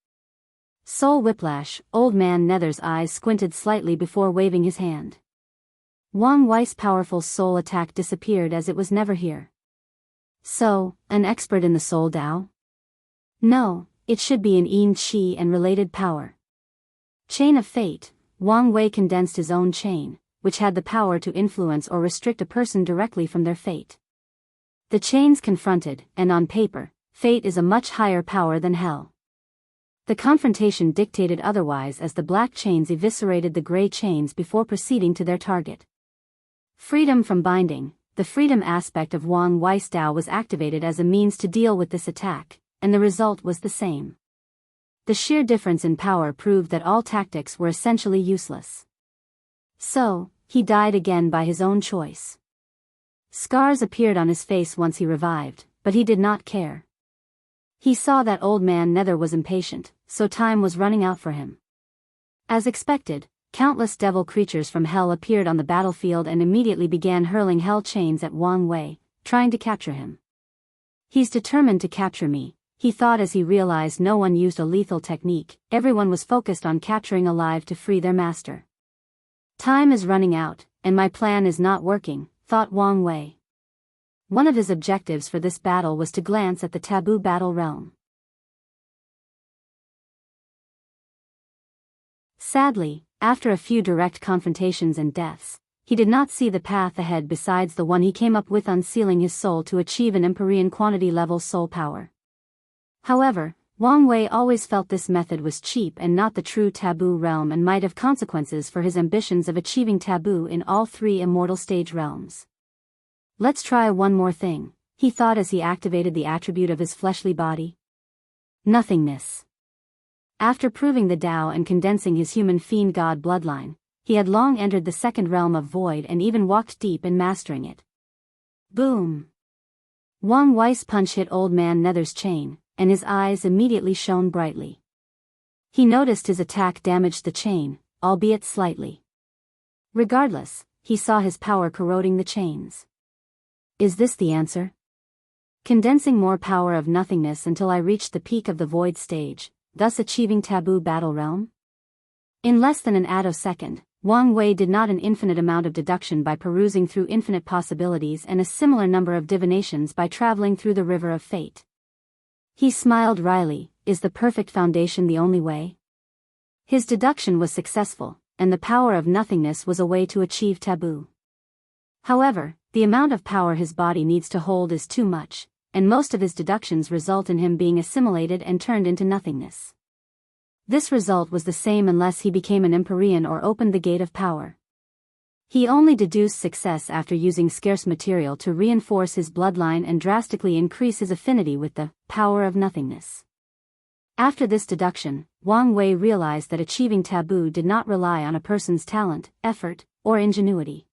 Soul Whiplash, Old Man Nether's eyes squinted slightly before waving his hand. Wang Wei's powerful soul attack disappeared as it was never here. So, an expert in the Soul Dao? No, it should be in Yin Qi and related power. Chain of Fate, Wang Wei condensed his own chain, which had the power to influence or restrict a person directly from their fate. The chains confronted, and on paper, fate is a much higher power than hell. The confrontation dictated otherwise as the black chains eviscerated the gray chains before proceeding to their target. Freedom from binding, the freedom aspect of Wang Wei's Dao was activated as a means to deal with this attack, and the result was the same. The sheer difference in power proved that all tactics were essentially useless. So, he died again by his own choice. Scars appeared on his face once he revived, but he did not care. He saw that Old Man Nether was impatient, so time was running out for him. As expected, countless devil creatures from hell appeared on the battlefield and immediately began hurling hell chains at Wang Wei, trying to capture him. He's determined to capture me, he thought as he realized no one used a lethal technique, everyone was focused on capturing alive to free their master. Time is running out, and my plan is not working, thought Wang Wei. One of his objectives for this battle was to glance at the taboo battle realm. Sadly, after a few direct confrontations and deaths, he did not see the path ahead besides the one he came up with unsealing his soul to achieve an Empyrean quantity level soul power. However, Wang Wei always felt this method was cheap and not the true taboo realm and might have consequences for his ambitions of achieving taboo in all three immortal stage realms. Let's try one more thing, he thought as he activated the attribute of his fleshly body. Nothingness. After proving the Tao and condensing his human fiend god bloodline, he had long entered the second realm of void and even walked deep in mastering it. Boom! Wang Wei's punch hit Old Man Nether's chain, and his eyes immediately shone brightly. He noticed his attack damaged the chain, albeit slightly. Regardless, he saw his power corroding the chains. Is this the answer? Condensing more power of nothingness until I reached the peak of the void stage, thus achieving taboo battle realm? In less than an attosecond, Wang Wei did not an infinite amount of deduction by perusing through infinite possibilities and a similar number of divinations by traveling through the river of fate. He smiled wryly, is the perfect foundation the only way? His deduction was successful, and the power of nothingness was a way to achieve taboo. However, the amount of power his body needs to hold is too much, and most of his deductions result in him being assimilated and turned into nothingness. This result was the same unless he became an Empyrean or opened the gate of power. He only deduced success after using scarce material to reinforce his bloodline and drastically increase his affinity with the power of nothingness. After this deduction, Wang Wei realized that achieving taboo did not rely on a person's talent, effort, or ingenuity.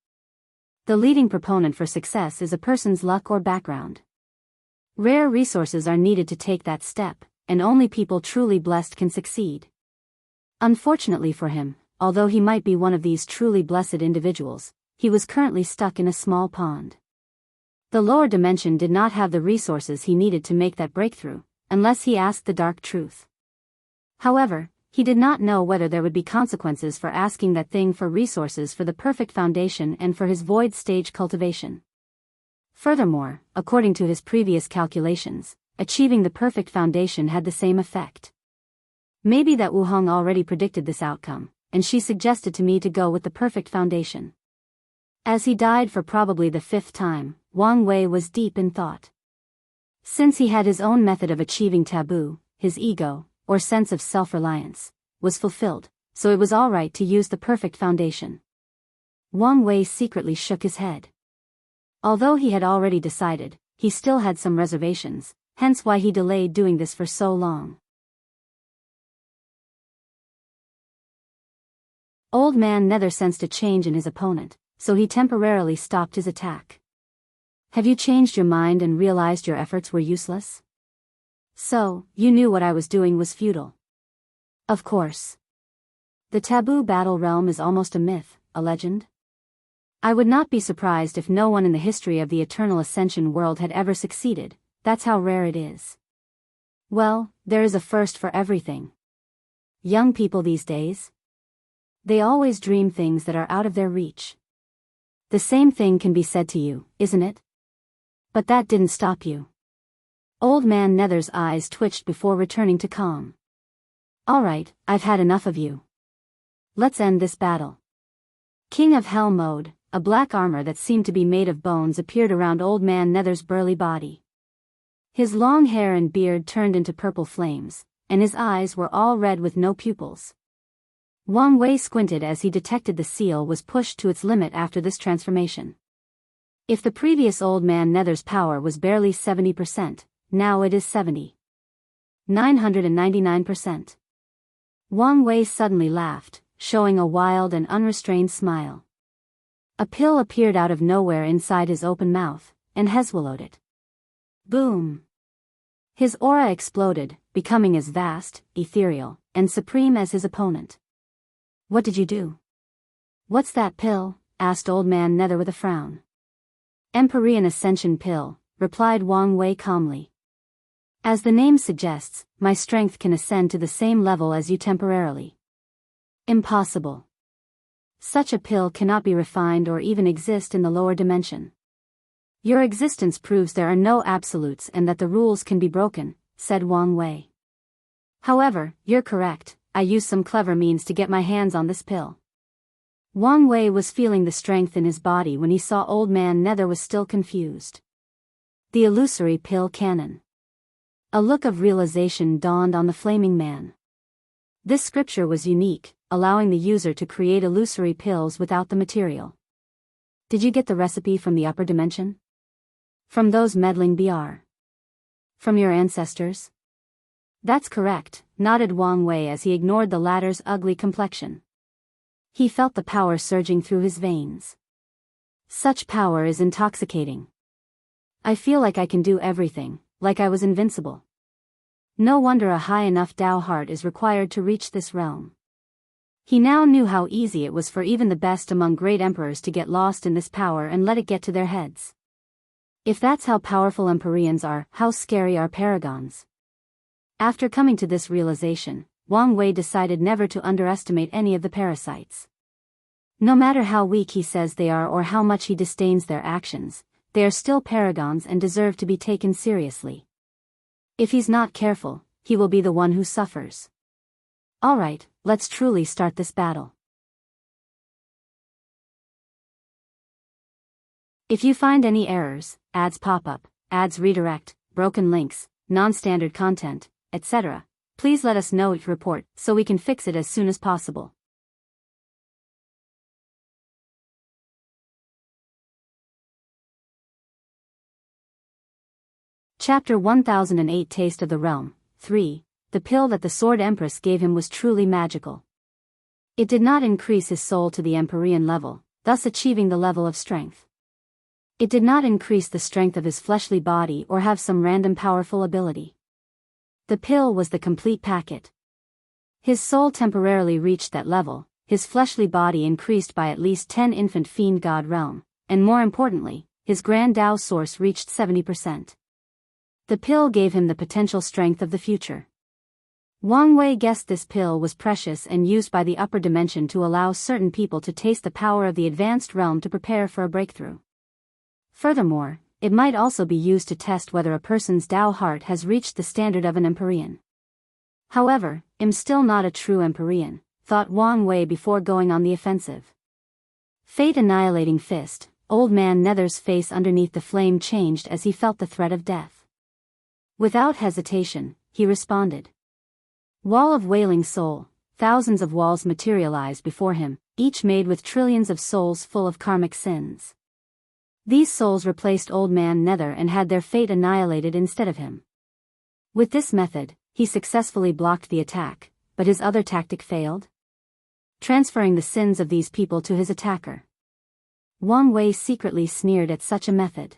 The leading proponent for success is a person's luck or background. Rare resources are needed to take that step, and only people truly blessed can succeed. Unfortunately for him, although he might be one of these truly blessed individuals, he was currently stuck in a small pond. The lower dimension did not have the resources he needed to make that breakthrough, unless he asked the dark truth. However, he did not know whether there would be consequences for asking that thing for resources for the perfect foundation and for his void stage cultivation. Furthermore, according to his previous calculations, achieving the perfect foundation had the same effect. Maybe that Wu Hong already predicted this outcome, and she suggested to me to go with the perfect foundation. As he died for probably the 5th time, Wang Wei was deep in thought. Since he had his own method of achieving taboo, his ego, or sense of self-reliance, was fulfilled, so it was alright to use the perfect foundation. Wang Wei secretly shook his head. Although he had already decided, he still had some reservations, hence why he delayed doing this for so long. Old Man Nether sensed a change in his opponent, so he temporarily stopped his attack. Have you changed your mind and realized your efforts were useless? So, you knew what I was doing was futile. Of course. The taboo battle realm is almost a myth, a legend. I would not be surprised if no one in the history of the Eternal Ascension world had ever succeeded. That's how rare it is. Well, there is a first for everything. Young people these days, they always dream things that are out of their reach. The same thing can be said to you, isn't it? But that didn't stop you. Old Man Nether's eyes twitched before returning to calm. Alright, I've had enough of you. Let's end this battle. King of Hell mode, a black armor that seemed to be made of bones appeared around Old Man Nether's burly body. His long hair and beard turned into purple flames, and his eyes were all red with no pupils. Wang Wei squinted as he detected the seal was pushed to its limit after this transformation. If the previous Old Man Nether's power was barely 70%, now it is 999%. Wang Wei suddenly laughed, showing a wild and unrestrained smile. A pill appeared out of nowhere inside his open mouth, and he swallowed it. Boom! His aura exploded, becoming as vast, ethereal, and supreme as his opponent. What did you do? What's that pill? Asked Old Man Nether with a frown. Empyrean Ascension Pill, replied Wang Wei calmly. As the name suggests, my strength can ascend to the same level as you temporarily. Impossible. Such a pill cannot be refined or even exist in the lower dimension. Your existence proves there are no absolutes and that the rules can be broken, said Wang Wei. However, you're correct, I used some clever means to get my hands on this pill. Wang Wei was feeling the strength in his body when he saw Old Man Nether was still confused. The illusory pill cannon. A look of realization dawned on the flaming man. This scripture was unique, allowing the user to create illusory pills without the material. Did you get the recipe from the upper dimension? From those meddling Biyao? From your ancestors? That's correct, nodded Wang Wei as he ignored the latter's ugly complexion. He felt the power surging through his veins. Such power is intoxicating. I feel like I can do everything, like I was invincible. No wonder a high enough Tao heart is required to reach this realm. He now knew how easy it was for even the best among great emperors to get lost in this power and let it get to their heads. If that's how powerful Empyreans are, how scary are paragons? After coming to this realization, Wang Wei decided never to underestimate any of the parasites. No matter how weak he says they are or how much he disdains their actions, they are still paragons and deserve to be taken seriously. If he's not careful, he will be the one who suffers. Alright, let's truly start this battle. If you find any errors, ads pop up, ads redirect, broken links, non-standard content, etc., please let us know each report so we can fix it as soon as possible. Chapter 1008 Taste of the Realm. 3. The pill that the Sword Empress gave him was truly magical. It did not increase his soul to the Empyrean level, thus achieving the level of strength. It did not increase the strength of his fleshly body or have some random powerful ability. The pill was the complete packet. His soul temporarily reached that level, his fleshly body increased by at least 10 infant fiend god realm, and more importantly, his grand Tao source reached 70%. The pill gave him the potential strength of the future. Wang Wei guessed this pill was precious and used by the upper dimension to allow certain people to taste the power of the advanced realm to prepare for a breakthrough. Furthermore, it might also be used to test whether a person's Tao heart has reached the standard of an Empyrean. However, I'm still not a true Empyrean, thought Wang Wei before going on the offensive. Fate annihilating fist, old man Nether's face underneath the flame changed as he felt the threat of death. Without hesitation, he responded. Wall of wailing soul, thousands of walls materialized before him, each made with trillions of souls full of karmic sins. These souls replaced old man Nether and had their fate annihilated instead of him. With this method, he successfully blocked the attack, but his other tactic failed, transferring the sins of these people to his attacker. Wang Wei secretly sneered at such a method.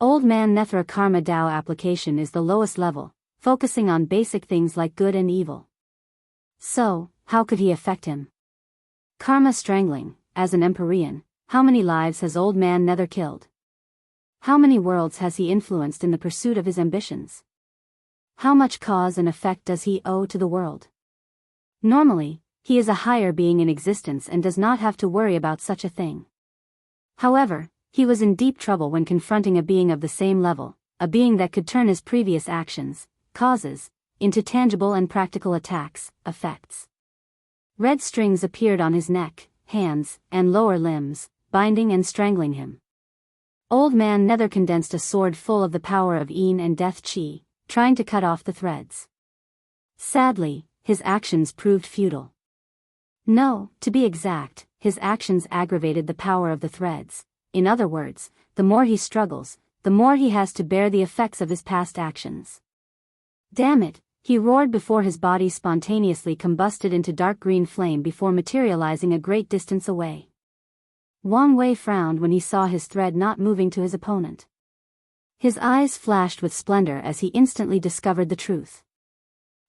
Old man Nethra Karma Tao application is the lowest level, focusing on basic things like good and evil. So, how could he affect him? Karma strangling, as an Empyrean, how many lives has old man Nether killed? How many worlds has he influenced in the pursuit of his ambitions? How much cause and effect does he owe to the world? Normally, he is a higher being in existence and does not have to worry about such a thing. However, he was in deep trouble when confronting a being of the same level, a being that could turn his previous actions, causes, into tangible and practical attacks, effects. Red strings appeared on his neck, hands, and lower limbs, binding and strangling him. Old man Nether condensed a sword full of the power of Yin and Death Chi, trying to cut off the threads. Sadly, his actions proved futile. No, to be exact, his actions aggravated the power of the threads. In other words, the more he struggles, the more he has to bear the effects of his past actions. Damn it, he roared before his body spontaneously combusted into dark green flame before materializing a great distance away. Wang Wei frowned when he saw his thread not moving to his opponent. His eyes flashed with splendor as he instantly discovered the truth.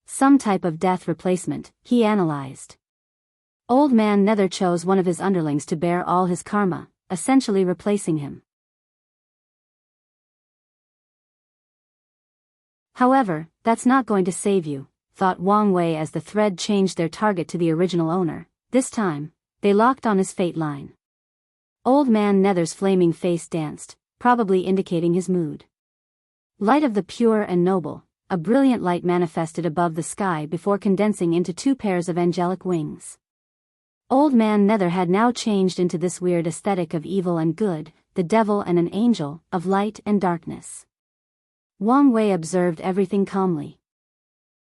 Some type of death replacement, he analyzed. Old man Nether chose one of his underlings to bear all his karma, essentially replacing him. However, that's not going to save you, thought Wang Wei as the thread changed their target to the original owner. This time, they locked on his fate line. Old man Nether's flaming face danced, probably indicating his mood. Light of the pure and noble, a brilliant light manifested above the sky before condensing into 2 pairs of angelic wings. Old man Nether had now changed into this weird aesthetic of evil and good, the devil and an angel, of light and darkness. Wang Wei observed everything calmly.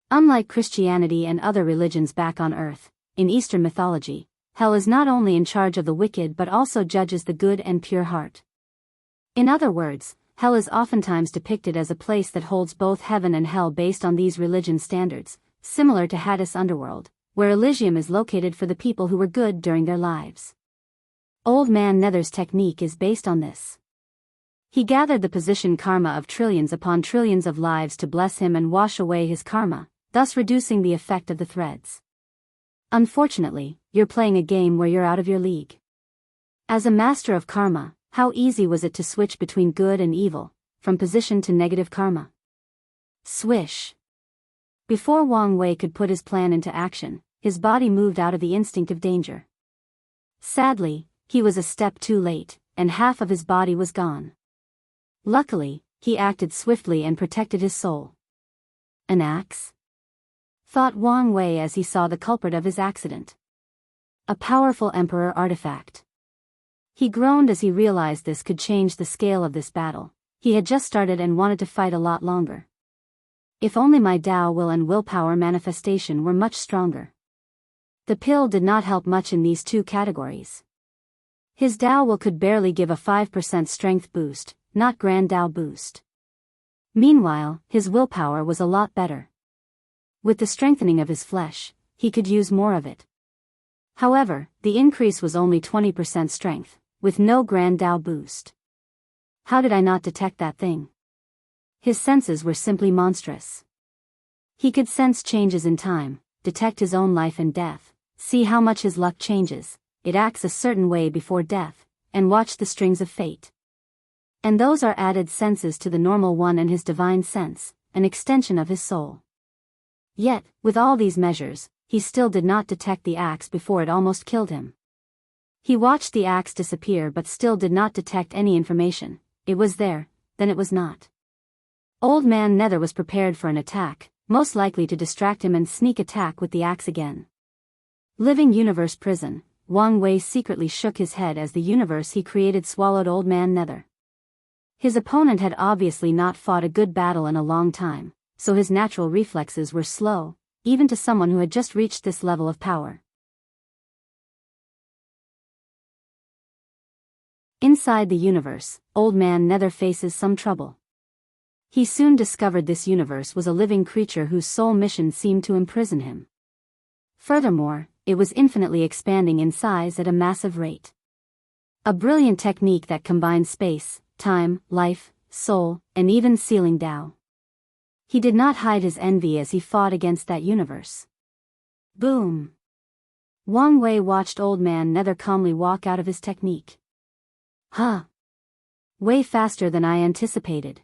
Unlike Christianity and other religions back on Earth, in Eastern mythology, hell is not only in charge of the wicked but also judges the good and pure heart. In other words, hell is oftentimes depicted as a place that holds both heaven and hell based on these religion standards, similar to Hades' underworld, where Elysium is located for the people who were good during their lives. Old Man Nether's technique is based on this. He gathered the position karma of trillions upon trillions of lives to bless him and wash away his karma, thus reducing the effect of the threads. Unfortunately, you're playing a game where you're out of your league. As a master of karma, how easy was it to switch between good and evil, from position to negative karma? Swish. Before Wang Wei could put his plan into action, his body moved out of the instinct of danger. Sadly, he was a step too late, and half of his body was gone. Luckily, he acted swiftly and protected his soul. An axe? Thought Wang Wei as he saw the culprit of his accident. A powerful emperor artifact. He groaned as he realized this could change the scale of this battle. He had just started and wanted to fight a lot longer. If only my Tao will and willpower manifestation were much stronger. The pill did not help much in these two categories. His Tao will could barely give a 5% strength boost, not Grand Tao boost. Meanwhile, his willpower was a lot better. With the strengthening of his flesh, he could use more of it. However, the increase was only 20% strength, with no Grand Tao boost. How did I not detect that thing? His senses were simply monstrous. He could sense changes in time, detect his own life and death, see how much his luck changes, it acts a certain way before death, and watch the strings of fate. And those are added senses to the normal one and his divine sense, an extension of his soul. Yet, with all these measures, he still did not detect the axe before it almost killed him. He watched the axe disappear but still did not detect any information. It was there, then it was not. Old Man Nether was prepared for an attack, most likely to distract him and sneak attack with the axe again. Living Universe Prison, Wang Wei secretly shook his head as the universe he created swallowed Old Man Nether. His opponent had obviously not fought a good battle in a long time, so his natural reflexes were slow, even to someone who had just reached this level of power. Inside the universe, Old Man Nether faces some trouble. He soon discovered this universe was a living creature whose sole mission seemed to imprison him. Furthermore, it was infinitely expanding in size at a massive rate. A brilliant technique that combined space, time, life, soul, and even sealing Tao. He did not hide his envy as he fought against that universe. Boom! Wang Wei watched Old Man Nether calmly walk out of his technique. Huh! Way faster than I anticipated.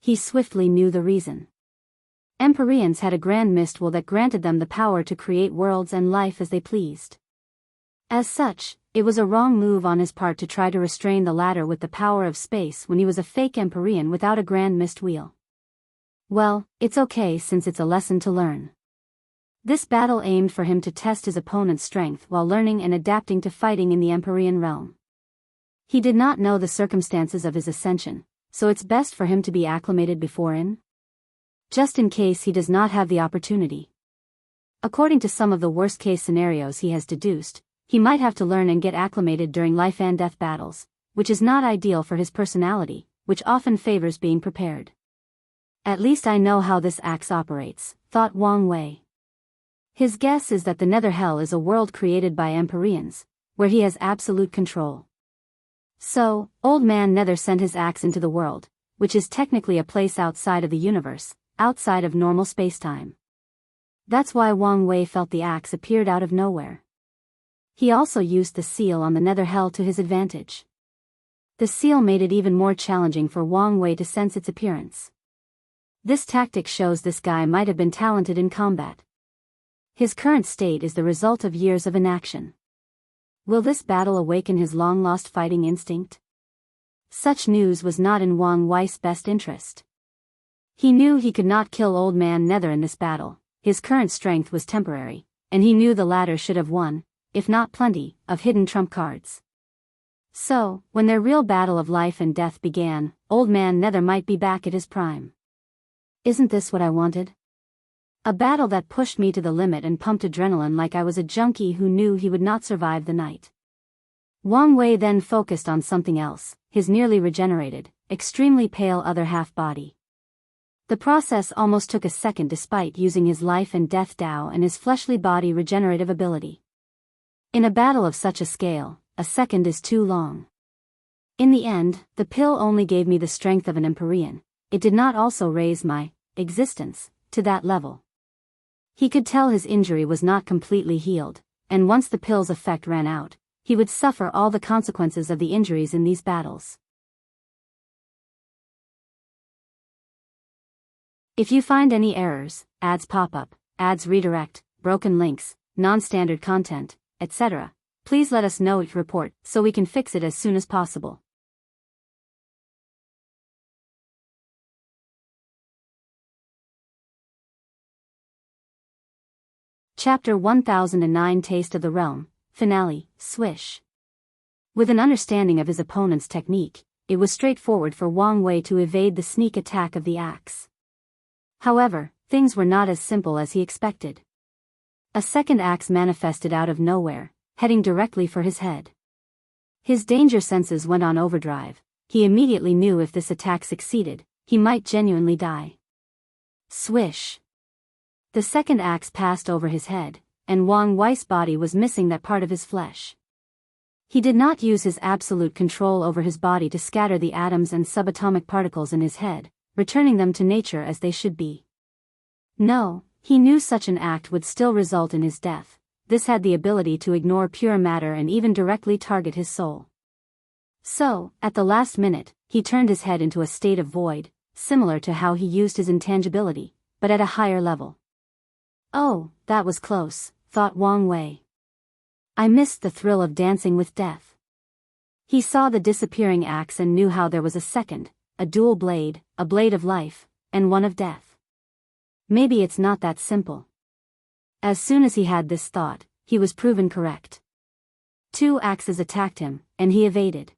He swiftly knew the reason. Empyreans had a grand mist will that granted them the power to create worlds and life as they pleased. As such, it was a wrong move on his part to try to restrain the latter with the power of space when he was a fake Empyrean without a grand mist wheel. Well, it's okay since it's a lesson to learn. This battle aimed for him to test his opponent's strength while learning and adapting to fighting in the Empyrean realm. He did not know the circumstances of his ascension, so it's best for him to be acclimated beforehand, just in case he does not have the opportunity. According to some of the worst-case scenarios he has deduced, he might have to learn and get acclimated during life and death battles, which is not ideal for his personality, which often favors being prepared. At least I know how this axe operates, thought Wang Wei. His guess is that the Nether Hell is a world created by Empyreans, where he has absolute control. So, Old Man Nether sent his axe into the world, which is technically a place outside of the universe, outside of normal spacetime. That's why Wang Wei felt the axe appeared out of nowhere. He also used the seal on the Nether Hell to his advantage. The seal made it even more challenging for Wang Wei to sense its appearance. This tactic shows this guy might have been talented in combat. His current state is the result of years of inaction. Will this battle awaken his long-lost fighting instinct? Such news was not in Wang Wei's best interest. He knew he could not kill Old Man Nether in this battle, his current strength was temporary, and he knew the latter should have won, if not plenty, of hidden trump cards. So, when their real battle of life and death began, Old Man Nether might be back at his prime. Isn't this what I wanted? A battle that pushed me to the limit and pumped adrenaline like I was a junkie who knew he would not survive the night. Wang Wei then focused on something else, his nearly regenerated, extremely pale other half-body. The process almost took a second despite using his life and death Dao and his fleshly body regenerative ability. In a battle of such a scale, a second is too long. In the end, the pill only gave me the strength of an Empyrean. It did not also raise my existence to that level. He could tell his injury was not completely healed, and once the pill's effect ran out, he would suffer all the consequences of the injuries in these battles. If you find any errors, ads pop up, ads redirect, broken links, non-standard content, etc., please let us know each report so we can fix it as soon as possible. Chapter 1009 Taste of the Realm, Finale, Swish. With an understanding of his opponent's technique, it was straightforward for Wang Wei to evade the sneak attack of the axe. However, things were not as simple as he expected. A second axe manifested out of nowhere, heading directly for his head. His danger senses went on overdrive. He immediately knew if this attack succeeded, he might genuinely die. Swish. The second axe passed over his head, and Wang Wei's body was missing that part of his flesh. He did not use his absolute control over his body to scatter the atoms and subatomic particles in his head, returning them to nature as they should be. No, he knew such an act would still result in his death. This had the ability to ignore pure matter and even directly target his soul. So, at the last minute, he turned his head into a state of void, similar to how he used his intangibility, but at a higher level. Oh, that was close, thought Wang Wei. I missed the thrill of dancing with death. He saw the disappearing axe and knew how there was a second, a dual blade, a blade of life, and one of death. Maybe it's not that simple. As soon as he had this thought, he was proven correct. Two axes attacked him, and he evaded.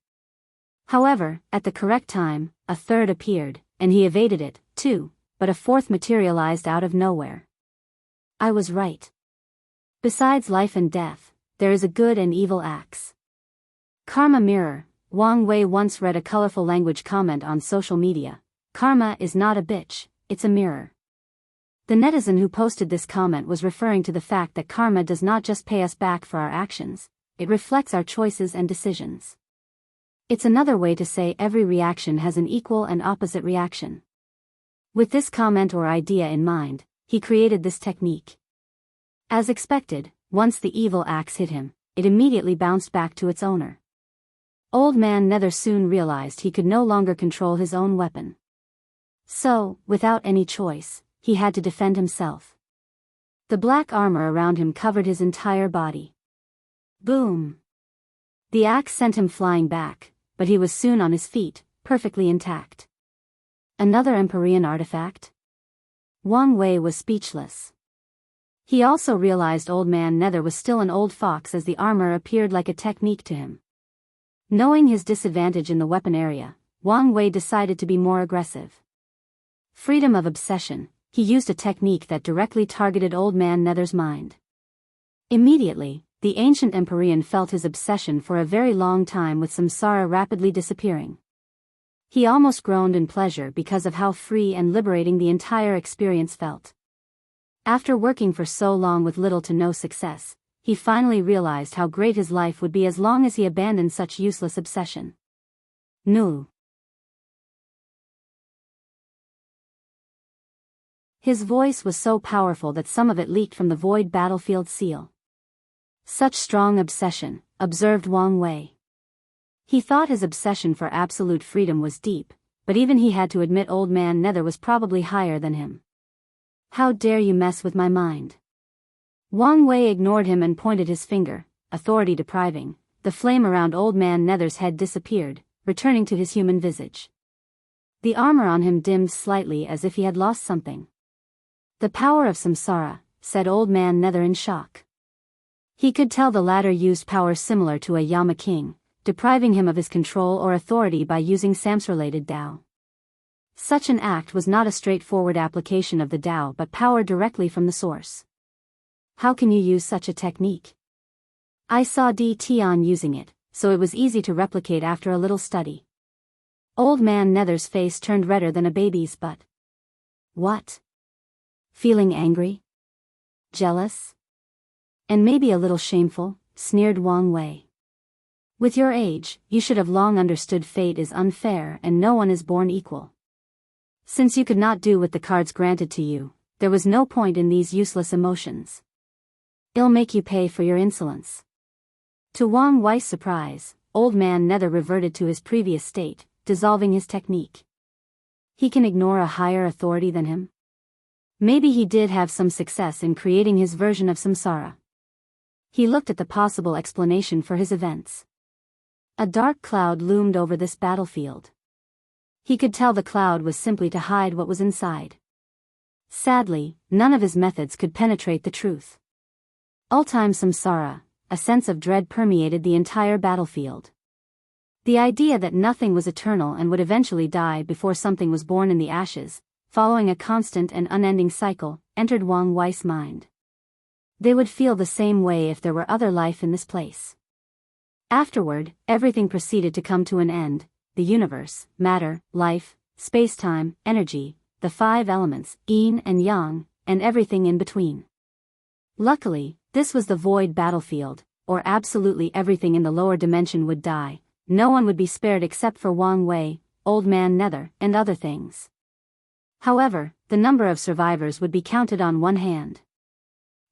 However, at the correct time, a third appeared, and he evaded it, too, but a fourth materialized out of nowhere. I was right. Besides life and death, there is a good and evil axe. Karma mirror. Wang Wei once read a colorful language comment on social media. Karma is not a bitch, it's a mirror. The netizen who posted this comment was referring to the fact that karma does not just pay us back for our actions, it reflects our choices and decisions. It's another way to say every reaction has an equal and opposite reaction. With this comment or idea in mind, he created this technique. As expected, once the evil axe hit him, it immediately bounced back to its owner. Old Man Nether soon realized he could no longer control his own weapon. So, without any choice, he had to defend himself. The black armor around him covered his entire body. Boom! The axe sent him flying back, but he was soon on his feet, perfectly intact. Another Empyrean artifact? Wang Wei was speechless. He also realized Old Man Nether was still an old fox as the armor appeared like a technique to him. Knowing his disadvantage in the weapon area, Wang Wei decided to be more aggressive. Freedom of obsession, he used a technique that directly targeted Old Man Nether's mind. Immediately, the ancient Empyrean felt his obsession for a very long time with samsara rapidly disappearing. He almost groaned in pleasure because of how free and liberating the entire experience felt. After working for so long with little to no success, he finally realized how great his life would be as long as he abandoned such useless obsession. Nu. His voice was so powerful that some of it leaked from the void battlefield seal. Such strong obsession, observed Wang Wei. He thought his obsession for absolute freedom was deep, but even he had to admit Old Man Nether was probably higher than him. How dare you mess with my mind? Wang Wei ignored him and pointed his finger, authority depriving. The flame around Old Man Nether's head disappeared, returning to his human visage. The armor on him dimmed slightly as if he had lost something. The power of samsara, said Old Man Nether in shock. He could tell the latter used power similar to a Yama king, depriving him of his control or authority by using samsara-related Tao. Such an act was not a straightforward application of the Tao but power directly from the source. How can you use such a technique? I saw D. Tion using it, so it was easy to replicate after a little study. Old Man Nether's face turned redder than a baby's but. What? Feeling angry? Jealous? And maybe a little shameful, sneered Wang Wei. With your age, you should have long understood fate is unfair and no one is born equal. Since you could not do with the cards granted to you, there was no point in these useless emotions. It'll make you pay for your insolence. To Wang Wei's surprise, Old Man Nether reverted to his previous state, dissolving his technique. He can ignore a higher authority than him? Maybe he did have some success in creating his version of samsara. He looked at the possible explanation for his events. A dark cloud loomed over this battlefield. He could tell the cloud was simply to hide what was inside. Sadly, none of his methods could penetrate the truth. Ultime samsara, a sense of dread permeated the entire battlefield. The idea that nothing was eternal and would eventually die before something was born in the ashes, following a constant and unending cycle, entered Wang Wei's mind. They would feel the same way if there were other life in this place. Afterward, everything proceeded to come to an end: the universe, matter, life, space-time, energy, the 5 elements, yin and yang, and everything in between. Luckily, this was the void battlefield, or absolutely everything in the lower dimension would die. No one would be spared except for Wang Wei, Old Man Nether, and other things. However, the number of survivors would be counted on one hand.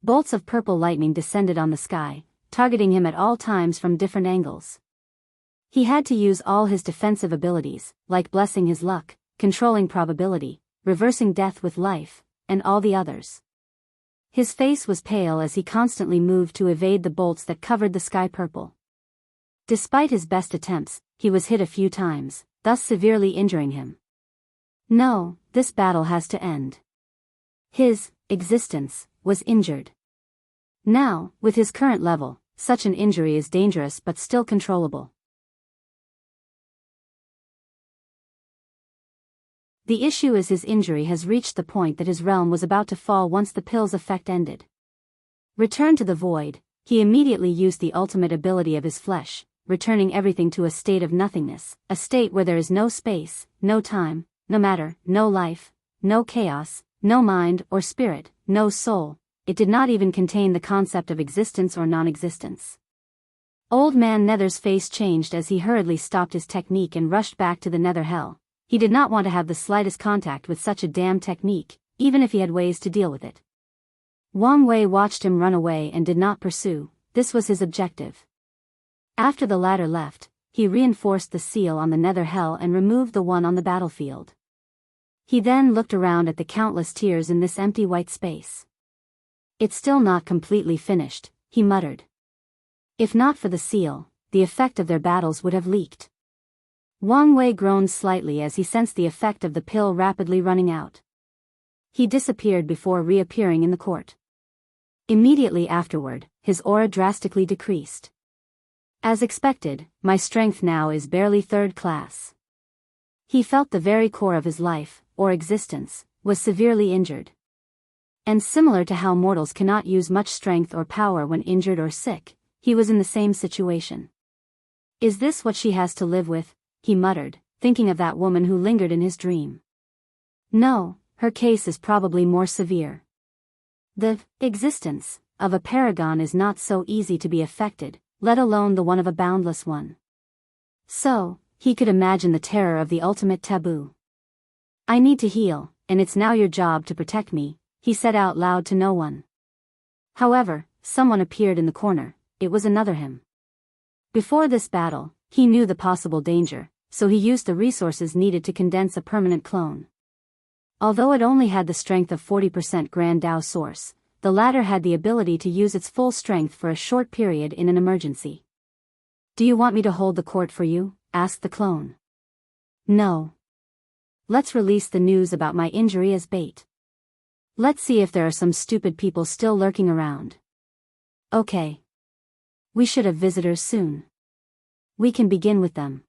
Bolts of purple lightning descended on the sky, targeting him at all times from different angles. He had to use all his defensive abilities, like blessing his luck, controlling probability, reversing death with life, and all the others. His face was pale as he constantly moved to evade the bolts that covered the sky purple. Despite his best attempts, he was hit a few times, thus severely injuring him. No, this battle has to end. His existence was injured. Now, with his current level, such an injury is dangerous but still controllable. The issue is his injury has reached the point that his realm was about to fall once the pill's effect ended. Returned to the void, he immediately used the ultimate ability of his flesh, returning everything to a state of nothingness, a state where there is no space, no time, no matter, no life, no chaos, no mind or spirit, no soul. It did not even contain the concept of existence or non-existence. Old Man Nether's face changed as he hurriedly stopped his technique and rushed back to the Nether Hell. He did not want to have the slightest contact with such a damn technique, even if he had ways to deal with it. Wang Wei watched him run away and did not pursue. This was his objective. After the latter left, he reinforced the seal on the Nether Hell and removed the one on the battlefield. He then looked around at the countless tears in this empty white space. It's still not completely finished, he muttered. If not for the seal, the effect of their battles would have leaked. Wang Wei groaned slightly as he sensed the effect of the pill rapidly running out. He disappeared before reappearing in the court. Immediately afterward, his aura drastically decreased. As expected, my strength now is barely 3rd class. He felt the very core of his life, or existence, was severely injured. And similar to how mortals cannot use much strength or power when injured or sick, he was in the same situation. Is this what she has to live with? He muttered, thinking of that woman who lingered in his dream. No, her case is probably more severe. The existence of a paragon is not so easy to be affected, let alone the one of a boundless one. So, he could imagine the terror of the ultimate taboo. I need to heal, and it's now your job to protect me, he said out loud to no one. However, someone appeared in the corner. It was another him. Before this battle, he knew the possible danger, so he used the resources needed to condense a permanent clone. Although it only had the strength of 40% Grand Dao Source, the latter had the ability to use its full strength for a short period in an emergency. Do you want me to hold the court for you? Asked the clone. No. Let's release the news about my injury as bait. Let's see if there are some stupid people still lurking around. Okay. We should have visitors soon. We can begin with them.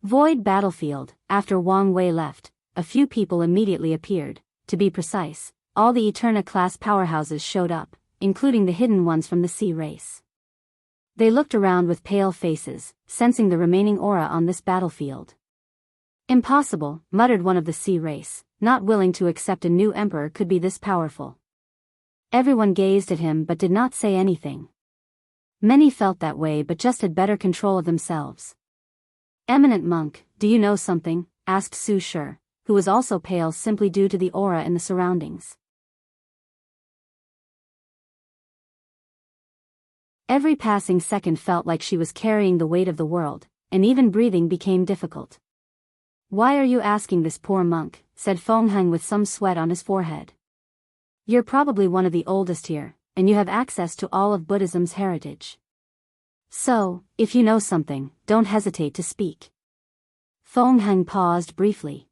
Void battlefield. After Wang Wei left, a few people immediately appeared. To be precise, all the Eterna-class powerhouses showed up, including the hidden ones from the sea race. They looked around with pale faces, sensing the remaining aura on this battlefield. Impossible, muttered one of the sea race, not willing to accept a new emperor could be this powerful. Everyone gazed at him but did not say anything. Many felt that way but just had better control of themselves. Eminent monk, do you know something? Asked Su Shi, who was also pale simply due to the aura in the surroundings. Every passing second felt like she was carrying the weight of the world, and even breathing became difficult. Why are you asking this poor monk? Said Feng Heng with some sweat on his forehead. You're probably one of the oldest here, and you have access to all of Buddhism's heritage. So, if you know something, don't hesitate to speak. Feng Heng paused briefly.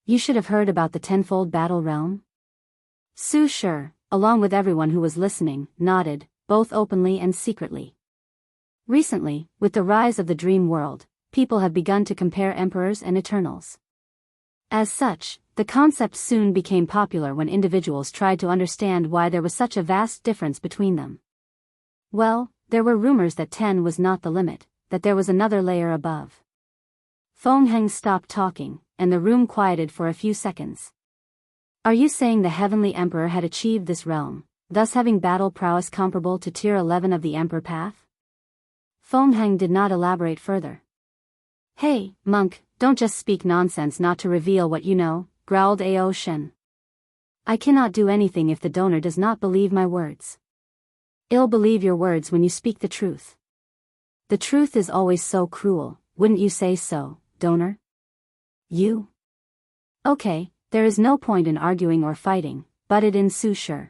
You should have heard about the tenfold battle realm? Su Shi, along with everyone who was listening, nodded, both openly and secretly. Recently, with the rise of the dream world, people have begun to compare emperors and eternals. As such, the concept soon became popular when individuals tried to understand why there was such a vast difference between them. Well, there were rumors that 10 was not the limit, that there was another layer above. Feng Heng stopped talking, and the room quieted for a few seconds. Are you saying the Heavenly Emperor had achieved this realm, thus having battle prowess comparable to Tier 11 of the Emperor Path? Feng Heng did not elaborate further. Hey, monk, don't just speak nonsense not to reveal what you know, growled Ao Shen. I cannot do anything if the donor does not believe my words. I'll believe your words when you speak the truth. The truth is always so cruel, wouldn't you say so, donor? You? Okay, there is no point in arguing or fighting, butted in Su Shi.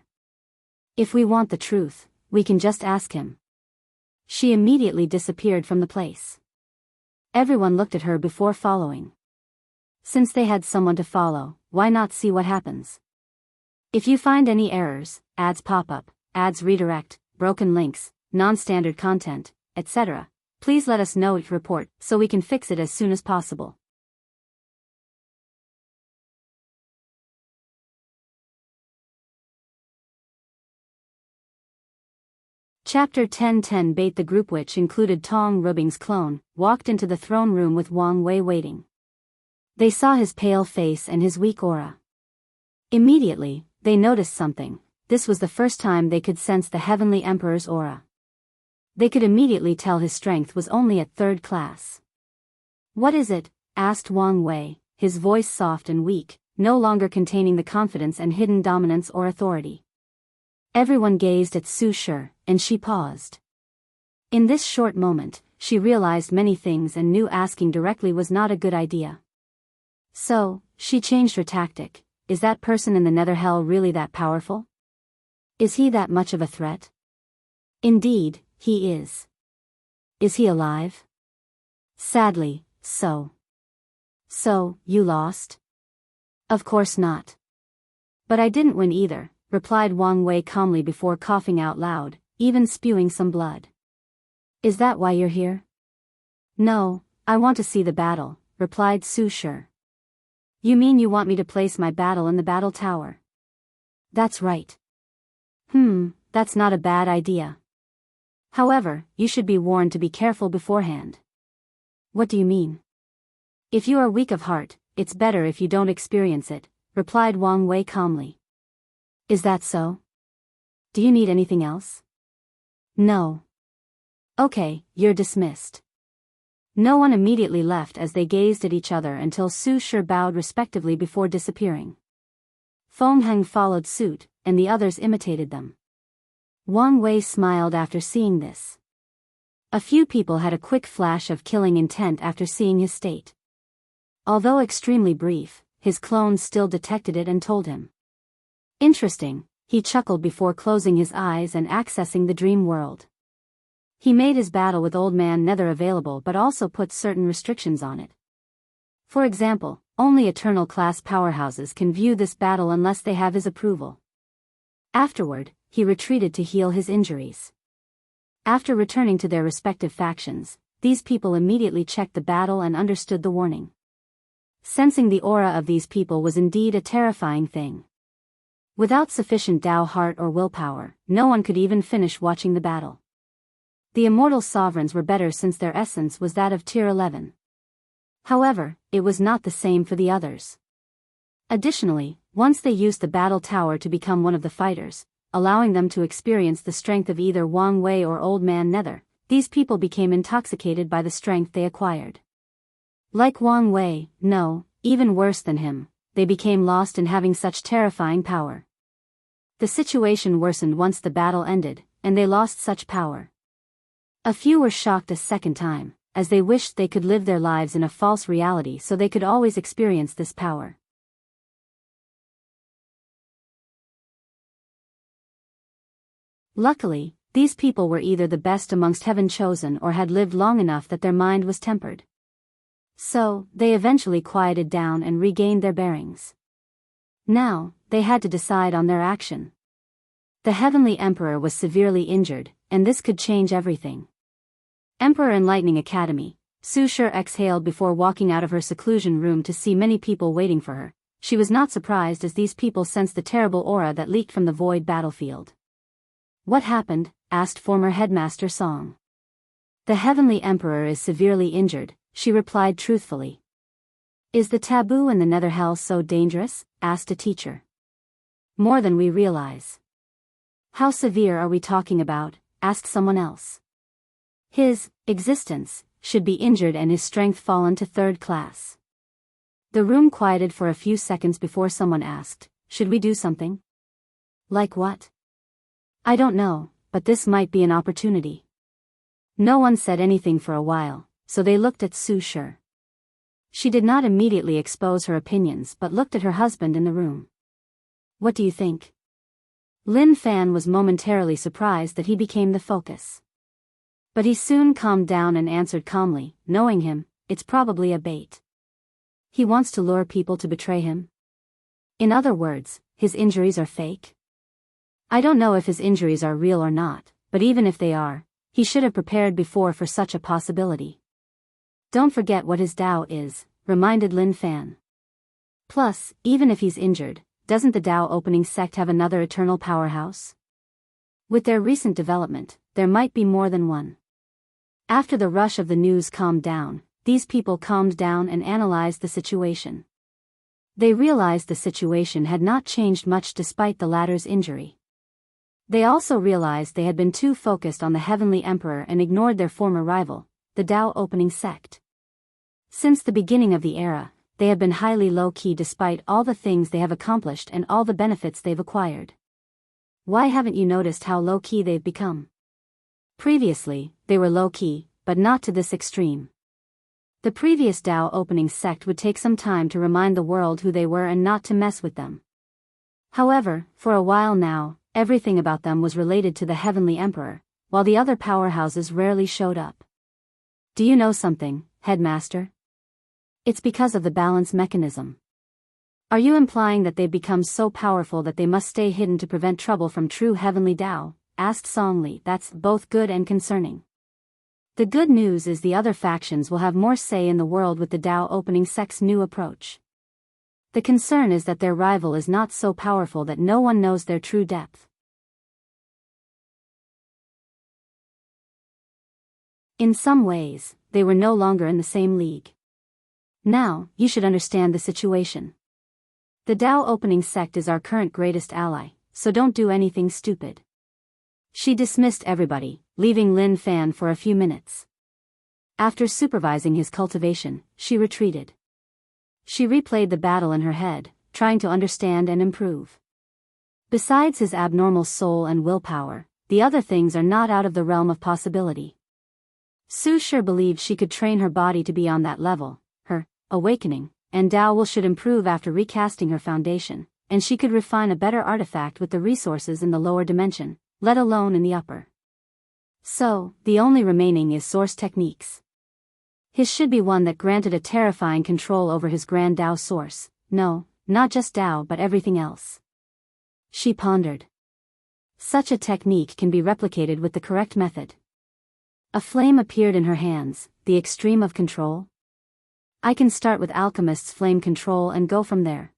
If we want the truth, we can just ask him. She immediately disappeared from the place. Everyone looked at her before following. Since they had someone to follow, why not see what happens? If you find any errors, ads pop up, ads redirect, broken links, non-standard content, etc., please let us know each report so we can fix it as soon as possible. Chapter 10:10 Bait. The group, which included Tong Rubing's clone, walked into the throne room with Wang Wei waiting. They saw his pale face and his weak aura. Immediately, they noticed something. This was the first time they could sense the Heavenly Emperor's aura. They could immediately tell his strength was only at 3rd class. What is it? Asked Wang Wei, his voice soft and weak, no longer containing the confidence and hidden dominance or authority. Everyone gazed at Su Shi, and she paused. In this short moment, she realized many things and knew asking directly was not a good idea. So, she changed her tactic. Is that person in the nether hell really that powerful? Is he that much of a threat? Indeed, he is. Is he alive? Sadly, so. So, you lost? Of course not. But I didn't win either, replied Wang Wei calmly before coughing out loud, even spewing some blood. Is that why you're here? No, I want to see the battle, replied Su Shi. You mean you want me to place my battle in the battle tower? That's right. That's not a bad idea. However, you should be warned to be careful beforehand. What do you mean? If you are weak of heart, it's better if you don't experience it, replied Wang Wei calmly. Is that so? Do you need anything else? No. Okay, you're dismissed. No one immediately left as they gazed at each other until Su Shi bowed respectively before disappearing. Feng Heng followed suit, and the others imitated them. Wang Wei smiled after seeing this. A few people had a quick flash of killing intent after seeing his state. Although extremely brief, his clones still detected it and told him. Interesting, he chuckled before closing his eyes and accessing the dream world. He made his battle with Old Man Nether available but also put certain restrictions on it. For example, only Eternal class powerhouses can view this battle unless they have his approval. Afterward, he retreated to heal his injuries. After returning to their respective factions, these people immediately checked the battle and understood the warning. Sensing the aura of these people was indeed a terrifying thing. Without sufficient Tao heart or willpower, no one could even finish watching the battle. The immortal sovereigns were better since their essence was that of tier 11. However, it was not the same for the others. Additionally, once they used the battle tower to become one of the fighters, allowing them to experience the strength of either Wang Wei or Old Man Nether, these people became intoxicated by the strength they acquired. Like Wang Wei, no, even worse than him, they became lost in having such terrifying power. The situation worsened once the battle ended, and they lost such power. A few were shocked a second time, as they wished they could live their lives in a false reality so they could always experience this power. Luckily, these people were either the best amongst heaven chosen or had lived long enough that their mind was tempered. So, they eventually quieted down and regained their bearings. Now, they had to decide on their action. The Heavenly Emperor was severely injured, and this could change everything. Emperor Enlightening Academy. Su Shi exhaled before walking out of her seclusion room to see many people waiting for her. She was not surprised as these people sensed the terrible aura that leaked from the void battlefield. What happened? Asked former headmaster Song. The Heavenly Emperor is severely injured, she replied truthfully. Is the taboo in the nether hell so dangerous? Asked a teacher. More than we realize. How severe are we talking about? Asked someone else. His existence should be injured and his strength fallen to 3rd class. The room quieted for a few seconds before someone asked, should we do something? Like what? I don't know, but this might be an opportunity. No one said anything for a while, so they looked at Su Shi. She did not immediately expose her opinions but looked at her husband in the room. What do you think? Lin Fan was momentarily surprised that he became the focus. But he soon calmed down and answered calmly, knowing him, it's probably a bait. He wants to lure people to betray him. In other words, his injuries are fake. I don't know if his injuries are real or not, but even if they are, he should have prepared before for such a possibility. Don't forget what his Tao is, reminded Lin Fan. Plus, even if he's injured, doesn't the Tao opening sect have another eternal powerhouse? With their recent development, there might be more than one. After the rush of the news calmed down, these people calmed down and analyzed the situation. They realized the situation had not changed much despite the latter's injury. They also realized they had been too focused on the Heavenly Emperor and ignored their former rival, the Tao opening sect. Since the beginning of the era, they have been highly low-key despite all the things they have accomplished and all the benefits they've acquired. Why haven't you noticed how low-key they've become? Previously, they were low-key, but not to this extreme. The previous Tao opening sect would take some time to remind the world who they were and not to mess with them. However, for a while now, everything about them was related to the Heavenly Emperor, while the other powerhouses rarely showed up. Do you know something, Headmaster? It's because of the balance mechanism. Are you implying that they've become so powerful that they must stay hidden to prevent trouble from true Heavenly Tao? Asked Song Li. That's both good and concerning. The good news is the other factions will have more say in the world with the Tao opening sect's new approach. The concern is that their rival is not so powerful that no one knows their true depth. In some ways, they were no longer in the same league. Now, you should understand the situation. The Tao opening sect is our current greatest ally, so don't do anything stupid. She dismissed everybody, leaving Lin Fan for a few minutes. After supervising his cultivation, she retreated. She replayed the battle in her head, trying to understand and improve. Besides his abnormal soul and willpower, the other things are not out of the realm of possibility. Su Shi believed she could train her body to be on that level, her awakening, and Tao will should improve after recasting her foundation, and she could refine a better artifact with the resources in the lower dimension, let alone in the upper. So, the only remaining is source techniques. His should be one that granted a terrifying control over his grand Tao source, no, not just Tao but everything else. She pondered. Such a technique can be replicated with the correct method. A flame appeared in her hands, the extreme of control. I can start with Alchemist's flame control and go from there.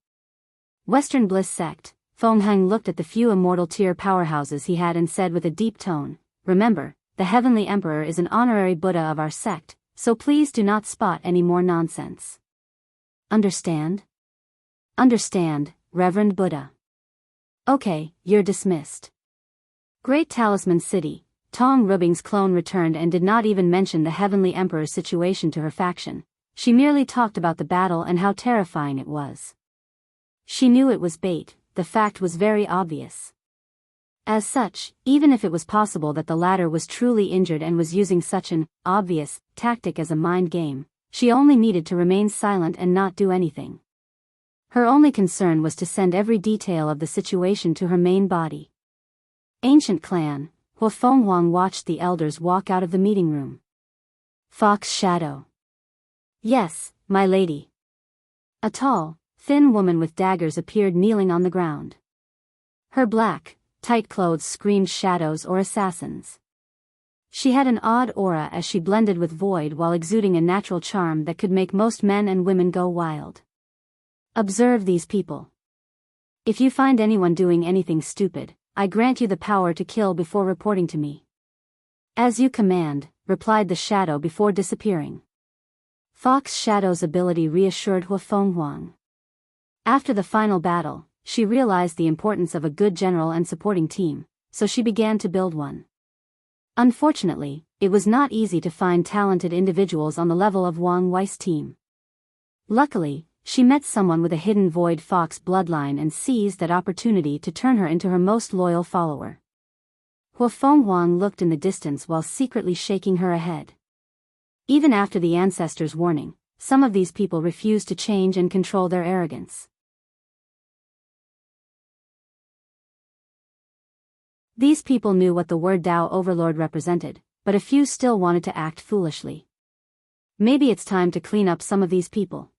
Western Bliss Sect. Feng Heng looked at the few immortal tier powerhouses he had and said with a deep tone, remember, the Heavenly Emperor is an honorary Buddha of our sect, so please do not spot any more nonsense. Understand? Understand, Reverend Buddha. Okay, you're dismissed. Great Talisman City. Tong Rubing's clone returned and did not even mention the Heavenly Emperor's situation to her faction. She merely talked about the battle and how terrifying it was. She knew it was bait, the fact was very obvious. As such, even if it was possible that the latter was truly injured and was using such an obvious tactic as a mind game, she only needed to remain silent and not do anything. Her only concern was to send every detail of the situation to her main body. Ancient Clan. Hua Fenghuang watched the elders walk out of the meeting room. Fox Shadow. Yes, my lady. A tall, thin woman with daggers appeared kneeling on the ground. Her black, tight clothes screamed shadows or assassins. She had an odd aura as she blended with void while exuding a natural charm that could make most men and women go wild. Observe these people. If you find anyone doing anything stupid, I grant you the power to kill before reporting to me. As you command, replied the shadow before disappearing. Fox Shadow's ability reassured Hua Fenghuang. After the final battle, she realized the importance of a good general and supporting team, so she began to build one. Unfortunately, it was not easy to find talented individuals on the level of Wang Wei's team. Luckily, she met someone with a hidden Void Fox bloodline and seized that opportunity to turn her into her most loyal follower. Hua Fenghuang looked in the distance while secretly shaking her head. Even after the ancestors' warning, some of these people refused to change and control their arrogance. These people knew what the word Tao Overlord represented, but a few still wanted to act foolishly. Maybe it's time to clean up some of these people.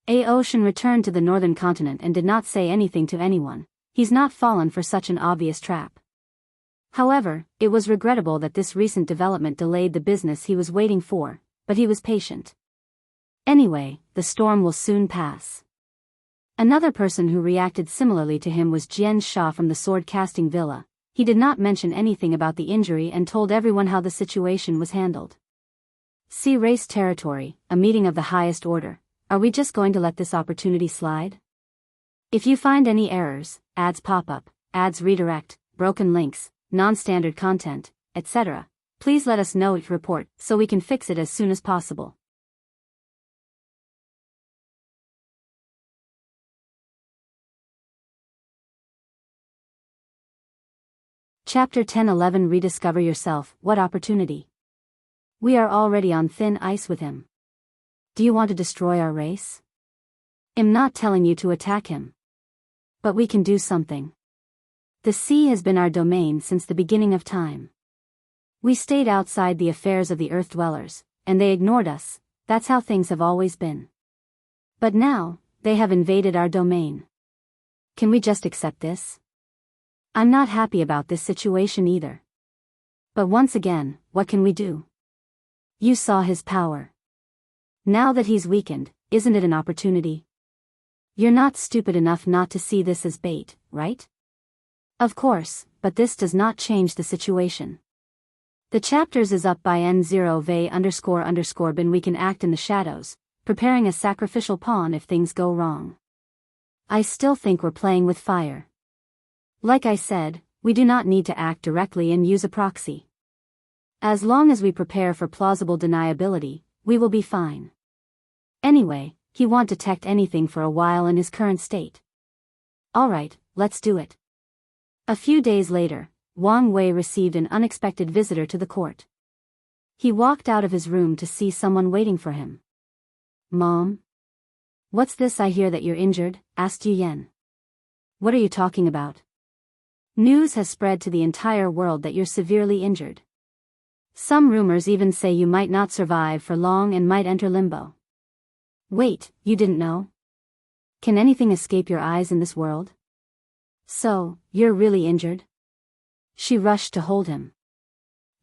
Ocean returned to the northern continent and did not say anything to anyone. He's not fallen for such an obvious trap. However, it was regrettable that this recent development delayed the business he was waiting for, but he was patient. Anyway, the storm will soon pass. Another person who reacted similarly to him was Jian Sha from the sword-casting villa. He did not mention anything about the injury and told everyone how the situation was handled. See Race Territory, a meeting of the highest order. Are we just going to let this opportunity slide? If you find any errors, ads pop up, ads redirect, broken links, non-standard content, etc., please let us know each report so we can fix it as soon as possible. Chapter 10-11 Rediscover Yourself. What opportunity? We are already on thin ice with him. Do you want to destroy our race? I'm not telling you to attack him. But we can do something. The sea has been our domain since the beginning of time. We stayed outside the affairs of the earth dwellers, and they ignored us. That's how things have always been. But now, they have invaded our domain. Can we just accept this? I'm not happy about this situation either. But once again, what can we do? You saw his power. Now that he's weakened, isn't it an opportunity? You're not stupid enough not to see this as bait, right? Of course, but this does not change the situation. The chapters is up by N0V__bin. We can act in the shadows, preparing a sacrificial pawn if things go wrong. I still think we're playing with fire. Like I said, we do not need to act directly and use a proxy. As long as we prepare for plausible deniability, we will be fine. Anyway, he won't detect anything for a while in his current state. Alright, let's do it. A few days later, Wang Wei received an unexpected visitor to the court. He walked out of his room to see someone waiting for him. Mom? What's this I hear that you're injured? Asked Yu Yan. What are you talking about? News has spread to the entire world that you're severely injured. Some rumors even say you might not survive for long and might enter limbo. Wait, you didn't know? Can anything escape your eyes in this world? So, you're really injured? She rushed to hold him.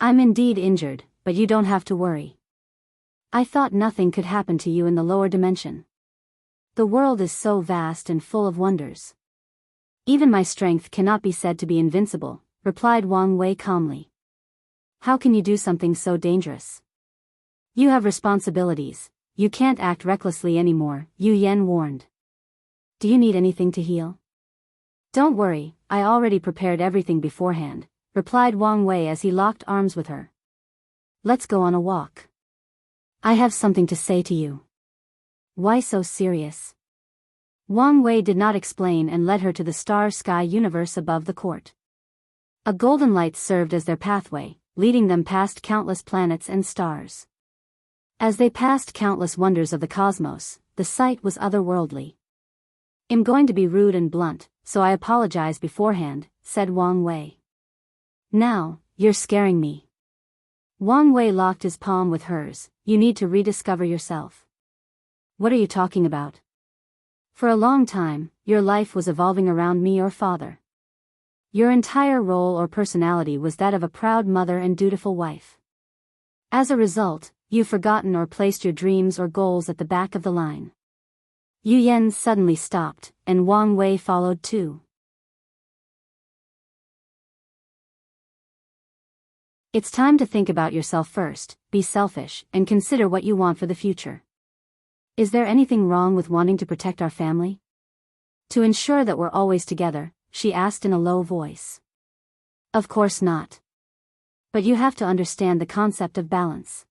I'm indeed injured, but you don't have to worry. I thought nothing could happen to you in the lower dimension. The world is so vast and full of wonders. Even my strength cannot be said to be invincible, replied Wang Wei calmly. How can you do something so dangerous? You have responsibilities, you can't act recklessly anymore, Yu Yan warned. Do you need anything to heal? Don't worry, I already prepared everything beforehand, replied Wang Wei as he locked arms with her. Let's go on a walk. I have something to say to you. Why so serious? Wang Wei did not explain and led her to the star-sky universe above the court. A golden light served as their pathway, leading them past countless planets and stars. As they passed countless wonders of the cosmos, the sight was otherworldly. I'm going to be rude and blunt, so I apologize beforehand, said Wang Wei. Now, you're scaring me. Wang Wei locked his palm with hers. You need to rediscover yourself. What are you talking about? For a long time, your life was evolving around me, your father. Your entire role or personality was that of a proud mother and dutiful wife. As a result, you've forgotten or placed your dreams or goals at the back of the line. Yu Yan suddenly stopped, and Wang Wei followed too. It's time to think about yourself first, be selfish, and consider what you want for the future. Is there anything wrong with wanting to protect our family? To ensure that we're always together, she asked in a low voice. Of course not. But you have to understand the concept of balance.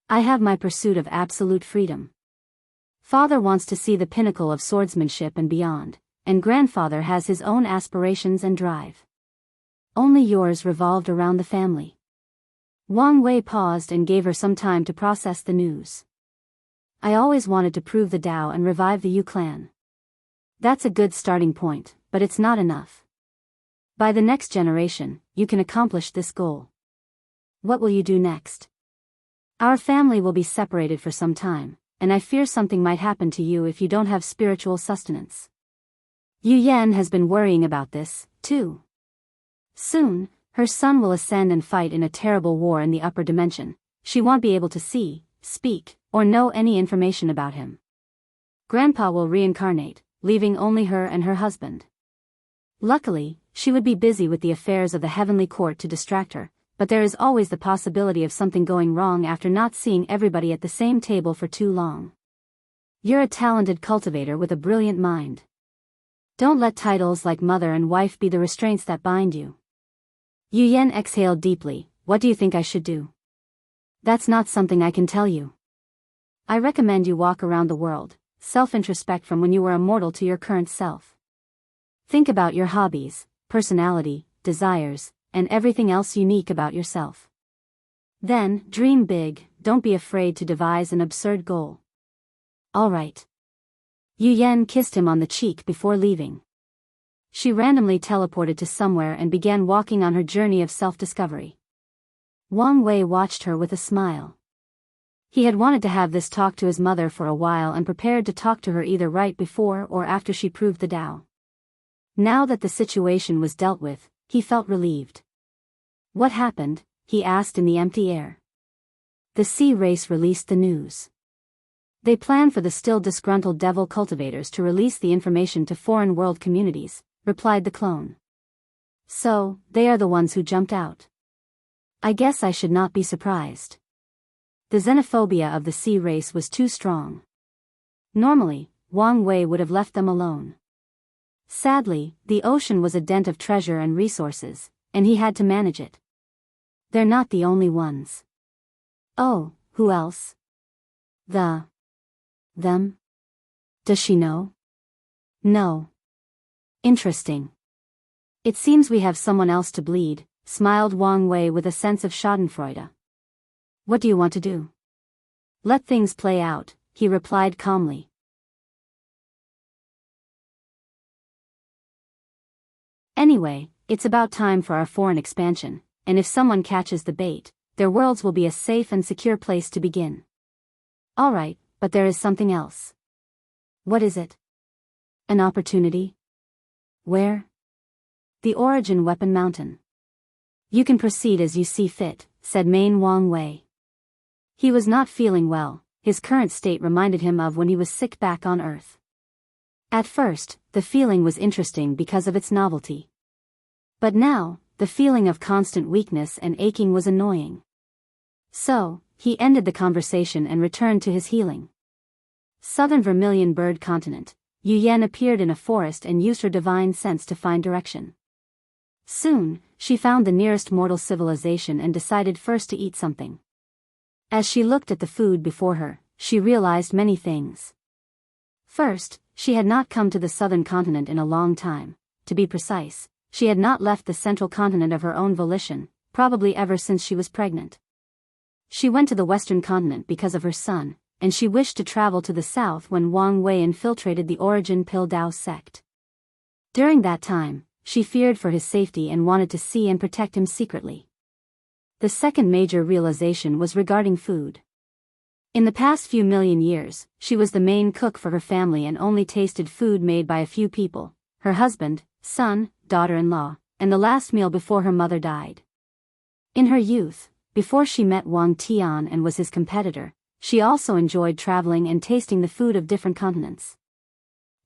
I have my pursuit of absolute freedom. Father wants to see the pinnacle of swordsmanship and beyond, and grandfather has his own aspirations and drive. Only yours revolved around the family. Wang Wei paused and gave her some time to process the news. I always wanted to prove the Tao and revive the Yu clan. That's a good starting point, but it's not enough. By the next generation, you can accomplish this goal. What will you do next? Our family will be separated for some time, and I fear something might happen to you if you don't have spiritual sustenance. Yu Yan has been worrying about this, too. Soon, her son will ascend and fight in a terrible war in the upper dimension. She won't be able to see, speak, or know any information about him. Grandpa will reincarnate, leaving only her and her husband. Luckily, she would be busy with the affairs of the heavenly court to distract her, but there is always the possibility of something going wrong after not seeing everybody at the same table for too long. You're a talented cultivator with a brilliant mind. Don't let titles like mother and wife be the restraints that bind you. Yu Yan exhaled deeply. What do you think I should do? That's not something I can tell you. I recommend you walk around the world, self-introspect from when you were a mortal to your current self. Think about your hobbies, personality, desires, and everything else unique about yourself. Then, dream big, don't be afraid to devise an absurd goal. All right. Yu Yan kissed him on the cheek before leaving. She randomly teleported to somewhere and began walking on her journey of self-discovery. Wang Wei watched her with a smile. He had wanted to have this talk to his mother for a while and prepared to talk to her either right before or after she proved the Tao. Now that the situation was dealt with, he felt relieved. What happened? He asked in the empty air. The sea race released the news. They plan for the still disgruntled devil cultivators to release the information to foreign world communities, replied the clone. So, they are the ones who jumped out. I guess I should not be surprised. The xenophobia of the sea race was too strong. Normally, Wang Wei would have left them alone. Sadly, the ocean was a dent of treasure and resources, and he had to manage it. They're not the only ones. Oh, who else? Them? Does she know? No. Interesting. It seems we have someone else to bleed, smiled Wang Wei with a sense of schadenfreude. What do you want to do? Let things play out, he replied calmly. Anyway, it's about time for our foreign expansion, and if someone catches the bait, their worlds will be a safe and secure place to begin. All right, but there is something else. What is it? An opportunity? Where? The Origin Weapon Mountain. You can proceed as you see fit, said Main Wang Wei. He was not feeling well. His current state reminded him of when he was sick back on Earth. At first, the feeling was interesting because of its novelty. But now, the feeling of constant weakness and aching was annoying. So, he ended the conversation and returned to his healing. Southern Vermilion Bird Continent. Yu Yan appeared in a forest and used her divine sense to find direction. Soon, she found the nearest mortal civilization and decided first to eat something. As she looked at the food before her, she realized many things. First, she had not come to the southern continent in a long time. To be precise, she had not left the central continent of her own volition, probably ever since she was pregnant. She went to the western continent because of her son, and she wished to travel to the south when Wang Wei infiltrated the Origin Pill Dao sect. During that time, she feared for his safety and wanted to see and protect him secretly. The second major realization was regarding food. In the past few million years, she was the main cook for her family and only tasted food made by a few people, her husband, son, daughter-in-law, and the last meal before her mother died. In her youth, before she met Wang Tian and was his competitor, she also enjoyed traveling and tasting the food of different continents.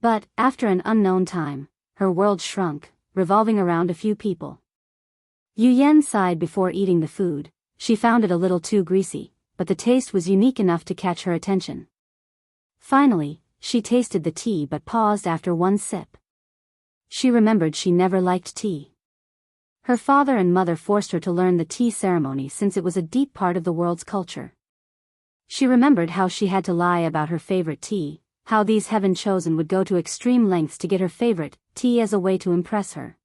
But, after an unknown time, her world shrunk, revolving around a few people. Yu Yan sighed before eating the food. She found it a little too greasy, but the taste was unique enough to catch her attention. Finally, she tasted the tea but paused after one sip. She remembered she never liked tea. Her father and mother forced her to learn the tea ceremony since it was a deep part of the world's culture. She remembered how she had to lie about her favorite tea, how these heaven-chosen would go to extreme lengths to get her favorite tea as a way to impress her.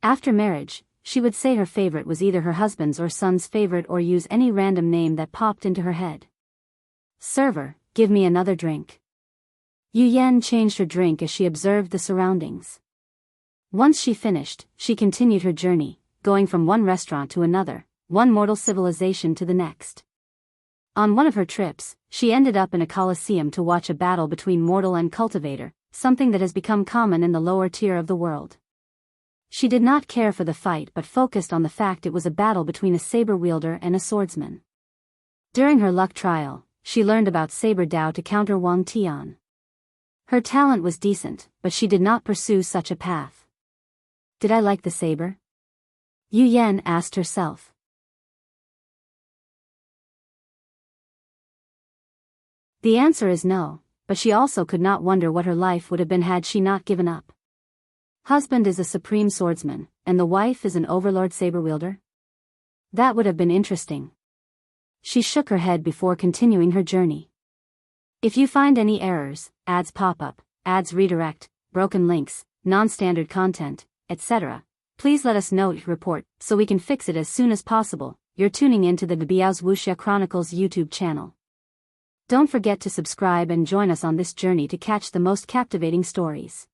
After marriage, she would say her favorite was either her husband's or son's favorite or use any random name that popped into her head. "Server, give me another drink." Yu Yan changed her drink as she observed the surroundings. Once she finished, she continued her journey, going from one restaurant to another, one mortal civilization to the next. On one of her trips, she ended up in a coliseum to watch a battle between mortal and cultivator, something that has become common in the lower tier of the world. She did not care for the fight but focused on the fact it was a battle between a saber wielder and a swordsman. During her luck trial, she learned about saber Dao to counter Wang Tian. Her talent was decent, but she did not pursue such a path. Did I like the saber? Yu Yan asked herself. The answer is no, but she also could not wonder what her life would have been had she not given up. Husband is a supreme swordsman, and the wife is an overlord saber wielder? That would have been interesting. She shook her head before continuing her journey. If you find any errors, ads pop up, ads redirect, broken links, non-standard content, etc., please let us know your report so we can fix it as soon as possible. You're tuning into the Biyao's Wuxia Chronicles YouTube channel. Don't forget to subscribe and join us on this journey to catch the most captivating stories.